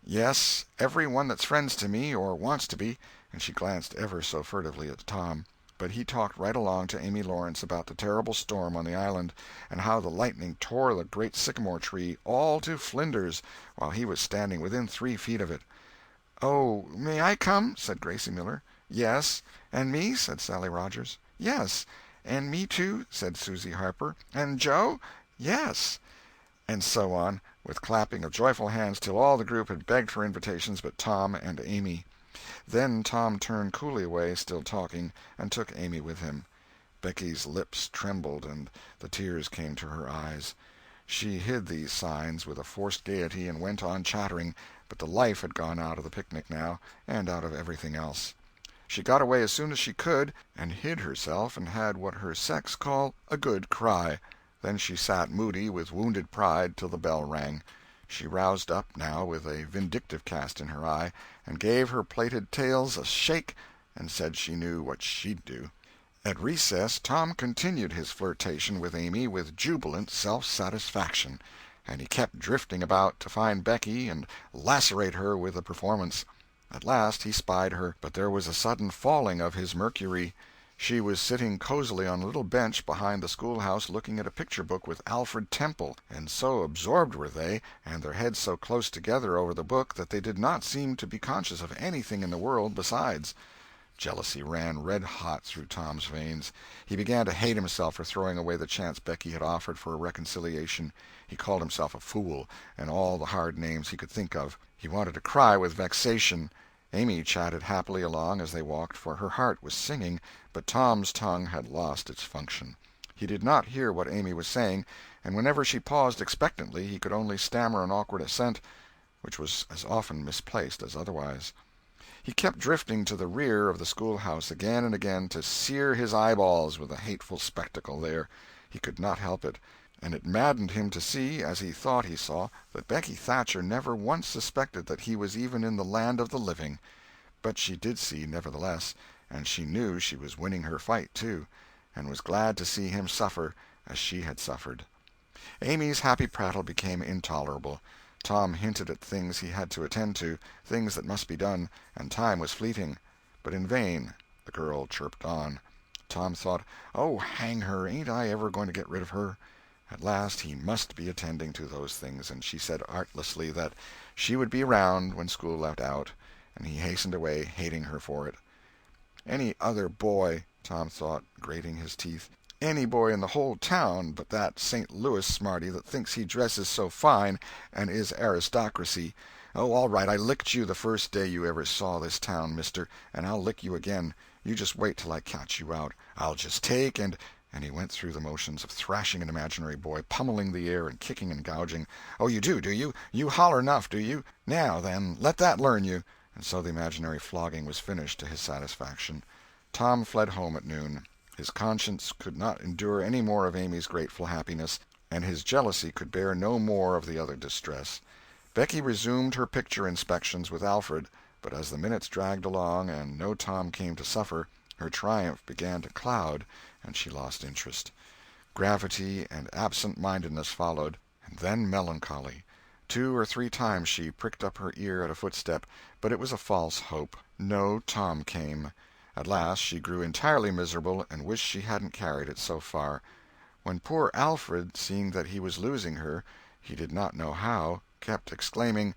"Yes, every one that's friends to me, or wants to be," and she glanced ever so furtively at Tom. But he talked right along to Amy Lawrence about the terrible storm on the island, and how the lightning tore the great sycamore tree all to flinders while he was standing within 3 feet of it. "Oh, may I come?" said Gracie Miller. "Yes." "And me?" said Sally Rogers. "Yes." "And me, too?" said Susie Harper. "And Joe?" "Yes." And so on, with clapping of joyful hands, till all the group had begged for invitations but Tom and Amy. Then Tom turned coolly away, still talking, and took Amy with him. Becky's lips trembled and the tears came to her eyes. She hid these signs with a forced gaiety and went on chattering, but the life had gone out of the picnic now, and out of everything else. She got away as soon as she could, and hid herself and had what her sex call a good cry. Then she sat moody with wounded pride till the bell rang. She roused up, now, with a vindictive cast in her eye, and gave her plaited tails a shake, and said she knew what she'd do. At recess Tom continued his flirtation with Amy with jubilant self-satisfaction, and he kept drifting about to find Becky and lacerate her with the performance. At last he spied her, but there was a sudden falling of his mercury. She was sitting cozily on a little bench behind the schoolhouse looking at a picture book with Alfred Temple, and so absorbed were they, and their heads so close together over the book, that they did not seem to be conscious of anything in the world besides. Jealousy ran red-hot through Tom's veins. He began to hate himself for throwing away the chance Becky had offered for a reconciliation. He called himself a fool, and all the hard names he could think of. He wanted to cry with vexation. Amy chatted happily along as they walked, for her heart was singing, but Tom's tongue had lost its function. He did not hear what Amy was saying, and whenever she paused expectantly he could only stammer an awkward assent, which was as often misplaced as otherwise. He kept drifting to the rear of the schoolhouse again and again to sear his eyeballs with the hateful spectacle there. He could not help it, and it maddened him to see, as he thought he saw, that Becky Thatcher never once suspected that he was even in the land of the living. But she did see, nevertheless, and she knew she was winning her fight, too, and was glad to see him suffer as she had suffered. Amy's happy prattle became intolerable. Tom hinted at things he had to attend to, things that must be done, and time was fleeting. But in vain. The girl chirped on. Tom thought, "Oh, hang her, ain't I ever going to get rid of her?" At last he must be attending to those things, and she said artlessly that she would be around when school let out, and he hastened away, hating her for it. Any other boy, Tom thought, grating his teeth, any boy in the whole town but that St. Louis smarty that thinks he dresses so fine and is aristocracy. Oh, all right, I licked you the first day you ever saw this town, mister, and I'll lick you again. You just wait till I catch you out. I'll just take and he went through the motions of thrashing an imaginary boy, pummeling the air and kicking and gouging. "Oh, you do you? You holler enough, do you? Now, then, let that learn you." And so the imaginary flogging was finished to his satisfaction. Tom fled home at noon. His conscience could not endure any more of Amy's grateful happiness, and his jealousy could bear no more of the other distress. Becky resumed her picture inspections with Alfred, but as the minutes dragged along and no Tom came to suffer, her triumph began to cloud, and she lost interest. Gravity and absent-mindedness followed, and then melancholy. 2 or 3 times she pricked up her ear at a footstep, but it was a false hope. No Tom came. At last she grew entirely miserable, and wished she hadn't carried it so far. When poor Alfred, seeing that he was losing her, he did not know how, kept exclaiming,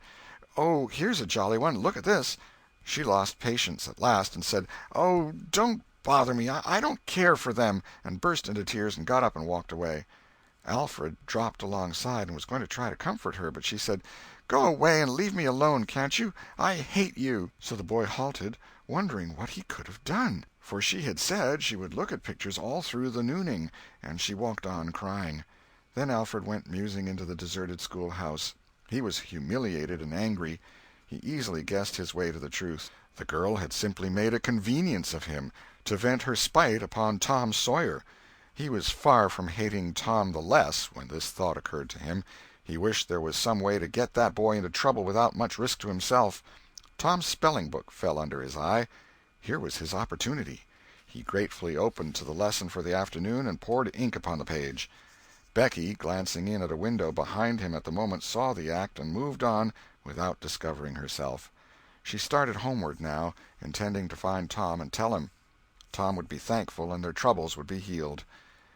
"Oh, here's a jolly one, look at this!" she lost patience at last, and said, "Oh, don't bother me, I don't care for them," and burst into tears and got up and walked away. Alfred dropped alongside and was going to try to comfort her, but she said, "Go away and leave me alone, can't you? I hate you." So the boy halted, wondering what he could have done, for she had said she would look at pictures all through the nooning, and she walked on crying. Then Alfred went musing into the deserted schoolhouse. He was humiliated and angry. He easily guessed his way to the truth. The girl had simply made a convenience of him, to vent her spite upon Tom Sawyer. He was far from hating Tom the less when this thought occurred to him. He wished there was some way to get that boy into trouble without much risk to himself. Tom's spelling-book fell under his eye. Here was his opportunity. He gratefully opened to the lesson for the afternoon and poured ink upon the page. Becky, glancing in at a window behind him at the moment, saw the act and moved on without discovering herself. She started homeward now, intending to find Tom and tell him. Tom would be thankful, and their troubles would be healed.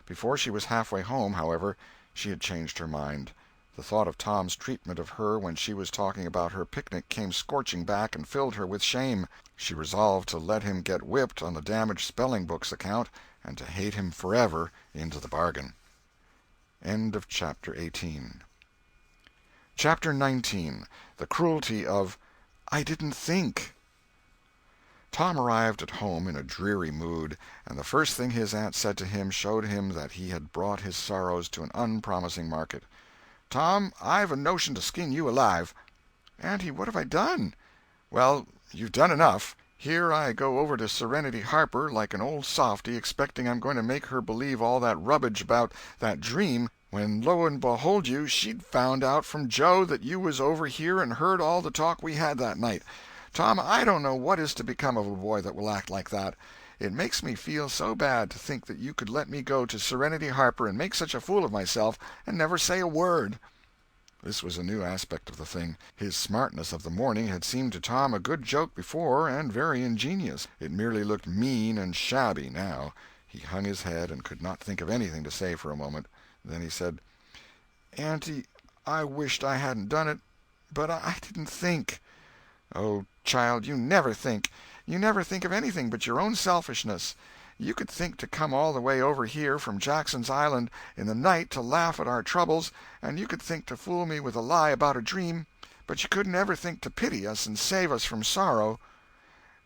Before she was halfway home, however, she had changed her mind. The thought of Tom's treatment of her when she was talking about her picnic came scorching back and filled her with shame. She resolved to let him get whipped on the damaged spelling-book's account, and to hate him forever into the bargain. End of Chapter 18. Chapter 19. The Cruelty of "I Didn't Think." Tom arrived at home in a dreary mood, and the first thing his aunt said to him showed him that he had brought his sorrows to an unpromising market. "Tom, I've a notion to skin you alive." "Auntie, what have I done?" "Well, you've done enough. Here I go over to Serenity Harper like an old softy, expecting I'm going to make her believe all that rubbage about that dream, when lo and behold you, she'd found out from Joe that you was over here and heard all the talk we had that night. Tom, I don't know what is to become of a boy that will act like that. It makes me feel so bad to think that you could let me go to Serenity Harper and make such a fool of myself and never say a word." This was a new aspect of the thing. His smartness of the morning had seemed to Tom a good joke before, and very ingenious. It merely looked mean and shabby now. He hung his head and could not think of anything to say for a moment. Then he said, "Auntie, I wished I hadn't done it, but I didn't think." "Oh, child, you never think. You never think of anything but your own selfishness. You could think to come all the way over here from Jackson's Island in the night to laugh at our troubles, and you could think to fool me with a lie about a dream, but you couldn't ever think to pity us and save us from sorrow."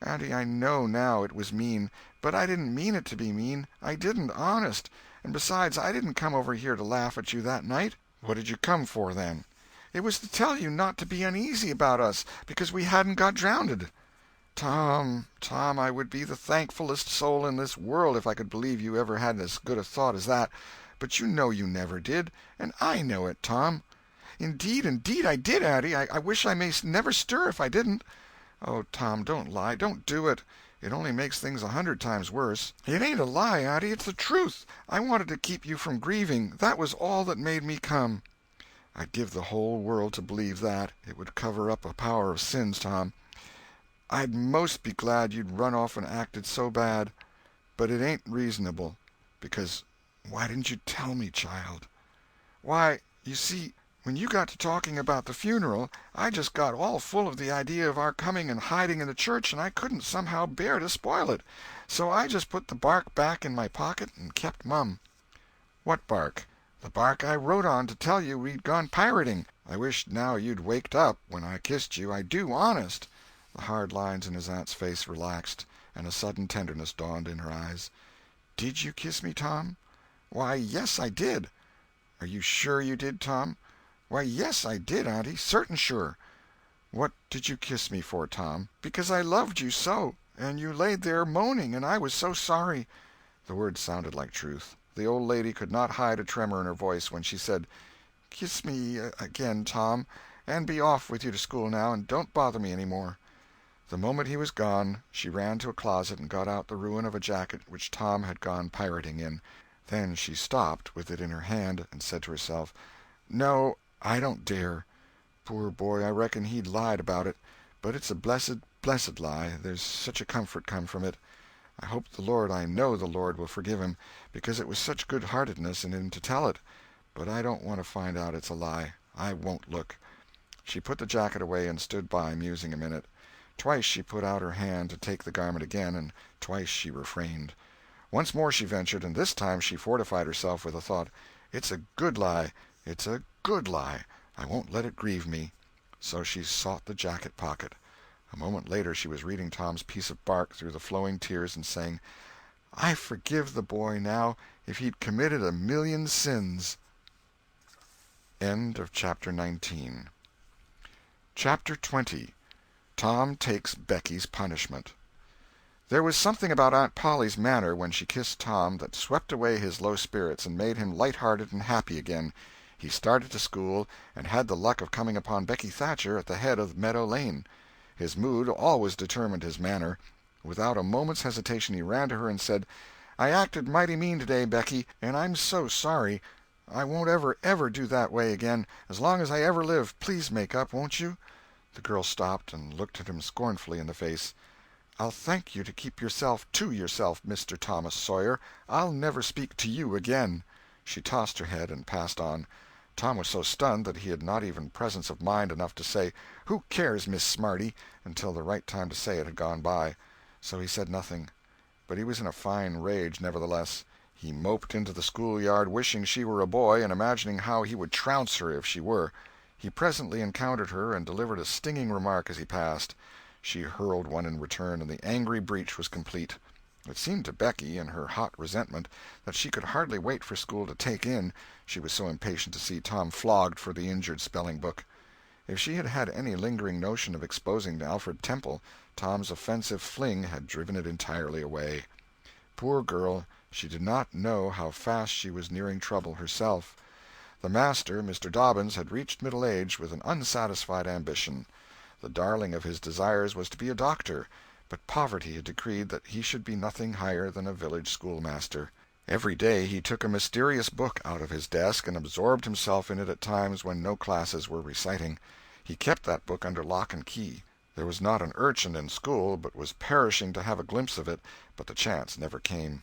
"Auntie, I know now it was mean, but I didn't mean it to be mean. I didn't, honest. And besides, I didn't come over here to laugh at you that night." "What did you come for, then?" "It was to tell you not to be uneasy about us, because we hadn't got drownded." "Tom, Tom, I would be the thankfullest soul in this world if I could believe you ever had as good a thought as that, but you know you never did, and I know it, Tom." Indeed I did, Auntie. I wish I may never stir if I didn't." "Oh, Tom, don't lie. Don't do it. It only makes things 100 times worse." "It ain't a lie, Auntie. It's the truth. I wanted to keep you from grieving. That was all that made me come." "I'd give the whole world to believe that. It would cover up a power of sins, Tom. I'd most be glad you'd run off and acted so bad. But it ain't reasonable. Because why didn't you tell me, child?" "Why, you see, when you got to talking about the funeral, I just got all full of the idea of our coming and hiding in the church, and I couldn't somehow bear to spoil it. So I just put the bark back in my pocket and kept mum." "What bark?" "The bark I wrote on to tell you we'd gone pirating. I wish now you'd waked up when I kissed you. I do, honest." The hard lines in his aunt's face relaxed, and a sudden tenderness dawned in her eyes. "Did you kiss me, Tom?" "Why, yes, I did." "Are you sure you did, Tom?" "Why, yes, I did, Auntie, certain sure." "What did you kiss me for, Tom?" "Because I loved you so, and you laid there moaning, and I was so sorry." The words sounded like truth. The old lady could not hide a tremor in her voice when she said, "Kiss me again, Tom, and be off with you to school now, and don't bother me any more." The moment he was gone, she ran to a closet and got out the ruin of a jacket which Tom had gone pirating in. Then she stopped, with it in her hand, and said to herself, "No, I don't dare. Poor boy, I reckon he'd lied about it. But it's a blessed, blessed lie. There's such a comfort come from it. I hope the Lord, I know the Lord will forgive him, because it was such good-heartedness in him to tell it. But I don't want to find out it's a lie. I won't look." She put the jacket away and stood by, musing a minute. Twice she put out her hand to take the garment again, and twice she refrained. Once more she ventured, and this time she fortified herself with the thought, "It's a good lie. It's a good lie. I won't let it grieve me." So she sought the jacket pocket. A moment later she was reading Tom's piece of bark through the flowing tears and saying, "I forgive the boy now, if he'd committed a million sins." End of Chapter 19. Chapter 20. Tom Takes Becky's Punishment. There was something about Aunt Polly's manner when she kissed Tom that swept away his low spirits and made him light-hearted and happy again. He started to school, and had the luck of coming upon Becky Thatcher at the head of Meadow Lane. His mood always determined his manner. Without a moment's hesitation he ran to her and said, "I acted mighty mean today, Becky, and I'm so sorry. I won't ever do that way again, as long as I ever live. Please make up, won't you?" The girl stopped and looked at him scornfully in the face. "I'll thank you to keep yourself to yourself, Mr. Thomas Sawyer. I'll never speak to you again." She tossed her head and passed on. Tom was so stunned that he had not even presence of mind enough to say, "Who cares, Miss Smarty?" until the right time to say it had gone by. So he said nothing. But he was in a fine rage, nevertheless. He moped into the schoolyard wishing she were a boy and imagining how he would trounce her if she were. He presently encountered her and delivered a stinging remark as he passed. She hurled one in return, and the angry breach was complete. It seemed to Becky, in her hot resentment, that she could hardly wait for school to take in, she was so impatient to see Tom flogged for the injured spelling-book. If she had had any lingering notion of exposing Alfred Temple, Tom's offensive fling had driven it entirely away. Poor girl, she did not know how fast she was nearing trouble herself. The master, Mr. Dobbins, had reached middle age with an unsatisfied ambition. The darling of his desires was to be a doctor, but poverty had decreed that he should be nothing higher than a village schoolmaster. Every day he took a mysterious book out of his desk and absorbed himself in it at times when no classes were reciting. He kept that book under lock and key. There was not an urchin in school but was perishing to have a glimpse of it, but the chance never came.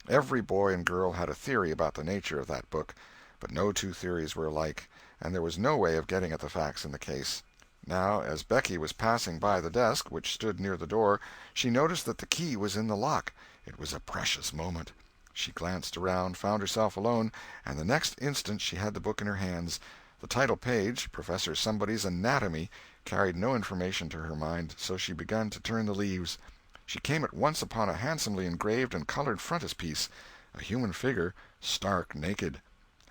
Every boy and girl had a theory about the nature of that book, but no two theories were alike, and there was no way of getting at the facts in the case. Now, as Becky was passing by the desk, which stood near the door, she noticed that the key was in the lock. It was a precious moment. She glanced around, found herself alone, and the next instant she had the book in her hands. The title page, Professor Somebody's Anatomy, carried no information to her mind, so she began to turn the leaves. She came at once upon a handsomely engraved and colored frontispiece, a human figure, stark naked.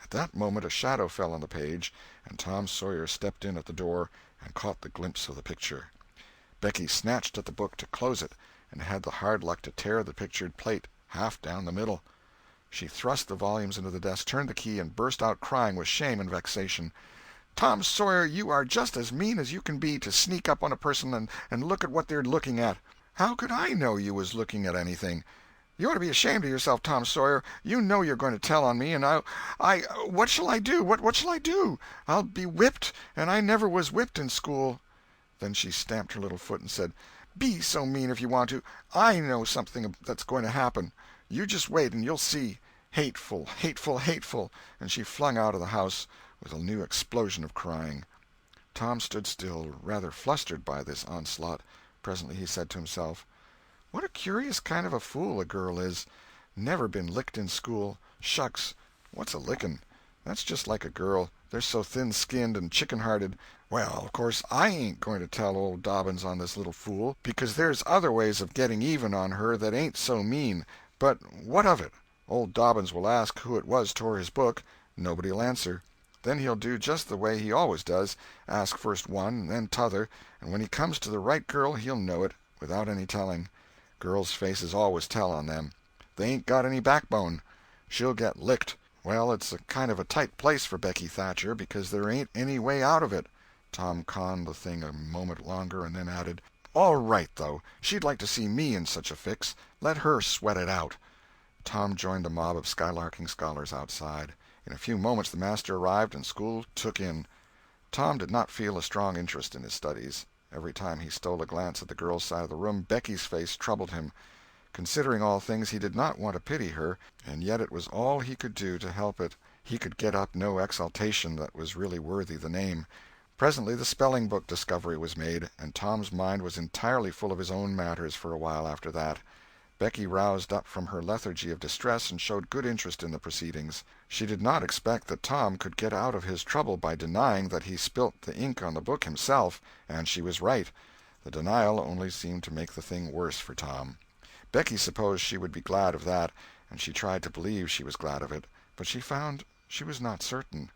At that moment a shadow fell on the page, and Tom Sawyer stepped in at the door and caught the glimpse of the picture. Becky snatched at the book to close it, and had the hard luck to tear the pictured plate half down the middle. She thrust the volumes into the desk, turned the key, and burst out crying with shame and vexation. "Tom Sawyer, you are just as mean as you can be, to sneak up on a person and look at what they're looking at. How could I know you was looking at anything? You ought to be ashamed of yourself, Tom Sawyer. You know you're going to tell on me, and what shall I do? What shall I do? I'll be whipped, and I never was whipped in school." Then she stamped her little foot and said, "Be so mean if you want to. I know something that's going to happen. You just wait and you'll see. Hateful, hateful, hateful!" And she flung out of the house with a new explosion of crying. Tom stood still, rather flustered by this onslaught. Presently he said to himself, "What a curious kind of a fool a girl is. Never been licked in school. Shucks, what's a licking? That's just like a girl. They're so thin-skinned and chicken-hearted. Well, of course I ain't going to tell old Dobbins on this little fool, because there's other ways of getting even on her that ain't so mean. But what of it? Old Dobbins will ask who it was tore his book. Nobody'll answer. Then he'll do just the way he always does, ask first one and then t'other, and when he comes to the right girl he'll know it, without any telling. Girls' faces always tell on them. They ain't got any backbone. She'll get licked. Well, it's a kind of a tight place for Becky Thatcher, because there ain't any way out of it." Tom conned the thing a moment longer, and then added, "All right, though. She'd like to see me in such a fix. Let her sweat it out." Tom joined the mob of skylarking scholars outside. In a few moments the master arrived, and school took in. Tom did not feel a strong interest in his studies. Every time he stole a glance at the girl's side of the room, Becky's face troubled him. Considering all things, he did not want to pity her, and yet it was all he could do to help it. He could get up no exultation that was really worthy the name. Presently the spelling-book discovery was made, and Tom's mind was entirely full of his own matters for a while after that. Becky roused up from her lethargy of distress and showed good interest in the proceedings. She did not expect that Tom could get out of his trouble by denying that he spilt the ink on the book himself, and she was right. The denial only seemed to make the thing worse for Tom. Becky supposed she would be glad of that, and she tried to believe she was glad of it, but she found she was not certain.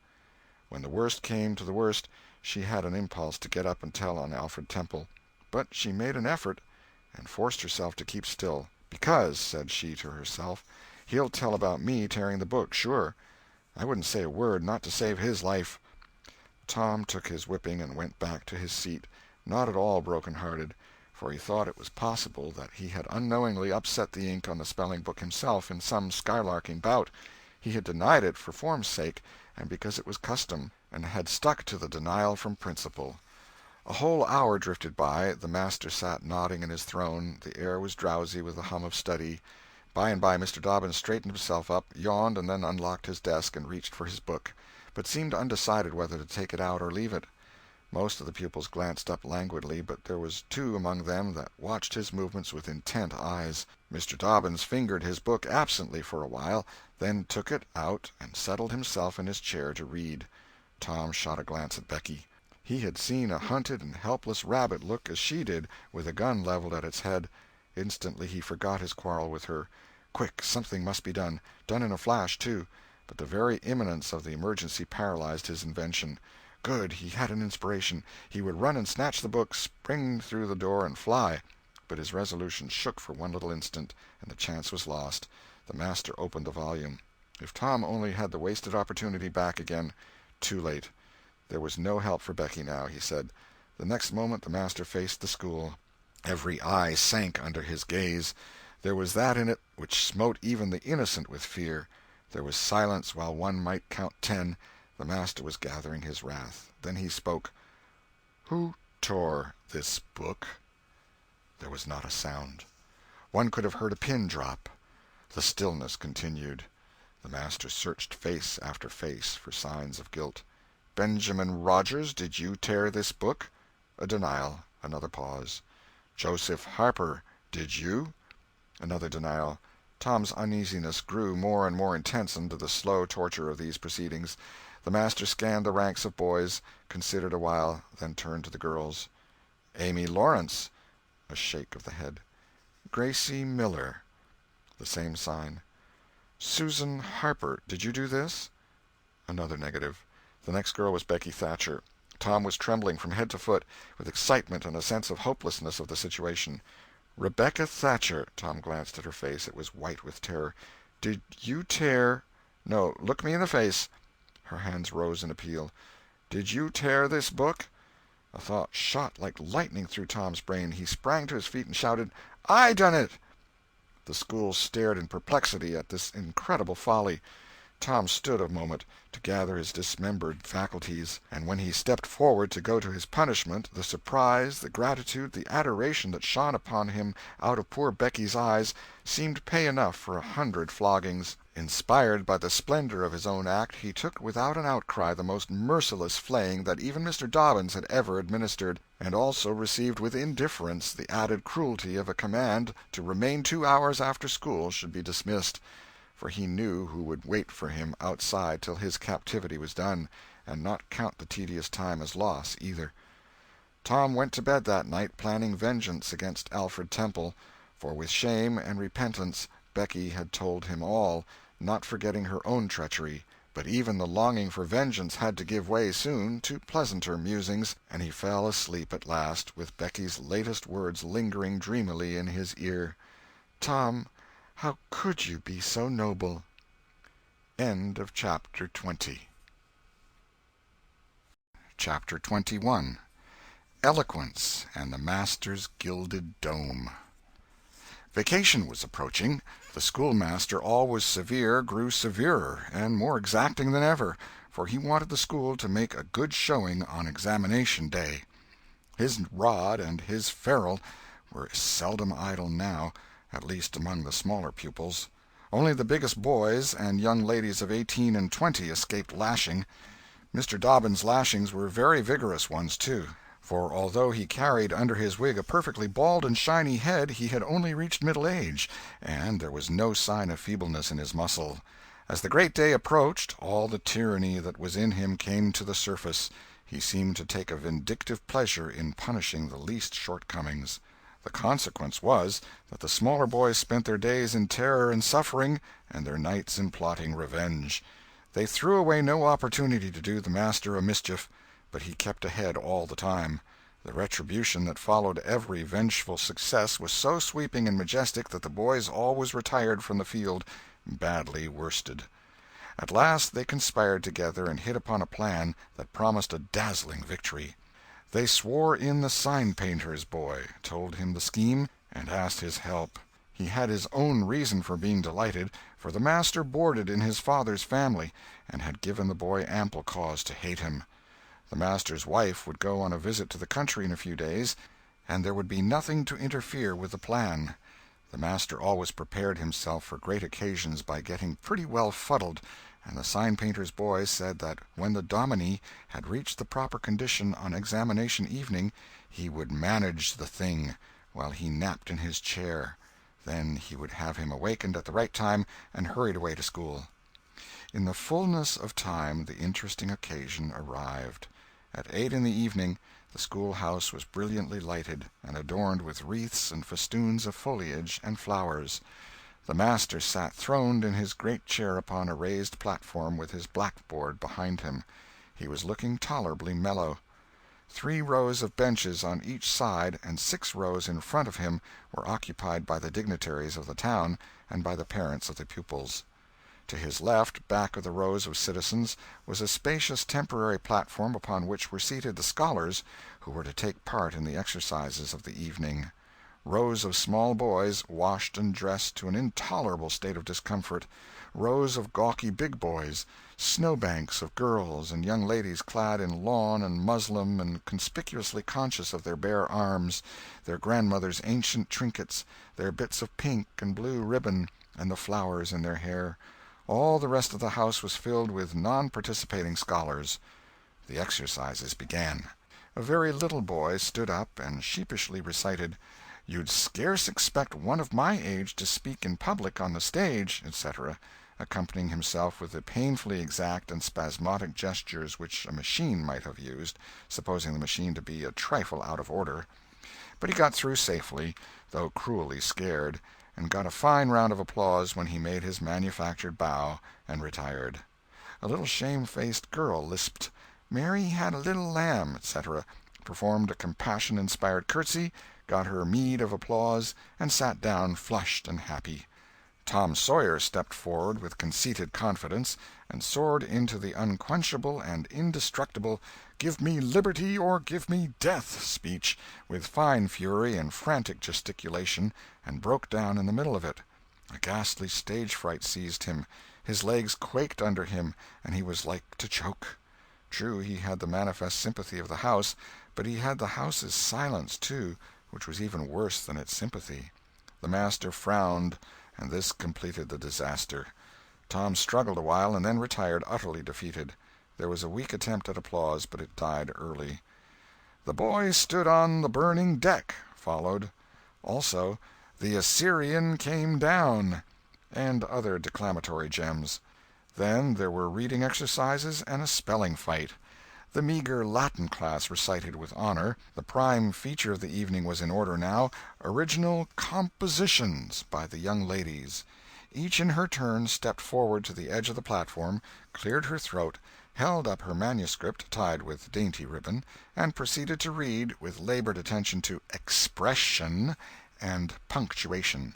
When the worst came to the worst, she had an impulse to get up and tell on Alfred Temple, but she made an effort and forced herself to keep still. "Because," said she to herself, "he'll tell about me tearing the book, sure. I wouldn't say a word, not to save his life." Tom took his whipping and went back to his seat, not at all broken-hearted, for he thought it was possible that he had unknowingly upset the ink on the spelling-book himself in some skylarking bout. He had denied it for form's sake, and because it was custom, and had stuck to the denial from principle. A whole hour drifted by. The master sat nodding in his throne. The air was drowsy with the hum of study. By and by Mr. Dobbins straightened himself up, yawned, and then unlocked his desk and reached for his book, but seemed undecided whether to take it out or leave it. Most of the pupils glanced up languidly, but there was two among them that watched his movements with intent eyes. Mr. Dobbins fingered his book absently for a while, then took it out and settled himself in his chair to read. Tom shot a glance at Becky. He had seen a hunted and helpless rabbit look as she did, with a gun leveled at its head. Instantly he forgot his quarrel with her. Quick, something must be done in a flash, too. But the very imminence of the emergency paralyzed his invention. Good, he had an inspiration. He would run and snatch the book, spring through the door, and fly. But his resolution shook for one little instant, and the chance was lost. The master opened the volume. If Tom only had the wasted opportunity back again. Too late. There was no help for Becky now, he said. The next moment the master faced the school. Every eye sank under his gaze. There was that in it which smote even the innocent with fear. There was silence while one might count 10. The master was gathering his wrath. Then he spoke. "Who tore this book?" There was not a sound. One could have heard a pin drop. The stillness continued. The master searched face after face for signs of guilt. "Benjamin Rogers, did you tear this book?" A denial. Another pause. "Joseph Harper, did you?" Another denial. Tom's uneasiness grew more and more intense under the slow torture of these proceedings. The master scanned the ranks of boys, considered a while, then turned to the girls. "Amy Lawrence." A shake of the head. "Gracie Miller." The same sign. "Susan Harper, did you do this?" Another negative. The next girl was Becky Thatcher. Tom was trembling from head to foot with excitement and a sense of hopelessness of the situation. "Rebecca Thatcher." Tom glanced at her face. It was white with terror. "Did you tear—" "No, look me in the face." Her hands rose in appeal. "Did you tear this book?" A thought shot like lightning through Tom's brain. He sprang to his feet and shouted, "I done it!" The school stared in perplexity at this incredible folly. Tom stood a moment to gather his dismembered faculties, and when he stepped forward to go to his punishment, the surprise, the gratitude, the adoration that shone upon him out of poor Becky's eyes seemed pay enough for 100 floggings. Inspired by the splendor of his own act, he took without an outcry the most merciless flaying that even Mr. Dobbins had ever administered, and also received with indifference the added cruelty of a command to remain 2 hours after school should be dismissed. For he knew who would wait for him outside till his captivity was done, and not count the tedious time as loss, either. Tom went to bed that night planning vengeance against Alfred Temple, for with shame and repentance Becky had told him all, not forgetting her own treachery, but even the longing for vengeance had to give way soon to pleasanter musings, and he fell asleep at last with Becky's latest words lingering dreamily in his ear. "Tom, how could you be so noble?" End of chapter 20. Chapter 21. Eloquence and the Master's Gilded Dome. Vacation was approaching. The schoolmaster, always severe, grew severer and more exacting than ever. for he wanted the school to make a good showing on examination day. His rod and his ferule were seldom idle now, at least among the smaller pupils. Only the biggest boys and young ladies of 18 and 20 escaped lashing. Mr. Dobbin's lashings were very vigorous ones, too, for although he carried under his wig a perfectly bald and shiny head, he had only reached middle age, and there was no sign of feebleness in his muscle. As the great day approached, all the tyranny that was in him came to the surface. He seemed to take a vindictive pleasure in punishing the least shortcomings. The consequence was that the smaller boys spent their days in terror and suffering, and their nights in plotting revenge. They threw away no opportunity to do the master a mischief, but he kept ahead all the time. The retribution that followed every vengeful success was so sweeping and majestic that the boys always retired from the field badly worsted. At last they conspired together and hit upon a plan that promised a dazzling victory. They swore in the sign-painter's boy, told him the scheme, and asked his help. He had his own reason for being delighted, for the master boarded in his father's family, and had given the boy ample cause to hate him. The master's wife would go on a visit to the country in a few days, and there would be nothing to interfere with the plan. The master always prepared himself for great occasions by getting pretty well fuddled, and the sign-painter's boy said that when the dominie had reached the proper condition on examination evening, he would manage the thing while he napped in his chair. Then he would have him awakened at the right time and hurried away to school. In the fullness of time the interesting occasion arrived. At 8 in the evening the schoolhouse was brilliantly lighted and adorned with wreaths and festoons of foliage and flowers. The master sat throned in his great chair upon a raised platform with his blackboard behind him. He was looking tolerably mellow. 3 rows of benches on each side and 6 rows in front of him were occupied by the dignitaries of the town and by the parents of the pupils. To his left, back of the rows of citizens, was a spacious temporary platform upon which were seated the scholars who were to take part in the exercises of the evening. Rows of small boys, washed and dressed to an intolerable state of discomfort, rows of gawky big boys, snowbanks of girls and young ladies clad in lawn and muslin and conspicuously conscious of their bare arms, their grandmother's ancient trinkets, their bits of pink and blue ribbon, and the flowers in their hair. All the rest of the house was filled with non-participating scholars. The exercises began. A very little boy stood up and sheepishly recited, "You'd scarce expect one of my age to speak in public on the stage," etc., accompanying himself with the painfully exact and spasmodic gestures which a machine might have used, supposing the machine to be a trifle out of order. But he got through safely, though cruelly scared, and got a fine round of applause when he made his manufactured bow and retired. A little shamefaced girl lisped, "Mary had a little lamb," etc., performed a compassion-inspired curtsy, got her meed of applause, and sat down flushed and happy. Tom Sawyer stepped forward with conceited confidence, and soared into the unquenchable and indestructible "Give me liberty or give me death" speech, with fine fury and frantic gesticulation, and broke down in the middle of it. A ghastly stage fright seized him, his legs quaked under him, and he was like to choke. True, he had the manifest sympathy of the house, but he had the house's silence, too, which was even worse than its sympathy. The master frowned, and this completed the disaster. Tom struggled a while, and then retired utterly defeated. There was a weak attempt at applause, but it died early. "The boy stood on the burning deck" followed. Also, "The Assyrian came down," and other declamatory gems. Then there were reading exercises and a spelling fight. The meager Latin class recited with honor. The prime feature of the evening was in order now, original compositions by the young ladies. Each in her turn stepped forward to the edge of the platform, cleared her throat, held up her manuscript tied with dainty ribbon, and proceeded to read, with labored attention to expression and punctuation.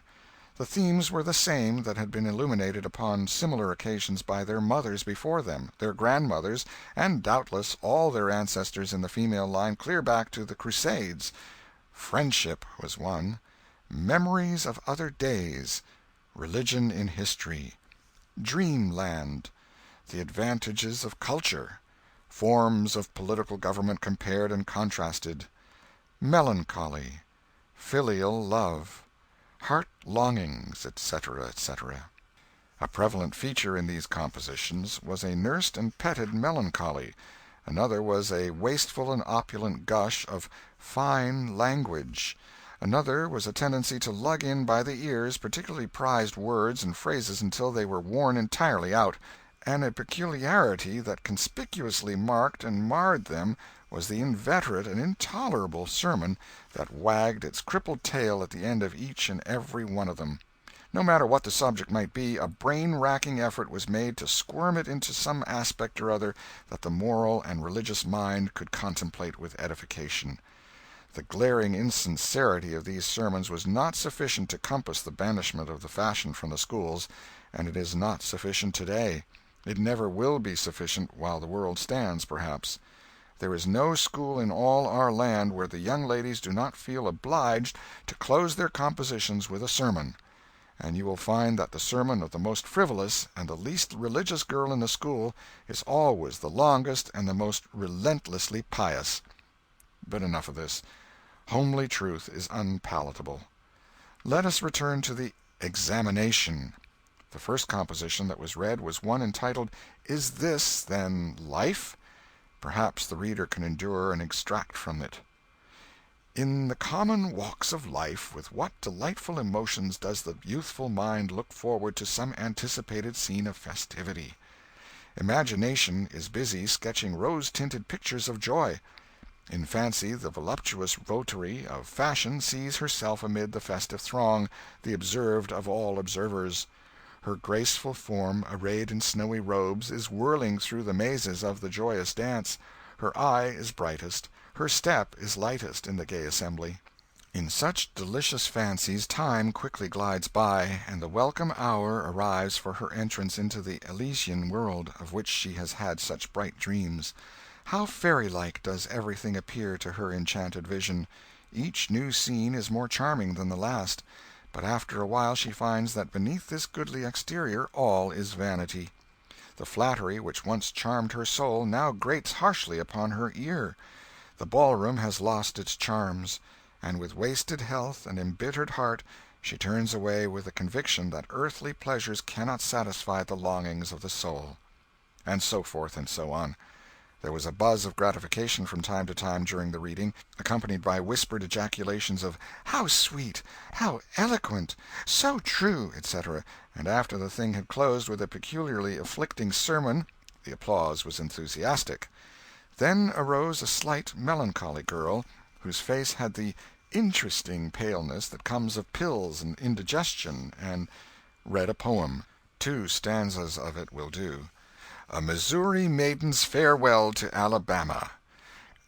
The themes were the same that had been illuminated upon similar occasions by their mothers before them, their grandmothers, and doubtless all their ancestors in the female line clear back to the Crusades. Friendship was one, memories of other days, religion in history, dreamland, the advantages of culture, forms of political government compared and contrasted, melancholy, filial love, heart longings, etc., etc. A prevalent feature in these compositions was a nursed and petted melancholy. Another was a wasteful and opulent gush of fine language. Another was a tendency to lug in by the ears particularly prized words and phrases until they were worn entirely out, and a peculiarity that conspicuously marked and marred them was the inveterate and intolerable sermon that wagged its crippled tail at the end of each and every one of them. No matter what the subject might be, a brain-racking effort was made to squirm it into some aspect or other that the moral and religious mind could contemplate with edification. The glaring insincerity of these sermons was not sufficient to compass the banishment of the fashion from the schools, and it is not sufficient today. It never will be sufficient while the world stands, perhaps. There is no school in all our land where the young ladies do not feel obliged to close their compositions with a sermon. And you will find that the sermon of the most frivolous and the least religious girl in the school is always the longest and the most relentlessly pious. But enough of this. Homely truth is unpalatable. Let us return to the examination. The first composition that was read was one entitled, "Is This, Then, Life?" Perhaps the reader can endure an extract from it. In the common walks of life, with what delightful emotions does the youthful mind look forward to some anticipated scene of festivity! Imagination is busy sketching rose-tinted pictures of joy. In fancy the voluptuous votary of fashion sees herself amid the festive throng, the observed of all observers. Her graceful form, arrayed in snowy robes, is whirling through the mazes of the joyous dance. Her eye is brightest, her step is lightest in the gay assembly. In such delicious fancies time quickly glides by, and the welcome hour arrives for her entrance into the Elysian world, of which she has had such bright dreams. How fairy-like does everything appear to her enchanted vision! Each new scene is more charming than the last, but after a while she finds that beneath this goodly exterior all is vanity. The flattery which once charmed her soul now grates harshly upon her ear. The ballroom has lost its charms, and with wasted health and embittered heart she turns away with the conviction that earthly pleasures cannot satisfy the longings of the soul. And so forth and so on. There was a buzz of gratification from time to time during the reading, accompanied by whispered ejaculations of "How sweet!" "How eloquent!" "So true!" etc., and after the thing had closed with a peculiarly afflicting sermon, the applause was enthusiastic. Then arose a slight, melancholy girl, whose face had the interesting paleness that comes of pills and indigestion, and read a poem. 2 stanzas of it will do. A Missouri Maiden's Farewell to Alabama.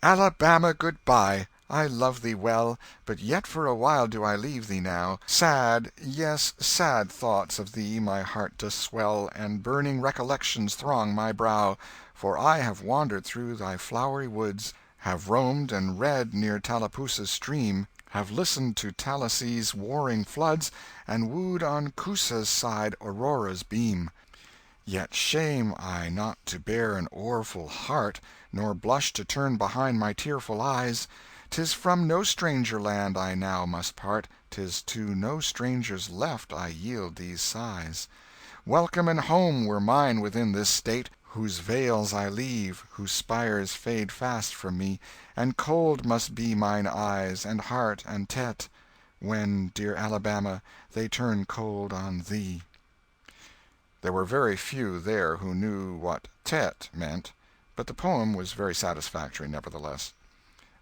Alabama, good-bye, I love thee well, but yet for a while do I leave thee now. Sad, yes, sad thoughts of thee my heart doth swell, and burning recollections throng my brow. For I have wandered through thy flowery woods, have roamed and read near Tallapoosa's stream, have listened to Talissee's warring floods, and wooed on Coosa's side Aurora's beam. Yet shame I not to bear an o'erfull heart, nor blush to turn behind my tearful eyes. 'Tis from no stranger land I now must part, 'tis to no stranger's left I yield these sighs. Welcome and home were mine within this state, whose vales I leave, whose spires fade fast from me, and cold must be mine eyes, and heart, and tete, when, dear Alabama, they turn cold on thee. There were very few there who knew what "tete" meant, but the poem was very satisfactory nevertheless.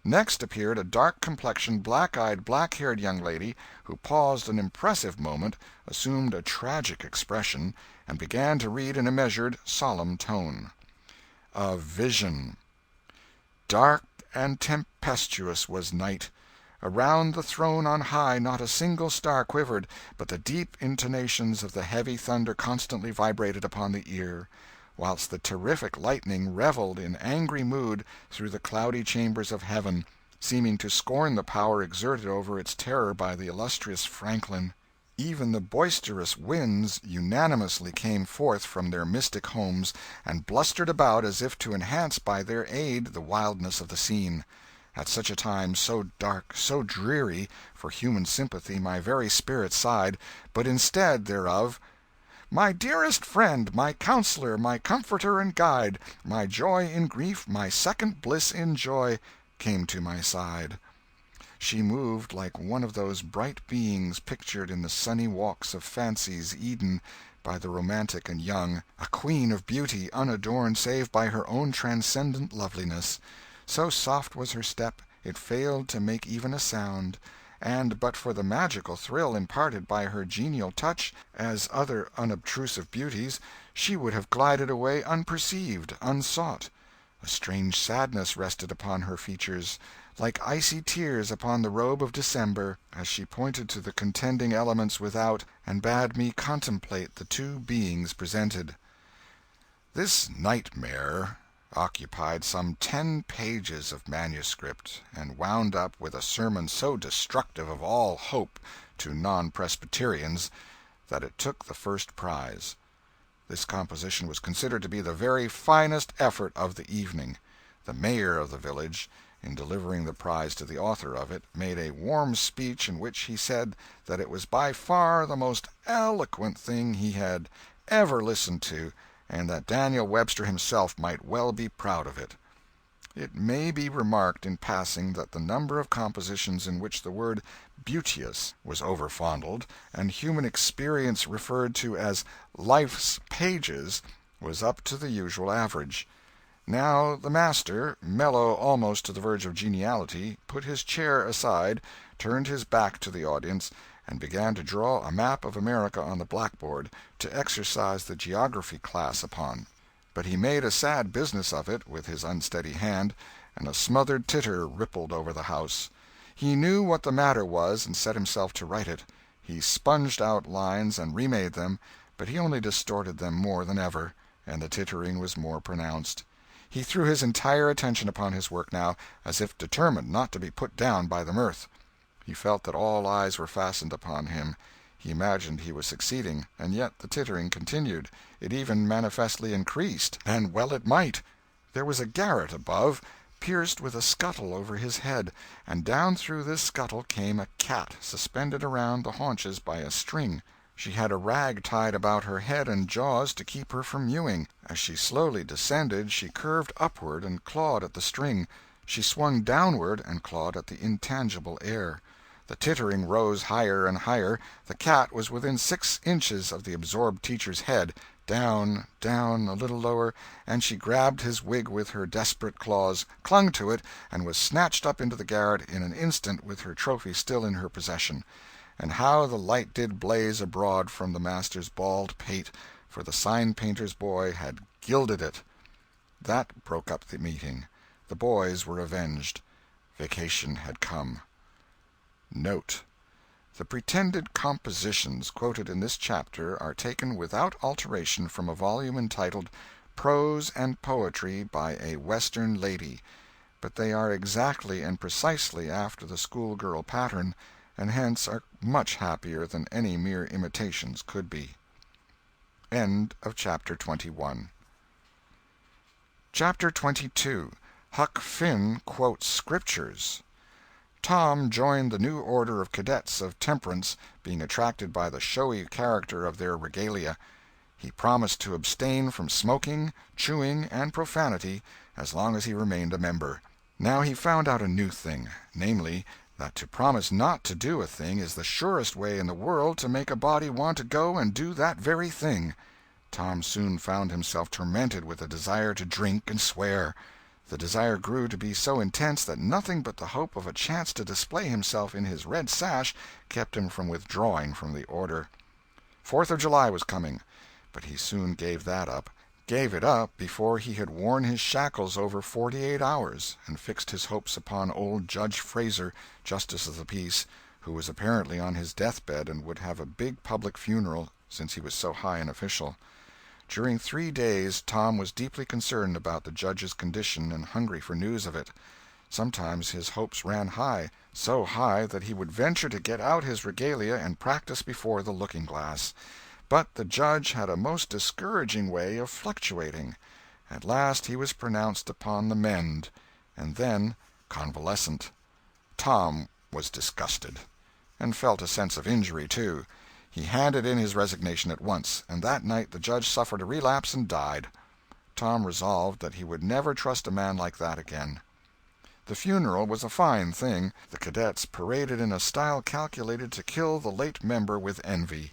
Next appeared a dark-complexioned, black-eyed, black-haired young lady, who paused an impressive moment, assumed a tragic expression, and began to read in a measured, solemn tone. A Vision. Dark and tempestuous was night. Around the throne on high not a single star quivered, but the deep intonations of the heavy thunder constantly vibrated upon the ear, whilst the terrific lightning revelled in angry mood through the cloudy chambers of heaven, seeming to scorn the power exerted over its terror by the illustrious Franklin. Even the boisterous winds unanimously came forth from their mystic homes and blustered about as if to enhance by their aid the wildness of the scene. At such a time, so dark, so dreary, for human sympathy my very spirit sighed, but instead thereof, "My dearest friend, my counselor, my comforter and guide, my joy in grief, my second bliss in joy," came to my side. She moved like one of those bright beings pictured in the sunny walks of fancy's Eden by the romantic and young, a queen of beauty unadorned save by her own transcendent loveliness. So soft was her step, it failed to make even a sound, and but for the magical thrill imparted by her genial touch, as other unobtrusive beauties, she would have glided away unperceived, unsought. A strange sadness rested upon her features, like icy tears upon the robe of December, as she pointed to the contending elements without, and bade me contemplate the two beings presented. This nightmare occupied some 10 pages of manuscript, and wound up with a sermon so destructive of all hope to non-Presbyterians that it took the first prize. This composition was considered to be the very finest effort of the evening. The mayor of the village, in delivering the prize to the author of it, made a warm speech in which he said that it was by far the most eloquent thing he had ever listened to, and that Daniel Webster himself might well be proud of it. It may be remarked in passing that the number of compositions in which the word "beauteous" was overfondled, and human experience referred to as "life's pages," was up to the usual average. Now the master, mellow almost to the verge of geniality, put his chair aside, turned his back to the audience, and began to draw a map of America on the blackboard, to exercise the geography class upon. But he made a sad business of it with his unsteady hand, and a smothered titter rippled over the house. He knew what the matter was, and set himself to right it. He sponged out lines and remade them, but he only distorted them more than ever, and the tittering was more pronounced. He threw his entire attention upon his work now, as if determined not to be put down by the mirth. He felt that all eyes were fastened upon him. He imagined he was succeeding, and yet the tittering continued. It even manifestly increased, and well it might. There was a garret above, pierced with a scuttle over his head, and down through this scuttle came a cat, suspended around the haunches by a string. She had a rag tied about her head and jaws to keep her from mewing. As she slowly descended, she curved upward and clawed at the string. She swung downward and clawed at the intangible air. The tittering rose higher and higher. The cat was within 6 inches of the absorbed teacher's head. Down, down, a little lower, and she grabbed his wig with her desperate claws, clung to it, and was snatched up into the garret in an instant with her trophy still in her possession. And how the light did blaze abroad from the master's bald pate, for the sign-painter's boy had gilded it. That broke up the meeting. The boys were avenged. Vacation had come. Note: the pretended compositions quoted in this chapter are taken without alteration from a volume entitled Prose and Poetry by a Western Lady, but they are exactly and precisely after the schoolgirl pattern, and hence are much happier than any mere imitations could be. End of chapter 21. Chapter 22. Huck Finn Quotes Scriptures. Tom joined the new order of cadets of temperance, being attracted by the showy character of their regalia. He promised to abstain from smoking, chewing, and profanity as long as he remained a member. Now he found out a new thing, namely, that to promise not to do a thing is the surest way in the world to make a body want to go and do that very thing. Tom soon found himself tormented with a desire to drink and swear. The desire grew to be so intense that nothing but the hope of a chance to display himself in his red sash kept him from withdrawing from the order. 4th of July was coming, but he soon gave that up. Gave it up before he had worn his shackles over 48 hours, and fixed his hopes upon old Judge Fraser, Justice of the Peace, who was apparently on his deathbed and would have a big public funeral, since he was so high an official. During 3 days Tom was deeply concerned about the Judge's condition and hungry for news of it. Sometimes his hopes ran high, so high that he would venture to get out his regalia and practice before the looking-glass. But the judge had a most discouraging way of fluctuating. At last he was pronounced upon the mend, and then convalescent. Tom was disgusted, and felt a sense of injury, too. He handed in his resignation at once, and that night the judge suffered a relapse and died. Tom resolved that he would never trust a man like that again. The funeral was a fine thing. The cadets paraded in a style calculated to kill the late member with envy.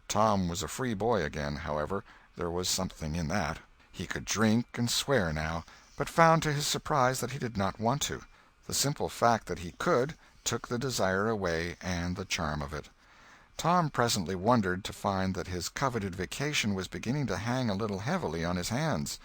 Tom was a free boy again, however. There was something in that. He could drink and swear now, but found to his surprise that he did not want to. The simple fact that he could took the desire away and the charm of it. Tom presently wondered to find that his coveted vacation was beginning to hang a little heavily on his hands.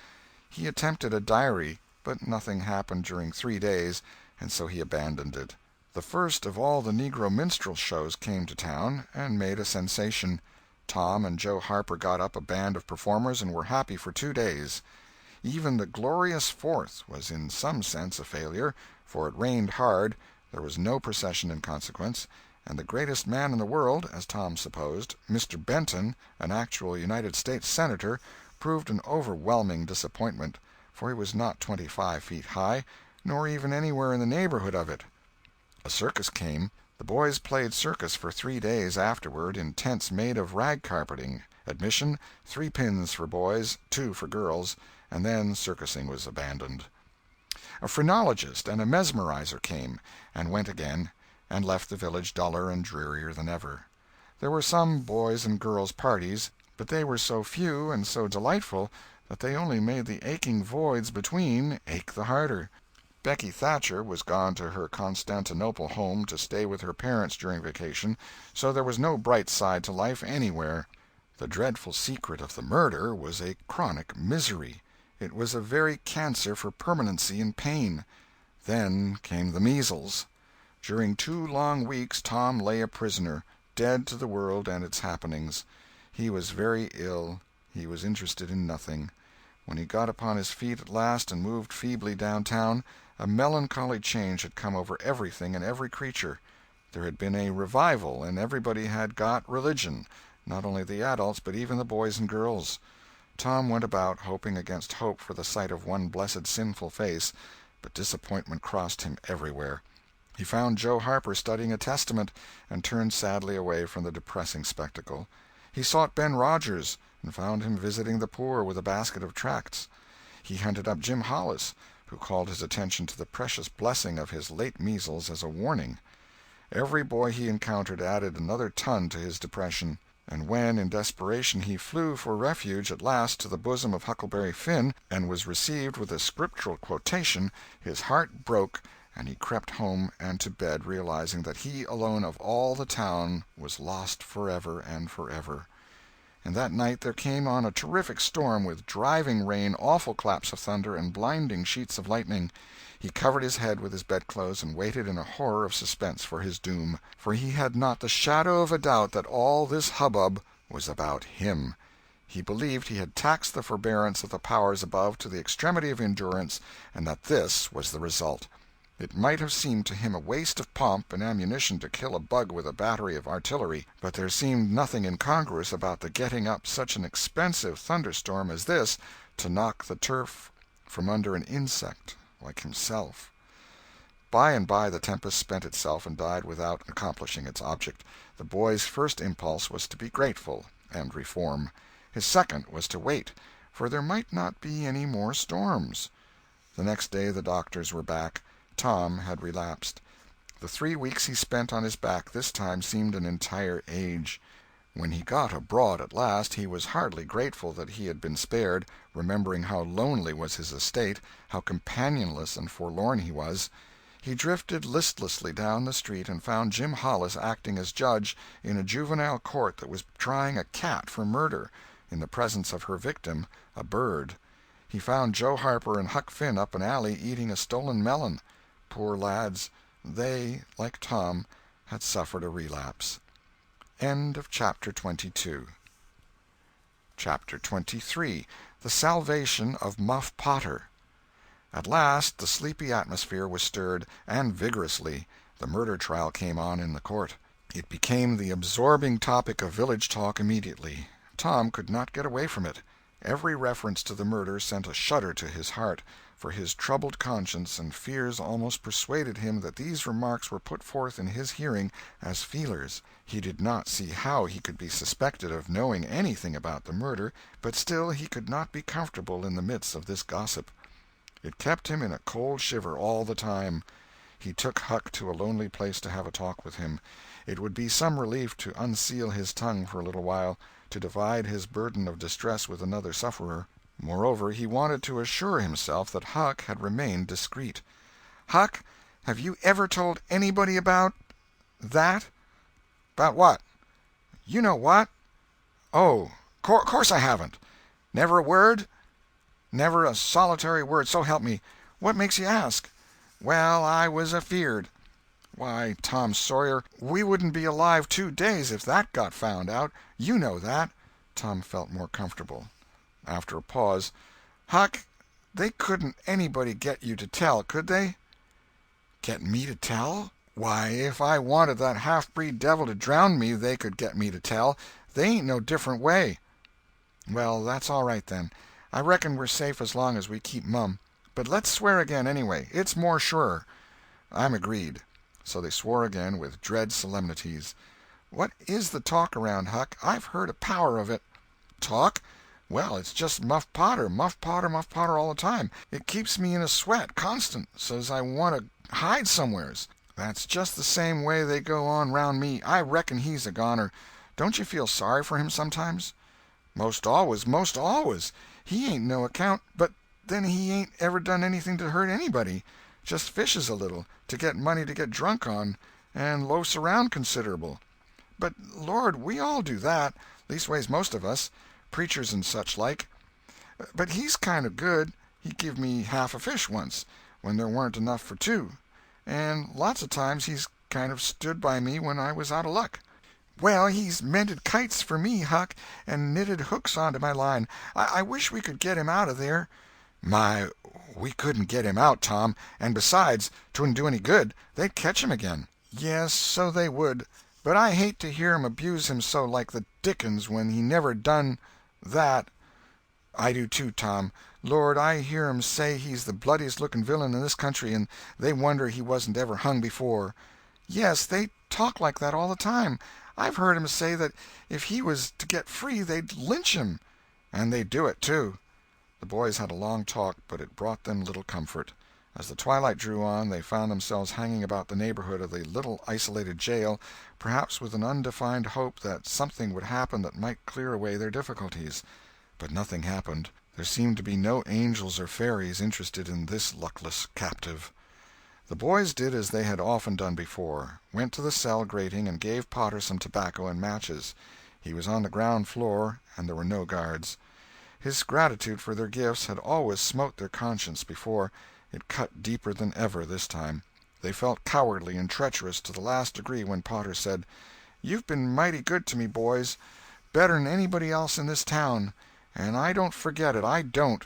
He attempted a diary, but nothing happened during 3 days, and so he abandoned it. The first of all the negro minstrel shows came to town, and made a sensation. Tom and Joe Harper got up a band of performers and were happy for 2 days. Even the glorious Fourth was in some sense a failure, for it rained hard, there was no procession in consequence, and the greatest man in the world, as Tom supposed, Mr. Benton, an actual United States Senator, proved an overwhelming disappointment, for he was not 25 feet high, nor even anywhere in the neighborhood of it. A circus came. The boys played circus for 3 days afterward in tents made of rag carpeting. Admission, 3 pins for boys, 2 for girls, and then circusing was abandoned. A phrenologist and a mesmerizer came, and went again, and left the village duller and drearier than ever. There were some boys' and girls' parties, but they were so few and so delightful that they only made the aching voids between ache the harder. Becky Thatcher was gone to her Constantinople home to stay with her parents during vacation, so there was no bright side to life anywhere. The dreadful secret of the murder was a chronic misery. It was a very cancer for permanency and pain. Then came the measles. During 2 long weeks Tom lay a prisoner, dead to the world and its happenings. He was very ill. He was interested in nothing. When he got upon his feet at last and moved feebly downtown, a melancholy change had come over everything and every creature. There had been a revival, and everybody had got religion, not only the adults but even the boys and girls. Tom went about, hoping against hope for the sight of one blessed sinful face, but disappointment crossed him everywhere. He found Joe Harper studying a Testament, and turned sadly away from the depressing spectacle. He sought Ben Rogers, and found him visiting the poor with a basket of tracts. He hunted up Jim Hollis, who called his attention to the precious blessing of his late measles as a warning. Every boy he encountered added another ton to his depression, and when, in desperation, he flew for refuge at last to the bosom of Huckleberry Finn, and was received with a scriptural quotation, his heart broke, and he crept home and to bed, realizing that he alone of all the town was lost forever and forever. And that night there came on a terrific storm, with driving rain, awful claps of thunder, and blinding sheets of lightning. He covered his head with his bedclothes and waited in a horror of suspense for his doom, for he had not the shadow of a doubt that all this hubbub was about him. He believed he had taxed the forbearance of the powers above to the extremity of endurance, and that this was the result. It might have seemed to him a waste of pomp and ammunition to kill a bug with a battery of artillery, but there seemed nothing incongruous about the getting up such an expensive thunderstorm as this to knock the turf from under an insect like himself. By and by the tempest spent itself and died without accomplishing its object. The boy's first impulse was to be grateful and reform. His second was to wait, for there might not be any more storms. The next day the doctors were back. Tom had relapsed. The 3 weeks he spent on his back this time seemed an entire age. When he got abroad at last, he was hardly grateful that he had been spared, remembering how lonely was his estate, how companionless and forlorn he was. He drifted listlessly down the street and found Jim Hollis acting as judge in a juvenile court that was trying a cat for murder, in the presence of her victim, a bird. He found Joe Harper and Huck Finn up an alley eating a stolen melon. Poor lads, they, like Tom, had suffered a relapse. End of Chapter 22. Chapter 23. The Salvation of Muff Potter. At last the sleepy atmosphere was stirred, and vigorously. The murder trial came on in the court. It became the absorbing topic of village talk immediately. Tom could not get away from it. Every reference to the murder sent a shudder to his heart, for his troubled conscience and fears almost persuaded him that these remarks were put forth in his hearing as feelers. He did not see how he could be suspected of knowing anything about the murder, but still he could not be comfortable in the midst of this gossip. It kept him in a cold shiver all the time. He took Huck to a lonely place to have a talk with him. It would be some relief to unseal his tongue for a little while, to divide his burden of distress with another sufferer. Moreover, he wanted to assure himself that Huck had remained discreet. "Huck, have you ever told anybody about—that?" "About what?" "You know what." "Oh, course I haven't." "Never a word?" "Never a solitary word, so help me. What makes you ask?" "Well, I was afeard." "Why, Tom Sawyer, we wouldn't be alive 2 days if that got found out. You know that." Tom felt more comfortable. After a pause, "Huck, they couldn't anybody get you to tell, could they?" "Get me to tell? Why, if I wanted that half-breed devil to drown me, they could get me to tell. They ain't no different way." "Well, that's all right, then. I reckon we're safe as long as we keep mum. But let's swear again, anyway. It's more surer." "I'm agreed." So they swore again with dread solemnities. "What is the talk around, Huck? I've heard a power of it." "Talk? Well, it's just Muff Potter, Muff Potter, Muff Potter all the time. It keeps me in a sweat, constant, so's I want to hide somewheres. That's just the same way they go on round me. I reckon he's a goner. Don't you feel sorry for him sometimes?" "Most always, most always. He ain't no account, but then he ain't ever done anything to hurt anybody. Just fishes a little, to get money to get drunk on, and loafs around considerable." "But, Lord, we all do that. Leastways most of us. Preachers and such like. But he's kind of good. He give me half a fish once, when there warn't enough for 2. And lots of times he's kind of stood by me when I was out of luck." "Well, he's mended kites for me, Huck, and knitted hooks onto my line. I wish we could get him out of there." "My, we couldn't get him out, Tom, and besides, 'twouldn't do any good. They'd catch him again." "Yes, so they would. But I hate to hear 'em abuse him so like the dickens when he never done that." "I do too, Tom. Lord, I hear 'em say he's the bloodiest looking villain in this country, and they wonder he wasn't ever hung before." "Yes, they talk like that all the time. I've heard 'em say that if he was to get free they'd lynch him." "And they'd do it, too." The boys had a long talk, but it brought them little comfort. As the twilight drew on, they found themselves hanging about the neighborhood of the little isolated jail, perhaps with an undefined hope that something would happen that might clear away their difficulties. But nothing happened. There seemed to be no angels or fairies interested in this luckless captive. The boys did as they had often done before, went to the cell grating and gave Potter some tobacco and matches. He was on the ground floor, and there were no guards. His gratitude for their gifts had always smote their conscience before. It cut deeper than ever this time. They felt cowardly and treacherous to the last degree when Potter said, "You've been mighty good to me, boys, better'n anybody else in this town, and I don't forget it, I don't.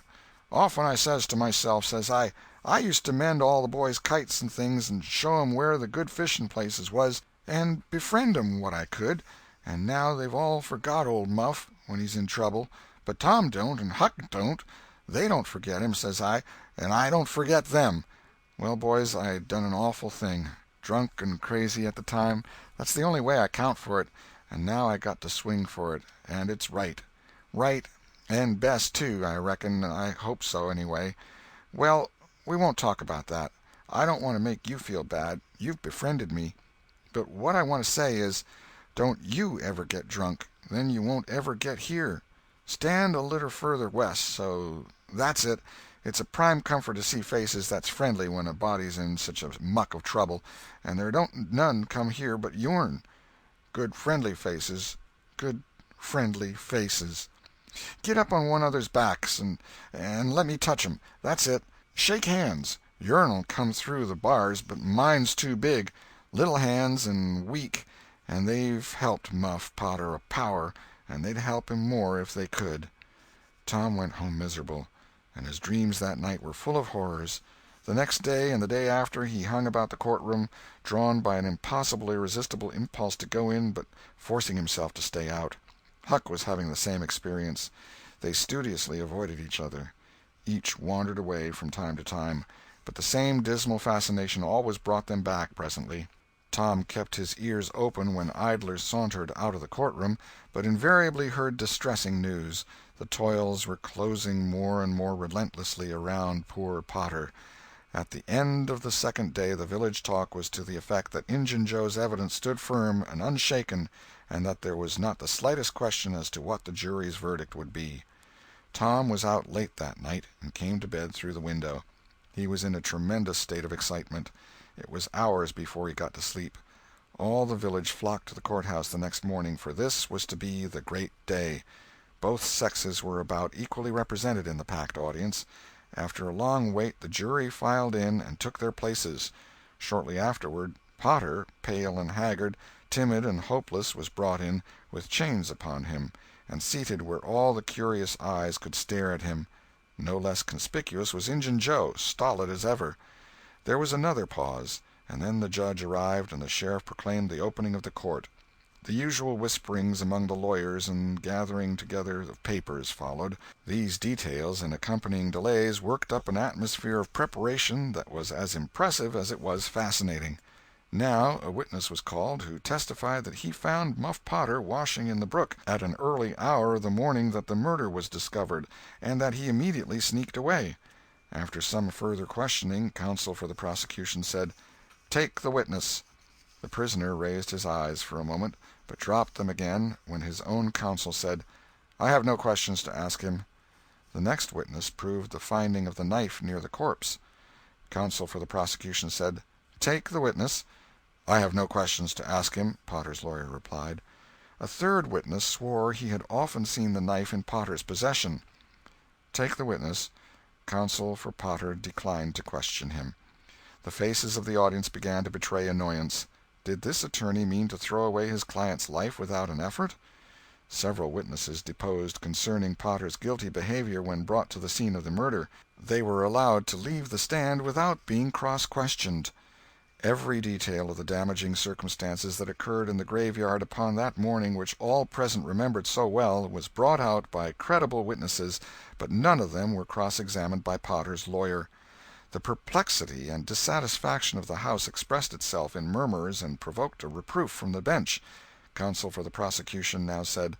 Often I says to myself, says I used to mend all the boys' kites and things, and show 'em where the good fishing places was, and befriend 'em what I could, and now they've all forgot old Muff when he's in trouble, but Tom don't, and Huck don't. They don't forget him, says I, and I don't forget them. Well, boys, I done an awful thing. Drunk and crazy at the time, that's the only way I count for it, and now I got to swing for it, and it's right. Right, and best, too, I reckon. I hope so, anyway. Well, we won't talk about that. I don't want to make you feel bad. You've befriended me. But what I want to say is, don't you ever get drunk. Then you won't ever get here. Stand a little further west, so that's it. It's a prime comfort to see faces that's friendly when a body's in such a muck of trouble, and there don't none come here but yourn. Good friendly faces, good friendly faces. Get up on one another's backs and let me touch 'em. That's it. Shake hands. Yourn'll come through the bars, but mine's too big. Little hands and weak, and they've helped Muff Potter a power, and they'd help him more if they could." Tom went home miserable, and his dreams that night were full of horrors. The next day and the day after he hung about the courtroom, drawn by an impossible, irresistible impulse to go in, but forcing himself to stay out. Huck was having the same experience. They studiously avoided each other. Each wandered away from time to time, but the same dismal fascination always brought them back presently. Tom kept his ears open when idlers sauntered out of the courtroom, but invariably heard distressing news. The toils were closing more and more relentlessly around poor Potter. At the end of the second day the village talk was to the effect that Injun Joe's evidence stood firm and unshaken, and that there was not the slightest question as to what the jury's verdict would be. Tom was out late that night, and came to bed through the window. He was in a tremendous state of excitement. It was hours before he got to sleep. All the village flocked to the courthouse the next morning, for this was to be the great day. Both sexes were about equally represented in the packed audience. After a long wait the jury filed in and took their places. Shortly afterward, Potter, pale and haggard, timid and hopeless, was brought in, with chains upon him, and seated where all the curious eyes could stare at him. No less conspicuous was Injun Joe, stolid as ever. There was another pause, and then the judge arrived and the sheriff proclaimed the opening of the court. The usual whisperings among the lawyers and gathering together of papers followed. These details and accompanying delays worked up an atmosphere of preparation that was as impressive as it was fascinating. Now a witness was called who testified that he found Muff Potter washing in the brook at an early hour the morning that the murder was discovered, and that he immediately sneaked away. After some further questioning, counsel for the prosecution said, "Take the witness." The prisoner raised his eyes for a moment, but dropped them again when his own counsel said, "I have no questions to ask him." The next witness proved the finding of the knife near the corpse. Counsel for the prosecution said, "Take the witness." "I have no questions to ask him," Potter's lawyer replied. A third witness swore he had often seen the knife in Potter's possession. "Take the witness." Counsel for Potter declined to question him. The faces of the audience began to betray annoyance. Did this attorney mean to throw away his client's life without an effort? Several witnesses deposed concerning Potter's guilty behavior when brought to the scene of the murder. They were allowed to leave the stand without being cross-questioned. Every detail of the damaging circumstances that occurred in the graveyard upon that morning, which all present remembered so well, was brought out by credible witnesses, but none of them were cross-examined by Potter's lawyer. The perplexity and dissatisfaction of the House expressed itself in murmurs and provoked a reproof from the bench. Counsel for the prosecution now said,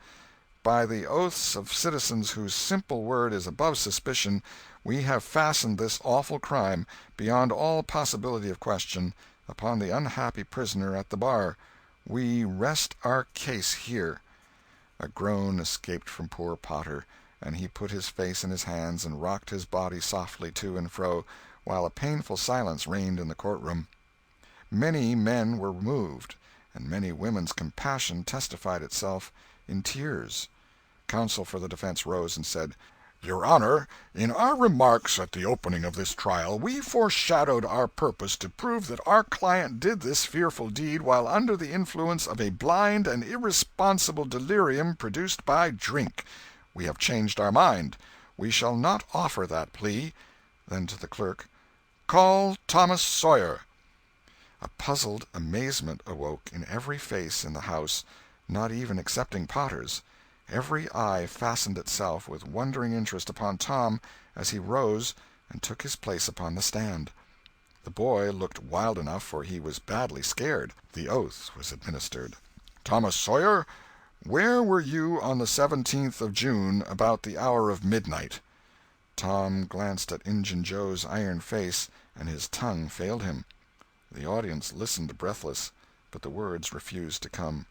"By the oaths of citizens whose simple word is above suspicion, we have fastened this awful crime, beyond all possibility of question, upon the unhappy prisoner at the bar. We rest our case here." A groan escaped from poor Potter, and he put his face in his hands and rocked his body softly to and fro, while a painful silence reigned in the courtroom. Many men were moved, and many women's compassion testified itself in tears. Counsel for the defense rose and said, "Your Honor, in our remarks at the opening of this trial we foreshadowed our purpose to prove that our client did this fearful deed while under the influence of a blind and irresponsible delirium produced by drink. We have changed our mind. We shall not offer that plea." Then to the clerk, "Call Thomas Sawyer." A puzzled amazement awoke in every face in the house, not even excepting Potter's. Every eye fastened itself with wondering interest upon Tom as he rose and took his place upon the stand. The boy looked wild enough, for he was badly scared. The oath was administered. "Thomas Sawyer, where were you on the 17th of June about the hour of midnight?" Tom glanced at Injun Joe's iron face, and his tongue failed him. The audience listened breathless, but the words refused to come.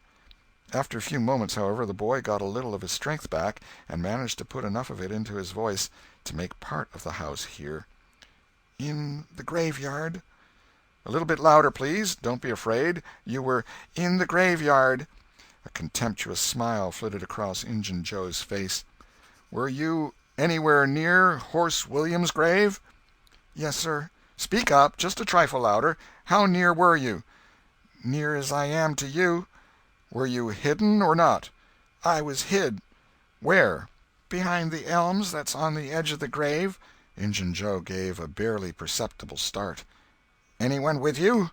After a few moments, however, the boy got a little of his strength back, and managed to put enough of it into his voice to make part of the house hear. "In the graveyard." "A little bit louder, please. Don't be afraid. You were in the graveyard." A contemptuous smile flitted across Injun Joe's face. "Were you anywhere near Horse William's grave?" "Yes, sir." "Speak up, just a trifle louder. How near were you?" "Near as I am to you." "Were you hidden or not?" "I was hid." "Where?" "Behind the elms that's on the edge of the grave." Injun Joe gave a barely perceptible start. "Anyone with you?"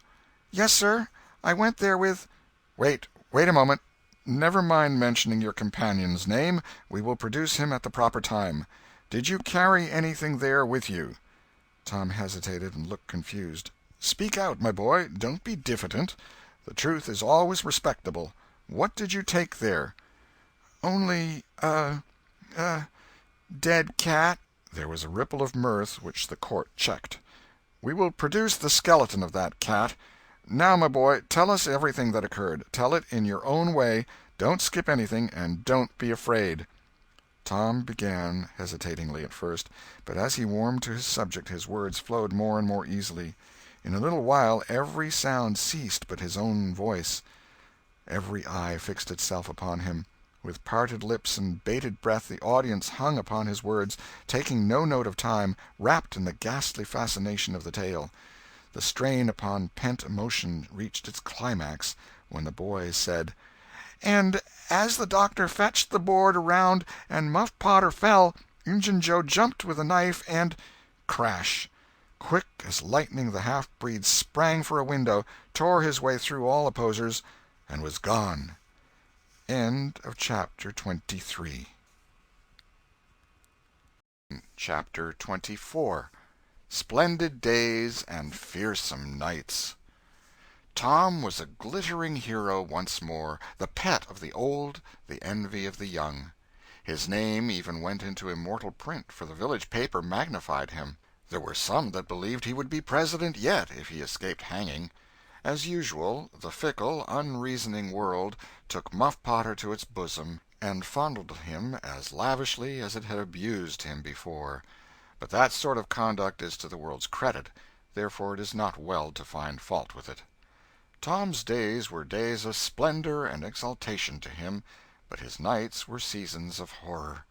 "Yes, sir. I went there with—" Wait a moment. Never mind mentioning your companion's name. We will produce him at the proper time. Did you carry anything there with you?" Tom hesitated and looked confused. "Speak out, my boy. Don't be diffident. The truth is always respectable. What did you take there?" "Only dead cat." There was a ripple of mirth which the court checked. "We will produce the skeleton of that cat. Now, my boy, tell us everything that occurred. Tell it in your own way. Don't skip anything, and don't be afraid." Tom began, hesitatingly at first, but as he warmed to his subject his words flowed more and more easily. In a little while every sound ceased but his own voice. Every eye fixed itself upon him. With parted lips and bated breath the audience hung upon his words, taking no note of time, wrapped in the ghastly fascination of the tale. The strain upon pent emotion reached its climax when the boy said: "And as the doctor fetched the board around and Muff Potter fell, Injun Joe jumped with a knife and—" Crash! Quick as lightning the half-breed sprang for a window, tore his way through all opposers, and was gone. End of chapter 23. Chapter 24. Splendid Days and Fearsome Nights. Tom was a glittering hero once more, the pet of the old, the envy of the young. His name even went into immortal print, for the village paper magnified him. There were some that believed he would be president yet if he escaped hanging. As usual, the fickle, unreasoning world took Muff Potter to its bosom, and fondled him as lavishly as it had abused him before. But that sort of conduct is to the world's credit, therefore it is not well to find fault with it. Tom's days were days of splendor and exaltation to him, but his nights were seasons of horror.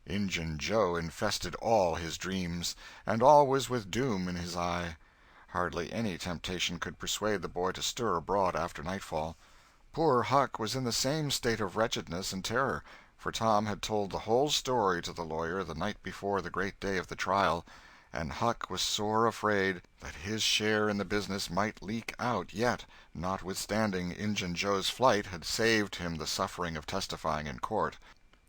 Injun Joe infested all his dreams, and always with doom in his eye. Hardly any temptation could persuade the boy to stir abroad after nightfall. Poor Huck was in the same state of wretchedness and terror, for Tom had told the whole story to the lawyer the night before the great day of the trial, and Huck was sore afraid that his share in the business might leak out yet, notwithstanding Injun Joe's flight had saved him the suffering of testifying in court.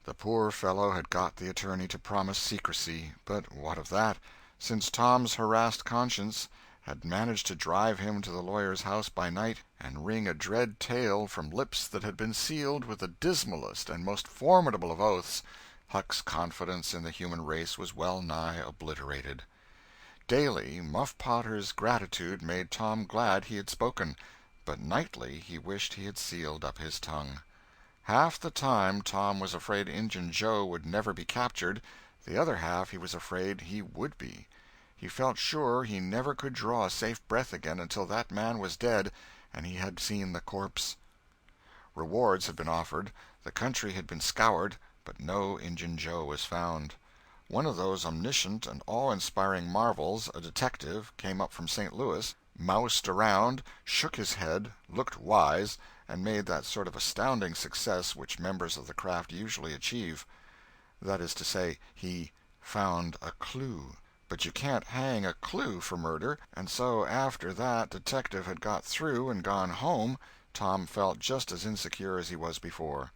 The poor fellow had got the attorney to promise secrecy, but what of that, since Tom's harassed conscience had managed to drive him to the lawyer's house by night and wring a dread tale from lips that had been sealed with the dismalest and most formidable of oaths. Huck's confidence in the human race was well nigh obliterated. Daily, Muff Potter's gratitude made Tom glad he had spoken, but nightly he wished he had sealed up his tongue. Half the time Tom was afraid Injun Joe would never be captured, the other half he was afraid he would be. He felt sure he never could draw a safe breath again until that man was dead and he had seen the corpse. Rewards had been offered, the country had been scoured, but no Injun Joe was found. One of those omniscient and awe-inspiring marvels, a detective, came up from St. Louis, moused around, shook his head, looked wise, and made that sort of astounding success which members of the craft usually achieve. That is to say, he found a clue. But you can't hang a clue for murder, and so after that detective had got through and gone home, Tom felt just as insecure as he was before.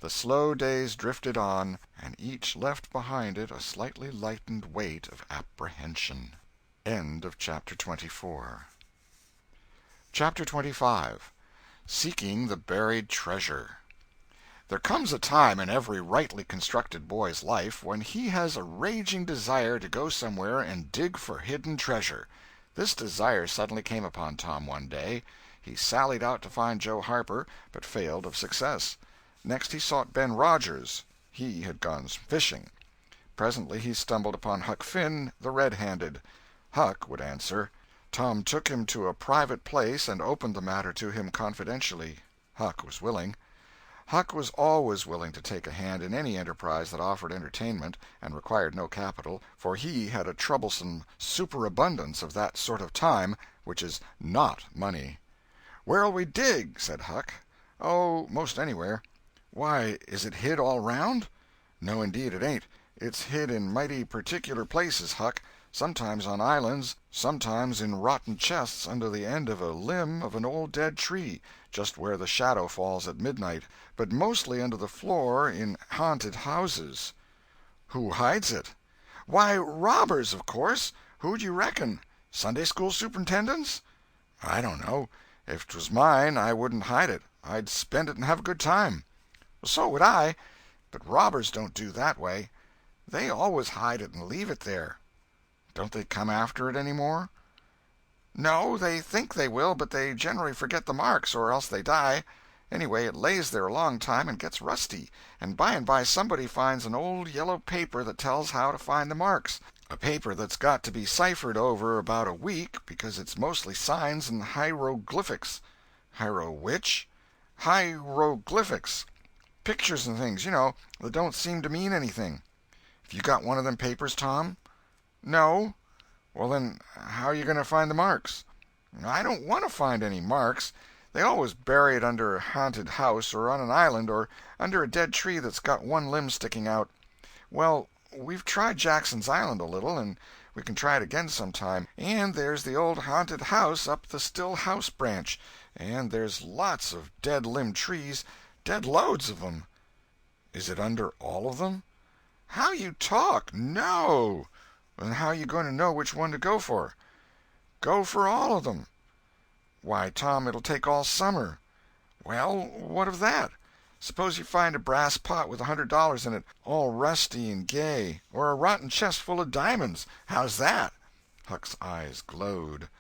The slow days drifted on, and each left behind it a slightly lightened weight of apprehension. End of chapter 24. Chapter 25. Seeking the Buried Treasure. There comes a time in every rightly constructed boy's life when he has a raging desire to go somewhere and dig for hidden treasure. This desire suddenly came upon Tom one day. He sallied out to find Joe Harper, but failed of success. Next he sought Ben Rogers. He had gone fishing. Presently he stumbled upon Huck Finn, the red-handed. Huck would answer. Tom took him to a private place and opened the matter to him confidentially. Huck was willing. Huck was always willing to take a hand in any enterprise that offered entertainment and required no capital, for he had a troublesome superabundance of that sort of time which is not money. "Where'll we dig?" said Huck. "Oh, most anywhere." "Why, is it hid all round?" "No, indeed it ain't. It's hid in mighty particular places, Huck. sometimes on islands, sometimes in rotten chests under the end of a limb of an old dead tree, just where the shadow falls at midnight, but mostly under the floor in haunted houses." "Who hides it?" "Why, robbers, of course. Who'd you reckon? Sunday school superintendents?" "I don't know. If 'twas mine, I wouldn't hide it. I'd spend it and have a good time." "So would I. But robbers don't do that way. They always hide it and leave it there." "Don't they come after it any more?" "No, they think they will, but they generally forget the marks, or else they die. Anyway, it lays there a long time and gets rusty, and by somebody finds an old yellow paper that tells how to find the marks. A paper that's got to be ciphered over about a week, because it's mostly signs and hieroglyphics." "Hiero which?" "Hieroglyphics. Pictures and things, you know, that don't seem to mean anything." "Have you got one of them papers, Tom?" "No." "Well, then, how are you going to find the marks?" "I don't want to find any marks. They always bury it under a haunted house, or on an island, or under a dead tree that's got one limb sticking out. Well, we've tried Jackson's Island a little, and we can try it again sometime. And there's the old haunted house up the Still House branch, and there's lots of dead limb trees, dead loads of them." "Is it under all of them?" "How you talk! No." "Then how you going to know which one to go for?" "Go for all of them." "Why, Tom, it'll take all summer." "Well, what of that? Suppose you find a brass pot with $100 in it, all rusty and gay, or a rotten chest full of diamonds. How's that?" Huck's eyes glowed.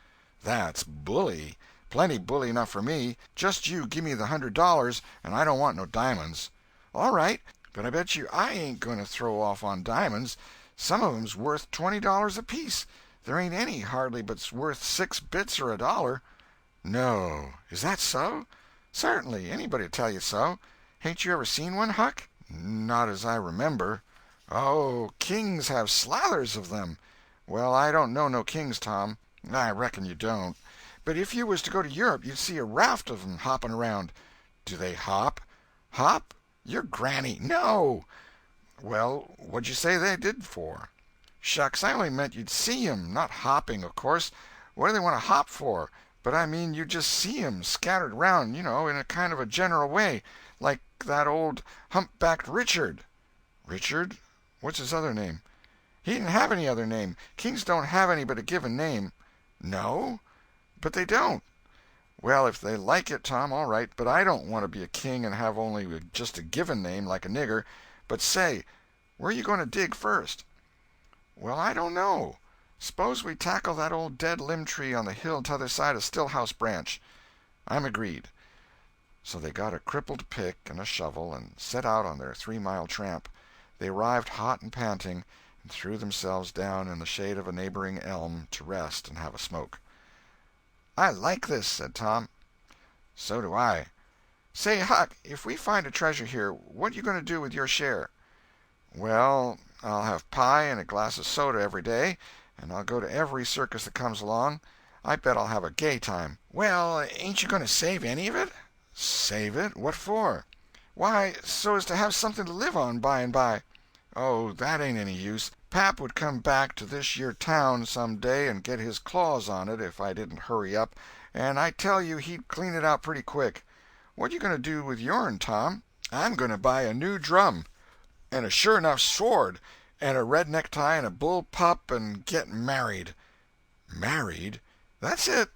"That's bully. Plenty bully enough for me. Just you give me the $100, and I don't want no diamonds." "All right, but I bet you I ain't going to throw off on diamonds. Some of 'em's worth $20 apiece. There ain't any, hardly, but's worth 6 bits or $1. "No. Is that so?" "Certainly. Anybody'd tell you so. Hain't you ever seen one, Huck?" "Not as I remember." "Oh, kings have slathers of them." "Well, I don't know no kings, Tom." "I reckon you don't. But if you was to go to Europe you'd see a raft of 'em hopping around." "Do they hop?" "Hop? Your granny! No." "Well, what'd you say they did for?" "Shucks, I only meant you'd see 'em, not hopping, of course. What do they want to hop for? But I mean you'd just see 'em scattered around, you know, in a kind of a general way, like that old humpbacked Richard." "Richard? What's his other name?" "He didn't have any other name. Kings don't have any but a given name." "No? But they don't." "Well, if they like it, Tom, all right, but I don't want to be a king and have only just a given name, like a nigger. But say, where you going to dig first?" "Well, I don't know. Suppose we tackle that old dead limb tree on the hill t'other side of Stillhouse Branch." "I'm agreed." So they got a crippled pick and a shovel and set out on their 3-mile tramp. They arrived hot and panting, and threw themselves down in the shade of a neighboring elm to rest and have a smoke. "I like this," said Tom. "So do I. Say, Huck, if we find a treasure here, what you going to do with your share?" "Well, I'll have pie and a glass of soda every day, and I'll go to every circus that comes along. I bet I'll have a gay time." "Well, ain't you going to save any of it?" "Save it? What for?" "Why, so as to have something to live on by and by." "Oh, that ain't any use. Pap would come back to this yer town some day and get his claws on it if I didn't hurry up, and I tell you he'd clean it out pretty quick. What you going to do with yourn, Tom?" "I'm going to buy a new drum, and a sure enough sword, and a red necktie and a bull pup, and get married." "Married?" "That's it."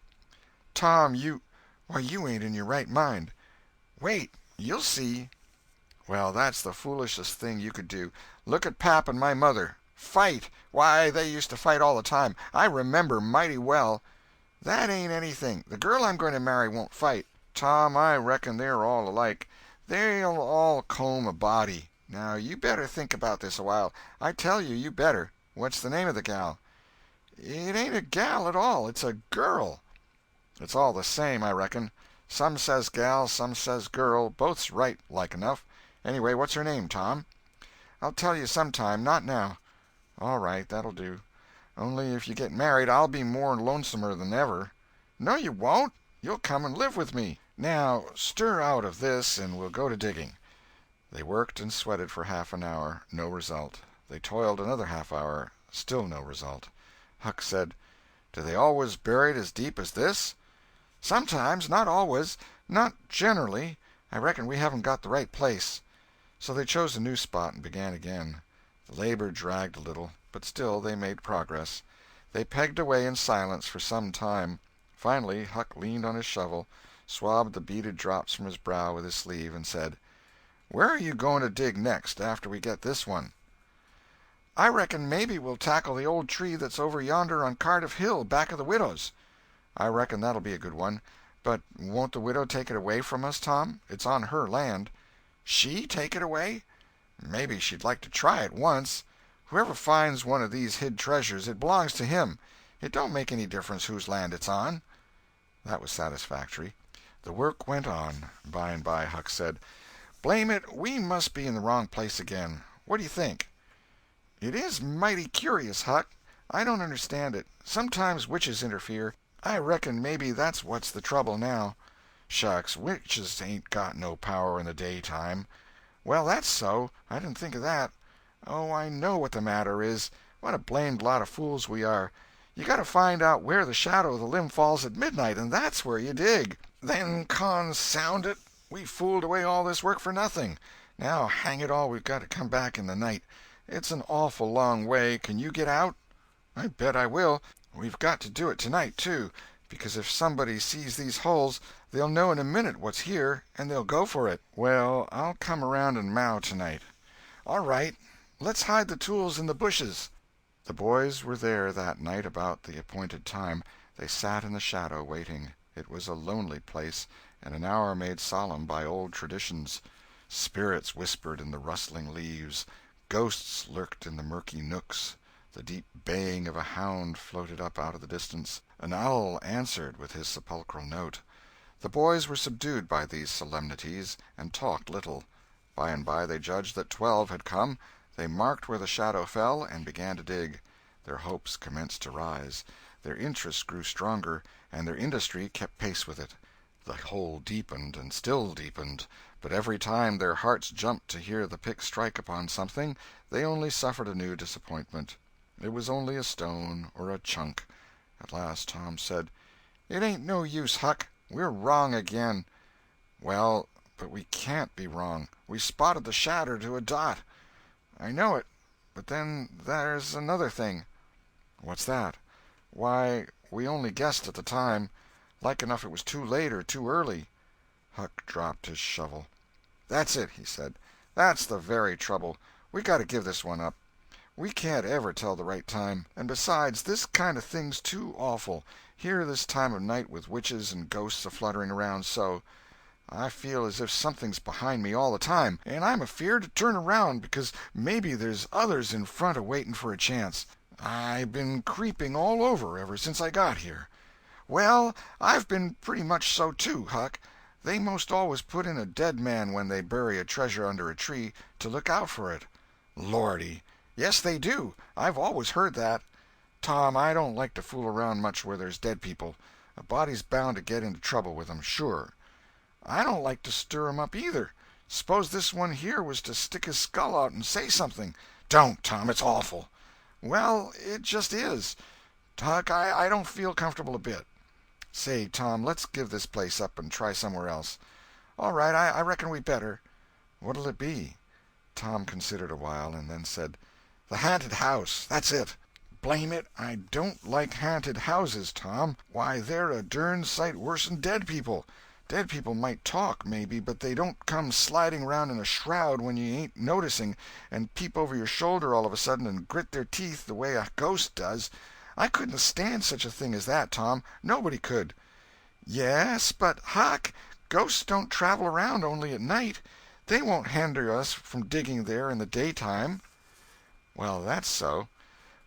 "Tom, why, you ain't in your right mind." "Wait. You'll see." "Well, that's the foolishest thing you could do. Look at Pap and my mother. Fight! Why, they used to fight all the time. I remember mighty well." "That ain't anything. The girl I'm going to marry won't fight." "Tom, I reckon they're all alike. They'll all comb a body. Now, you better think about this a while. I tell you, you better. What's the name of the gal?" "It ain't a gal at all. It's a girl." "It's all the same, I reckon. Some says gal, some says girl. Both's right, like enough. Anyway, what's her name, Tom?" "I'll tell you sometime. Not now." "All right, that'll do. Only if you get married I'll be more lonesomer than ever." "No, you won't. You'll come and live with me. Now, stir out of this, and we'll go to digging." They worked and sweated for half an hour. No result. They toiled another half hour. Still no result. Huck said, "Do they always bury it as deep as this?" "Sometimes. Not always. Not generally. I reckon we haven't got the right place." So they chose a new spot and began again. The labor dragged a little, but still they made progress. They pegged away in silence for some time. Finally Huck leaned on his shovel, swabbed the beaded drops from his brow with his sleeve, and said, "Where are you going to dig next, after we get this one?" "I reckon maybe we'll tackle the old tree that's over yonder on Cardiff Hill, back of the widow's." "I reckon that'll be a good one. But won't the widow take it away from us, Tom? It's on her land." "She take it away? Maybe she'd like to try it once. Whoever finds one of these hid treasures, it belongs to him. It don't make any difference whose land it's on." That was satisfactory. The work went on. By and by Huck said, "Blame it, we must be in the wrong place again. What do you think?" "It is mighty curious, Huck. I don't understand it. Sometimes witches interfere. I reckon maybe that's what's the trouble now." "Shucks, witches ain't got no power in the daytime." "Well, that's so. I didn't think of that. Oh, I know what the matter is. What a blamed lot of fools we are. You got to find out where the shadow of the limb falls at midnight, and that's where you dig. Then, consound it, we fooled away all this work for nothing. Now, hang it all, we've got to come back in the night. It's an awful long way. Can you get out?" "I bet I will. We've got to do it tonight, too, because if somebody sees these holes they'll know in a minute what's here, and they'll go for it." "Well, I'll come around and mow tonight." "All right. Let's hide the tools in the bushes." The boys were there that night about the appointed time. They sat in the shadow, waiting. It was a lonely place, and an hour made solemn by old traditions. Spirits whispered in the rustling leaves. Ghosts lurked in the murky nooks. The deep baying of a hound floated up out of the distance. An owl answered with his sepulchral note. The boys were subdued by these solemnities, and talked little. By and by they judged that 12 had come. They marked where the shadow fell, and began to dig. Their hopes commenced to rise. Their interest grew stronger, and their industry kept pace with it. The hole deepened and still deepened, but every time their hearts jumped to hear the pick strike upon something, they only suffered a new disappointment. It was only a stone or a chunk. At last Tom said, "It ain't no use, Huck. We're wrong again." "Well, but we can't be wrong. We spotted the shadow to a dot." "I know it. But then there's another thing." "What's that?" "Why, we only guessed at the time. Like enough it was too late or too early." Huck dropped his shovel. "That's it," he said. "That's the very trouble. We got to give this one up. We can't ever tell the right time. And besides, this kind of thing's too awful, here this time of night with witches and ghosts a-fluttering around so. I feel as if something's behind me all the time, and I'm afeard to turn around because maybe there's others in front a-waiting for a chance. I've been creeping all over ever since I got here." "Well, I've been pretty much so, too, Huck. They most always put in a dead man when they bury a treasure under a tree, to look out for it." "Lordy!" "Yes, they do. I've always heard that. Tom, I don't like to fool around much where there's dead people. A body's bound to get into trouble with 'em, sure." "I don't like to stir 'em up, either. Suppose this one here was to stick his skull out and say something." "Don't, Tom, it's awful." "Well, it just is. Huck, I don't feel comfortable a bit. Say, Tom, let's give this place up and try somewhere else." "All right, I reckon we better." "What'll it be?" Tom considered a while, and then said, "The haunted house. That's it. Blame it, I don't like haunted houses, Tom. Why, they're a dern sight worse'n dead people. Dead people might talk, maybe, but they don't come sliding round in a shroud when you ain't noticing, and peep over your shoulder all of a sudden and grit their teeth the way a ghost does. I couldn't stand such a thing as that, Tom. Nobody could." "Yes, but, Huck, ghosts don't travel around only at night. They won't hinder us from digging there in the daytime." "Well, that's so.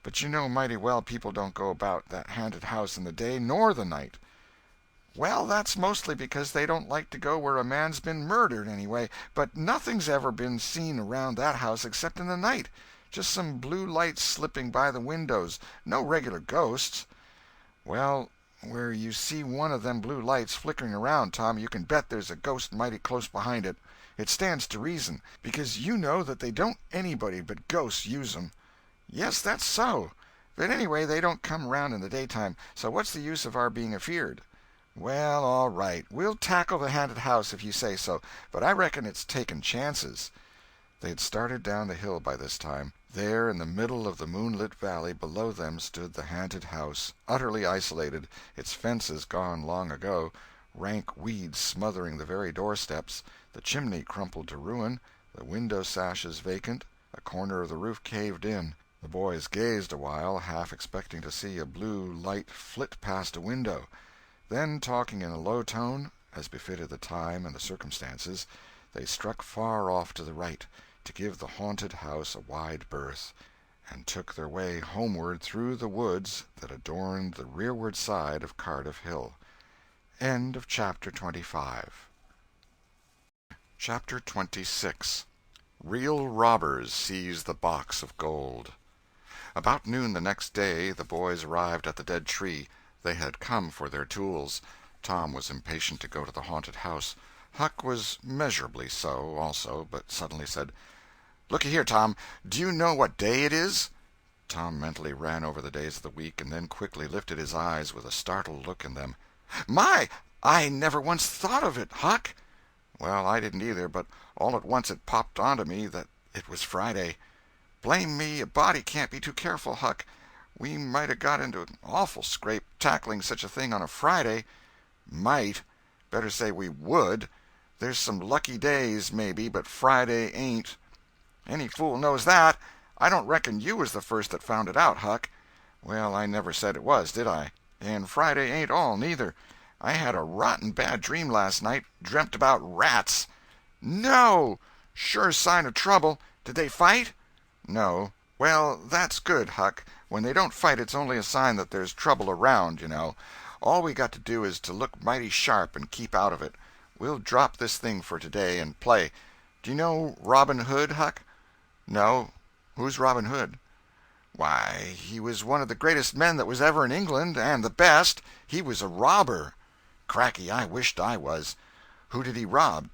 But you know mighty well people don't go about that haunted house in the day nor the night." "Well, that's mostly because they don't like to go where a man's been murdered, anyway. But nothing's ever been seen around that house except in the night. Just some blue lights slipping by the windows. No regular ghosts." "Well, where you see one of them blue lights flickering around, Tom, you can bet there's a ghost mighty close behind it. It stands to reason, because you know that they don't anybody but ghosts use 'em." "Yes, that's so. But anyway, they don't come around in the daytime, so what's the use of our being afeard?" "Well, all right, we'll tackle the haunted house if you say so, but I reckon it's taking chances." They had started down the hill by this time. There, in the middle of the moonlit valley, below them stood the haunted house, utterly isolated, its fences gone long ago, rank weeds smothering the very doorsteps, the chimney crumpled to ruin, the window sashes vacant, a corner of the roof caved in. The boys gazed a while, half expecting to see a blue light flit past a window. Then, talking in a low tone, as befitted the time and the circumstances, they struck far off to the right, to give the haunted house a wide berth, and took their way homeward through the woods that adorned the rearward side of Cardiff Hill. End of chapter 25. Chapter 26. Real robbers seize the box of gold. About noon the next day the boys arrived at the dead tree. They had come for their tools. Tom was impatient to go to the haunted house. Huck was measurably so, also, but suddenly said, "Looky here, Tom, do you know what day it is?" Tom mentally ran over the days of the week, and then quickly lifted his eyes with a startled look in them. "My, I never once thought of it, Huck." "Well, I didn't either, but all at once it popped onto me that it was Friday. Blame me, a body can't be too careful, Huck. We might 'a' got into an awful scrape tackling such a thing on a Friday." "Might. Better say we would. There's some lucky days, maybe, but Friday ain't." "Any fool knows that. I don't reckon you was the first that found it out, Huck." "Well, I never said it was, did I? And Friday ain't all, neither. I had a rotten bad dream last night. Dreamt about rats." "No! Sure sign of trouble. Did they fight?" "No." "Well, that's good, Huck. When they don't fight it's only a sign that there's trouble around, you know. All we got to do is to look mighty sharp and keep out of it. We'll drop this thing for today and play. Do you know Robin Hood, Huck?" "No. Who's Robin Hood?" "Why, he was one of the greatest men that was ever in England, and the best. He was a robber." "Cracky, I wished I was." "Who did he rob?"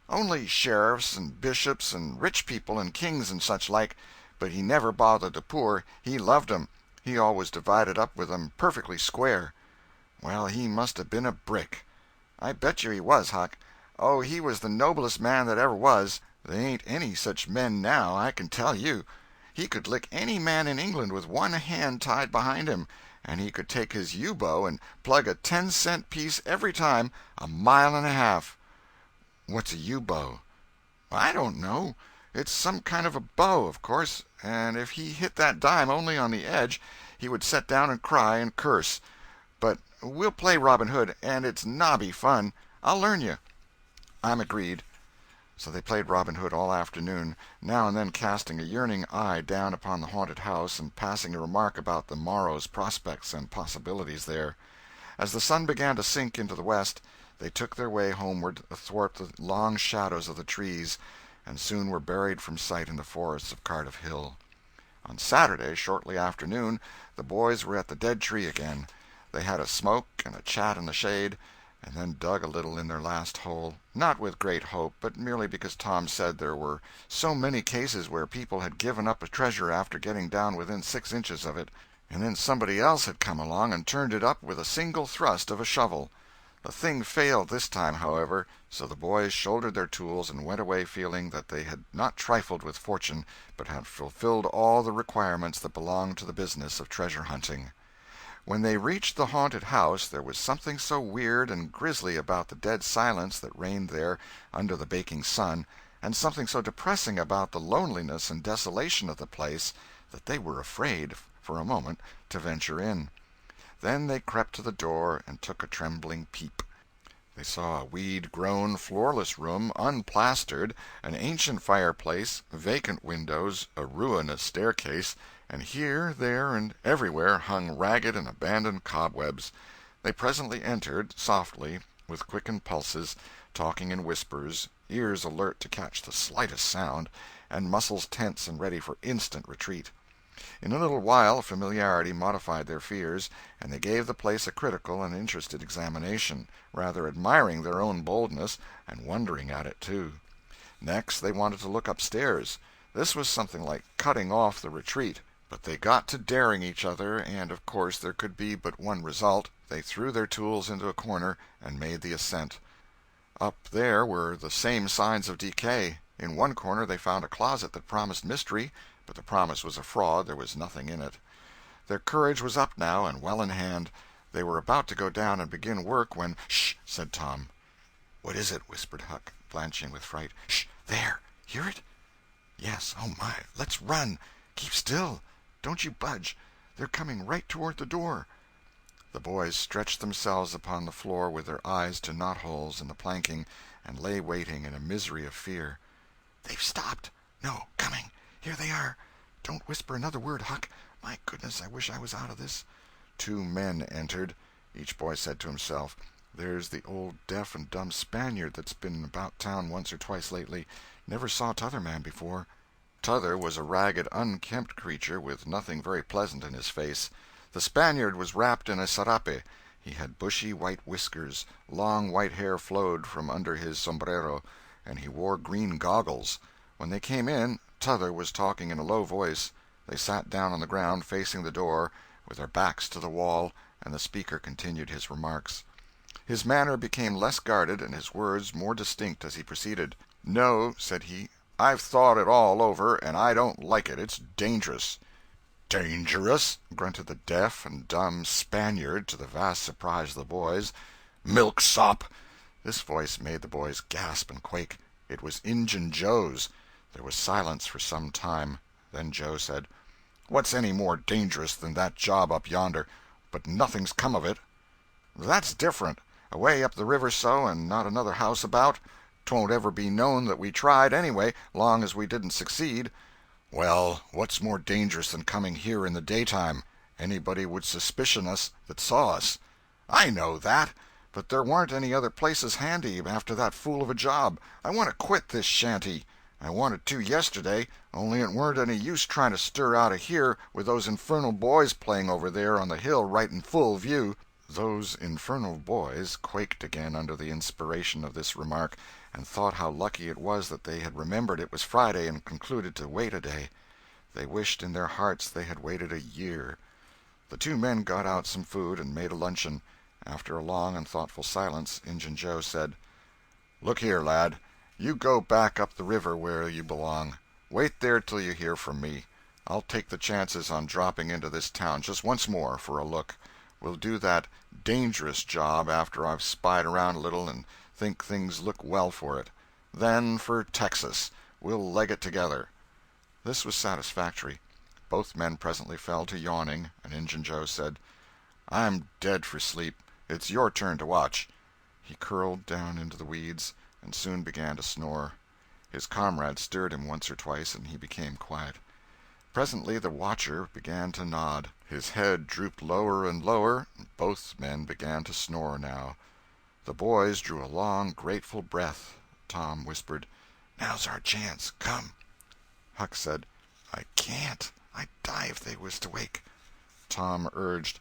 "Only sheriffs and bishops and rich people and kings and such like. But he never bothered the poor. He loved 'em. He always divided up with 'em perfectly square." "Well, he must have been a brick." "I bet you he was, Huck. Oh, he was the noblest man that ever was. They ain't any such men now, I can tell you. He could lick any man in England with one hand tied behind him, and he could take his yew-bow and plug a 10-cent piece every time, a mile and a half." "What's a yew-bow?" "I don't know. It's some kind of a bow, of course, and if he hit that dime only on the edge, he would set down and cry and curse. But we'll play Robin Hood, and it's nobby fun. I'll learn you." "I'm agreed." So they played Robin Hood all afternoon, now and then casting a yearning eye down upon the haunted house and passing a remark about the morrow's prospects and possibilities there. As the sun began to sink into the west, they took their way homeward athwart the long shadows of the trees, and soon were buried from sight in the forests of Cardiff Hill. On Saturday, shortly after noon, the boys were at the dead tree again. They had a smoke and a chat in the shade, and then dug a little in their last hole, not with great hope, but merely because Tom said there were so many cases where people had given up a treasure after getting down within 6 inches of it, and then somebody else had come along and turned it up with a single thrust of a shovel. The thing failed this time, however, so the boys shouldered their tools and went away feeling that they had not trifled with fortune, but had fulfilled all the requirements that belong to the business of treasure hunting. When they reached the haunted house there was something so weird and grisly about the dead silence that reigned there under the baking sun, and something so depressing about the loneliness and desolation of the place, that they were afraid, for a moment, to venture in. Then they crept to the door and took a trembling peep. They saw a weed-grown, floorless room, unplastered, an ancient fireplace, vacant windows, a ruinous staircase, and here, there, and everywhere hung ragged and abandoned cobwebs. They presently entered, softly, with quickened pulses, talking in whispers, ears alert to catch the slightest sound, and muscles tense and ready for instant retreat. In a little while familiarity modified their fears, and they gave the place a critical and interested examination, rather admiring their own boldness, and wondering at it, too. Next they wanted to look upstairs. This was something like cutting off the retreat, But they got to daring each other, and of course there could be but one result. They threw their tools into a corner and made the ascent. Up there were the same signs of decay. In one corner they found a closet that promised mystery, but the promise was a fraud, there was nothing in it. Their courage was up now, and well in hand. They were about to go down and begin work when— "Shh!" said Tom. "What is it?" whispered Huck, blanching with fright. "Shh! There! Hear it?" "Yes. Oh, my! Let's run! Keep still! Don't you budge! They're coming right toward the door." The boys stretched themselves upon the floor with their eyes to knot-holes in the planking, and lay waiting in a misery of fear. "They've stopped! No, coming! Here they are! Don't whisper another word, Huck! My goodness, I wish I was out of this." Two men entered. Each boy said to himself, "There's the old deaf and dumb Spaniard that's been about town once or twice lately. Never saw t'other man before." T'other was a ragged, unkempt creature with nothing very pleasant in his face. The Spaniard was wrapped in a sarape. He had bushy white whiskers, long white hair flowed from under his sombrero, and he wore green goggles. When they came in, T'other was talking in a low voice. They sat down on the ground, facing the door, with their backs to the wall, and the speaker continued his remarks. His manner became less guarded and his words more distinct as he proceeded. "No," said he, "I've thought it all over, and I don't like it. It's dangerous." "Dangerous?" grunted the deaf and dumb Spaniard, to the vast surprise of the boys. "Milksop!" This voice made the boys gasp and quake. It was Injun Joe's. There was silence for some time. Then Joe said: "What's any more dangerous than that job up yonder? But nothing's come of it." "That's different. Away up the river so, and not another house about. 'Twon't ever be known that we tried, anyway, long as we didn't succeed." "Well, what's more dangerous than coming here in the daytime? Anybody would suspicion us that saw us." "I know that. But there warn't any other places handy after that fool of a job. I want to quit this shanty. I wanted to yesterday, only it weren't any use trying to stir out of here with those infernal boys playing over there on the hill right in full view." Those infernal boys quaked again under the inspiration of this remark, and thought how lucky it was that they had remembered it was Friday and concluded to wait a day. They wished in their hearts they had waited a year. The two men got out some food and made a luncheon. After a long and thoughtful silence, Injun Joe said: "Look here, lad, you go back up the river where you belong. Wait there till you hear from me. I'll take the chances on dropping into this town just once more for a look. We'll do that dangerous job after I've spied around a little and think things look well for it. Then for Texas. We'll leg it together." This was satisfactory. Both men presently fell to yawning, and Injun Joe said: "I'm dead for sleep. It's your turn to watch." He curled down into the weeds, and soon began to snore. His comrade stirred him once or twice, and he became quiet. Presently the watcher began to nod. His head drooped lower and lower, and both men began to snore now. The boys drew a long, grateful breath. Tom whispered: "Now's our chance. Come." Huck said: "I can't. I'd die if they was to wake." Tom urged.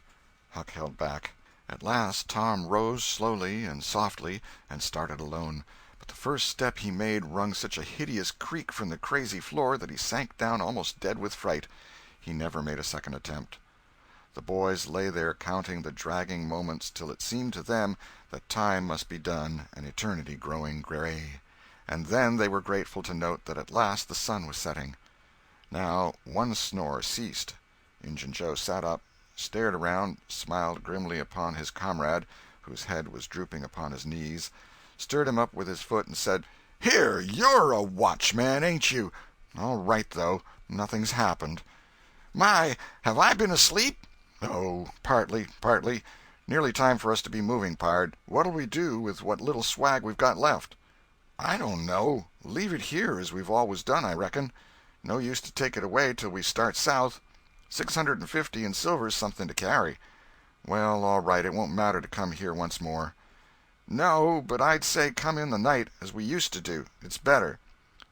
Huck held back. At last Tom rose slowly and softly and started alone, but the first step he made wrung such a hideous creak from the crazy floor that he sank down almost dead with fright. He never made a second attempt. The boys lay there counting the dragging moments till it seemed to them that time must be done and eternity growing gray. And then they were grateful to note that at last the sun was setting. Now one snore ceased. Injun Joe sat up, stared around, smiled grimly upon his comrade, whose head was drooping upon his knees, stirred him up with his foot, and said: "Here, you're a watchman, ain't you? All right, though. Nothing's happened." "My, have I been asleep?" "Oh, partly. Nearly time for us to be moving, pard. What'll we do with what little swag we've got left?" "I don't know. Leave it here as we've always done, I reckon. No use to take it away till we start south. 650 in silver's something to carry." "Well, all right, it won't matter to come here once more." "No, but I'd say come in the night, as we used to do. It's better."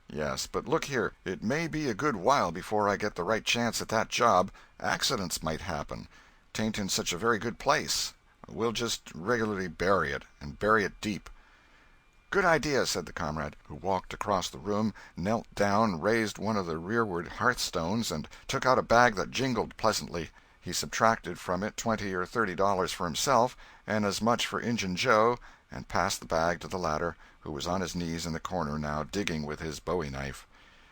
"Yes, but look here, it may be a good while before I get the right chance at that job. Accidents might happen. 'Tain't in such a very good place. We'll just regularly bury it, and bury it deep." "Good idea," said the comrade, who walked across the room, knelt down, raised one of the rearward hearthstones, and took out a bag that jingled pleasantly. He subtracted from it $20 or $30 for himself, and as much for Injun Joe, and passed the bag to the latter, who was on his knees in the corner now, digging with his bowie knife.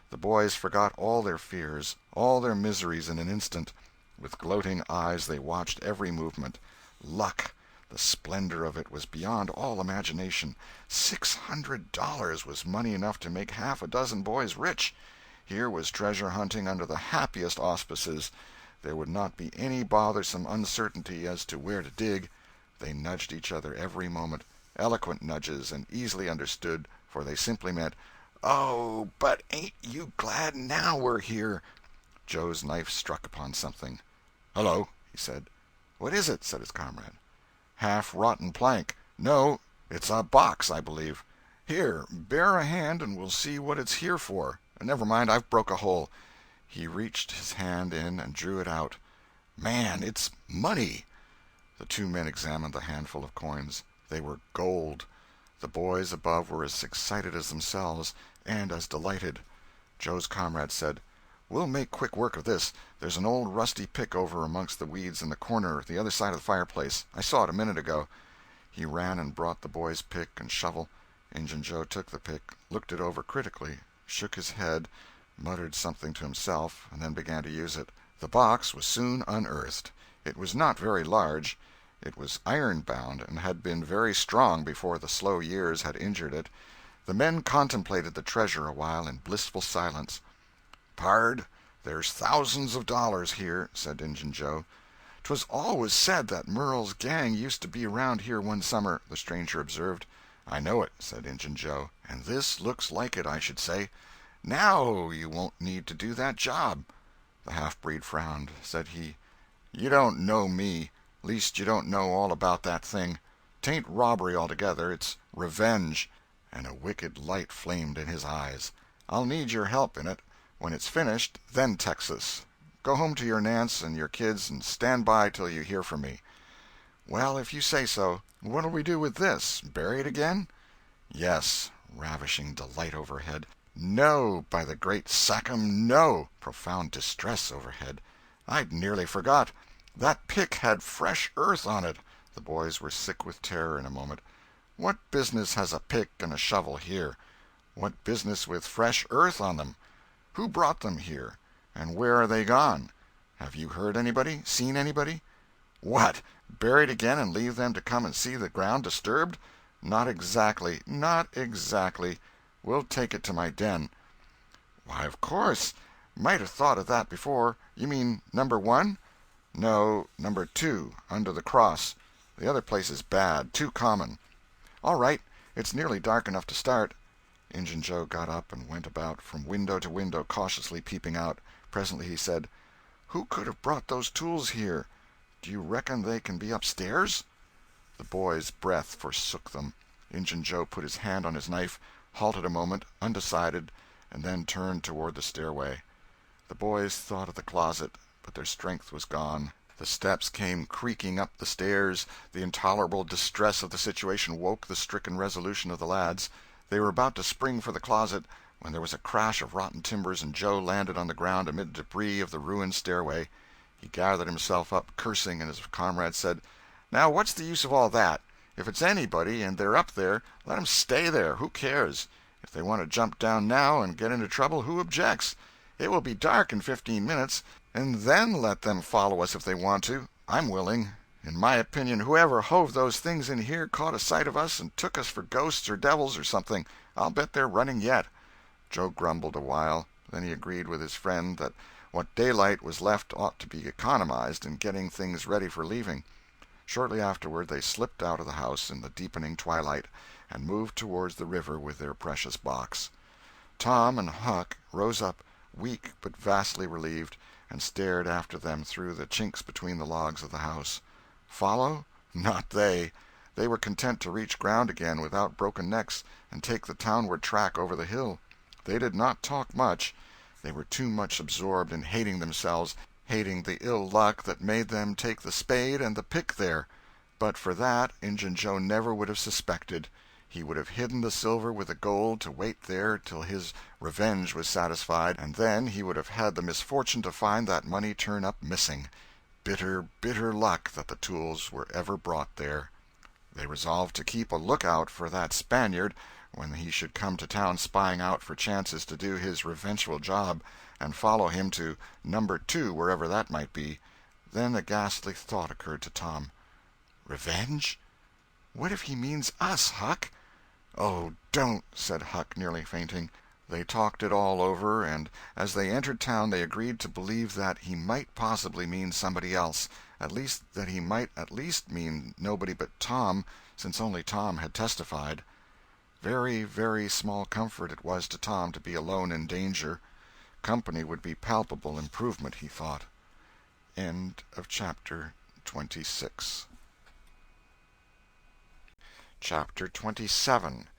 The boys forgot all their fears, all their miseries in an instant. With gloating eyes they watched every movement. Luck! The splendor of it was beyond all imagination. $600 was money enough to make half a dozen boys rich. Here was treasure hunting under the happiest auspices. There would not be any bothersome uncertainty as to where to dig. They nudged each other every moment, eloquent nudges and easily understood, for they simply meant, "Oh, but ain't you glad now we're here?" Joe's knife struck upon something. "Hello," he said. "What is it?" said his comrade. "Half-rotten plank. No, it's a box, I believe. Here, bear a hand and we'll see what it's here for. Never mind, I've broke a hole." He reached his hand in and drew it out. "Man, it's money!" The two men examined the handful of coins. They were gold. The boys above were as excited as themselves, and as delighted. Joe's comrade said, "We'll make quick work of this. There's an old rusty pick over amongst the weeds in the corner the other side of the fireplace. I saw it a minute ago." He ran and brought the boys' pick and shovel. Injun Joe took the pick, looked it over critically, shook his head, muttered something to himself, and then began to use it. The box was soon unearthed. It was not very large. It was iron-bound, and had been very strong before the slow years had injured it. The men contemplated the treasure a while in blissful silence. "Pard, there's thousands of dollars here," said Injun Joe. "'Twas always said that Murrell's gang used to be around here one summer," the stranger observed. "I know it," said Injun Joe, "and this looks like it, I should say. Now you won't need to do that job." The half-breed frowned. Said he, "You don't know me. Least you don't know all about that thing. 'Tain't robbery altogether, it's revenge." And a wicked light flamed in his eyes. "I'll need your help in it. When it's finished, then Texas. Go home to your Nance and your kids and stand by till you hear from me." "Well, if you say so. What'll we do with this? Bury it again?" "Yes." Ravishing delight overhead. "No, by the great Sachem, no!" Profound distress overhead. "I'd nearly forgot. That pick had fresh earth on it." The boys were sick with terror in a moment. "What business has a pick and a shovel here? What business with fresh earth on them? Who brought them here? And where are they gone? Have you heard anybody? Seen anybody?" "What, bury it again and leave them to come and see the ground disturbed? Not exactly, not exactly. We'll take it to my den." "Why, of course. Might have thought of that before. You mean number 1? "No, number 2, under the cross. The other place is bad, too common." "All right. It's nearly dark enough to start." Injun Joe got up and went about from window to window, cautiously peeping out. Presently he said, "Who could have brought those tools here? Do you reckon they can be upstairs?" The boys' breath forsook them. Injun Joe put his hand on his knife, halted a moment, undecided, and then turned toward the stairway. The boys thought of the closet, but their strength was gone. The steps came creaking up the stairs. The intolerable distress of the situation woke the stricken resolution of the lads. They were about to spring for the closet when there was a crash of rotten timbers and Joe landed on the ground amid debris of the ruined stairway. He gathered himself up, cursing, and his comrade said, "Now what's the use of all that? If it's anybody and they're up there, let 'em stay there. Who cares? If they want to jump down now and get into trouble, who objects? It will be dark in 15 minutes, and then let them follow us if they want to. I'm willing. In my opinion, whoever hove those things in here caught a sight of us and took us for ghosts or devils or something. I'll bet they're running yet." Joe grumbled a while. Then he agreed with his friend that what daylight was left ought to be economized in getting things ready for leaving. Shortly afterward they slipped out of the house in the deepening twilight and moved towards the river with their precious box. Tom and Huck rose up, weak but vastly relieved, and stared after them through the chinks between the logs of the house. Follow? Not they. They were content to reach ground again without broken necks and take the townward track over the hill. They did not talk much. They were too much absorbed in hating themselves, hating the ill luck that made them take the spade and the pick there. But for that, Injun Joe never would have suspected. He would have hidden the silver with the gold to wait there till his revenge was satisfied, and then he would have had the misfortune to find that money turn up missing. Bitter, bitter luck that the tools were ever brought there. They resolved to keep a lookout for that Spaniard when he should come to town spying out for chances to do his revengeful job, and follow him to Number 2, wherever that might be. Then a ghastly thought occurred to Tom. Revenge? What if he means us, Huck? "Oh, don't," said Huck, nearly fainting. They talked it all over, and as they entered town they agreed to believe that he might possibly mean somebody else, at least that he might at least mean nobody but Tom, since only Tom had testified. Very, very small comfort it was to Tom to be alone in danger. Company would be palpable improvement, he thought. End of chapter 26. Chapter 27.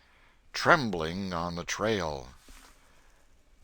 Trembling on the Trail.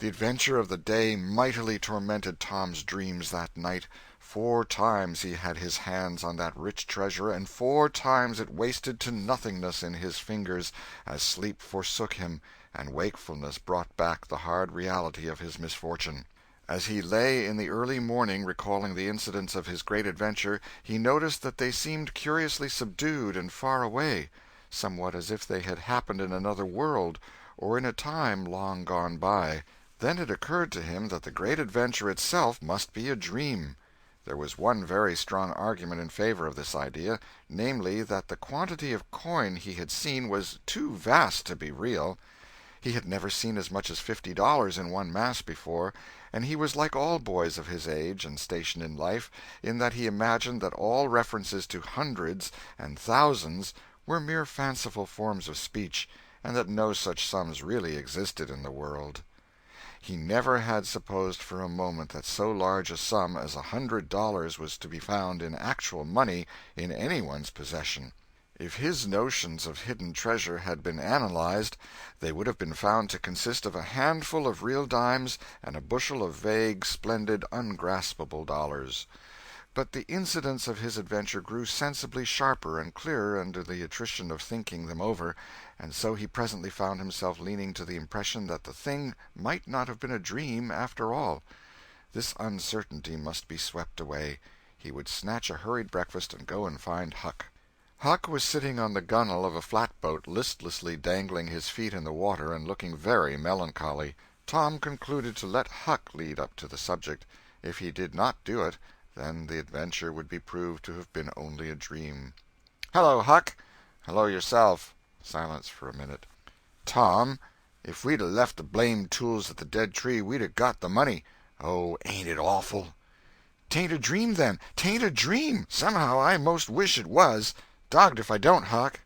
The adventure of the day mightily tormented Tom's dreams that night. 4 times he had his hands on that rich treasure, and 4 times it wasted to nothingness in his fingers, as sleep forsook him, and wakefulness brought back the hard reality of his misfortune. As he lay in the early morning recalling the incidents of his great adventure, he noticed that they seemed curiously subdued and far away, somewhat as if they had happened in another world, or in a time long gone by. Then it occurred to him that the great adventure itself must be a dream. There was one very strong argument in favor of this idea, namely, that the quantity of coin he had seen was too vast to be real. He had never seen as much as $50 in one mass before, and he was like all boys of his age and station in life, in that he imagined that all references to hundreds and thousands were mere fanciful forms of speech, and that no such sums really existed in the world. He never had supposed for a moment that so large a sum as $100 was to be found in actual money in anyone's possession. If his notions of hidden treasure had been analyzed, they would have been found to consist of a handful of real dimes and a bushel of vague, splendid, ungraspable dollars. But the incidents of his adventure grew sensibly sharper and clearer under the attrition of thinking them over, and so he presently found himself leaning to the impression that the thing might not have been a dream after all. This uncertainty must be swept away. He would snatch a hurried breakfast and go and find Huck. Huck was sitting on the gunwale of a flatboat, listlessly dangling his feet in the water and looking very melancholy. Tom concluded to let Huck lead up to the subject. If he did not do it, then the adventure would be proved to have been only a dream. "Hello, Huck." "Hello yourself." Silence for a minute. "Tom, if we'd 'a' left the blamed tools at the dead tree, we'd 'a' got the money. Oh, ain't it awful?" "'Tain't a dream, then. 'Tain't a dream. Somehow I most wish it was. Dogged if I don't, Huck."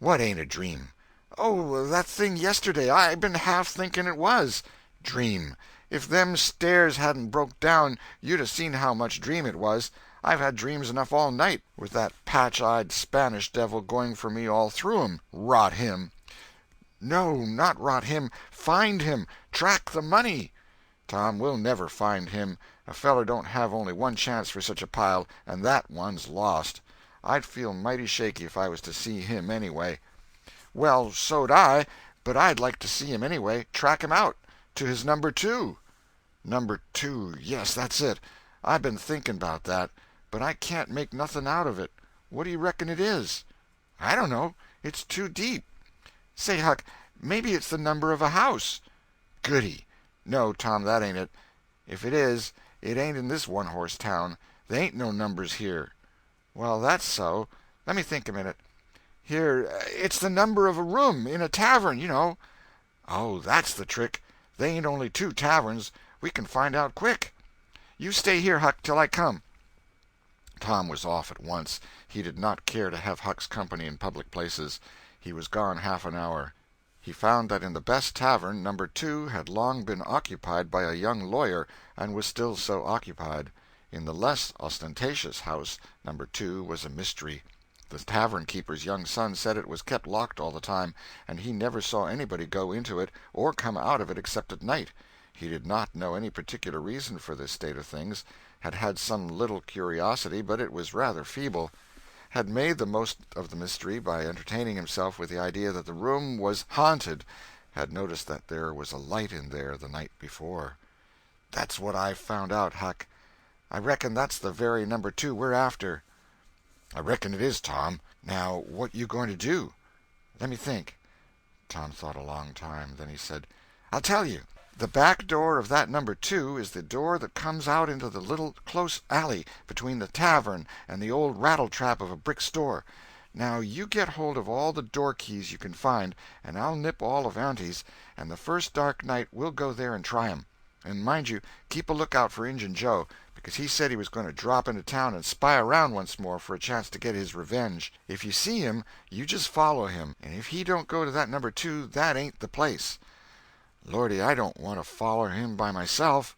"What ain't a dream?" "Oh, that thing yesterday. I been half thinking it was." "Dream. If them stairs hadn't broke down you'd 'a' seen how much dream it was. I've had dreams enough all night, with that patch-eyed Spanish devil going for me all through 'em. Rot him." "No, not rot him. Find him. Track the money." "Tom, we'll never find him. A feller don't have only one chance for such a pile, and that one's lost. I'd feel mighty shaky if I was to see him, anyway." "Well, so'd I, but I'd like to see him anyway. Track him out. To his Number 2. Number 2, yes, that's it. I been thinking about that, but I can't make nothing out of it. What do you reckon it is?" "I don't know. It's too deep." "Say, Huck, maybe it's the number of a house." "Goody. No, Tom, that ain't it. If it is, it ain't in this one-horse town. They ain't no numbers here." "Well, that's so. Let me think a minute. Here, it's the number of a room in a tavern, you know." "Oh, that's the trick. They ain't only 2 taverns. We can find out quick." "You stay here, Huck, till I come." Tom was off at once. He did not care to have Huck's company in public places. He was gone half an hour. He found that in the best tavern, Number 2 had long been occupied by a young lawyer, and was still so occupied. In the less ostentatious house, Number 2 was a mystery. The tavern-keeper's young son said it was kept locked all the time, and he never saw anybody go into it or come out of it except at night. He did not know any particular reason for this state of things, had had some little curiosity, but it was rather feeble. had made the most of the mystery by entertaining himself with the idea that the room was haunted, had noticed that there was a light in there the night before. "That's what I've found out, Huck. I reckon that's the very number 2 we're after." "I reckon it is, Tom. Now what you going to do?" "Let me think." Tom thought a long time. Then he said, "I'll tell you. The back door of that number 2 is the door that comes out into the little close alley between the tavern and the old rattle-trap of a brick store. Now you get hold of all the door keys you can find, and I'll nip all of Auntie's, and the first dark night we'll go there and try 'em. And mind you, keep a lookout for Injun Joe, because he said he was going to drop into town and spy around once more for a chance to get his revenge. If you see him, you just follow him, and if he don't go to that number 2, that ain't the place." "Lordy, I don't want to follow him by myself."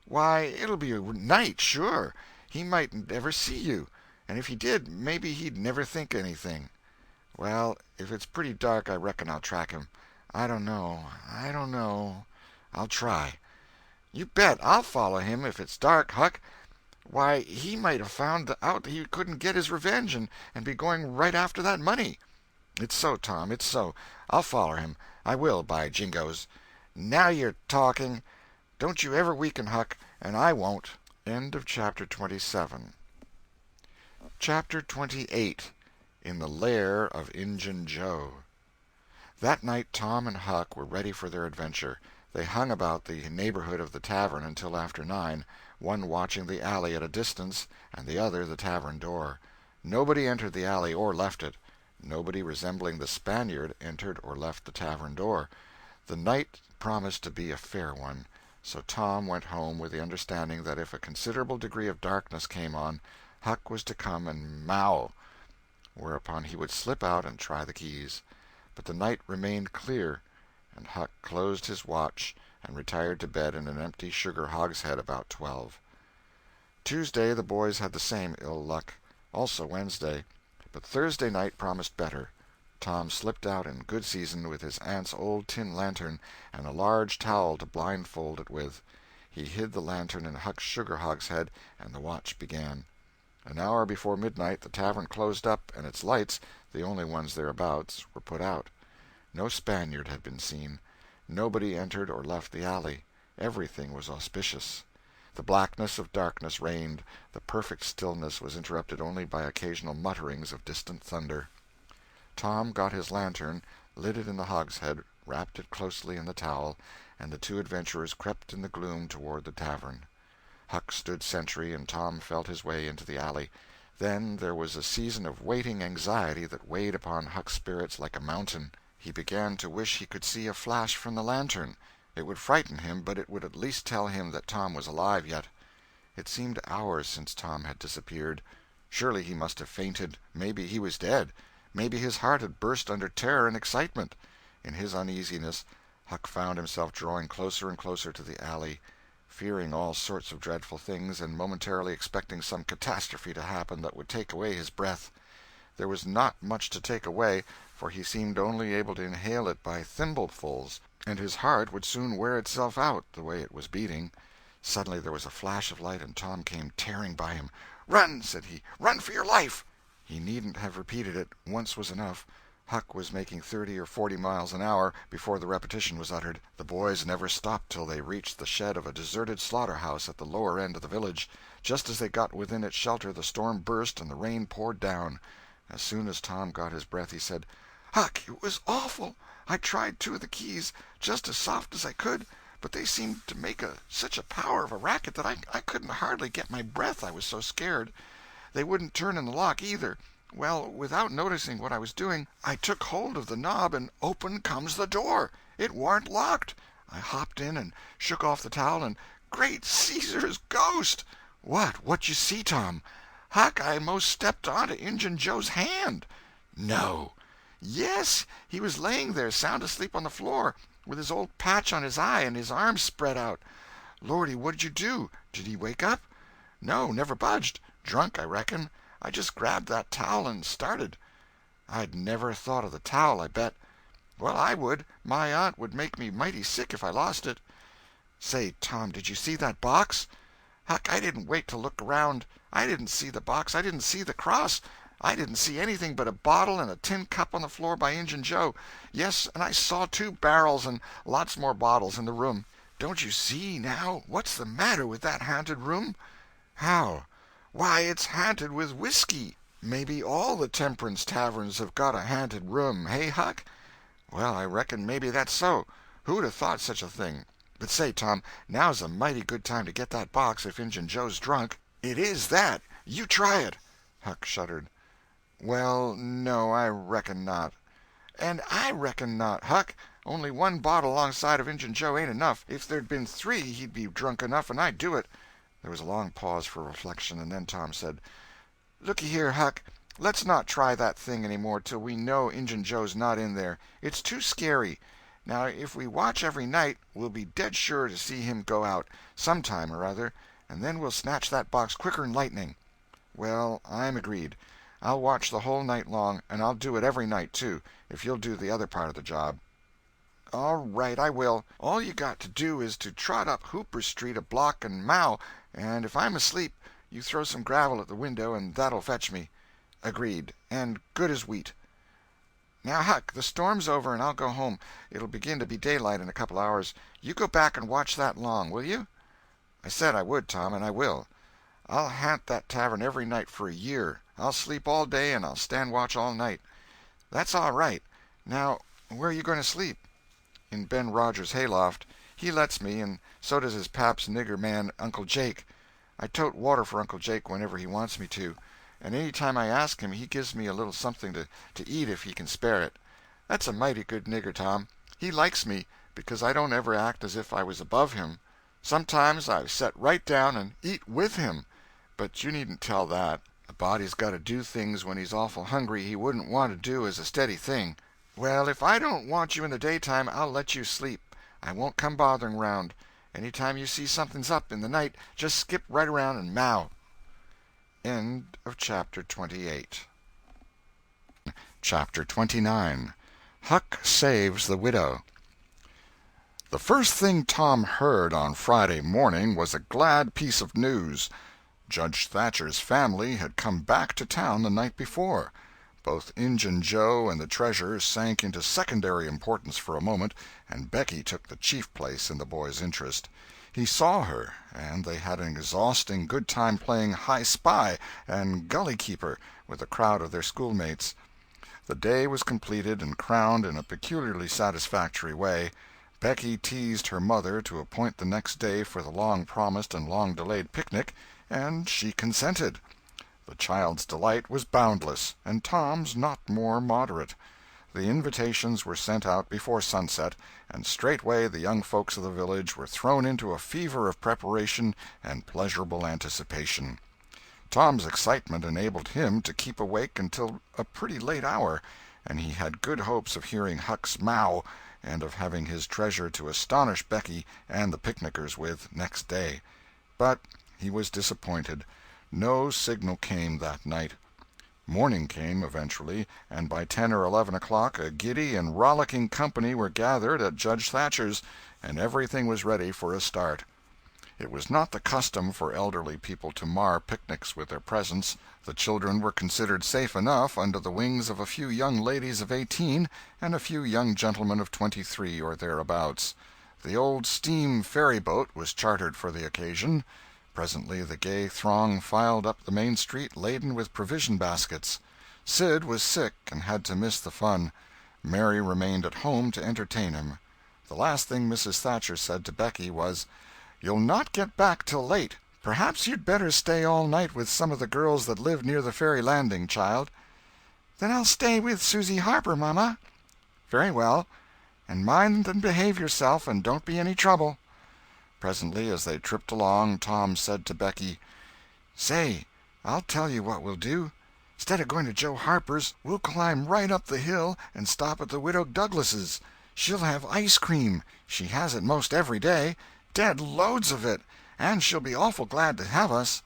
"Why, it'll be night, sure. He mightn't ever see you, and if he did, maybe he'd never think anything." "Well, if it's pretty dark, I reckon I'll track him. I don't know. I'll try." "You bet I'll follow him if it's dark, Huck. Why, he might have found out he couldn't get his revenge and be going right after that money." "It's so, Tom, it's so. I'll follow him. I will, by jingoes." "Now you're talking. Don't you ever weaken, Huck, and I won't." End of Chapter 27. Chapter 28. In the Lair of Injun Joe. That night Tom and Huck were ready for their adventure. They hung about the neighborhood of the tavern until after 9, one watching the alley at a distance and the other the tavern door. Nobody entered the alley or left it. Nobody resembling the Spaniard entered or left the tavern door. The night promised to be a fair one, so Tom went home with the understanding that if a considerable degree of darkness came on, Huck was to come and "mow," whereupon he would slip out and try the keys. But the night remained clear, and Huck closed his watch and retired to bed in an empty sugar hogshead about 12. Tuesday the boys had the same ill luck, also Wednesday, but Thursday night promised better. Tom slipped out in good season with his aunt's old tin lantern and a large towel to blindfold it with. He hid the lantern in Huck's sugar hogshead, and the watch began. An hour before midnight the tavern closed up, and its lights, the only ones thereabouts, were put out. No Spaniard had been seen. Nobody entered or left the alley. Everything was auspicious. The blackness of darkness reigned. The perfect stillness was interrupted only by occasional mutterings of distant thunder. Tom got his lantern, lit it in the hogshead, wrapped it closely in the towel, and the two adventurers crept in the gloom toward the tavern. Huck stood sentry, and Tom felt his way into the alley. Then there was a season of waiting anxiety that weighed upon Huck's spirits like a mountain. He began to wish he could see a flash from the lantern. It would frighten him, but it would at least tell him that Tom was alive yet. It seemed hours since Tom had disappeared. Surely he must have fainted. Maybe he was dead. Maybe his heart had burst under terror and excitement. In his uneasiness, Huck found himself drawing closer and closer to the alley, fearing all sorts of dreadful things and momentarily expecting some catastrophe to happen that would take away his breath. There was not much to take away, for he seemed only able to inhale it by thimblefuls, and his heart would soon wear itself out, the way it was beating. Suddenly there was a flash of light, and Tom came tearing by him. "Run!" said he. "Run for your life!" He needn't have repeated it. Once was enough. Huck was making 30 or 40 miles an hour before the repetition was uttered. The boys never stopped till they reached the shed of a deserted slaughter-house at the lower end of the village. Just as they got within its shelter the storm burst and the rain poured down. As soon as Tom got his breath he said, "Huck, it was awful. I tried 2 of the keys, just as soft as I could, but they seemed to make such a power of a racket that I couldn't hardly get my breath, I was so scared. They wouldn't turn in the lock, either. Well, without noticing what I was doing, I took hold of the knob, and open comes the door. It warn't locked. I hopped in and shook off the towel, and great Caesar's ghost!" What you see, Tom?" "Huck, I most stepped onto Injun Joe's hand." "No!" "Yes, he was laying there sound asleep on the floor, with his old patch on his eye and his arms spread out." "Lordy, what'd you do? Did he wake up?" "No, never budged. Drunk, I reckon. I just grabbed that towel and started." "I'd never thought of the towel, I bet." "Well, I would. My aunt would make me mighty sick if I lost it." "Say, Tom, did you see that box?" "Huck, I didn't wait to look around. I didn't see the box. I didn't see the cross. I didn't see anything but a bottle and a tin cup on the floor by Injun Joe. Yes, and I saw 2 barrels and lots more bottles in the room. Don't you see, now, what's the matter with that haunted room?" "How?" "Why, it's haunted with whiskey. Maybe all the temperance taverns have got a haunted room, hey, Huck?" "Well, I reckon maybe that's so. Who'd have thought such a thing? But say, Tom, now's a mighty good time to get that box if Injun Joe's drunk." "It is that. You try it." Huck shuddered. "Well, no, I reckon not." "And I reckon not, Huck. Only 1 bottle alongside of Injun Joe ain't enough. If there'd been 3 he'd be drunk enough, and I'd do it." There was a long pause for reflection, and then Tom said, "Looky here, Huck, let's not try that thing any more till we know Injun Joe's not in there. It's too scary. Now, if we watch every night, we'll be dead sure to see him go out, some time or other, and then we'll snatch that box quicker'n lightning." "Well, I'm agreed. I'll watch the whole night long, and I'll do it every night, too, if you'll do the other part of the job." "All right, I will. All you got to do is to trot up Hooper Street a block and mow, and if I'm asleep, you throw some gravel at the window, and that'll fetch me." "Agreed, and good as wheat." "Now, Huck, the storm's over, and I'll go home. It'll begin to be daylight in a couple hours. You go back and watch that long, will you?" "I said I would, Tom, and I will. I'll haunt that tavern every night for a year. I'll sleep all day, and I'll stand watch all night." "That's all right. Now, where are you going to sleep?" "In Ben Rogers' hayloft. He lets me, and so does his pap's nigger man, Uncle Jake. I tote water for Uncle Jake whenever he wants me to, and any time I ask him he gives me a little something to eat if he can spare it. That's a mighty good nigger, Tom. He likes me, because I don't ever act as if I was above him. Sometimes I set right down and eat with him, but you needn't tell that. A body's got to do things when he's awful hungry he wouldn't want to do as a steady thing." "Well, if I don't want you in the daytime, I'll let you sleep. I won't come bothering round. Any time you see something's up in the night, just skip right around and meow." End of Chapter 28. Chapter 29. Huck Saves the Widow. The first thing Tom heard on Friday morning was a glad piece of news. Judge Thatcher's family had come back to town the night before. Both Injun Joe and the treasure sank into secondary importance for a moment, and Becky took the chief place in the boy's interest. He saw her, and they had an exhausting good time playing High Spy and Gully Keeper with a crowd of their schoolmates. The day was completed and crowned in a peculiarly satisfactory way. Becky teased her mother to appoint the next day for the long-promised and long-delayed picnic, and she consented. The child's delight was boundless, and Tom's not more moderate. The invitations were sent out before sunset, and straightway the young folks of the village were thrown into a fever of preparation and pleasurable anticipation. Tom's excitement enabled him to keep awake until a pretty late hour, and he had good hopes of hearing Huck's mow and of having his treasure to astonish Becky and the picnickers with next day. But he was disappointed. No signal came that night. Morning came, eventually, and by 10 or 11 o'clock a giddy and rollicking company were gathered at Judge Thatcher's, and everything was ready for a start. It was not the custom for elderly people to mar picnics with their presence. The children were considered safe enough under the wings of a few young ladies of 18 and a few young gentlemen of 23 or thereabouts. The old steam ferry-boat was chartered for the occasion. Presently the gay throng filed up the main street laden with provision baskets. Sid was sick and had to miss the fun. Mary remained at home to entertain him. The last thing Mrs. Thatcher said to Becky was, "You'll not get back till late. Perhaps you'd better stay all night with some of the girls that live near the ferry landing, child." "Then I'll stay with Susie Harper, Mama." "Very well. And mind and behave yourself, and don't be any trouble." Presently, as they tripped along, Tom said to Becky, "Say, I'll tell you what we'll do. Instead of going to Joe Harper's, we'll climb right up the hill and stop at the Widow Douglas's. She'll have ice cream. She has it most every day. Dead loads of it. And she'll be awful glad to have us."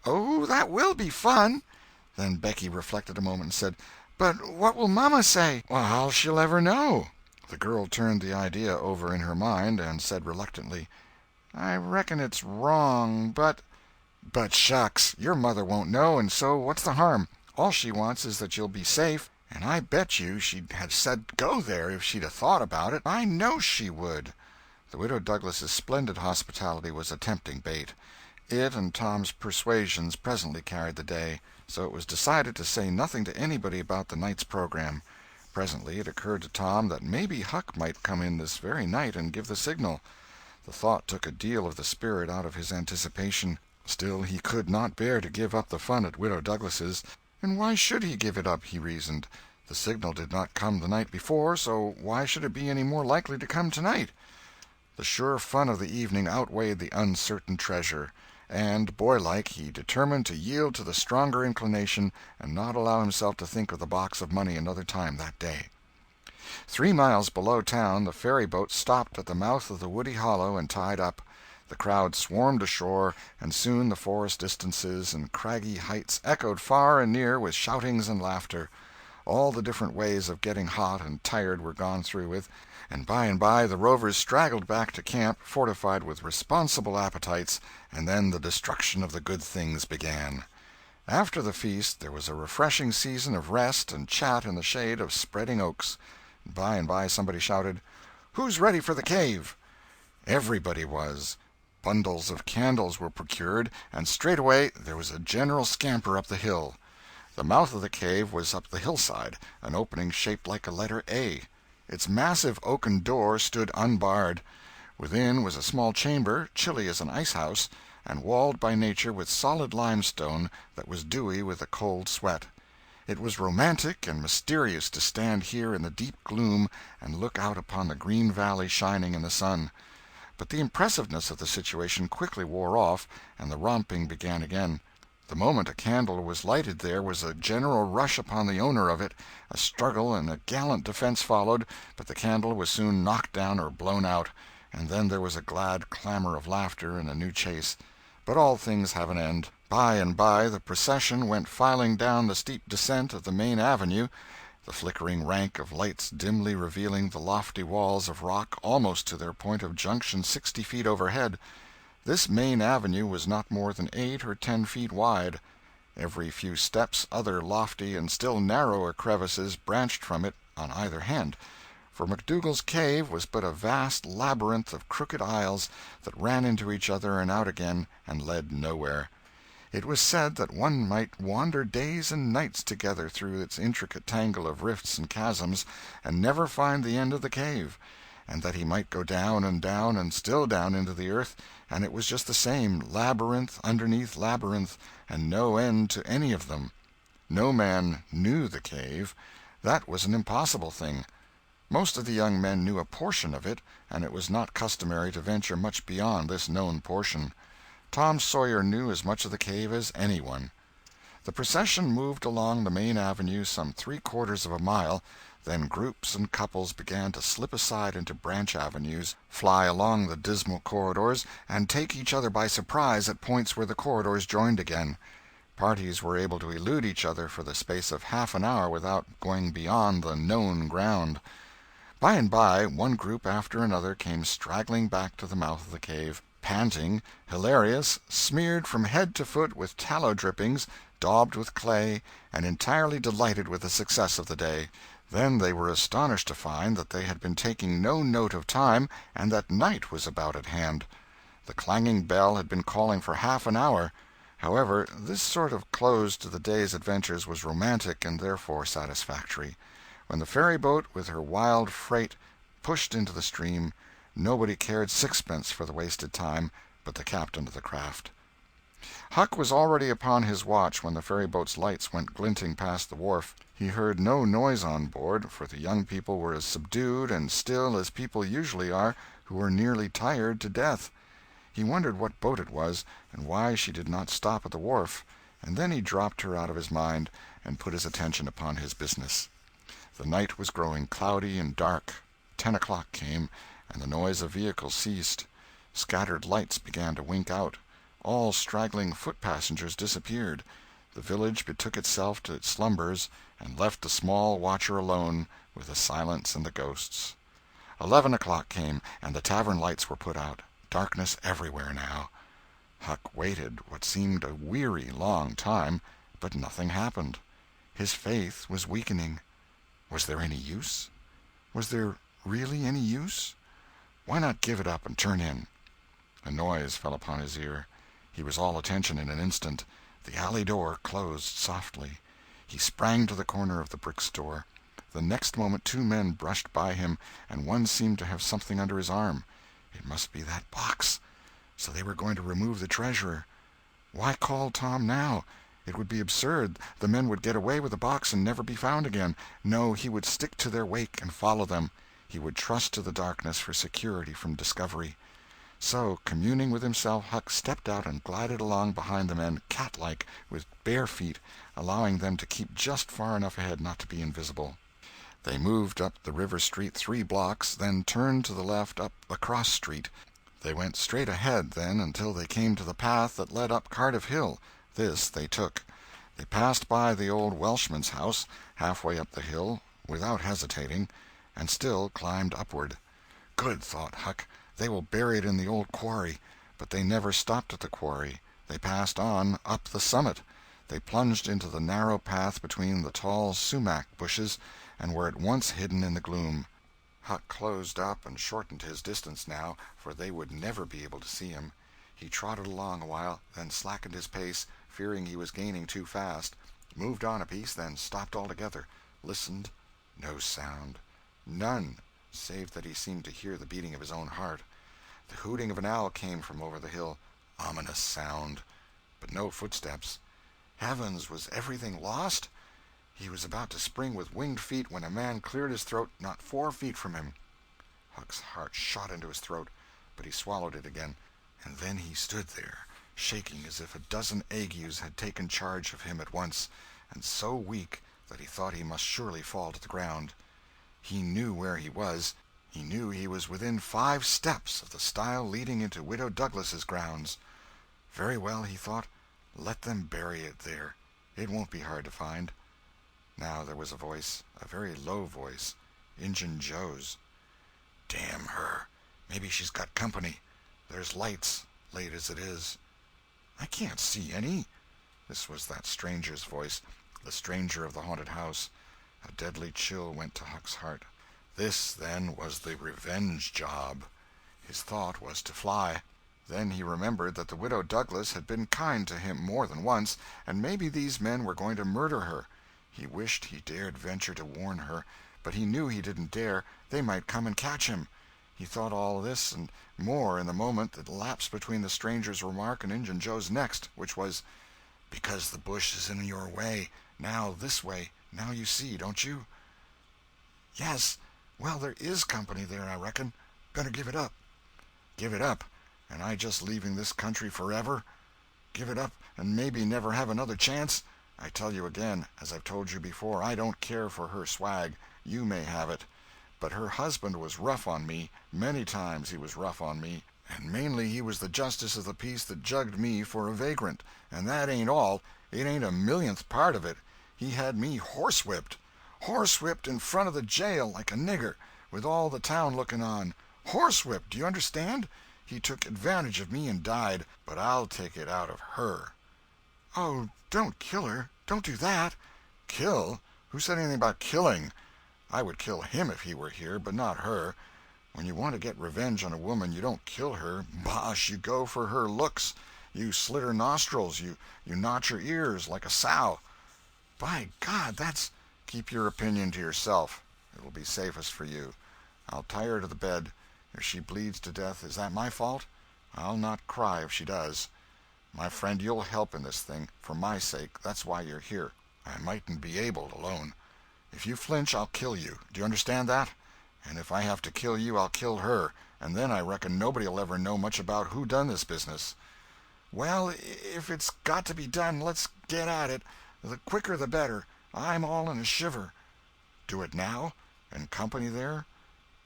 "Oh, that will be fun." Then Becky reflected a moment and said, "But what will Mama say?" "Well, how she'll ever know." The girl turned the idea over in her mind and said reluctantly, "I reckon it's wrong, but—" "But shucks, your mother won't know, and so what's the harm? All she wants is that you'll be safe, and I bet you she'd have said go there if she'd 'a' thought about it. I know she would." The Widow Douglas's splendid hospitality was a tempting bait. It and Tom's persuasions presently carried the day, so it was decided to say nothing to anybody about the night's program. Presently it occurred to Tom that maybe Huck might come in this very night and give the signal. The thought took a deal of the spirit out of his anticipation. Still, he could not bear to give up the fun at Widow Douglas's. And why should he give it up, he reasoned. The signal did not come the night before, so why should it be any more likely to come tonight? The sure fun of the evening outweighed the uncertain treasure, and, boylike, he determined to yield to the stronger inclination and not allow himself to think of the box of money another time that day. 3 miles below town the ferry-boat stopped at the mouth of the woody hollow and tied up. The crowd swarmed ashore, and soon the forest distances and craggy heights echoed far and near with shoutings and laughter. All the different ways of getting hot and tired were gone through with, and by the rovers straggled back to camp fortified with responsible appetites, and then the destruction of the good things began. After the feast there was a refreshing season of rest and chat in the shade of spreading oaks. By and by somebody shouted, "Who's ready for the cave?" Everybody was. Bundles of candles were procured, and straightway there was a general scamper up the hill. The mouth of the cave was up the hillside, an opening shaped like a letter A. Its massive oaken door stood unbarred. Within was a small chamber, chilly as an ice-house, and walled by nature with solid limestone that was dewy with a cold sweat. It was romantic and mysterious to stand here in the deep gloom and look out upon the green valley shining in the sun. But the impressiveness of the situation quickly wore off, and the romping began again. The moment a candle was lighted there was a general rush upon the owner of it. A struggle and a gallant defense followed, but the candle was soon knocked down or blown out, and then there was a glad clamor of laughter and a new chase. But all things have an end. By and by the procession went filing down the steep descent of the main avenue, the flickering rank of lights dimly revealing the lofty walls of rock almost to their point of junction 60 feet overhead. This main avenue was not more than 8 or 10 feet wide. Every few steps other lofty and still narrower crevices branched from it on either hand, for McDougal's cave was but a vast labyrinth of crooked aisles that ran into each other and out again and led nowhere. It was said that one might wander days and nights together through its intricate tangle of rifts and chasms and never find the end of the cave, and that he might go down and still down into the earth, and it was just the same, labyrinth underneath labyrinth, and no end to any of them. No man knew the cave. That was an impossible thing. Most of the young men knew a portion of it, and it was not customary to venture much beyond this known portion. Tom Sawyer knew as much of the cave as anyone. The procession moved along the main avenue some 3/4 of a mile, then groups and couples began to slip aside into branch avenues, fly along the dismal corridors, and take each other by surprise at points where the corridors joined again. Parties were able to elude each other for the space of half an hour without going beyond the known ground. By and by one group after another came straggling back to the mouth of the cave, panting, hilarious, smeared from head to foot with tallow drippings, daubed with clay, and entirely delighted with the success of the day. Then they were astonished to find that they had been taking no note of time, and that night was about at hand. The clanging bell had been calling for half an hour. However, this sort of close to the day's adventures was romantic and therefore satisfactory. When the ferry-boat with her wild freight pushed into the stream, nobody cared sixpence for the wasted time but the captain of the craft. Huck was already upon his watch when the ferry-boat's lights went glinting past the wharf. He heard no noise on board, for the young people were as subdued and still as people usually are who are nearly tired to death. He wondered what boat it was, and why she did not stop at the wharf, and then he dropped her out of his mind and put his attention upon his business. The night was growing cloudy and dark. 10 o'clock came, and the noise of vehicles ceased. Scattered lights began to wink out. All straggling foot-passengers disappeared. The village betook itself to its slumbers, and left the small watcher alone with the silence and the ghosts. 11 o'clock came, and the tavern lights were put out. Darkness everywhere now. Huck waited what seemed a weary long time, but nothing happened. His faith was weakening. Was there any use? Was there really any use? Why not give it up and turn in? A noise fell upon his ear. He was all attention in an instant. The alley door closed softly. He sprang to the corner of the brick store. The next moment 2 men brushed by him, and one seemed to have something under his arm. It must be that box. So they were going to remove the treasurer. Why call Tom now? It would be absurd. The men would get away with the box and never be found again. No, he would stick to their wake and follow them. He would trust to the darkness for security from discovery. So, communing with himself, Huck stepped out and glided along behind the men, cat-like, with bare feet, allowing them to keep just far enough ahead not to be invisible. They moved up the river street 3 blocks, then turned to the left up a cross street. They went straight ahead, then, until they came to the path that led up Cardiff Hill. This they took. They passed by the old Welshman's house, halfway up the hill, without hesitating, and still climbed upward. Good, thought Huck, they will bury it in the old quarry. But they never stopped at the quarry. They passed on, up the summit. They plunged into the narrow path between the tall sumac bushes, and were at once hidden in the gloom. Huck closed up and shortened his distance now, for they would never be able to see him. He trotted along a while, then slackened his pace, fearing he was gaining too fast, moved on a piece, then stopped altogether, listened. No sound. None, save that he seemed to hear the beating of his own heart. The hooting of an owl came from over the hill. Ominous sound. But no footsteps. Heavens, was everything lost? He was about to spring with winged feet when a man cleared his throat not 4 feet from him. Huck's heart shot into his throat, but he swallowed it again, and then he stood there, shaking as if a dozen agues had taken charge of him at once, and so weak that he thought he must surely fall to the ground. He knew where he was. He knew he was within 5 steps of the stile leading into Widow Douglas's grounds. Very well, he thought, let them bury it there. It won't be hard to find. Now there was a voice, a very low voice, Injun Joe's. Damn her. Maybe she's got company. There's lights, late as it is. I can't see any. This was that stranger's voice, the stranger of the haunted house. A deadly chill went to Huck's heart. This, then, was the revenge job. His thought was to fly. Then he remembered that the Widow Douglas had been kind to him more than once, and maybe these men were going to murder her. He wished he dared venture to warn her, but he knew he didn't dare. They might come and catch him. He thought all this and more in the moment that lapsed between the stranger's remark and Injun Joe's next, which was, "Because the bush is in your way. Now this way. Now you see, don't you?" "Yes. Well, there is company there, I reckon. Better give it up." "Give it up? And I just leaving this country forever? Give it up and maybe never have another chance? I tell you again, as I've told you before, I don't care for her swag. You may have it. But her husband was rough on me. Many times he was rough on me. And mainly he was the justice of the peace that jugged me for a vagrant. And that ain't all. It ain't a millionth part of it. He had me horsewhipped. Horsewhipped in front of the jail like a nigger, with all the town looking on. Horsewhipped, do you understand? He took advantage of me and died, but I'll take it out of her." "Oh, don't kill her. Don't do that." "Kill? Who said anything about killing? I would kill him if he were here, but not her. When you want to get revenge on a woman, you don't kill her. Bosh, you go for her looks. You slit her nostrils. You notch her ears like a sow." "By God, that's—" "Keep your opinion to yourself. It will be safest for you. I'll tie her to the bed. If she bleeds to death, is that my fault? I'll not cry if she does. My friend, you'll help in this thing, for my sake. That's why you're here. I mightn't be able alone. If you flinch, I'll kill you. Do you understand that? And if I have to kill you, I'll kill her, and then I reckon nobody'll ever know much about who done this business." "Well, if it's got to be done, let's get at it. The quicker the better. I'm all in a shiver." "Do it now? And company there?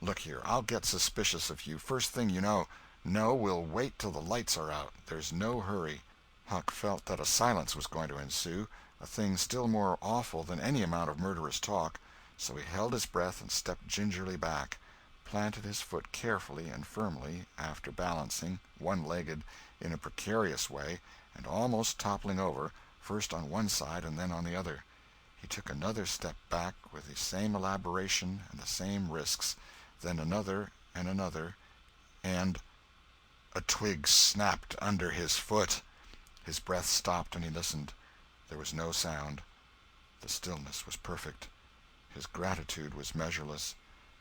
Look here, I'll get suspicious of you first thing you know. No, we'll wait till the lights are out. There's no hurry." Huck felt that a silence was going to ensue, a thing still more awful than any amount of murderous talk, so he held his breath and stepped gingerly back, planted his foot carefully and firmly, after balancing, one-legged, in a precarious way, and almost toppling over, first on one side and then on the other. He took another step back with the same elaboration and the same risks, then another and another, and a twig snapped under his foot. His breath stopped and he listened. There was no sound. The stillness was perfect. His gratitude was measureless.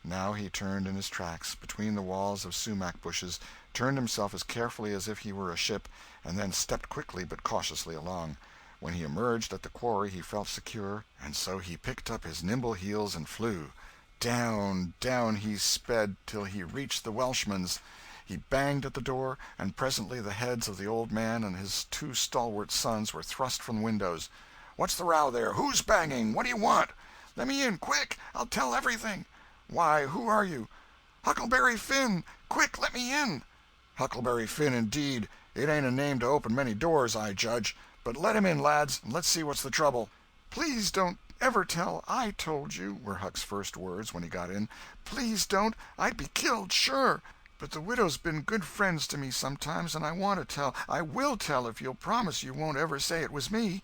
Now he turned in his tracks, between the walls of sumac bushes, turned himself as carefully as if he were a ship, and then stepped quickly but cautiously along. When he emerged at the quarry he felt secure, and so he picked up his nimble heels and flew. Down, down he sped till he reached the Welshman's. He banged at the door, and presently the heads of the old man and his two stalwart sons were thrust from windows. "What's the row there? Who's banging? What do you want?" "Let me in, quick! I'll tell everything." "Why, who are you?" "Huckleberry Finn! Quick, let me in!" "Huckleberry Finn, indeed! It ain't a name to open many doors, I judge. But let him in, lads, and let's see what's the trouble." "Please don't ever tell I told you," were Huck's first words when he got in. "Please don't. I'd be killed, sure. But the widow's been good friends to me sometimes, and I want to tell. I will tell if you'll promise you won't ever say it was me."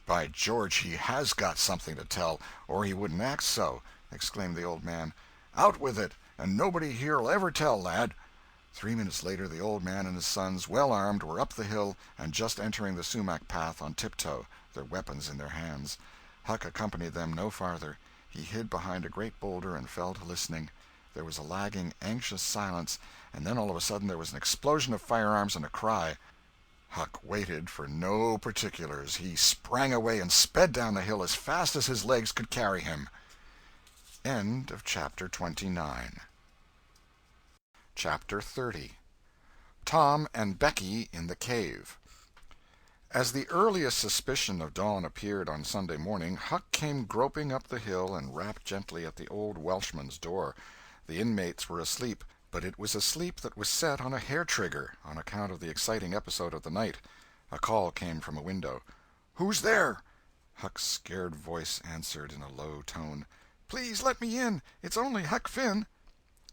"By George, he has got something to tell, or he wouldn't act so!" exclaimed the old man. "Out with it, and nobody here'll ever tell, lad." 3 minutes later the old man and his sons, well armed, were up the hill and just entering the sumac path on tiptoe, their weapons in their hands. Huck accompanied them no farther. He hid behind a great boulder and fell to listening. There was a lagging, anxious silence, and then all of a sudden there was an explosion of firearms and a cry. Huck waited for no particulars. He sprang away and sped down the hill as fast as his legs could carry him. End of chapter 29. Chapter 30. Tom and Becky in the Cave. As the earliest suspicion of dawn appeared on Sunday morning, Huck came groping up the hill and rapped gently at the old Welshman's door. The inmates were asleep, but it was a sleep that was set on a hair-trigger on account of the exciting episode of the night. A call came from a window. "Who's there?" Huck's scared voice answered in a low tone. "Please let me in. It's only Huck Finn."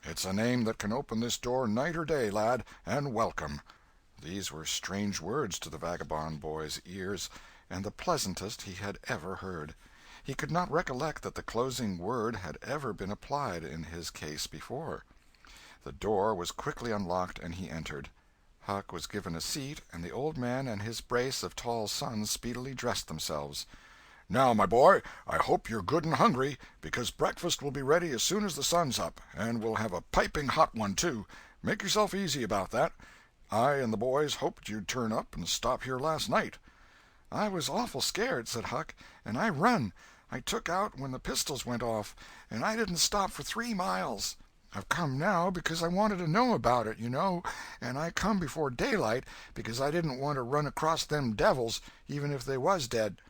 "It's a name that can open this door night or day, lad, and welcome." These were strange words to the vagabond boy's ears, and the pleasantest he had ever heard. He could not recollect that the closing word had ever been applied in his case before. The door was quickly unlocked, and he entered. Huck was given a seat, and the old man and his brace of tall sons speedily dressed themselves. "Now, my boy, I hope you're good and hungry, because breakfast will be ready as soon as the sun's up, and we'll have a piping hot one, too. Make yourself easy about that. I and the boys hoped you'd turn up and stop here last night." "I was awful scared," said Huck, "and I run. I took out when the pistols went off, and I didn't stop for 3 miles. I've come now because I wanted to know about it, you know, and I come before daylight because I didn't want to run across them devils, even if they was dead."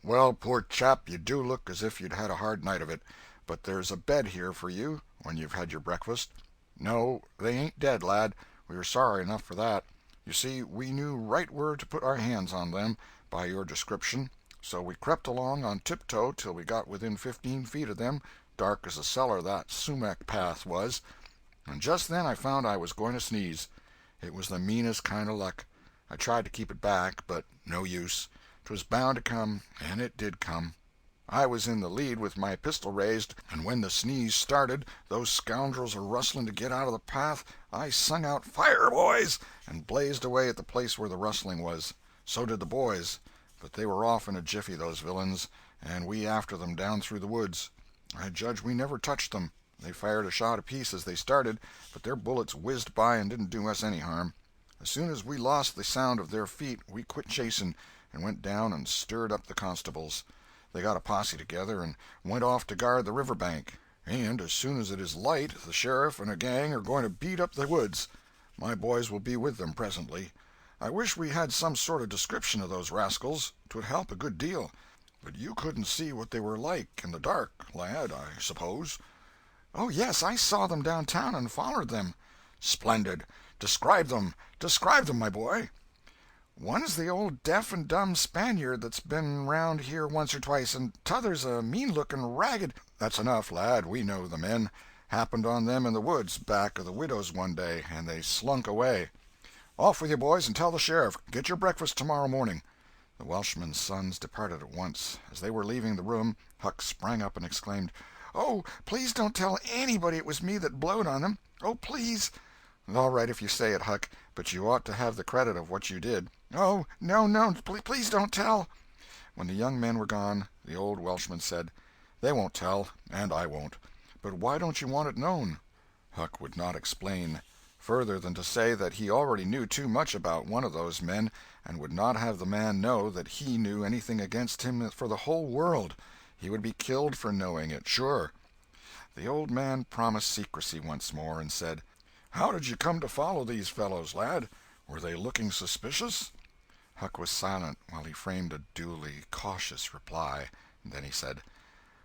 "Well, poor chap, you do look as if you'd had a hard night of it. But there's a bed here for you when you've had your breakfast. No, they ain't dead, lad. We were sorry enough for that. You see, we knew right where to put our hands on them, by your description, so we crept along on tiptoe till we got within 15 feet of them, dark as a cellar that sumac path was, and just then I found I was going to sneeze. It was the meanest kind of luck. I tried to keep it back, but no use. 'Twas bound to come, and it did come. I was in the lead with my pistol raised, and when the sneeze started, those scoundrels a-rustling to get out of the path, I sung out, 'Fire, boys!' and blazed away at the place where the rustling was. So did the boys, but they were off in a jiffy, those villains, and we after them down through the woods. I judge we never touched them. They fired a shot apiece as they started, but their bullets whizzed by and didn't do us any harm. As soon as we lost the sound of their feet, we quit chasing, and went down and stirred up the constables. They got a posse together and went off to guard the river bank, and as soon as it is light the sheriff and a gang are going to beat up the woods. My boys will be with them presently. I wish we had some sort of description of those rascals. 'Twould help a good deal. But you couldn't see what they were like in the dark, lad, I suppose?" "Oh, yes, I saw them downtown and followed them." "Splendid. Describe them. Describe them, my boy." "One's the old deaf and dumb Spaniard that's been round here once or twice, and t'other's a mean-looking, ragged—" "That's enough, lad. We know the men. Happened on them in the woods back of the widow's one day, and they slunk away. Off with you, boys, and tell the sheriff. Get your breakfast tomorrow morning." The Welshman's sons departed at once. As they were leaving the room, Huck sprang up and exclaimed, "Oh, please don't tell anybody it was me that blowed on them. Oh, please!" "All right if you say it, Huck, but you ought to have the credit of what you did." "Oh, no, no, please don't tell." When the young men were gone, the old Welshman said, "They won't tell, and I won't. But why don't you want it known?" Huck would not explain, further than to say that he already knew too much about one of those men, and would not have the man know that he knew anything against him for the whole world. He would be killed for knowing it, sure. The old man promised secrecy once more, and said, "How did you come to follow these fellows, lad? Were they looking suspicious?" Huck was silent while he framed a duly cautious reply. Then he said,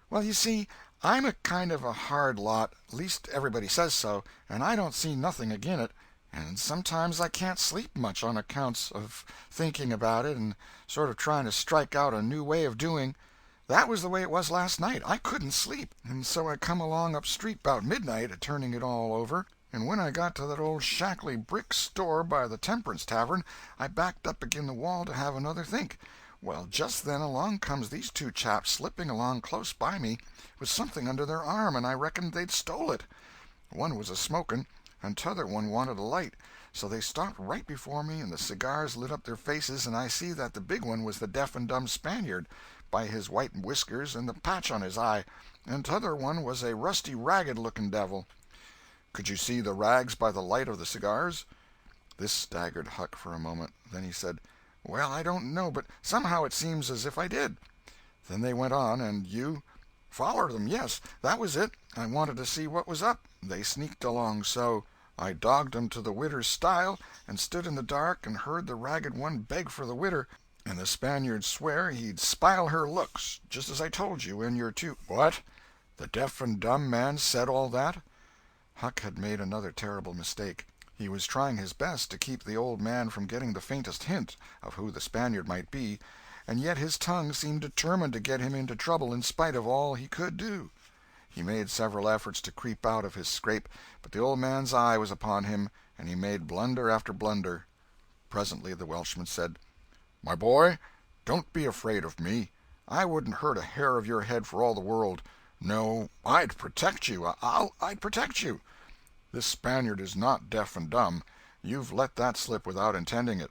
"Well, you see, I'm a kind of a hard lot, least everybody says so, and I don't see nothing agin it, and sometimes I can't sleep much on accounts of thinking about it and sort of trying to strike out a new way of doing. That was the way it was last night. I couldn't sleep, and so I come along up street 'bout midnight, a-turning it all over, and when I got to that old shackly brick store by the Temperance Tavern, I backed up agin the wall to have another think. Well, just then along comes these two chaps slipping along close by me, with something under their arm, and I reckoned they'd stole it. One was a-smoking, and t'other one wanted a light, so they stopped right before me, and the cigars lit up their faces, and I see that the big one was the deaf and dumb Spaniard, by his white whiskers and the patch on his eye, and t'other one was a rusty, ragged-looking devil." "Could you see the rags by the light of the cigars?" This staggered Huck for a moment. Then he said, "Well, I don't know, but somehow it seems as if I did." Then they went on. "And you—" "Follered them, yes. That was it. I wanted to see what was up. They sneaked along so. I dogged 'em to the widder's stile, and stood in the dark and heard the ragged one beg for the widder, and the Spaniard swear he'd spile her looks, just as I told you, and your two—" "What? The deaf and dumb man said all that?" Huck had made another terrible mistake. He was trying his best to keep the old man from getting the faintest hint of who the Spaniard might be, and yet his tongue seemed determined to get him into trouble in spite of all he could do. He made several efforts to creep out of his scrape, but the old man's eye was upon him, and he made blunder after blunder. Presently the Welshman said, "My boy, don't be afraid of me. I wouldn't hurt a hair of your head for all the world. No, I'd protect you. I'd protect you. This Spaniard is not deaf and dumb. You've let that slip without intending it.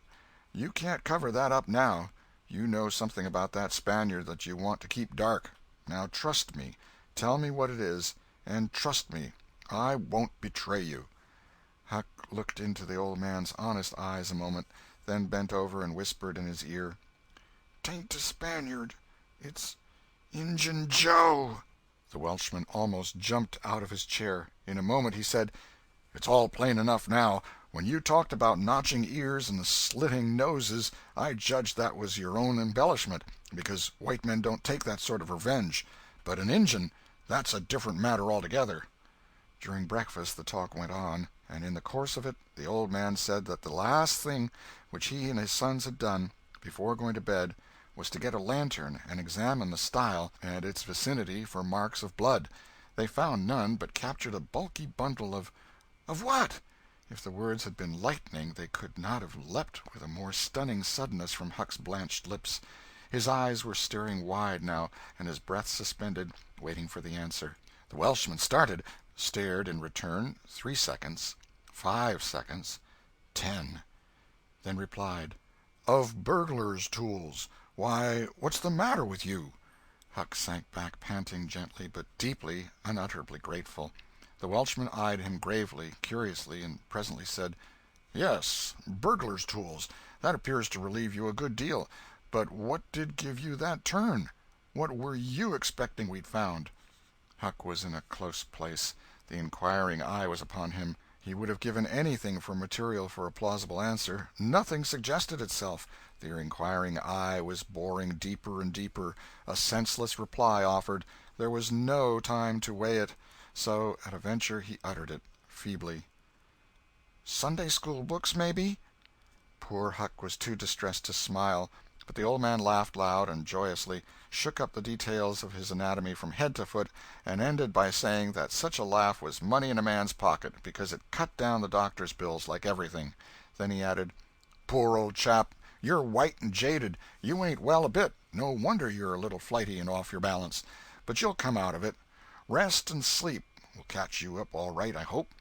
You can't cover that up now. You know something about that Spaniard that you want to keep dark. Now trust me. Tell me what it is, and trust me. I won't betray you." Huck looked into the old man's honest eyes a moment, then bent over and whispered in his ear, "'Tain't a Spaniard. It's Injun Joe." The Welshman almost jumped out of his chair. In a moment he said, "It's all plain enough now. When you talked about notching ears and slitting noses, I judged that was your own embellishment, because white men don't take that sort of revenge. But an Injun, that's a different matter altogether." During breakfast the talk went on, and in the course of it the old man said that the last thing which he and his sons had done, before going to bed, was to get a lantern and examine the stile and its vicinity for marks of blood. They found none, but captured a bulky bundle of what? If the words had been lightning they could not have leapt with a more stunning suddenness from Huck's blanched lips. His eyes were staring wide now, and his breath suspended, waiting for the answer. The Welshman started, stared in return 3 seconds, 5 seconds, 10, then replied, "Of burglars' tools. Why, what's the matter with you?" Huck sank back, panting gently but deeply, unutterably grateful. The Welshman eyed him gravely, curiously, and presently said, "Yes, burglars' tools. That appears to relieve you a good deal. But what did give you that turn? What were you expecting we'd found?" Huck was in a close place. The inquiring eye was upon him. He would have given anything for material for a plausible answer. Nothing suggested itself. The inquiring eye was boring deeper and deeper. A senseless reply offered. There was no time to weigh it. So, at a venture, he uttered it, feebly. "Sunday school books, maybe?" Poor Huck was too distressed to smile, but the old man laughed loud and joyously, shook up the details of his anatomy from head to foot, and ended by saying that such a laugh was money in a man's pocket, because it cut down the doctor's bills like everything. Then he added, "Poor old chap, You're white and jaded. You ain't well a bit. No wonder you're a little flighty and off your balance. But you'll come out of it. Rest and sleep will catch you up all right, I hope."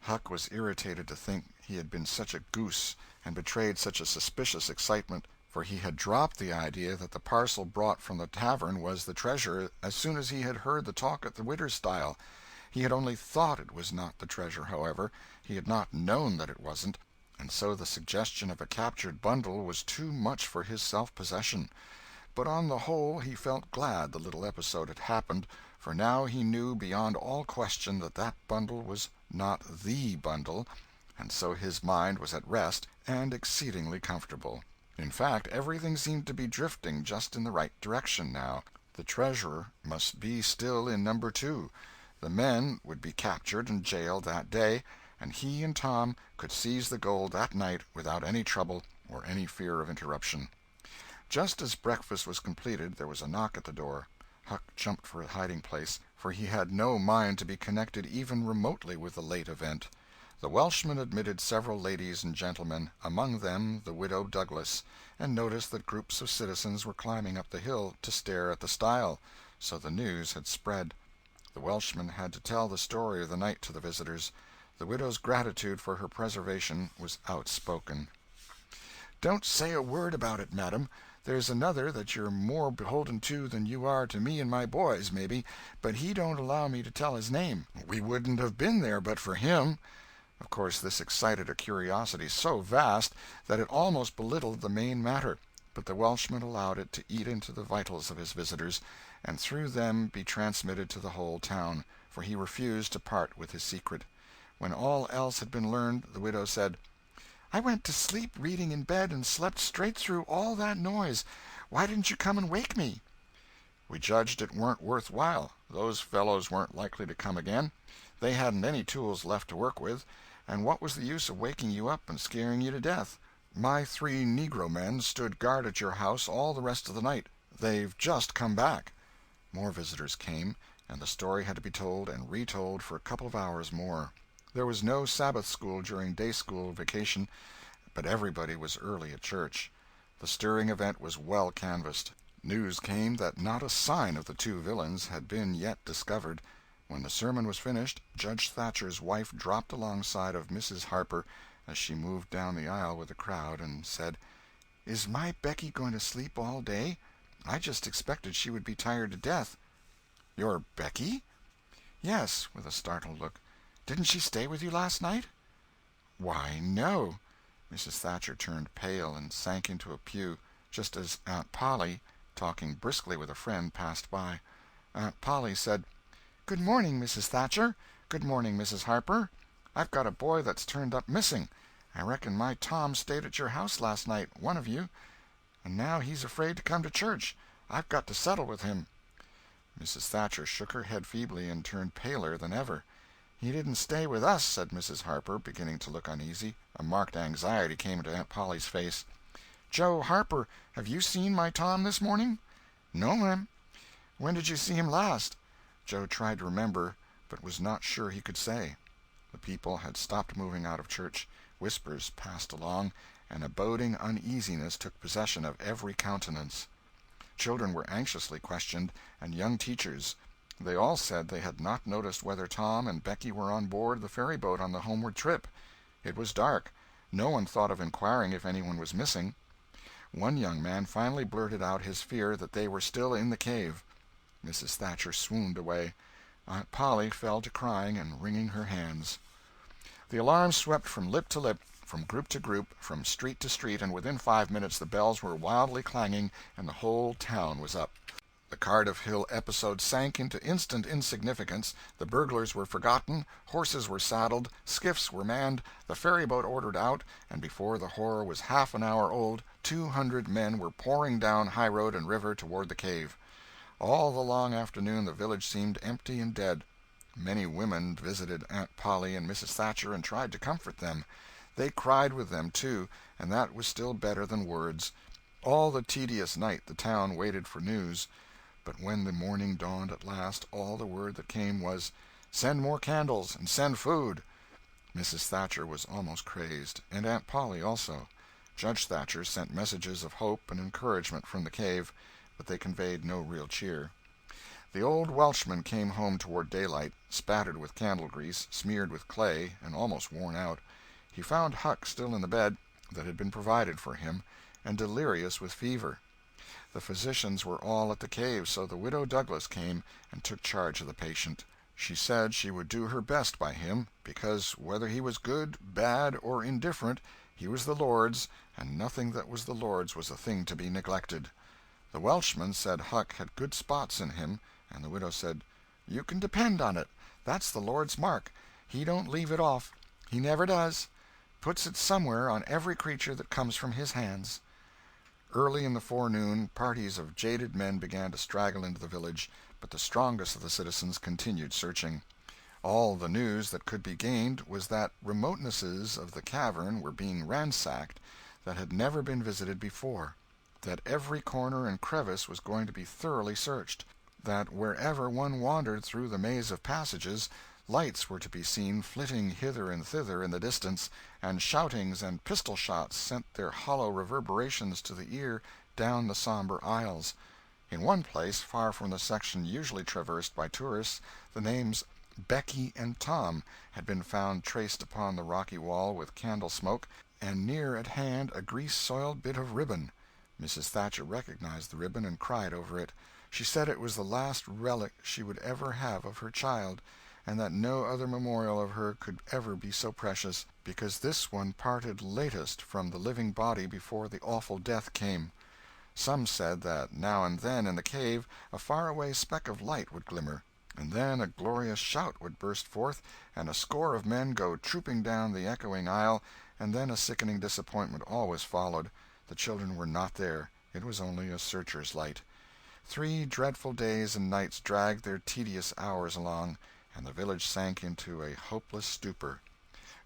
Huck was irritated to think he had been such a goose and betrayed such a suspicious excitement, for he had dropped the idea that the parcel brought from the tavern was the treasure as soon as he had heard the talk at the widow's stile. He had only thought it was not the treasure, however; he had not known that it wasn't, and so the suggestion of a captured bundle was too much for his self-possession. But on the whole he felt glad the little episode had happened, for now he knew beyond all question that that bundle was not the bundle, and so his mind was at rest and exceedingly comfortable. In fact, everything seemed to be drifting just in the right direction now. The treasure must be still in number 2. The men would be captured and jailed that day, and he and Tom could seize the gold that night without any trouble or any fear of interruption. Just as breakfast was completed there was a knock at the door. Huck jumped for a hiding-place, for he had no mind to be connected even remotely with the late event. The Welshman admitted several ladies and gentlemen, among them the Widow Douglas, and noticed that groups of citizens were climbing up the hill to stare at the stile, so the news had spread. The Welshman had to tell the story of the night to the visitors. The widow's gratitude for her preservation was outspoken. "Don't say a word about it, madam. There's another that you're more beholden to than you are to me and my boys, maybe, but he don't allow me to tell his name. We wouldn't have been there but for him." Of course this excited a curiosity so vast that it almost belittled the main matter, but the Welshman allowed it to eat into the vitals of his visitors, and through them be transmitted to the whole town, for he refused to part with his secret. When all else had been learned, the widow said, "I went to sleep reading in bed and slept straight through all that noise. Why didn't you come and wake me?" "We judged it weren't worth while. Those fellows weren't likely to come again. They hadn't any tools left to work with, and what was the use of waking you up and scaring you to death? My 3 negro men stood guard at your house all the rest of the night. They've just come back." More visitors came, and the story had to be told and retold for a couple of hours more. There was no Sabbath school during day-school vacation, but everybody was early at church. The stirring event was well canvassed. News came that not a sign of the 2 villains had been yet discovered. When the sermon was finished, Judge Thatcher's wife dropped alongside of Mrs. Harper as she moved down the aisle with the crowd, and said, "Is my Becky going to sleep all day? I just expected she would be tired to death." "Your Becky?" "Yes," with a startled look. "Didn't she stay with you last night?" "Why, no." Mrs. Thatcher turned pale and sank into a pew, just as Aunt Polly, talking briskly with a friend, passed by. Aunt Polly said, "Good morning, Mrs. Thatcher. Good morning, Mrs. Harper. I've got a boy that's turned up missing. I reckon my Tom stayed at your house last night, one of you, and now he's afraid to come to church. I've got to settle with him." Mrs. Thatcher shook her head feebly and turned paler than ever. "He didn't stay with us," said Mrs. Harper, beginning to look uneasy. A marked anxiety came into Aunt Polly's face. "Joe Harper, have you seen my Tom this morning?" "No, ma'am." "When did you see him last?" Joe tried to remember, but was not sure he could say. The people had stopped moving out of church. Whispers passed along, and a boding uneasiness took possession of every countenance. Children were anxiously questioned, and young teachers. They all said they had not noticed whether Tom and Becky were on board the ferryboat on the homeward trip. It was dark. No one thought of inquiring if anyone was missing. One young man finally blurted out his fear that they were still in the cave. Mrs. Thatcher swooned away. Aunt Polly fell to crying and wringing her hands. The alarm swept from lip to lip, from group to group, from street to street, and within 5 minutes the bells were wildly clanging and the whole town was up. The Cardiff Hill episode sank into instant insignificance, the burglars were forgotten, horses were saddled, skiffs were manned, the ferryboat ordered out, and before the horror was half an hour old 200 men were pouring down high road and river toward the cave. All the long afternoon the village seemed empty and dead. Many women visited Aunt Polly and Mrs. Thatcher and tried to comfort them. They cried with them, too, and that was still better than words. All the tedious night the town waited for news. But when the morning dawned at last, all the word that came was, "Send more candles, and send food." Mrs. Thatcher was almost crazed, and Aunt Polly also. Judge Thatcher sent messages of hope and encouragement from the cave, but they conveyed no real cheer. The old Welshman came home toward daylight, spattered with candle grease, smeared with clay, and almost worn out. He found Huck still in the bed that had been provided for him, and delirious with fever. The physicians were all at the cave, so the Widow Douglas came and took charge of the patient. She said she would do her best by him, because whether he was good, bad, or indifferent, he was the Lord's, and nothing that was the Lord's was a thing to be neglected. The Welshman said Huck had good spots in him, and the widow said, "You can depend on it. That's the Lord's mark. He don't leave it off. He never does. Puts it somewhere on every creature that comes from his hands." Early in the forenoon, parties of jaded men began to straggle into the village, but the strongest of the citizens continued searching. All the news that could be gained was that remotenesses of the cavern were being ransacked that had never been visited before, that every corner and crevice was going to be thoroughly searched, that wherever one wandered through the maze of passages, lights were to be seen flitting hither and thither in the distance, and shoutings and pistol-shots sent their hollow reverberations to the ear down the sombre aisles. In one place, far from the section usually traversed by tourists, the names Becky and Tom had been found traced upon the rocky wall with candle smoke, and near at hand a grease-soiled bit of ribbon. Mrs. Thatcher recognized the ribbon and cried over it. She said it was the last relic she would ever have of her child, and that no other memorial of her could ever be so precious, because this one parted latest from the living body before the awful death came. Some said that now and then in the cave a far-away speck of light would glimmer, and then a glorious shout would burst forth, and a score of men go trooping down the echoing aisle, and then a sickening disappointment always followed. The children were not there. It was only a searcher's light. 3 dreadful days and nights dragged their tedious hours along, and the village sank into a hopeless stupor.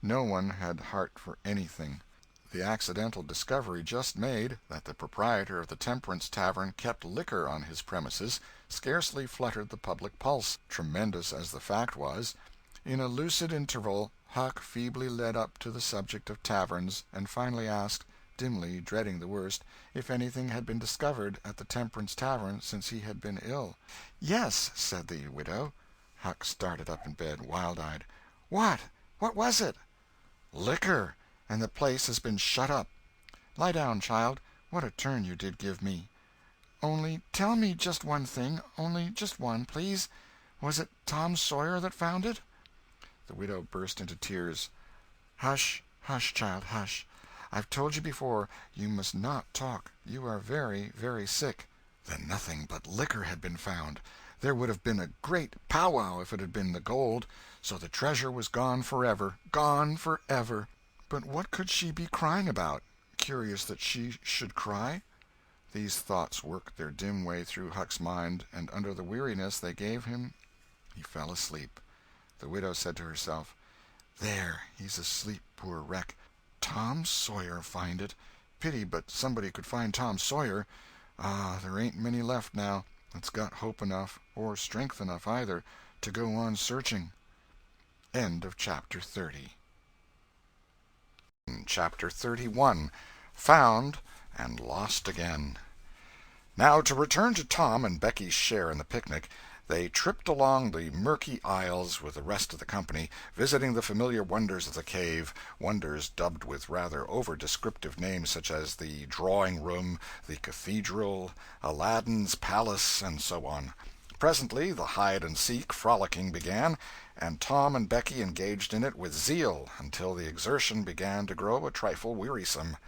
No one had heart for anything. The accidental discovery just made, that the proprietor of the temperance tavern kept liquor on his premises, scarcely fluttered the public pulse, tremendous as the fact was. In a lucid interval, Huck feebly led up to the subject of taverns, and finally asked, dimly dreading the worst, if anything had been discovered at the temperance tavern since he had been ill. "Yes," said the widow. Huck started up in bed, wild-eyed. "What? What was it?" "Liquor, and the place has been shut up." "Lie down, child. What a turn you did give me. Only tell me just one thing, only just one, please. Was it Tom Sawyer that found it?" The widow burst into tears. "Hush, hush, child, hush. I've told you before, you must not talk. You are very, very sick." Then nothing but liquor had been found. There would have been a great powwow if it had been the gold. So the treasure was gone forever, gone forever. But what could she be crying about? Curious that she should cry. These thoughts worked their dim way through Huck's mind, and under the weariness they gave him he fell asleep. The widow said to herself, "There, he's asleep, poor wreck. Tom Sawyer find it. Pity but somebody could find Tom Sawyer. Ah, there ain't many left now that's got hope enough, or strength enough either, to go on searching." End of Chapter 30. Chapter 31, Found and Lost Again. Now to return to Tom and Becky's share in the picnic. They tripped along the murky aisles with the rest of the company, visiting the familiar wonders of the cave, wonders dubbed with rather over-descriptive names such as the drawing-room, the cathedral, Aladdin's palace, and so on. Presently the hide-and-seek frolicking began, and Tom and Becky engaged in it with zeal until the exertion began to grow a trifle wearisome.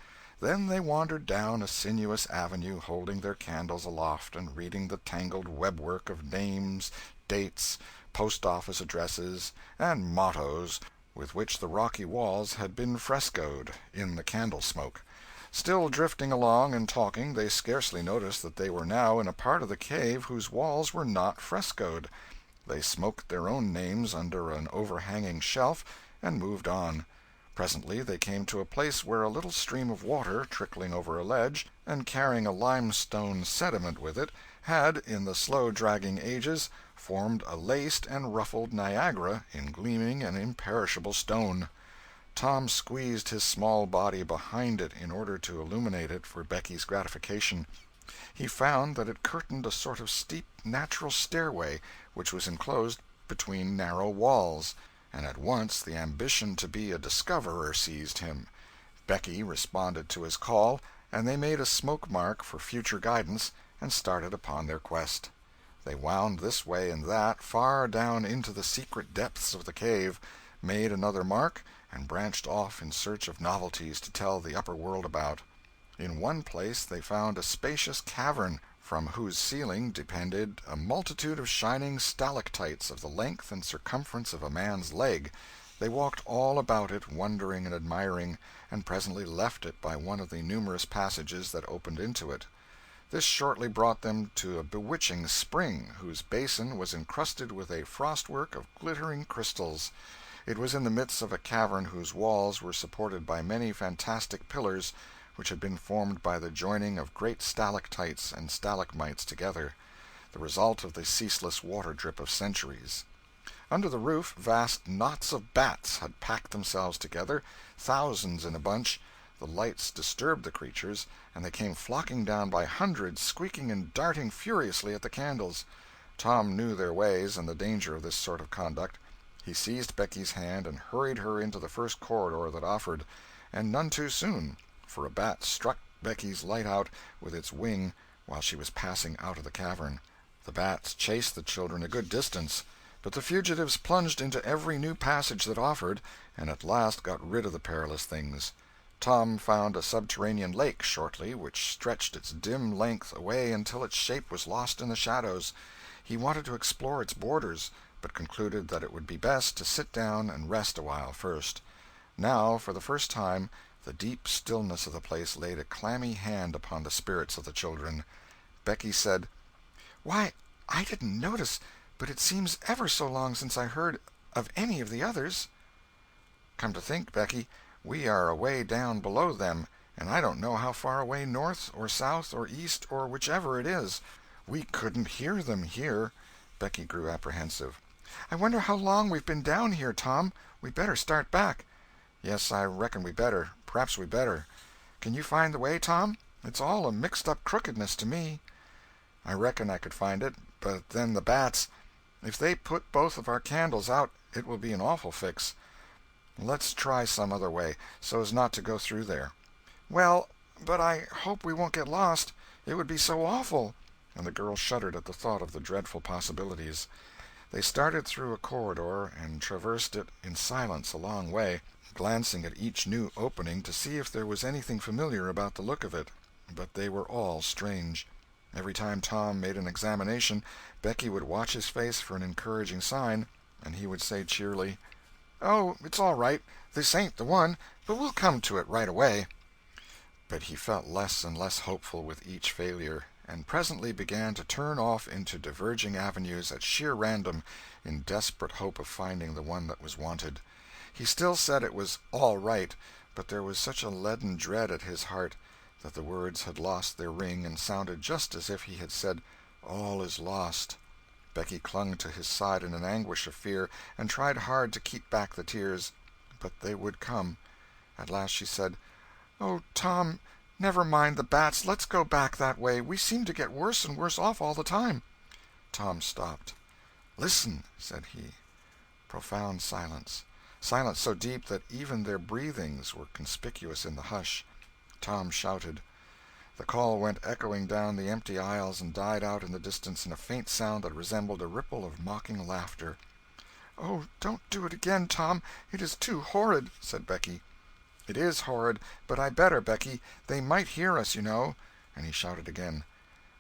Then they wandered down a sinuous avenue, holding their candles aloft and reading the tangled webwork of names, dates, post-office addresses, and mottos with which the rocky walls had been frescoed in the candle-smoke. Still drifting along and talking, they scarcely noticed that they were now in a part of the cave whose walls were not frescoed. They smoked their own names under an overhanging shelf, and moved on. Presently they came to a place where a little stream of water, trickling over a ledge, and carrying a limestone sediment with it, had, in the slow-dragging ages, formed a laced and ruffled Niagara in gleaming and imperishable stone. Tom squeezed his small body behind it in order to illuminate it for Becky's gratification. He found that it curtained a sort of steep natural stairway which was enclosed between narrow walls, and at once the ambition to be a discoverer seized him. Becky responded to his call, and they made a smoke mark for future guidance and started upon their quest. They wound this way and that, far down into the secret depths of the cave, made another mark, and branched off in search of novelties to tell the upper world about. In one place they found a spacious cavern, from whose ceiling depended a multitude of shining stalactites of the length and circumference of a man's leg. They walked all about it, wondering and admiring, and presently left it by one of the numerous passages that opened into it. This shortly brought them to a bewitching spring, whose basin was encrusted with a frostwork of glittering crystals. It was in the midst of a cavern whose walls were supported by many fantastic pillars, which had been formed by the joining of great stalactites and stalagmites together, the result of the ceaseless water-drip of centuries. Under the roof vast knots of bats had packed themselves together, thousands in a bunch. The lights disturbed the creatures, and they came flocking down by hundreds, squeaking and darting furiously at the candles. Tom knew their ways and the danger of this sort of conduct. He seized Becky's hand and hurried her into the first corridor that offered, and none too soon, for a bat struck Becky's light out with its wing while she was passing out of the cavern. The bats chased the children a good distance, but the fugitives plunged into every new passage that offered, and at last got rid of the perilous things. Tom found a subterranean lake shortly, which stretched its dim length away until its shape was lost in the shadows. He wanted to explore its borders, but concluded that it would be best to sit down and rest a while first. Now, for the first time, the deep stillness of the place laid a clammy hand upon the spirits of the children. Becky said, "Why, I didn't notice, but it seems ever so long since I heard of any of the others." "Come to think, Becky, we are away down below them, and I don't know how far away north or south or east or whichever it is. We couldn't hear them here." Becky grew apprehensive. "I wonder how long we've been down here, Tom. We better start back." "Yes, I reckon we better. Perhaps we better. Can you find the way, Tom? It's all a mixed-up crookedness to me." "I reckon I could find it, but then the bats. If they put both of our candles out, it will be an awful fix. Let's try some other way, so as not to go through there." "Well, but I hope we won't get lost. It would be so awful." And the girl shuddered at the thought of the dreadful possibilities. They started through a corridor and traversed it in silence a long way, glancing at each new opening to see if there was anything familiar about the look of it, but they were all strange. Every time Tom made an examination, Becky would watch his face for an encouraging sign, and he would say cheerily, "Oh, it's all right. This ain't the one, but we'll come to it right away." But he felt less and less hopeful with each failure, and presently began to turn off into diverging avenues at sheer random in desperate hope of finding the one that was wanted. He still said it was all right, but there was such a leaden dread at his heart that the words had lost their ring and sounded just as if he had said, "All is lost." Becky clung to his side in an anguish of fear, and tried hard to keep back the tears, but they would come. At last she said, "Oh, Tom, never mind the bats. Let's go back that way. We seem to get worse and worse off all the time." Tom stopped. "Listen," said he. Profound silence. Silence so deep that even their breathings were conspicuous in the hush. Tom shouted. The call went echoing down the empty aisles and died out in the distance in a faint sound that resembled a ripple of mocking laughter. "Oh, don't do it again, Tom. It is too horrid," said Becky. "It is horrid, but I better, Becky. They might hear us, you know." And he shouted again.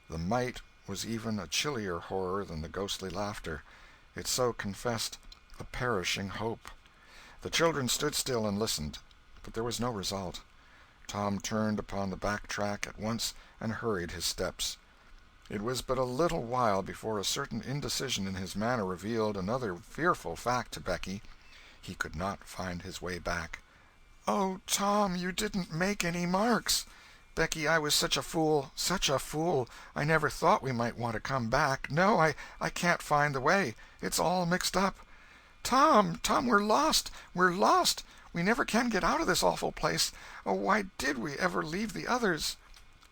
The might was even a chillier horror than the ghostly laughter. It so confessed a perishing hope. The children stood still and listened, but there was no result. Tom turned upon the back track at once and hurried his steps. It was but a little while before a certain indecision in his manner revealed another fearful fact to Becky. He could not find his way back. "Oh, Tom, you didn't make any marks." "Becky, I was such a fool, such a fool. I never thought we might want to come back. No, I can't find the way. It's all mixed up." Tom, we're lost. We're lost. We never can get out of this awful place. Oh, why did we ever leave the others?"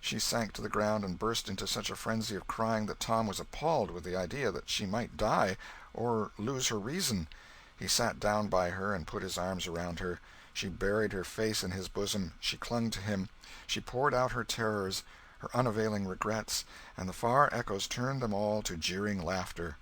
She sank to the ground and burst into such a frenzy of crying that Tom was appalled with the idea that she might die, or lose her reason. He sat down by her and put his arms around her. She buried her face in his bosom. She clung to him. She poured out her terrors, her unavailing regrets, and the far echoes turned them all to jeering laughter.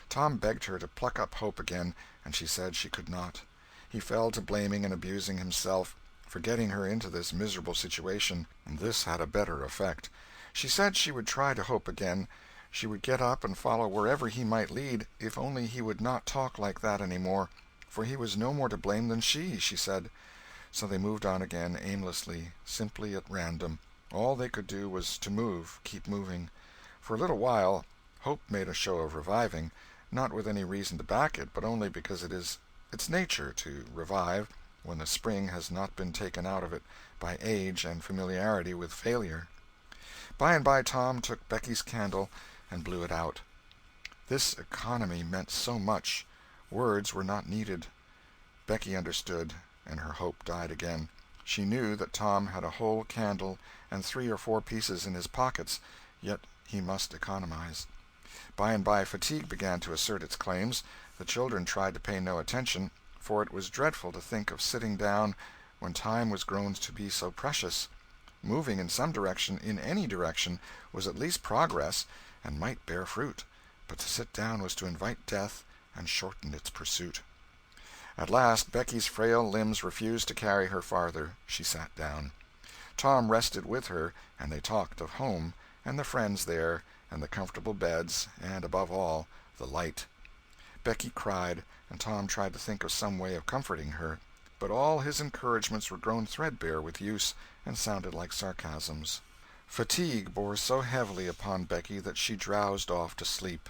Tom begged her to pluck up hope again, and she said she could not. He fell to blaming and abusing himself for getting her into this miserable situation, and this had a better effect. She said she would try to hope again. She would get up and follow wherever he might lead, if only he would not talk like that any more, for he was no more to blame than she said. So they moved on again, aimlessly, simply at random. All they could do was to move, keep moving. For a little while, hope made a show of reviving, not with any reason to back it, but only because it is its nature to revive when the spring has not been taken out of it by age and familiarity with failure. By and by Tom took Becky's candle and blew it out. This economy meant so much. Words were not needed. Becky understood, and her hope died again. She knew that Tom had a whole candle and 3 or 4 pieces in his pockets, yet he must economize. By and by fatigue began to assert its claims. The children tried to pay no attention, for it was dreadful to think of sitting down when time was grown to be so precious. Moving in some direction, in any direction, was at least progress, and might bear fruit, but to sit down was to invite death and shorten its pursuit. At last Becky's frail limbs refused to carry her farther. She sat down. Tom rested with her, and they talked of home, and the friends there, and the comfortable beds, and, above all, the light. Becky cried, and Tom tried to think of some way of comforting her, but all his encouragements were grown threadbare with use, and sounded like sarcasms. Fatigue bore so heavily upon Becky that she drowsed off to sleep.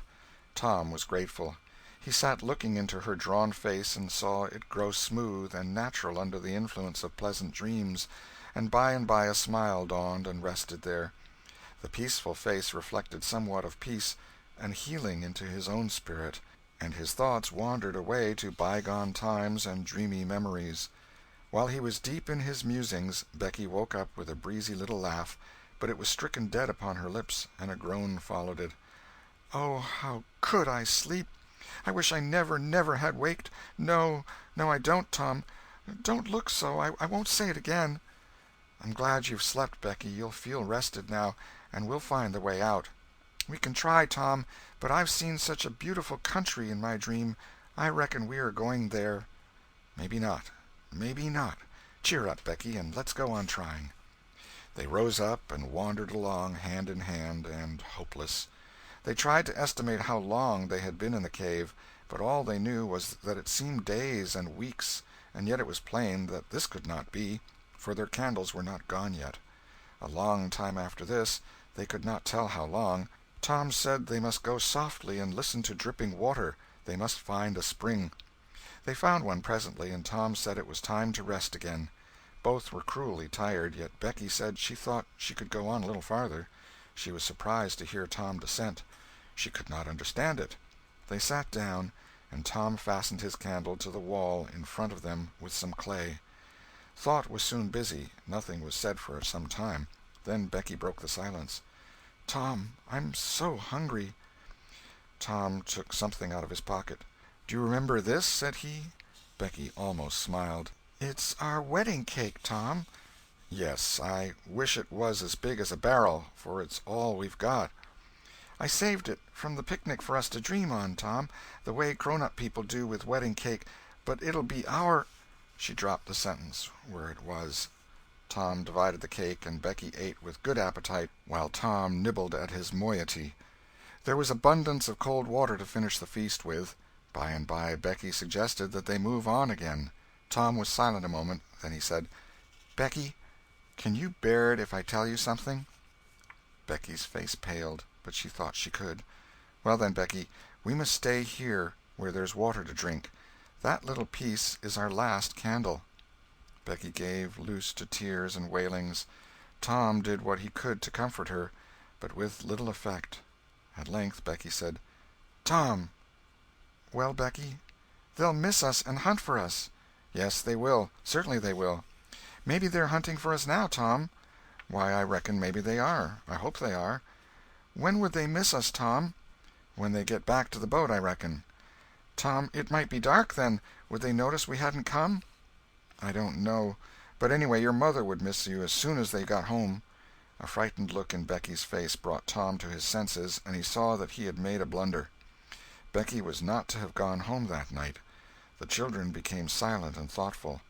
Tom was grateful. He sat looking into her drawn face and saw it grow smooth and natural under the influence of pleasant dreams, and by a smile dawned and rested there. The peaceful face reflected somewhat of peace and healing into his own spirit, and his thoughts wandered away to bygone times and dreamy memories. While he was deep in his musings, Becky woke up with a breezy little laugh, but it was stricken dead upon her lips, and a groan followed it. "Oh, how could I sleep! I wish I never had waked. No, I don't, Tom. Don't look so. I won't say it again." "I'm glad you've slept, Becky. You'll feel rested now, and we'll find the way out." "We can try, Tom, but I've seen such a beautiful country in my dream, I reckon we are going there." "Maybe not. Cheer up, Becky, and let's go on trying." They rose up and wandered along, hand in hand, and hopeless. They tried to estimate how long they had been in the cave, but all they knew was that it seemed days and weeks, and yet it was plain that this could not be, for their candles were not gone yet. A long time after this, they could not tell how long, Tom said they must go softly and listen to dripping water. They must find a spring. They found one presently, and Tom said it was time to rest again. Both were cruelly tired, yet Becky said she thought she could go on a little farther. She was surprised to hear Tom dissent. She could not understand it. They sat down, and Tom fastened his candle to the wall in front of them with some clay. Thought was soon busy. Nothing was said for some time. Then Becky broke the silence. "Tom, I'm so hungry." Tom took something out of his pocket. "Do you remember this?" said he. Becky almost smiled. "It's our wedding cake, Tom." "Yes, I wish it was as big as a barrel, for it's all we've got." "I saved it from the picnic for us to dream on, Tom, the way grown-up people do with wedding cake, but it'll be our—" She dropped the sentence where it was. Tom divided the cake, and Becky ate with good appetite, while Tom nibbled at his moiety. There was abundance of cold water to finish the feast with. By and by Becky suggested that they move on again. Tom was silent a moment, then he said, "Becky, can you bear it if I tell you something?" Becky's face paled, but she thought she could. "Well then, Becky, we must stay here where there's water to drink. That little piece is our last candle." Becky gave loose to tears and wailings. Tom did what he could to comfort her, but with little effect. At length Becky said, "Tom." "Well, Becky?" "They'll miss us and hunt for us." "Yes, they will. Certainly they will." "Maybe they're hunting for us now, Tom." "Why, I reckon maybe they are. I hope they are." "When would they miss us, Tom?" "When they get back to the boat, I reckon." "Tom, it might be dark then. Would they notice we hadn't come?" "I don't know. But anyway, your mother would miss you as soon as they got home." A frightened look in Becky's face brought Tom to his senses, and he saw that he had made a blunder. Becky was not to have gone home that night. The children became silent and thoughtful.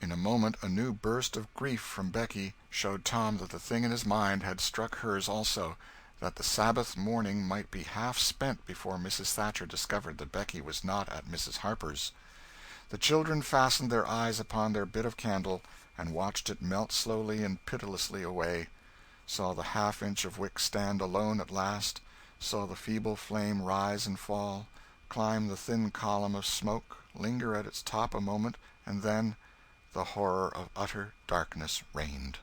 In a moment a new burst of grief from Becky showed Tom that the thing in his mind had struck hers also, that the Sabbath morning might be half spent before Mrs. Thatcher discovered that Becky was not at Mrs. Harper's. The children fastened their eyes upon their bit of candle and watched it melt slowly and pitilessly away, saw the half-inch of wick stand alone at last, saw the feeble flame rise and fall, climb the thin column of smoke, linger at its top a moment, and then the horror of utter darkness reigned.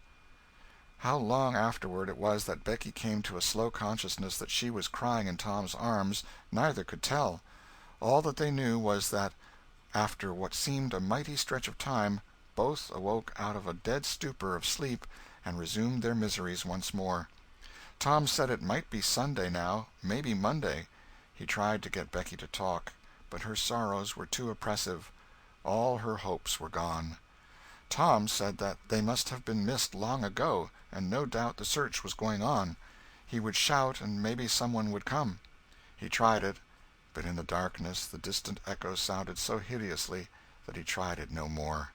How long afterward it was that Becky came to a slow consciousness that she was crying in Tom's arms, neither could tell. All that they knew was that, after what seemed a mighty stretch of time, both awoke out of a dead stupor of sleep and resumed their miseries once more. Tom said it might be Sunday now, maybe Monday. He tried to get Becky to talk, but her sorrows were too oppressive. All her hopes were gone. Tom said that they must have been missed long ago, and no doubt the search was going on. He would shout, and maybe someone would come. He tried it, but in the darkness the distant echoes sounded so hideously that he tried it no more.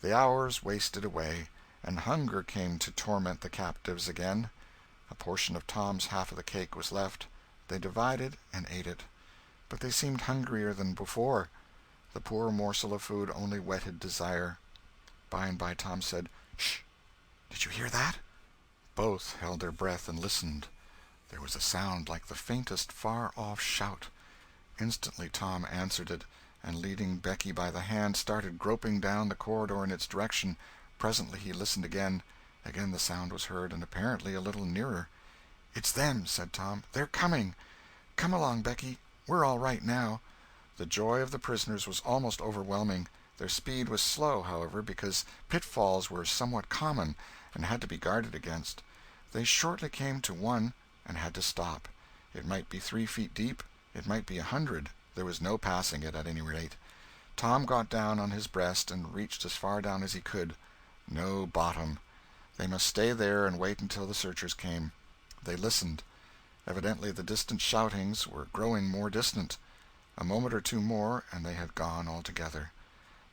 The hours wasted away, and hunger came to torment the captives again. A portion of Tom's half of the cake was left. They divided and ate it, but they seemed hungrier than before. The poor morsel of food only whetted desire. By and by Tom said, "Shh! Did you hear that?" Both held their breath and listened. There was a sound like the faintest far-off shout. Instantly Tom answered it, and leading Becky by the hand started groping down the corridor in its direction. Presently he listened again. Again the sound was heard, and apparently a little nearer. "It's them," said Tom. "They're coming. Come along, Becky. We're all right now." The joy of the prisoners was almost overwhelming. Their speed was slow, however, because pitfalls were somewhat common and had to be guarded against. They shortly came to one and had to stop. It might be 3 feet deep, it might be 100. There was no passing it, at any rate. Tom got down on his breast and reached as far down as he could. No bottom. They must stay there and wait until the searchers came. They listened. Evidently the distant shoutings were growing more distant. A moment or two more, and they had gone altogether.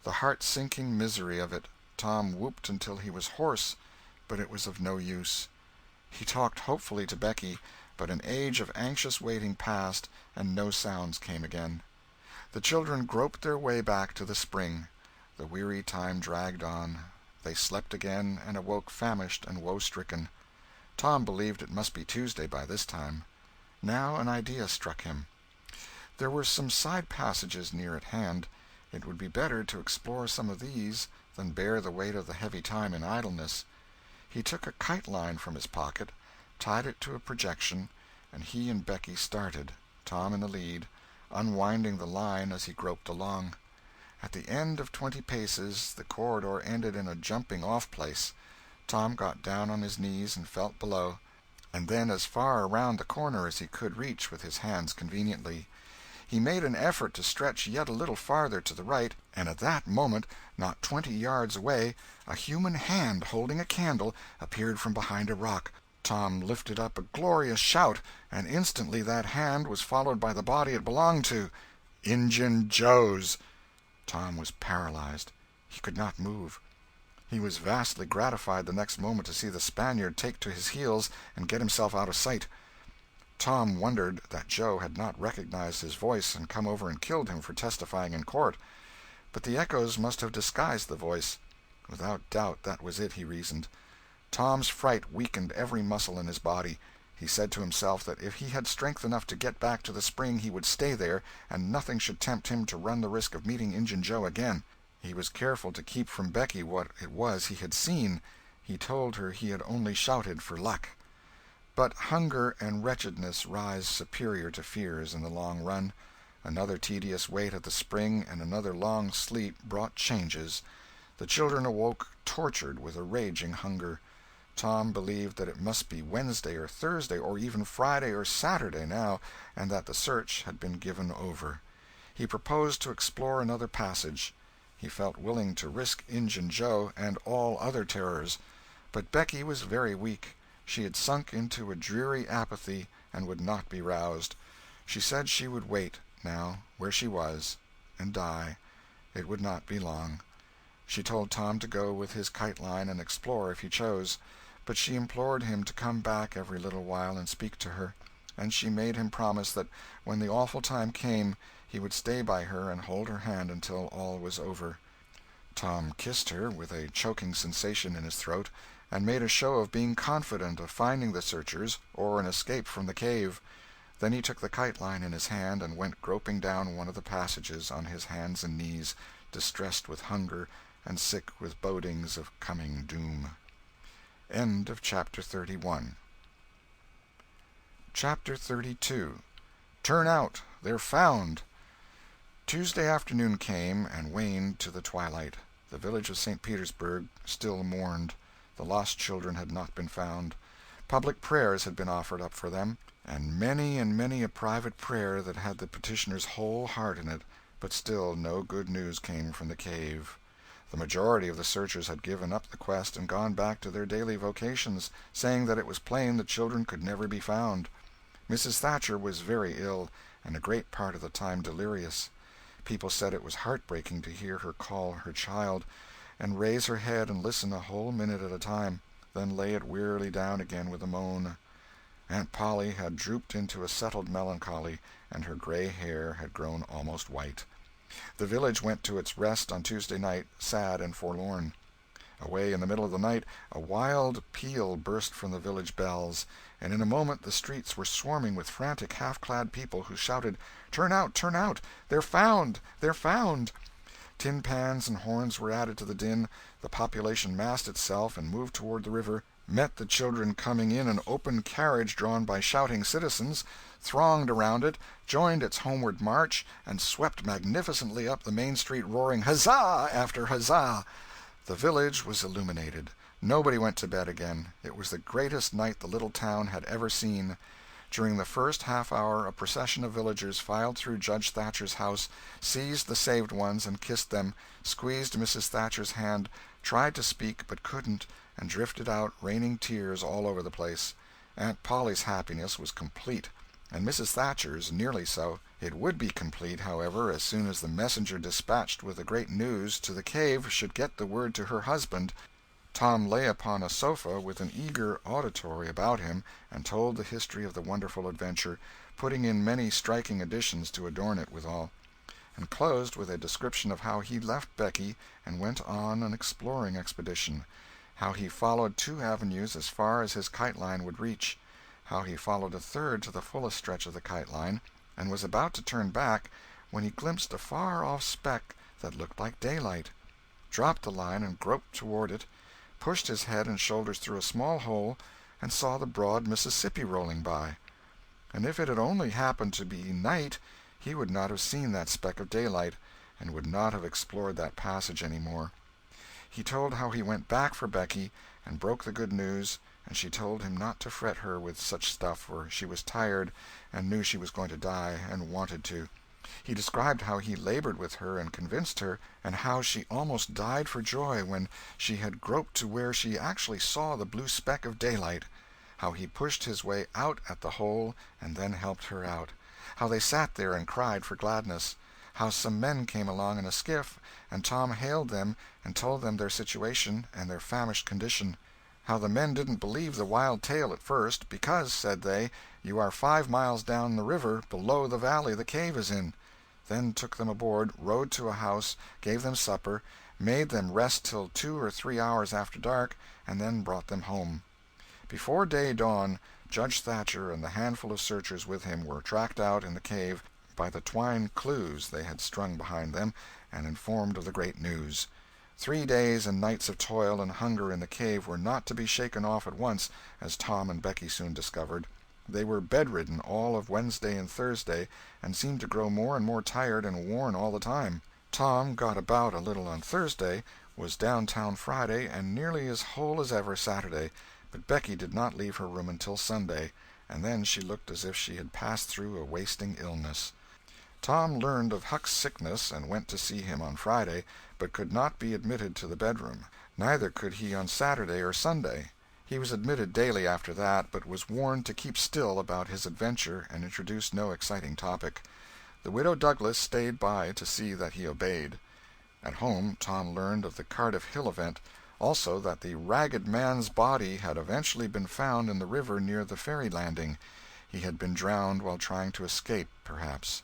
The heart-sinking misery of it! Tom whooped until he was hoarse, but it was of no use. He talked hopefully to Becky, but an age of anxious waiting passed, and no sounds came again. The children groped their way back to the spring. The weary time dragged on. They slept again, and awoke famished and woe-stricken. Tom believed it must be Tuesday by this time. Now an idea struck him. There were some side passages near at hand. It would be better to explore some of these than bear the weight of the heavy time in idleness. He took a kite-line from his pocket, tied it to a projection, and he and Becky started, Tom in the lead, unwinding the line as he groped along. At the end of 20 paces the corridor ended in a jumping-off place. Tom got down on his knees and felt below, and then as far around the corner as he could reach with his hands conveniently. He made an effort to stretch yet a little farther to the right, and at that moment, not 20 yards away, a human hand holding a candle appeared from behind a rock. Tom lifted up a glorious shout, and instantly that hand was followed by the body it belonged to. Injun Joe's! Tom was paralyzed. He could not move. He was vastly gratified the next moment to see the Spaniard take to his heels and get himself out of sight. Tom wondered that Joe had not recognized his voice and come over and killed him for testifying in court. But the echoes must have disguised the voice. Without doubt that was it, he reasoned. Tom's fright weakened every muscle in his body. He said to himself that if he had strength enough to get back to the spring he would stay there, and nothing should tempt him to run the risk of meeting Injun Joe again. He was careful to keep from Becky what it was he had seen. He told her he had only shouted for luck. But hunger and wretchedness rise superior to fears in the long run. Another tedious wait at the spring and another long sleep brought changes. The children awoke tortured with a raging hunger. Tom believed that it must be Wednesday or Thursday or even Friday or Saturday now, and that the search had been given over. He proposed to explore another passage. He felt willing to risk Injun Joe and all other terrors. But Becky was very weak. She had sunk into a dreary apathy and would not be roused. She said she would wait, now, where she was, and die. It would not be long. She told Tom to go with his kite-line and explore if he chose, but she implored him to come back every little while and speak to her, and she made him promise that when the awful time came he would stay by her and hold her hand until all was over. Tom kissed her, with a choking sensation in his throat, and made a show of being confident of finding the searchers or an escape from the cave. Then he took the kite-line in his hand and went groping down one of the passages on his hands and knees, distressed with hunger and sick with bodings of coming doom. End of Chapter 31. Chapter 32. Turn Out! They're Found! Tuesday afternoon came and waned to the twilight. The village of St. Petersburg still mourned. The lost children had not been found. Public prayers had been offered up for them, and many a private prayer that had the petitioner's whole heart in it, but still no good news came from the cave. The majority of the searchers had given up the quest and gone back to their daily vocations, saying that it was plain the children could never be found. Mrs. Thatcher was very ill, and a great part of the time delirious. People said it was heartbreaking to hear her call her child, and raise her head and listen a whole minute at a time, then lay it wearily down again with a moan. Aunt Polly had drooped into a settled melancholy, and her gray hair had grown almost white. The village went to its rest on Tuesday night, sad and forlorn. Away in the middle of the night a wild peal burst from the village bells, and in a moment the streets were swarming with frantic half-clad people who shouted, "Turn out! Turn out! They're found! They're found!" Tin pans and horns were added to the din. The population massed itself and moved toward the river, met the children coming in an open carriage drawn by shouting citizens, thronged around it, joined its homeward march, and swept magnificently up the main street roaring huzzah after huzzah. The village was illuminated. Nobody went to bed again. It was the greatest night the little town had ever seen. During the first half-hour a procession of villagers filed through Judge Thatcher's house, seized the saved ones and kissed them, squeezed Mrs. Thatcher's hand, tried to speak but couldn't, and drifted out raining tears all over the place. Aunt Polly's happiness was complete, and Mrs. Thatcher's nearly so. It would be complete, however, as soon as the messenger dispatched with the great news to the cave should get the word to her husband. Tom lay upon a sofa with an eager auditory about him, and told the history of the wonderful adventure, putting in many striking additions to adorn it withal, and closed with a description of how he left Becky and went on an exploring expedition, how he followed 2 avenues as far as his kite-line would reach, how he followed a third to the fullest stretch of the kite-line, and was about to turn back when he glimpsed a far-off speck that looked like daylight, dropped the line and groped toward it, pushed his head and shoulders through a small hole, and saw the broad Mississippi rolling by. And if it had only happened to be night, he would not have seen that speck of daylight, and would not have explored that passage any more. He told how he went back for Becky, and broke the good news, and she told him not to fret her with such stuff, for she was tired, and knew she was going to die, and wanted to. He described how he labored with her and convinced her, and how she almost died for joy when she had groped to where she actually saw the blue speck of daylight, how he pushed his way out at the hole and then helped her out, how they sat there and cried for gladness, how some men came along in a skiff, and Tom hailed them and told them their situation and their famished condition, how the men didn't believe the wild tale at first, because, said they, you are 5 miles down the river below the valley the cave is in. Then took them aboard, rode to a house, gave them supper, made them rest till 2 or 3 hours after dark, and then brought them home. Before day dawn, Judge Thatcher and the handful of searchers with him were tracked out in the cave by the twine clues they had strung behind them, and informed of the great news. 3 days and nights of toil and hunger in the cave were not to be shaken off at once, as Tom and Becky soon discovered. They were bedridden all of Wednesday and Thursday, and seemed to grow more and more tired and worn all the time. Tom got about a little on Thursday, was downtown Friday, and nearly as whole as ever Saturday, but Becky did not leave her room until Sunday, and then she looked as if she had passed through a wasting illness. Tom learned of Huck's sickness and went to see him on Friday, but could not be admitted to the bedroom. Neither could he on Saturday or Sunday. He was admitted daily after that, but was warned to keep still about his adventure and introduce no exciting topic. The Widow Douglas stayed by to see that he obeyed. At home Tom learned of the Cardiff Hill event, also that the ragged man's body had eventually been found in the river near the ferry landing. He had been drowned while trying to escape, perhaps.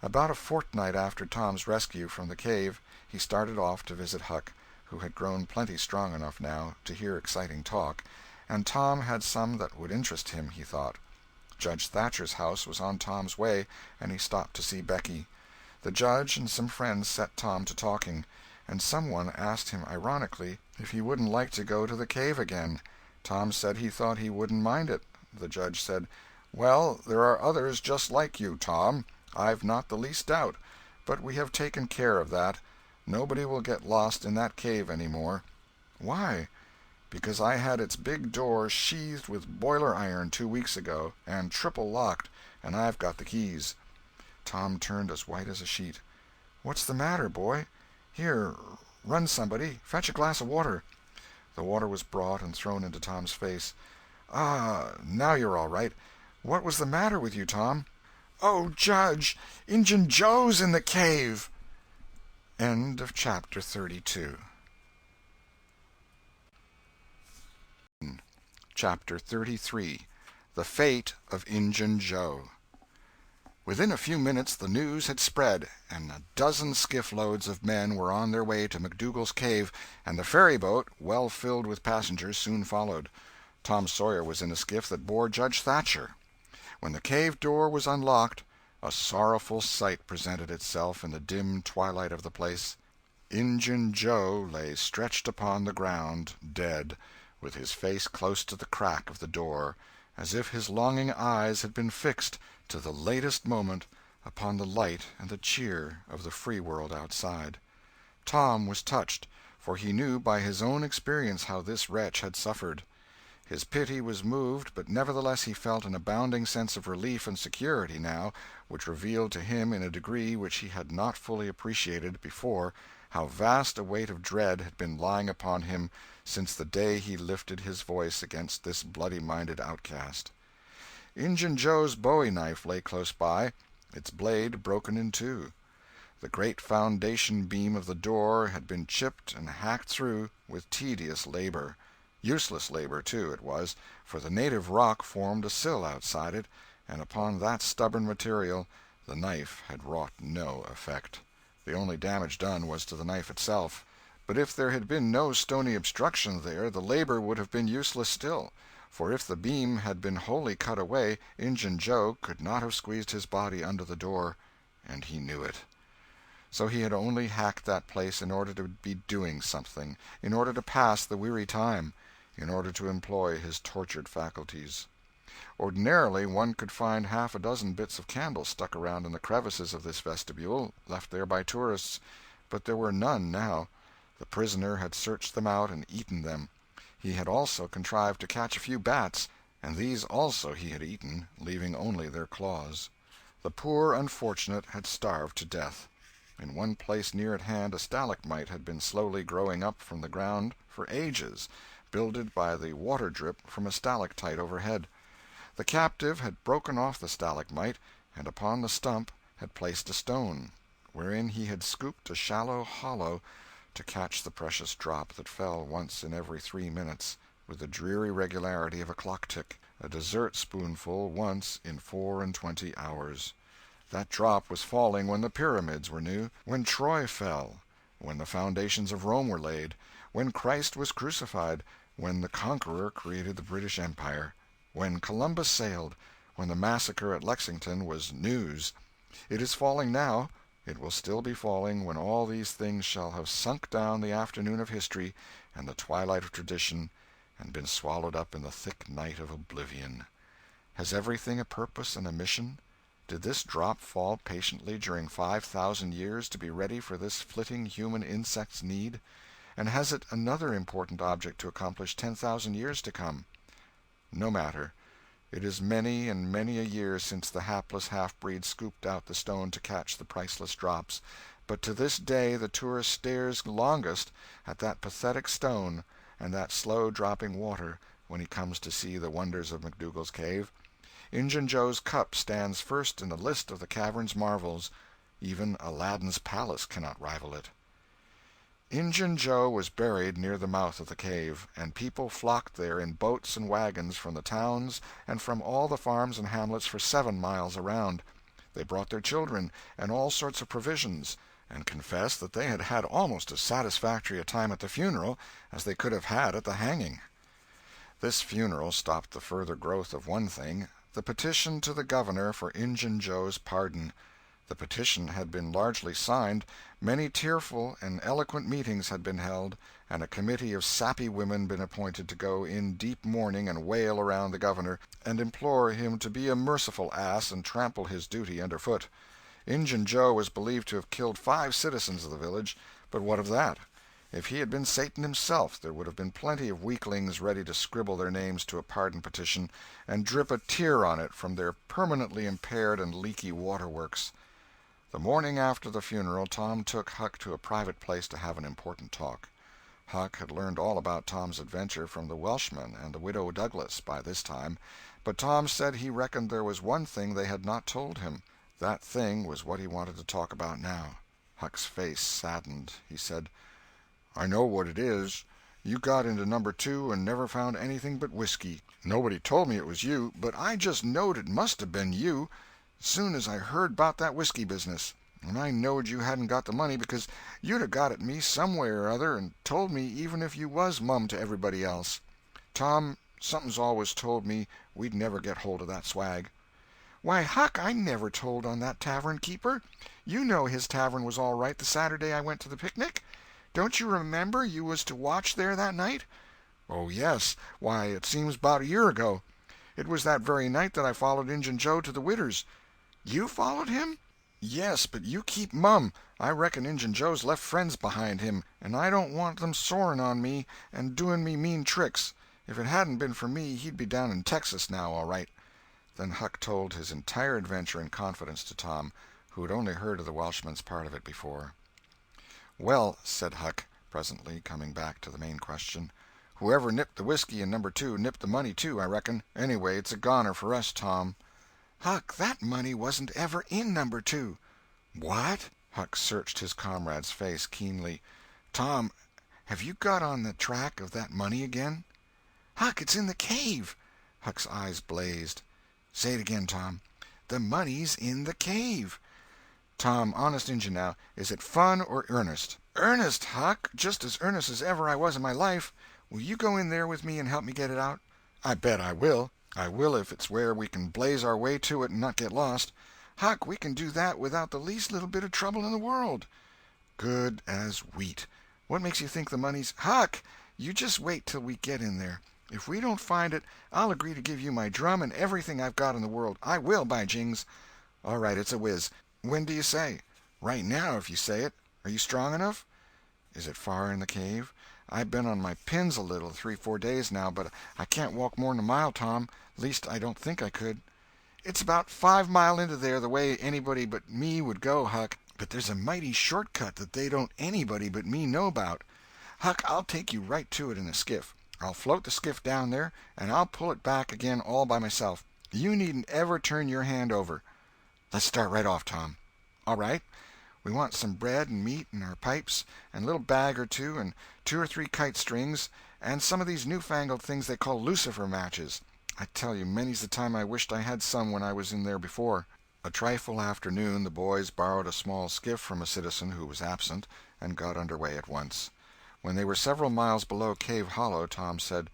About a fortnight after Tom's rescue from the cave, he started off to visit Huck, who had grown plenty strong enough now to hear exciting talk, and Tom had some that would interest him, he thought. Judge Thatcher's house was on Tom's way, and he stopped to see Becky. The judge and some friends set Tom to talking, and someone asked him ironically if he wouldn't like to go to the cave again. Tom said he thought he wouldn't mind it. The judge said, "Well, there are others just like you, Tom. I've not the least doubt. But we have taken care of that. Nobody will get lost in that cave any more." "Why?" "Because I had its big door sheathed with boiler iron 2 weeks ago, and triple locked, and I've got the keys." Tom turned as white as a sheet. "What's the matter, boy? Here, run somebody. Fetch a glass of water." The water was brought and thrown into Tom's face. "Ah, now you're all right. What was the matter with you, Tom?" "Oh, Judge, Injun Joe's in the cave." End of chapter 32. Chapter 33. The Fate of Injun Joe. Within a few minutes the news had spread, and a dozen skiff-loads of men were on their way to McDougal's cave, and the ferry-boat, well filled with passengers, soon followed. Tom Sawyer was in a skiff that bore Judge Thatcher. When the cave door was unlocked, a sorrowful sight presented itself in the dim twilight of the place. Injun Joe lay stretched upon the ground, dead, with his face close to the crack of the door, as if his longing eyes had been fixed, to the latest moment, upon the light and the cheer of the free world outside. Tom was touched, for he knew by his own experience how this wretch had suffered. His pity was moved, but nevertheless he felt an abounding sense of relief and security now, which revealed to him in a degree which he had not fully appreciated before how vast a weight of dread had been lying upon him since the day he lifted his voice against this bloody-minded outcast. Injun Joe's bowie-knife lay close by, its blade broken in two. The great foundation beam of the door had been chipped and hacked through with tedious labor. Useless labor, too, it was, for the native rock formed a sill outside it, and upon that stubborn material the knife had wrought no effect. The only damage done was to the knife itself. But if there had been no stony obstruction there, the labor would have been useless still, for if the beam had been wholly cut away, Injun Joe could not have squeezed his body under the door, and he knew it. So he had only hacked that place in order to be doing something, in order to pass the weary time, in order to employ his tortured faculties. Ordinarily one could find half a dozen bits of candle stuck around in the crevices of this vestibule, left there by tourists, but there were none now. The prisoner had searched them out and eaten them. He had also contrived to catch a few bats, and these also he had eaten, leaving only their claws. The poor unfortunate had starved to death. In one place near at hand a stalagmite had been slowly growing up from the ground for ages, builded by the water drip from a stalactite overhead. The captive had broken off the stalagmite, and upon the stump had placed a stone, wherein he had scooped a shallow hollow to catch the precious drop that fell once in every 3 minutes, with the dreary regularity of a clock-tick, a dessert-spoonful once in 24 hours. That drop was falling when the pyramids were new, when Troy fell, when the foundations of Rome were laid, when Christ was crucified, when the Conqueror created the British Empire, when Columbus sailed, when the massacre at Lexington was news. It is falling now. It will still be falling when all these things shall have sunk down the afternoon of history and the twilight of tradition, and been swallowed up in the thick night of oblivion. Has everything a purpose and a mission? Did this drop fall patiently during 5,000 years to be ready for this flitting human insect's need? And has it another important object to accomplish 10,000 years to come? No matter. It is many and many a year since the hapless half-breed scooped out the stone to catch the priceless drops, but to this day the tourist stares longest at that pathetic stone and that slow-dropping water when he comes to see the wonders of McDougal's cave. Injun Joe's cup stands first in the list of the cavern's marvels. Even Aladdin's palace cannot rival it. Injun Joe was buried near the mouth of the cave, and people flocked there in boats and wagons from the towns and from all the farms and hamlets for 7 miles around. They brought their children and all sorts of provisions, and confessed that they had had almost as satisfactory a time at the funeral as they could have had at the hanging. This funeral stopped the further growth of one thing, the petition to the governor for Injun Joe's pardon. The petition had been largely signed, many tearful and eloquent meetings had been held, and a committee of sappy women been appointed to go in deep mourning and wail around the governor, and implore him to be a merciful ass and trample his duty under foot. Injun Joe was believed to have killed 5 citizens of the village, but what of that? If he had been Satan himself, there would have been plenty of weaklings ready to scribble their names to a pardon petition and drip a tear on it from their permanently impaired and leaky waterworks. The morning after the funeral, Tom took Huck to a private place to have an important talk. Huck had learned all about Tom's adventure from the Welshman and the Widow Douglas by this time, but Tom said he reckoned there was one thing they had not told him. That thing was what he wanted to talk about now. Huck's face saddened. He said, "I know what it is. You got into number 2 and never found anything but whiskey. Nobody told me it was you, but I just knowed it must have been you soon as I heard about that whiskey business. And I knowed you hadn't got the money because you'd 'a' got at me some way or other and told me even if you was mum to everybody else. Tom, something's always told me we'd never get hold of that swag." "Why, Huck, I never told on that tavern keeper. You know his tavern was all right the Saturday I went to the picnic. Don't you remember you was to watch there that night?" "Oh, yes. Why, it seems 'bout a year ago. It was that very night that I followed Injun Joe to the Widder's." "You followed him?" "Yes, but you keep mum. I reckon Injun Joe's left friends behind him, and I don't want them soring on me and doing me mean tricks. If it hadn't been for me he'd be down in Texas now, all right." Then Huck told his entire adventure in confidence to Tom, who had only heard of the Welshman's part of it before. "Well," said Huck, presently, coming back to the main question, "whoever nipped the whiskey in number 2 nipped the money, too, I reckon. Anyway, it's a goner for us, Tom." "Huck, that money wasn't ever in number 2. "What?" Huck searched his comrade's face keenly. "Tom, have you got on the track of that money again?" "Huck, it's in the cave." Huck's eyes blazed. "Say it again, Tom." "The money's in the cave." "Tom, honest Injun now, is it fun or earnest?" "Earnest, Huck, just as earnest as ever I was in my life. Will you go in there with me and help me get it out?" "I bet I will. I will if it's where we can blaze our way to it and not get lost." "Huck, we can do that without the least little bit of trouble in the world." "Good as wheat. What makes you think the money's—" "Huck, you just wait till we get in there. If we don't find it, I'll agree to give you my drum and everything I've got in the world. I will, by jings." "All right, it's a whiz. When do you say?" "Right now, if you say it. Are you strong enough?" "Is it far in the cave? I've been on my pins a little 3-4 days now, but I can't walk more'n a mile, Tom. Least I don't think I could." "It's about 5 mile into there the way anybody but me would go, Huck. But there's a mighty short cut that they don't anybody but me know about. Huck, I'll take you right to it in a skiff. I'll float the skiff down there, and I'll pull it back again all by myself. You needn't ever turn your hand over." "Let's start right off, Tom." "All right. We want some bread and meat and our pipes, and a little bag or two, and 2 or 3 kite strings, and some of these newfangled things they call lucifer matches. I tell you, many's the time I wished I had some when I was in there before." A trifle after noon the boys borrowed a small skiff from a citizen who was absent, and got under way at once. When they were several miles below Cave Hollow, Tom said,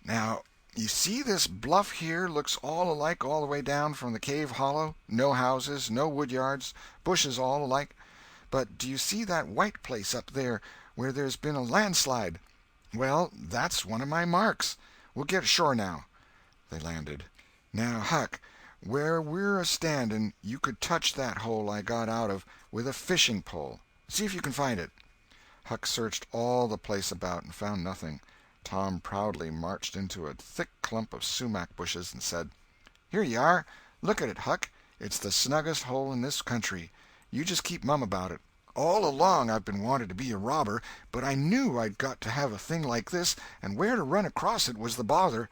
"Now, you see this bluff here looks all alike all the way down from the cave hollow? No houses, no wood yards, bushes all alike. But do you see that white place up there where there's been a landslide? Well, that's one of my marks. We'll get ashore now." They landed. Now, Huck, where we're a-standing you could touch that hole I got out of with a fishing pole. See if you can find it." Huck searched all the place about and found nothing. Tom proudly marched into a thick clump of sumac bushes and said, "Here you are. Look at it, Huck. It's the snuggest hole in this country. You just keep mum about it. All along I've been wanting to be a robber, but I knew I'd got to have a thing like this, and where to run across it was the bother.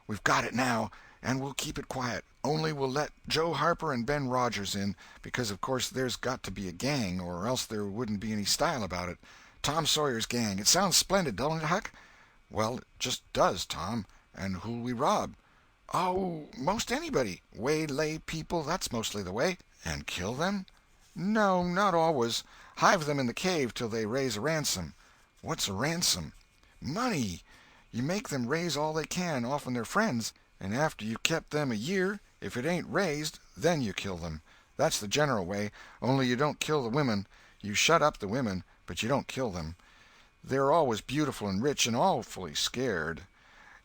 We've got it now, and we'll keep it quiet. Only we'll let Joe Harper and Ben Rogers in, because of course there's got to be a gang, or else there wouldn't be any style about it. Tom Sawyer's Gang. It sounds splendid, don't it, Huck?" "Well, it just does, Tom. And who'll we rob?" "Oh, most anybody. Waylay people, that's mostly the way." "And kill them?" "No, not always. Hive them in the cave till they raise a ransom." "What's a ransom?" "Money. You make them raise all they can off'n their friends, and after you kept them a year, if it ain't raised, then you kill them. That's the general way, only you don't kill the women. You shut up the women, but you don't kill them. They're always beautiful and rich and awfully scared.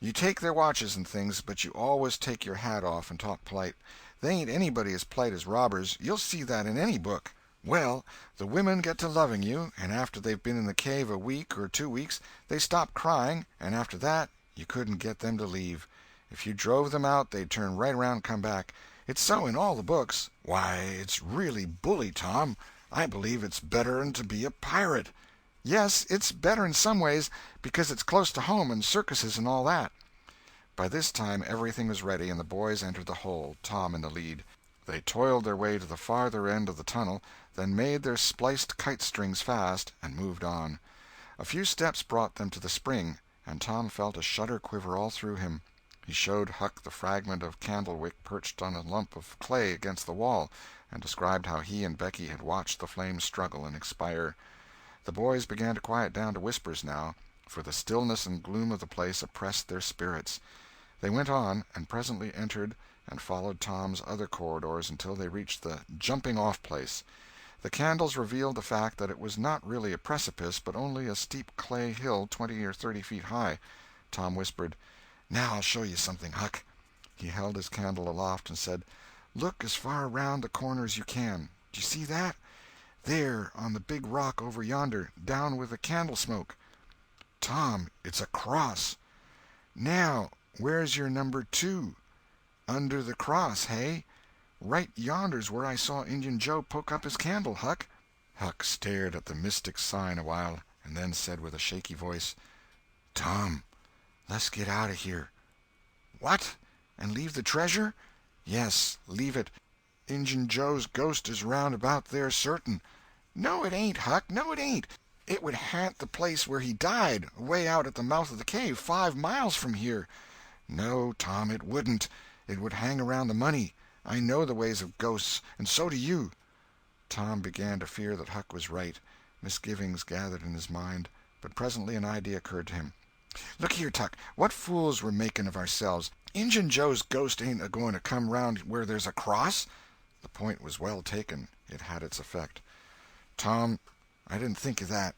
You take their watches and things, but you always take your hat off and talk polite. They ain't anybody as polite as robbers. You'll see that in any book. Well, the women get to loving you, and after they've been in the cave a week or 2 weeks, they stop crying, and after that you couldn't get them to leave. If you drove them out they'd turn right around and come back. It's so in all the books." "Why, it's really bully, Tom. I believe it's better'n to be a pirate." "Yes, it's better in some ways, because it's close to home and circuses and all that." By this time everything was ready, and the boys entered the hole, Tom in the lead. They toiled their way to the farther end of the tunnel, then made their spliced kite-strings fast, and moved on. A few steps brought them to the spring, and Tom felt a shudder quiver all through him. He showed Huck the fragment of candle-wick perched on a lump of clay against the wall, and described how he and Becky had watched the flames struggle and expire. The boys began to quiet down to whispers now, for the stillness and gloom of the place oppressed their spirits. They went on, and presently entered and followed Tom's other corridors until they reached the jumping-off place. The candles revealed the fact that it was not really a precipice, but only a steep clay hill 20 or 30 feet high. Tom whispered, "Now I'll show you something, Huck." He held his candle aloft and said, "Look as far around the corner as you can. Do you see that? There, on the big rock over yonder, down with the candle smoke." "Tom, it's a cross." "Now, where's your number 2? Under the cross, hey? Right yonder's where I saw Injun Joe poke up his candle, Huck." Huck stared at the mystic sign a while, and then said with a shaky voice, "Tom, let's get out of here." "What? And leave the treasure?" "Yes, leave it. Injun Joe's ghost is round about there certain." "No, it ain't, Huck, no, it ain't. It would ha'nt the place where he died, away out at the mouth of the cave, 5 miles from here." "No, Tom, it wouldn't. It would hang around the money. I know the ways of ghosts, and so do you." Tom began to fear that Huck was right. Misgivings gathered in his mind, but presently an idea occurred to him. "Look here, Tuck, what fools we're making of ourselves. Injun Joe's ghost ain't a-going to come round where there's a cross." The point was well taken. It had its effect. "Tom, I didn't think of that.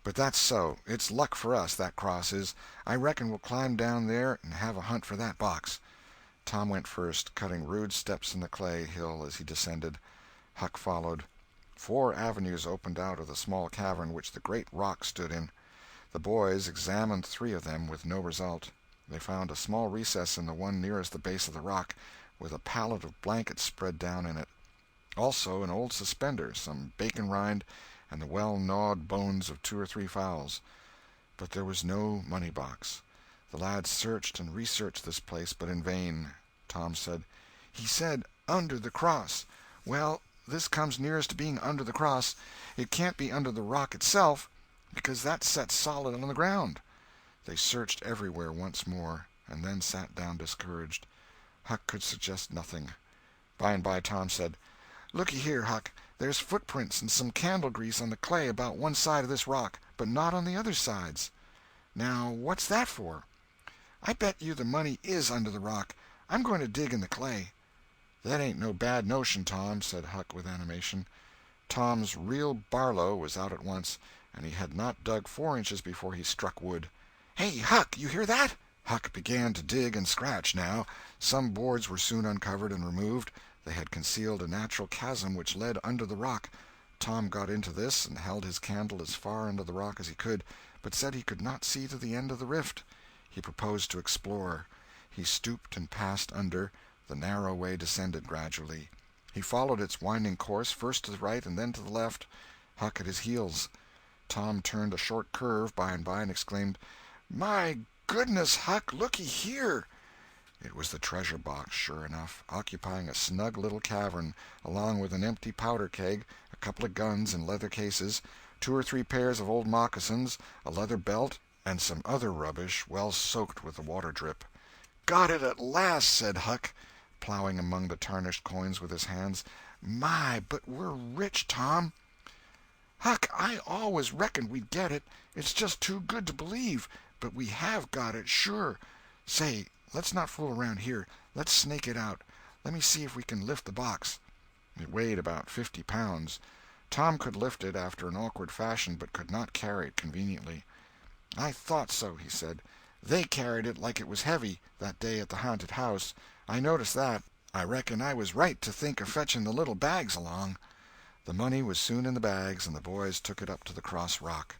But that's so. It's luck for us, that cross is. I reckon we'll climb down there and have a hunt for that box." Tom went first, cutting rude steps in the clay hill as he descended. Huck followed. 4 avenues opened out of the small cavern which the great rock stood in. The boys examined 3 of them, with no result. They found a small recess in the one nearest the base of the rock, with a pallet of blankets spread down in it. Also an old suspender, some bacon rind, and the well-gnawed bones of 2 or 3 fowls. But there was no money-box. The lads searched and researched this place, but in vain. Tom said, "He said under the cross. Well, this comes nearest to being under the cross. It can't be under the rock itself, because that's set solid on the ground." They searched everywhere once more, and then sat down discouraged. Huck could suggest nothing. By and by Tom said, "Looky here, Huck, there's footprints and some candle grease on the clay about one side of this rock, but not on the other sides. Now, what's that for?" "I bet you the money is under the rock. I'm going to dig in the clay." "That ain't no bad notion, Tom," said Huck with animation. Tom's real Barlow was out at once, and he had not dug 4 inches before he struck wood. "Hey, Huck, you hear that?" Huck began to dig and scratch now. Some boards were soon uncovered and removed. They had concealed a natural chasm which led under the rock. Tom got into this and held his candle as far under the rock as he could, but said he could not see to the end of the rift. He proposed to explore. He stooped and passed under. The narrow way descended gradually. He followed its winding course, first to the right and then to the left, Huck at his heels. Tom turned a short curve by and by and exclaimed, "My goodness, Huck, looky here!" It was the treasure box, sure enough, occupying a snug little cavern, along with an empty powder keg, a couple of guns in leather cases, 2 or 3 pairs of old moccasins, a leather belt, and some other rubbish well soaked with the water drip. "Got it at last," said Huck, plowing among the tarnished coins with his hands. "My, but we're rich, Tom!" "Huck, I always reckoned we'd get it. It's just too good to believe. But we have got it, sure. Say, let's not fool around here. Let's snake it out. Let me see if we can lift the box." It weighed about 50 pounds. Tom could lift it after an awkward fashion, but could not carry it conveniently. "I thought so," he said. "They carried it like it was heavy, that day at the haunted house. I noticed that. I reckon I was right to think of fetching the little bags along." The money was soon in the bags, and the boys took it up to the cross rock.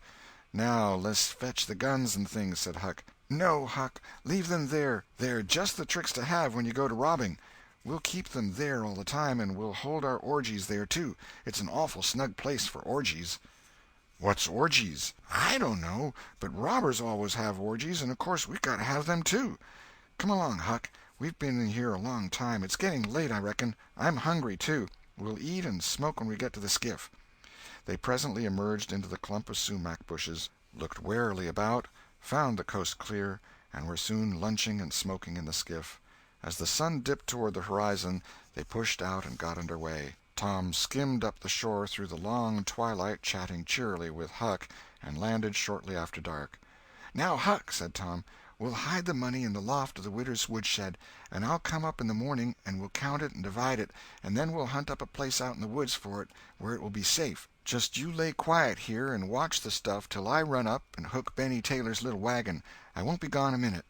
"Now let's fetch the guns and things," said Huck. "No, Huck, leave them there. They're just the tricks to have when you go to robbing. We'll keep them there all the time, and we'll hold our orgies there, too. It's an awful snug place for orgies." "What's orgies?" "I don't know, but robbers always have orgies, and of course we got to have them, too. Come along, Huck. We've been in here a long time. It's getting late, I reckon. I'm hungry, too. We'll eat and smoke when we get to the skiff." They presently emerged into the clump of sumac bushes, looked warily about, found the coast clear, and were soon lunching and smoking in the skiff. As the sun dipped toward the horizon, they pushed out and got under way. Tom skimmed up the shore through the long twilight, chatting cheerily with Huck, and landed shortly after dark. "Now, Huck," said Tom, "we'll hide the money in the loft of the widow's woodshed, and I'll come up in the morning and we'll count it and divide it, and then we'll hunt up a place out in the woods for it where it will be safe. Just you lay quiet here and watch the stuff till I run up and hook Benny Taylor's little wagon. I won't be gone a minute."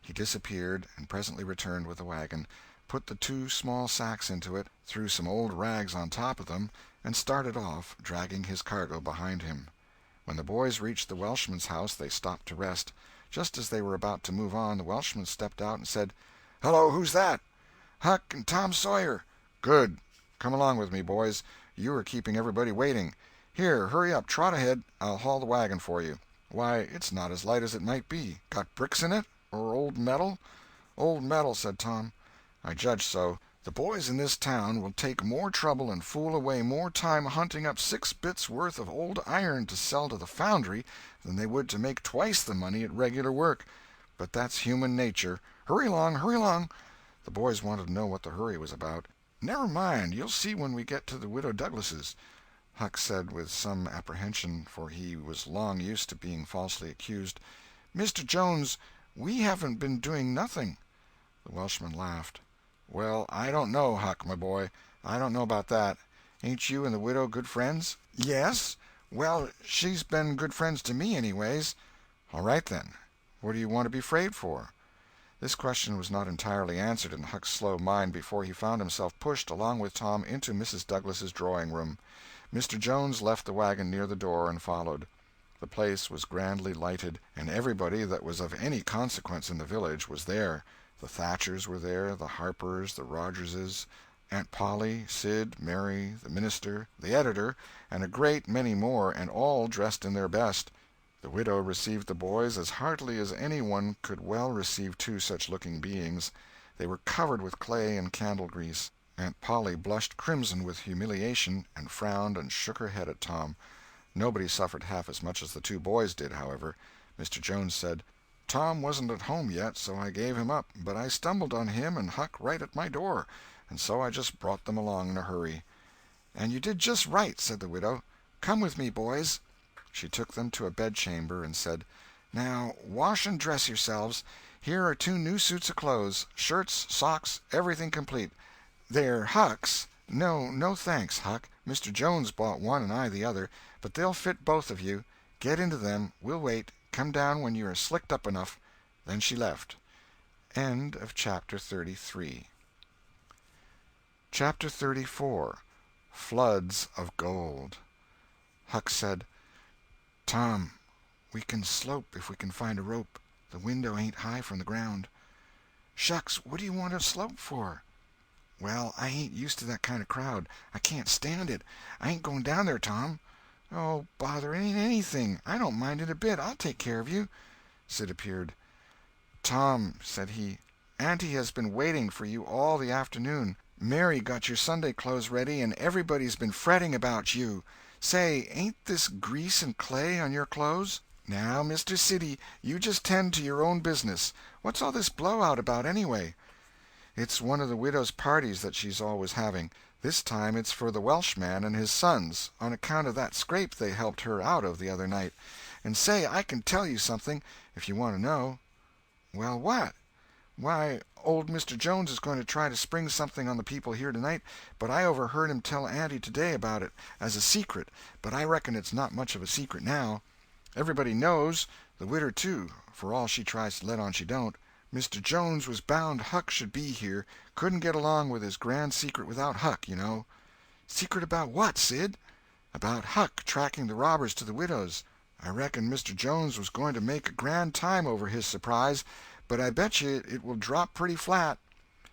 He disappeared, and presently returned with the wagon, put the 2 small sacks into it, threw some old rags on top of them, and started off, dragging his cargo behind him. When the boys reached the Welshman's house they stopped to rest. Just as they were about to move on, the Welshman stepped out and said, "Hello, who's that?" "Huck and Tom Sawyer." "Good. Come along with me, boys. You are keeping everybody waiting. Here, hurry up, trot ahead. I'll haul the wagon for you. Why, it's not as light as it might be. Got bricks in it? Or old metal?" "Old metal," said Tom. "I judge so. The boys in this town will take more trouble and fool away more time hunting up 6 bits worth of old iron to sell to the foundry than they would to make twice the money at regular work. But that's human nature. Hurry along, hurry along." The boys wanted to know what the hurry was about. "Never mind, you'll see when we get to the Widow Douglas's." Huck said with some apprehension, for he was long used to being falsely accused, "Mr. Jones, we haven't been doing nothing." The Welshman laughed. "Well, I don't know, Huck, my boy. I don't know about that. Ain't you and the widow good friends?" "Yes. Well, she's been good friends to me, anyways." "All right, then. What do you want to be afraid for?" This question was not entirely answered in Huck's slow mind before he found himself pushed, along with Tom, into Mrs. Douglas's drawing-room. Mr. Jones left the wagon near the door and followed. The place was grandly lighted, and everybody that was of any consequence in the village was there. The Thatchers were there, the Harpers, the Rogerses, Aunt Polly, Sid, Mary, the minister, the editor, and a great many more, and all dressed in their best. The widow received the boys as heartily as any one could well receive 2 such-looking beings. They were covered with clay and candle-grease. Aunt Polly blushed crimson with humiliation, and frowned and shook her head at Tom. Nobody suffered half as much as the 2 boys did, however. Mr. Jones said, "Tom wasn't at home yet, so I gave him up, but I stumbled on him and Huck right at my door, and so I just brought them along in a hurry." "And you did just right," said the widow. "Come with me, boys." She took them to a bedchamber and said, "Now wash and dress yourselves. Here are 2 new suits of clothes, shirts, socks, everything complete. They're Huck's. No thanks, Huck. Mr. Jones bought one and I the other, but they'll fit both of you. Get into them. We'll wait. Come down when you are slicked up enough." Then she left. End of chapter 33. Chapter 34. Floods of Gold. Huck said, "Tom, we can slope if we can find a rope. The window ain't high from the ground." "Shucks, what do you want to slope for?" "Well, I ain't used to that kind of crowd. I can't stand it. I ain't going down there, Tom." "Oh, bother, it ain't anything. I don't mind it a bit. I'll take care of you." Sid appeared. "Tom," said he, "Auntie has been waiting for you all the afternoon. Mary got your Sunday clothes ready, and everybody's been fretting about you. Say, ain't this grease and clay on your clothes? Now, Mr. Siddy, you just tend to your own business. What's all this blowout about, anyway?" "It's one of the widow's parties that she's always having. This time it's for the Welshman and his sons, on account of that scrape they helped her out of the other night. And say, I can tell you something, if you want to know." "Well, what?" "Why, old Mr. Jones is going to try to spring something on the people here tonight, but I overheard him tell Auntie today about it, as a secret, but I reckon it's not much of a secret now. Everybody knows, the widder too, for all she tries to let on she don't. Mr. Jones was bound Huck should be here, couldn't get along with his grand secret without Huck, you know." "Secret about what, Sid?" "About Huck tracking the robbers to the widow's. I reckon Mr. Jones was going to make a grand time over his surprise, but I bet you it will drop pretty flat."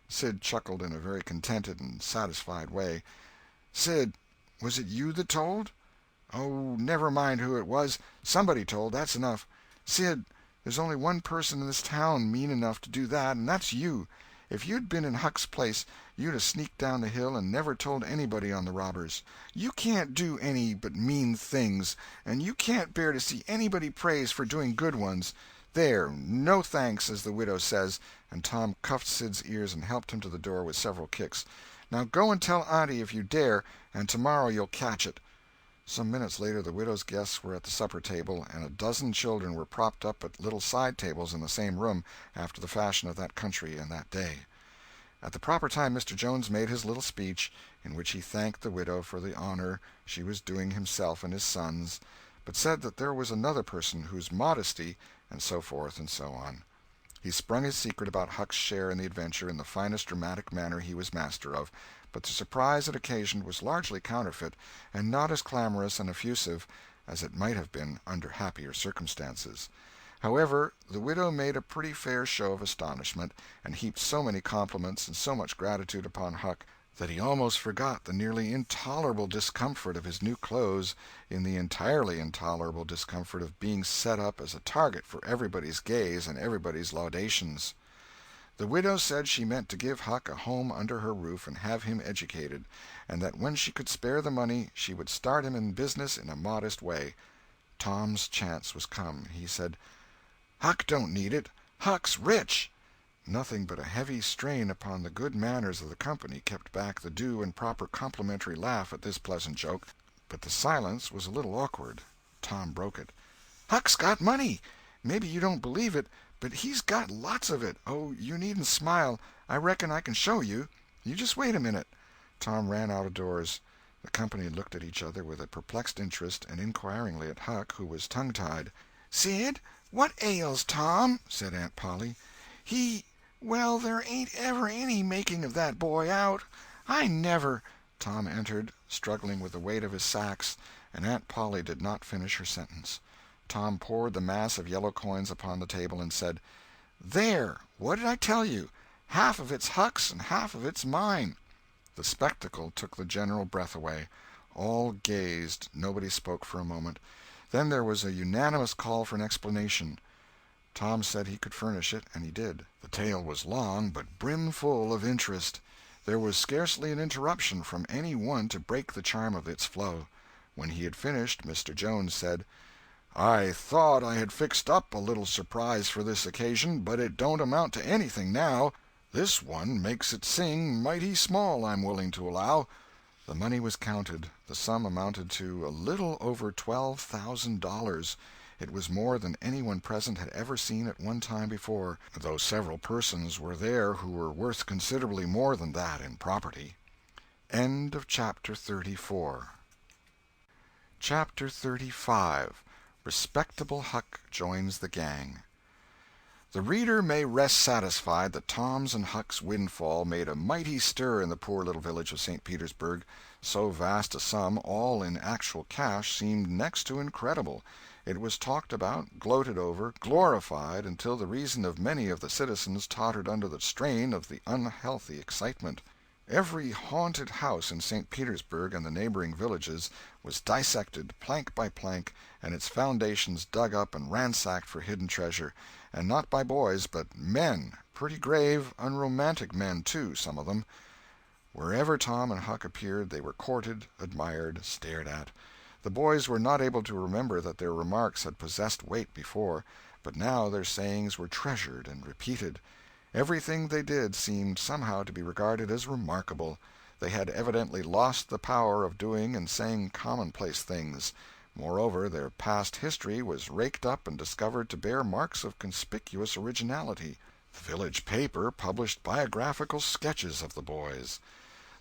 Sid chuckled in a very contented and satisfied way. "Sid, was it you that told?" "Oh, never mind who it was. Somebody told, that's enough. Sid, there's only one person in this town mean enough to do that, and that's you. If you'd been in Huck's place, you'd have sneaked down the hill and never told anybody on the robbers. You can't do any but mean things, and you can't bear to see anybody praised for doing good ones. There, no thanks, as the widow says," and Tom cuffed Sid's ears and helped him to the door with several kicks. "Now go and tell Auntie if you dare, and tomorrow you'll catch it." Some minutes later the widow's guests were at the supper table, and a dozen children were propped up at little side tables in the same room, after the fashion of that country and that day. At the proper time Mr. Jones made his little speech, in which he thanked the widow for the honor she was doing himself and his sons, but said that there was another person whose modesty, and so forth and so on. He sprung his secret about Huck's share in the adventure in the finest dramatic manner he was master of, but the surprise it occasioned was largely counterfeit, and not as clamorous and effusive as it might have been under happier circumstances. However, the widow made a pretty fair show of astonishment, and heaped so many compliments and so much gratitude upon Huck that he almost forgot the nearly intolerable discomfort of his new clothes in the entirely intolerable discomfort of being set up as a target for everybody's gaze and everybody's laudations. The widow said she meant to give Huck a home under her roof and have him educated, and that when she could spare the money she would start him in business in a modest way. Tom's chance was come. He said, "Huck don't need it. Huck's rich." Nothing but a heavy strain upon the good manners of the company kept back the due and proper complimentary laugh at this pleasant joke, but the silence was a little awkward. Tom broke it. "Huck's got money. Maybe you don't believe it, but he's got lots of it. Oh, you needn't smile. I reckon I can show you. You just wait a minute." Tom ran out of doors. The company looked at each other with a perplexed interest, and inquiringly at Huck, who was tongue-tied. "Sid, what ails Tom?" said Aunt Polly. Well, there ain't ever any making of that boy out. I never—" Tom entered, struggling with the weight of his sacks, and Aunt Polly did not finish her sentence. Tom poured the mass of yellow coins upon the table and said, "There, what did I tell you? Half of it's Huck's and half of it's mine." The spectacle took the general breath away. All gazed, nobody spoke for a moment. Then there was a unanimous call for an explanation. Tom said he could furnish it, and he did. The tale was long, but brimful of interest. There was scarcely an interruption from any one to break the charm of its flow. When he had finished, Mr. Jones said, "I thought I had fixed up a little surprise for this occasion, but it don't amount to anything now. This one makes it sing mighty small, I'm willing to allow." The money was counted. The sum amounted to a little over $12,000. It was more than anyone present had ever seen at one time before, though several persons were there who were worth considerably more than that in property. End of chapter 34. Chapter 35. Respectable Huck Joins the Gang. The reader may rest satisfied that Tom's and Huck's windfall made a mighty stir in the poor little village of St. Petersburg. So vast a sum, all in actual cash, seemed next to incredible. It was talked about, gloated over, glorified, until the reason of many of the citizens tottered under the strain of the unhealthy excitement. Every haunted house in St. Petersburg and the neighboring villages was dissected, plank by plank, and its foundations dug up and ransacked for hidden treasure, and not by boys, but men, pretty grave, unromantic men, too, some of them. Wherever Tom and Huck appeared they were courted, admired, stared at. The boys were not able to remember that their remarks had possessed weight before, but now their sayings were treasured and repeated. Everything they did seemed somehow to be regarded as remarkable. They had evidently lost the power of doing and saying commonplace things. Moreover, their past history was raked up and discovered to bear marks of conspicuous originality. The village paper published biographical sketches of the boys.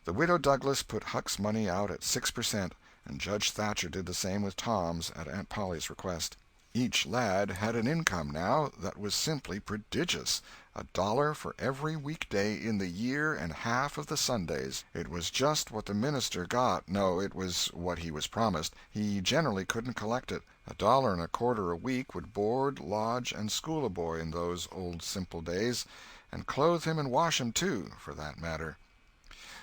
The Widow Douglas put Huck's money out at 6%, and Judge Thatcher did the same with Tom's at Aunt Polly's request. Each lad had an income now that was simply prodigious, $1 for every weekday in the year and half of the Sundays. It was just what the minister got. No, it was what he was promised. He generally couldn't collect it. $1.25 a week would board, lodge, and school a boy in those old simple days, and clothe him and wash him, too, for that matter.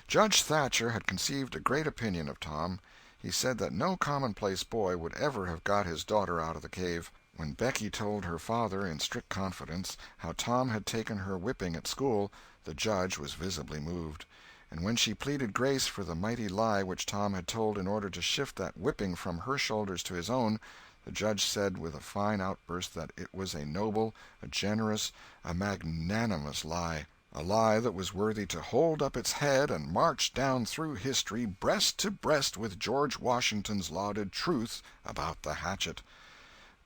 Judge Thatcher had conceived a great opinion of Tom. He said that no commonplace boy would ever have got his daughter out of the cave. When Becky told her father, in strict confidence, how Tom had taken her whipping at school, the judge was visibly moved. And when she pleaded grace for the mighty lie which Tom had told in order to shift that whipping from her shoulders to his own, the judge said with a fine outburst that it was a noble, a generous, a magnanimous lie. A lie that was worthy to hold up its head and march down through history breast to breast with George Washington's lauded truth about the hatchet.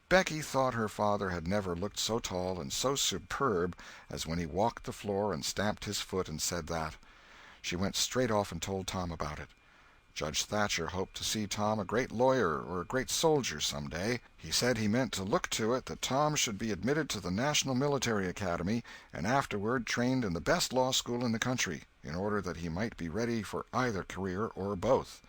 Becky thought her father had never looked so tall and so superb as when he walked the floor and stamped his foot and said that. She went straight off and told Tom about it. Judge Thatcher hoped to see Tom a great lawyer or a great soldier some day. He said he meant to look to it that Tom should be admitted to the National Military Academy and afterward trained in the best law school in the country, in order that he might be ready for either career or both.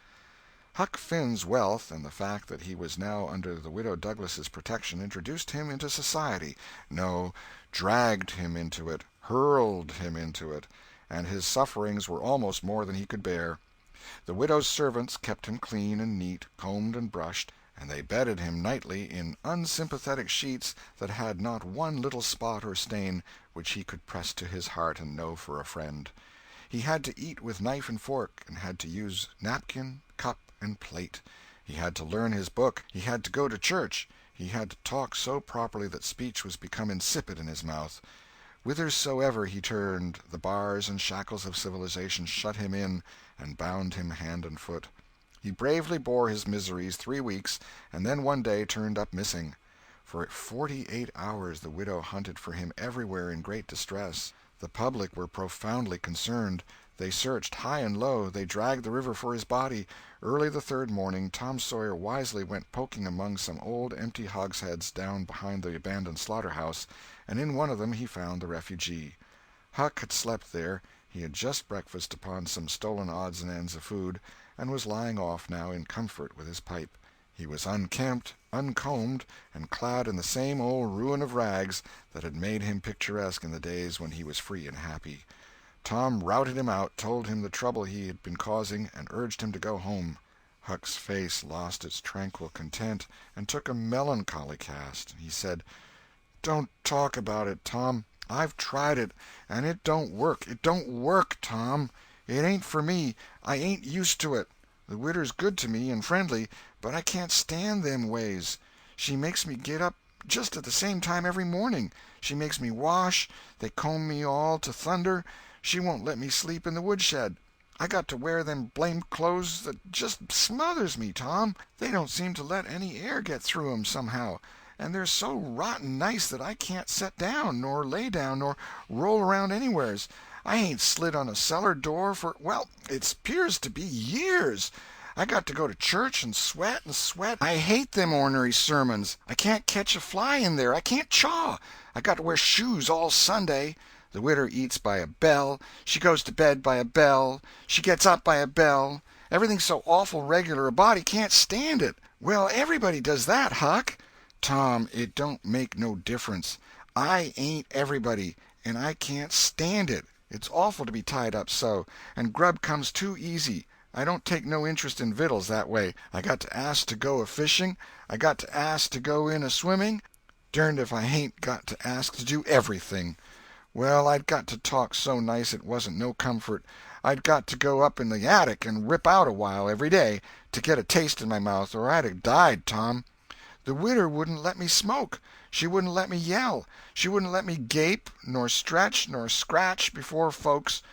Huck Finn's wealth and the fact that he was now under the Widow Douglas's protection introduced him into society. No, dragged him into it, hurled him into it, and his sufferings were almost more than he could bear. The widow's servants kept him clean and neat, combed and brushed, and they bedded him nightly in unsympathetic sheets that had not one little spot or stain which he could press to his heart and know for a friend. He had to eat with knife and fork, and had to use napkin, cup, and plate. He had to learn his book. He had to go to church. He had to talk so properly that speech was become insipid in his mouth. Whithersoever he turned, the bars and shackles of civilization shut him in and bound him hand and foot. He bravely bore his miseries 3 weeks, and then one day turned up missing. For 48 hours the widow hunted for him everywhere in great distress. The public were profoundly concerned. They searched high and low. They dragged the river for his body. Early the third morning Tom Sawyer wisely went poking among some old empty hogsheads down behind the abandoned slaughterhouse, and in one of them he found the refugee. Huck had slept there. He had just breakfasted upon some stolen odds and ends of food, and was lying off now in comfort with his pipe. He was unkempt, uncombed, and clad in the same old ruin of rags that had made him picturesque in the days when he was free and happy. Tom routed him out, told him the trouble he had been causing, and urged him to go home. Huck's face lost its tranquil content and took a melancholy cast. He said, "Don't talk about it, Tom. I've tried it, and it don't work. It don't work, Tom. It ain't for me. I ain't used to it. The widder's good to me and friendly, but I can't stand them ways. She makes me get up just at the same time every morning. She makes me wash. They comb me all to thunder. She won't let me sleep in the woodshed. I got to wear them blamed clothes that just smothers me, Tom. They don't seem to let any air get through 'em somehow, and they're so rotten nice that I can't set down, nor lay down, nor roll around anywheres. I ain't slid on a cellar door for, well, it 'pears to be years. I got to go to church and sweat and sweat. I hate them ornery sermons. I can't catch a fly in there. I can't chaw. I got to wear shoes all Sunday. The widder eats by a bell. She goes to bed by a bell. She gets up by a bell. Everything's so awful regular a body can't stand it. Well, everybody does that, Huck. Tom, it don't make no difference. I ain't everybody, and I can't stand it. It's awful to be tied up so, and grub comes too easy. I don't take no interest in vittles that way. I got to ask to go a-fishing. I got to ask to go in a-swimming. Derned if I hain't got to ask to do everything. Well, I'd got to talk so nice it wasn't no comfort. I'd got to go up in the attic and rip out a while every day to get a taste in my mouth, or I'd have died, Tom. The widder wouldn't let me smoke. She wouldn't let me yell. She wouldn't let me gape, nor stretch, nor scratch before folks.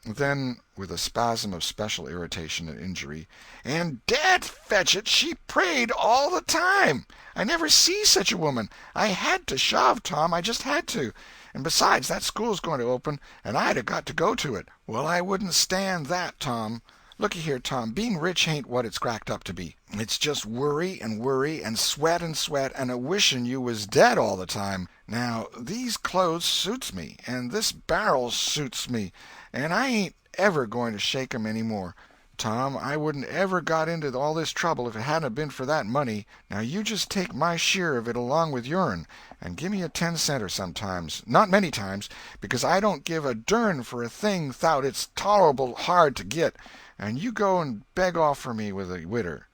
Then, with a spasm of special irritation and injury, and dad fetch it, she prayed all the time. I never see such a woman. I had to shove, Tom, I just had to. And besides, that school's going to open, and I'd have got to go to it. Well, I wouldn't stand that, Tom. Looky here, Tom, being rich ain't what it's cracked up to be. It's just worry and sweat and a-wishing you was dead all the time. Now, these clothes suits me, and this barrel suits me, and I ain't ever going to shake 'em any more. Tom, I wouldn't ever got into all this trouble if it hadn't been for that money. Now you just take my share of it along with yourn, and give me a 10-center sometimes. Not many times, because I don't give a dern for a thing 'thout it's tolerable hard to git, and you go and beg off for me with a widder.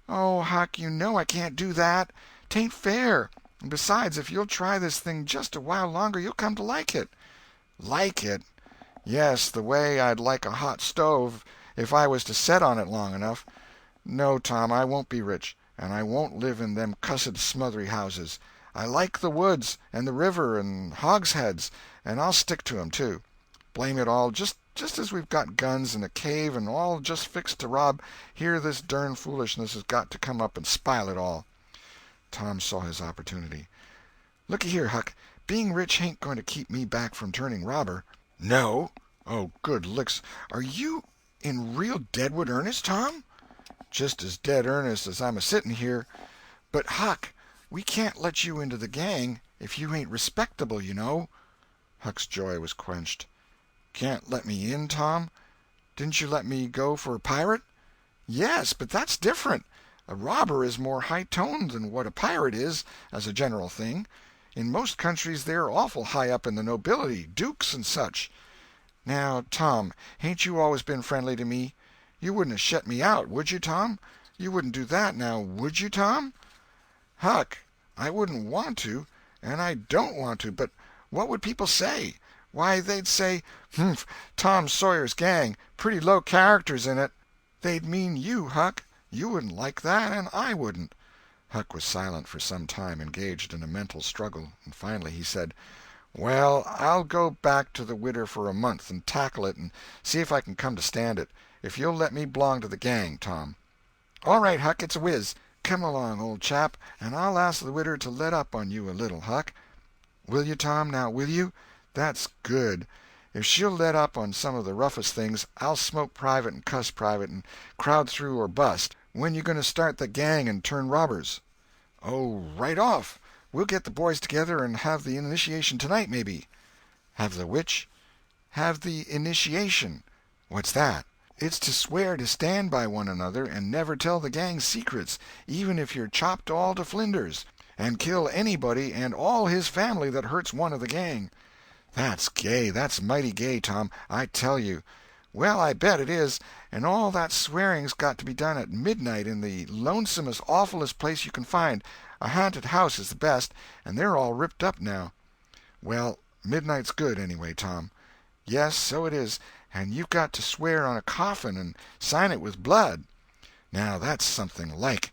Oh, Huck, you know I can't do that. 'Tain't fair. And besides, if you'll try this thing just a while longer, you'll come to like it. Like it? Yes, the way I'd like a hot stove if I was to set on it long enough. No, Tom, I won't be rich, and I won't live in them cussed smothery houses. I like the woods, and the river, and hogsheads, and I'll stick to 'em, too. Blame it all, just as we've got guns and a cave and all just fixed to rob, here this dern foolishness has got to come up and spile it all. Tom saw his opportunity. Looky here, Huck, being rich ain't going to keep me back from turning robber. No? Oh, good licks. Are you in real deadwood earnest, Tom? Just as dead earnest as I'm a-sitting here. But, Huck, we can't let you into the gang if you ain't respectable, you know. Huck's joy was quenched. Can't let me in, Tom? Didn't you let me go for a pirate? Yes, but that's different. A robber is more high-toned than what a pirate is, as a general thing. In most countries they're awful high up in the nobility, dukes and such. Now, Tom, hain't you always been friendly to me? You wouldn't have shut me out, would you, Tom? You wouldn't do that, now, would you, Tom? Huck, I wouldn't want to, and I don't want to, but what would people say? Why, they'd say, "Humph, Tom Sawyer's gang, pretty low characters in it." They'd mean you, Huck. You wouldn't like that, and I wouldn't. Huck was silent for some time, engaged in a mental struggle, and finally he said, "Well, I'll go back to the widder for a month and tackle it and see if I can come to stand it, if you'll let me belong to the gang, Tom." "All right, Huck, it's a whiz. Come along, old chap, and I'll ask the widder to let up on you a little, Huck." "Will you, Tom, now, will you? That's good. If she'll let up on some of the roughest things, I'll smoke private and cuss private and crowd through or bust. When you going to start the gang and turn robbers?" "Oh, right off. We'll get the boys together and have the initiation tonight, maybe." "Have the which?" "Have the initiation." "What's that?" "It's to swear to stand by one another and never tell the gang's secrets, even if you're chopped all to flinders, and kill anybody and all his family that hurts one of the gang." "That's gay. That's mighty gay, Tom, I tell you." "Well, I bet it is. And all that swearing's got to be done at midnight in the lonesomest, awfulest place you can find. A haunted house is the best, and they're all ripped up now." "Well, midnight's good, anyway, Tom." "Yes, so it is. And you've got to swear on a coffin and sign it with blood." "Now that's something like.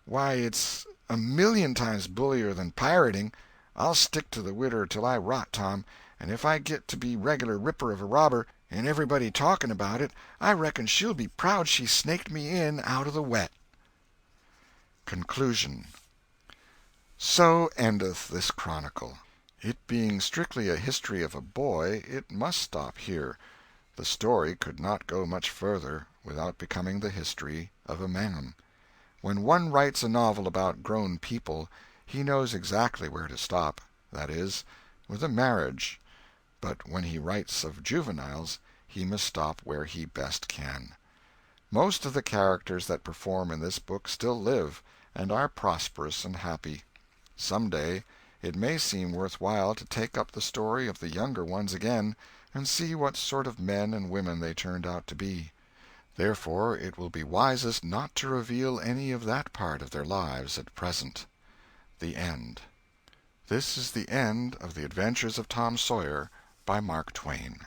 Why, it's a million times bullier than pirating. I'll stick to the widder till I rot, Tom, and if I get to be regular ripper of a robber, and everybody talking about it, I reckon she'll be proud she snaked me in out of the wet. Conclusion. So endeth this chronicle. It being strictly a history of a boy, it must stop here. The story could not go much further without becoming the history of a man. When one writes a novel about grown people, he knows exactly where to stop, that is, with a marriage, but when he writes of juveniles he must stop where he best can. Most of the characters that perform in this book still live, and are prosperous and happy. Some day it may seem worth while to take up the story of the younger ones again, and see what sort of men and women they turned out to be. Therefore it will be wisest not to reveal any of that part of their lives at present. The End. This is the end of The Adventures of Tom Sawyer by Mark Twain.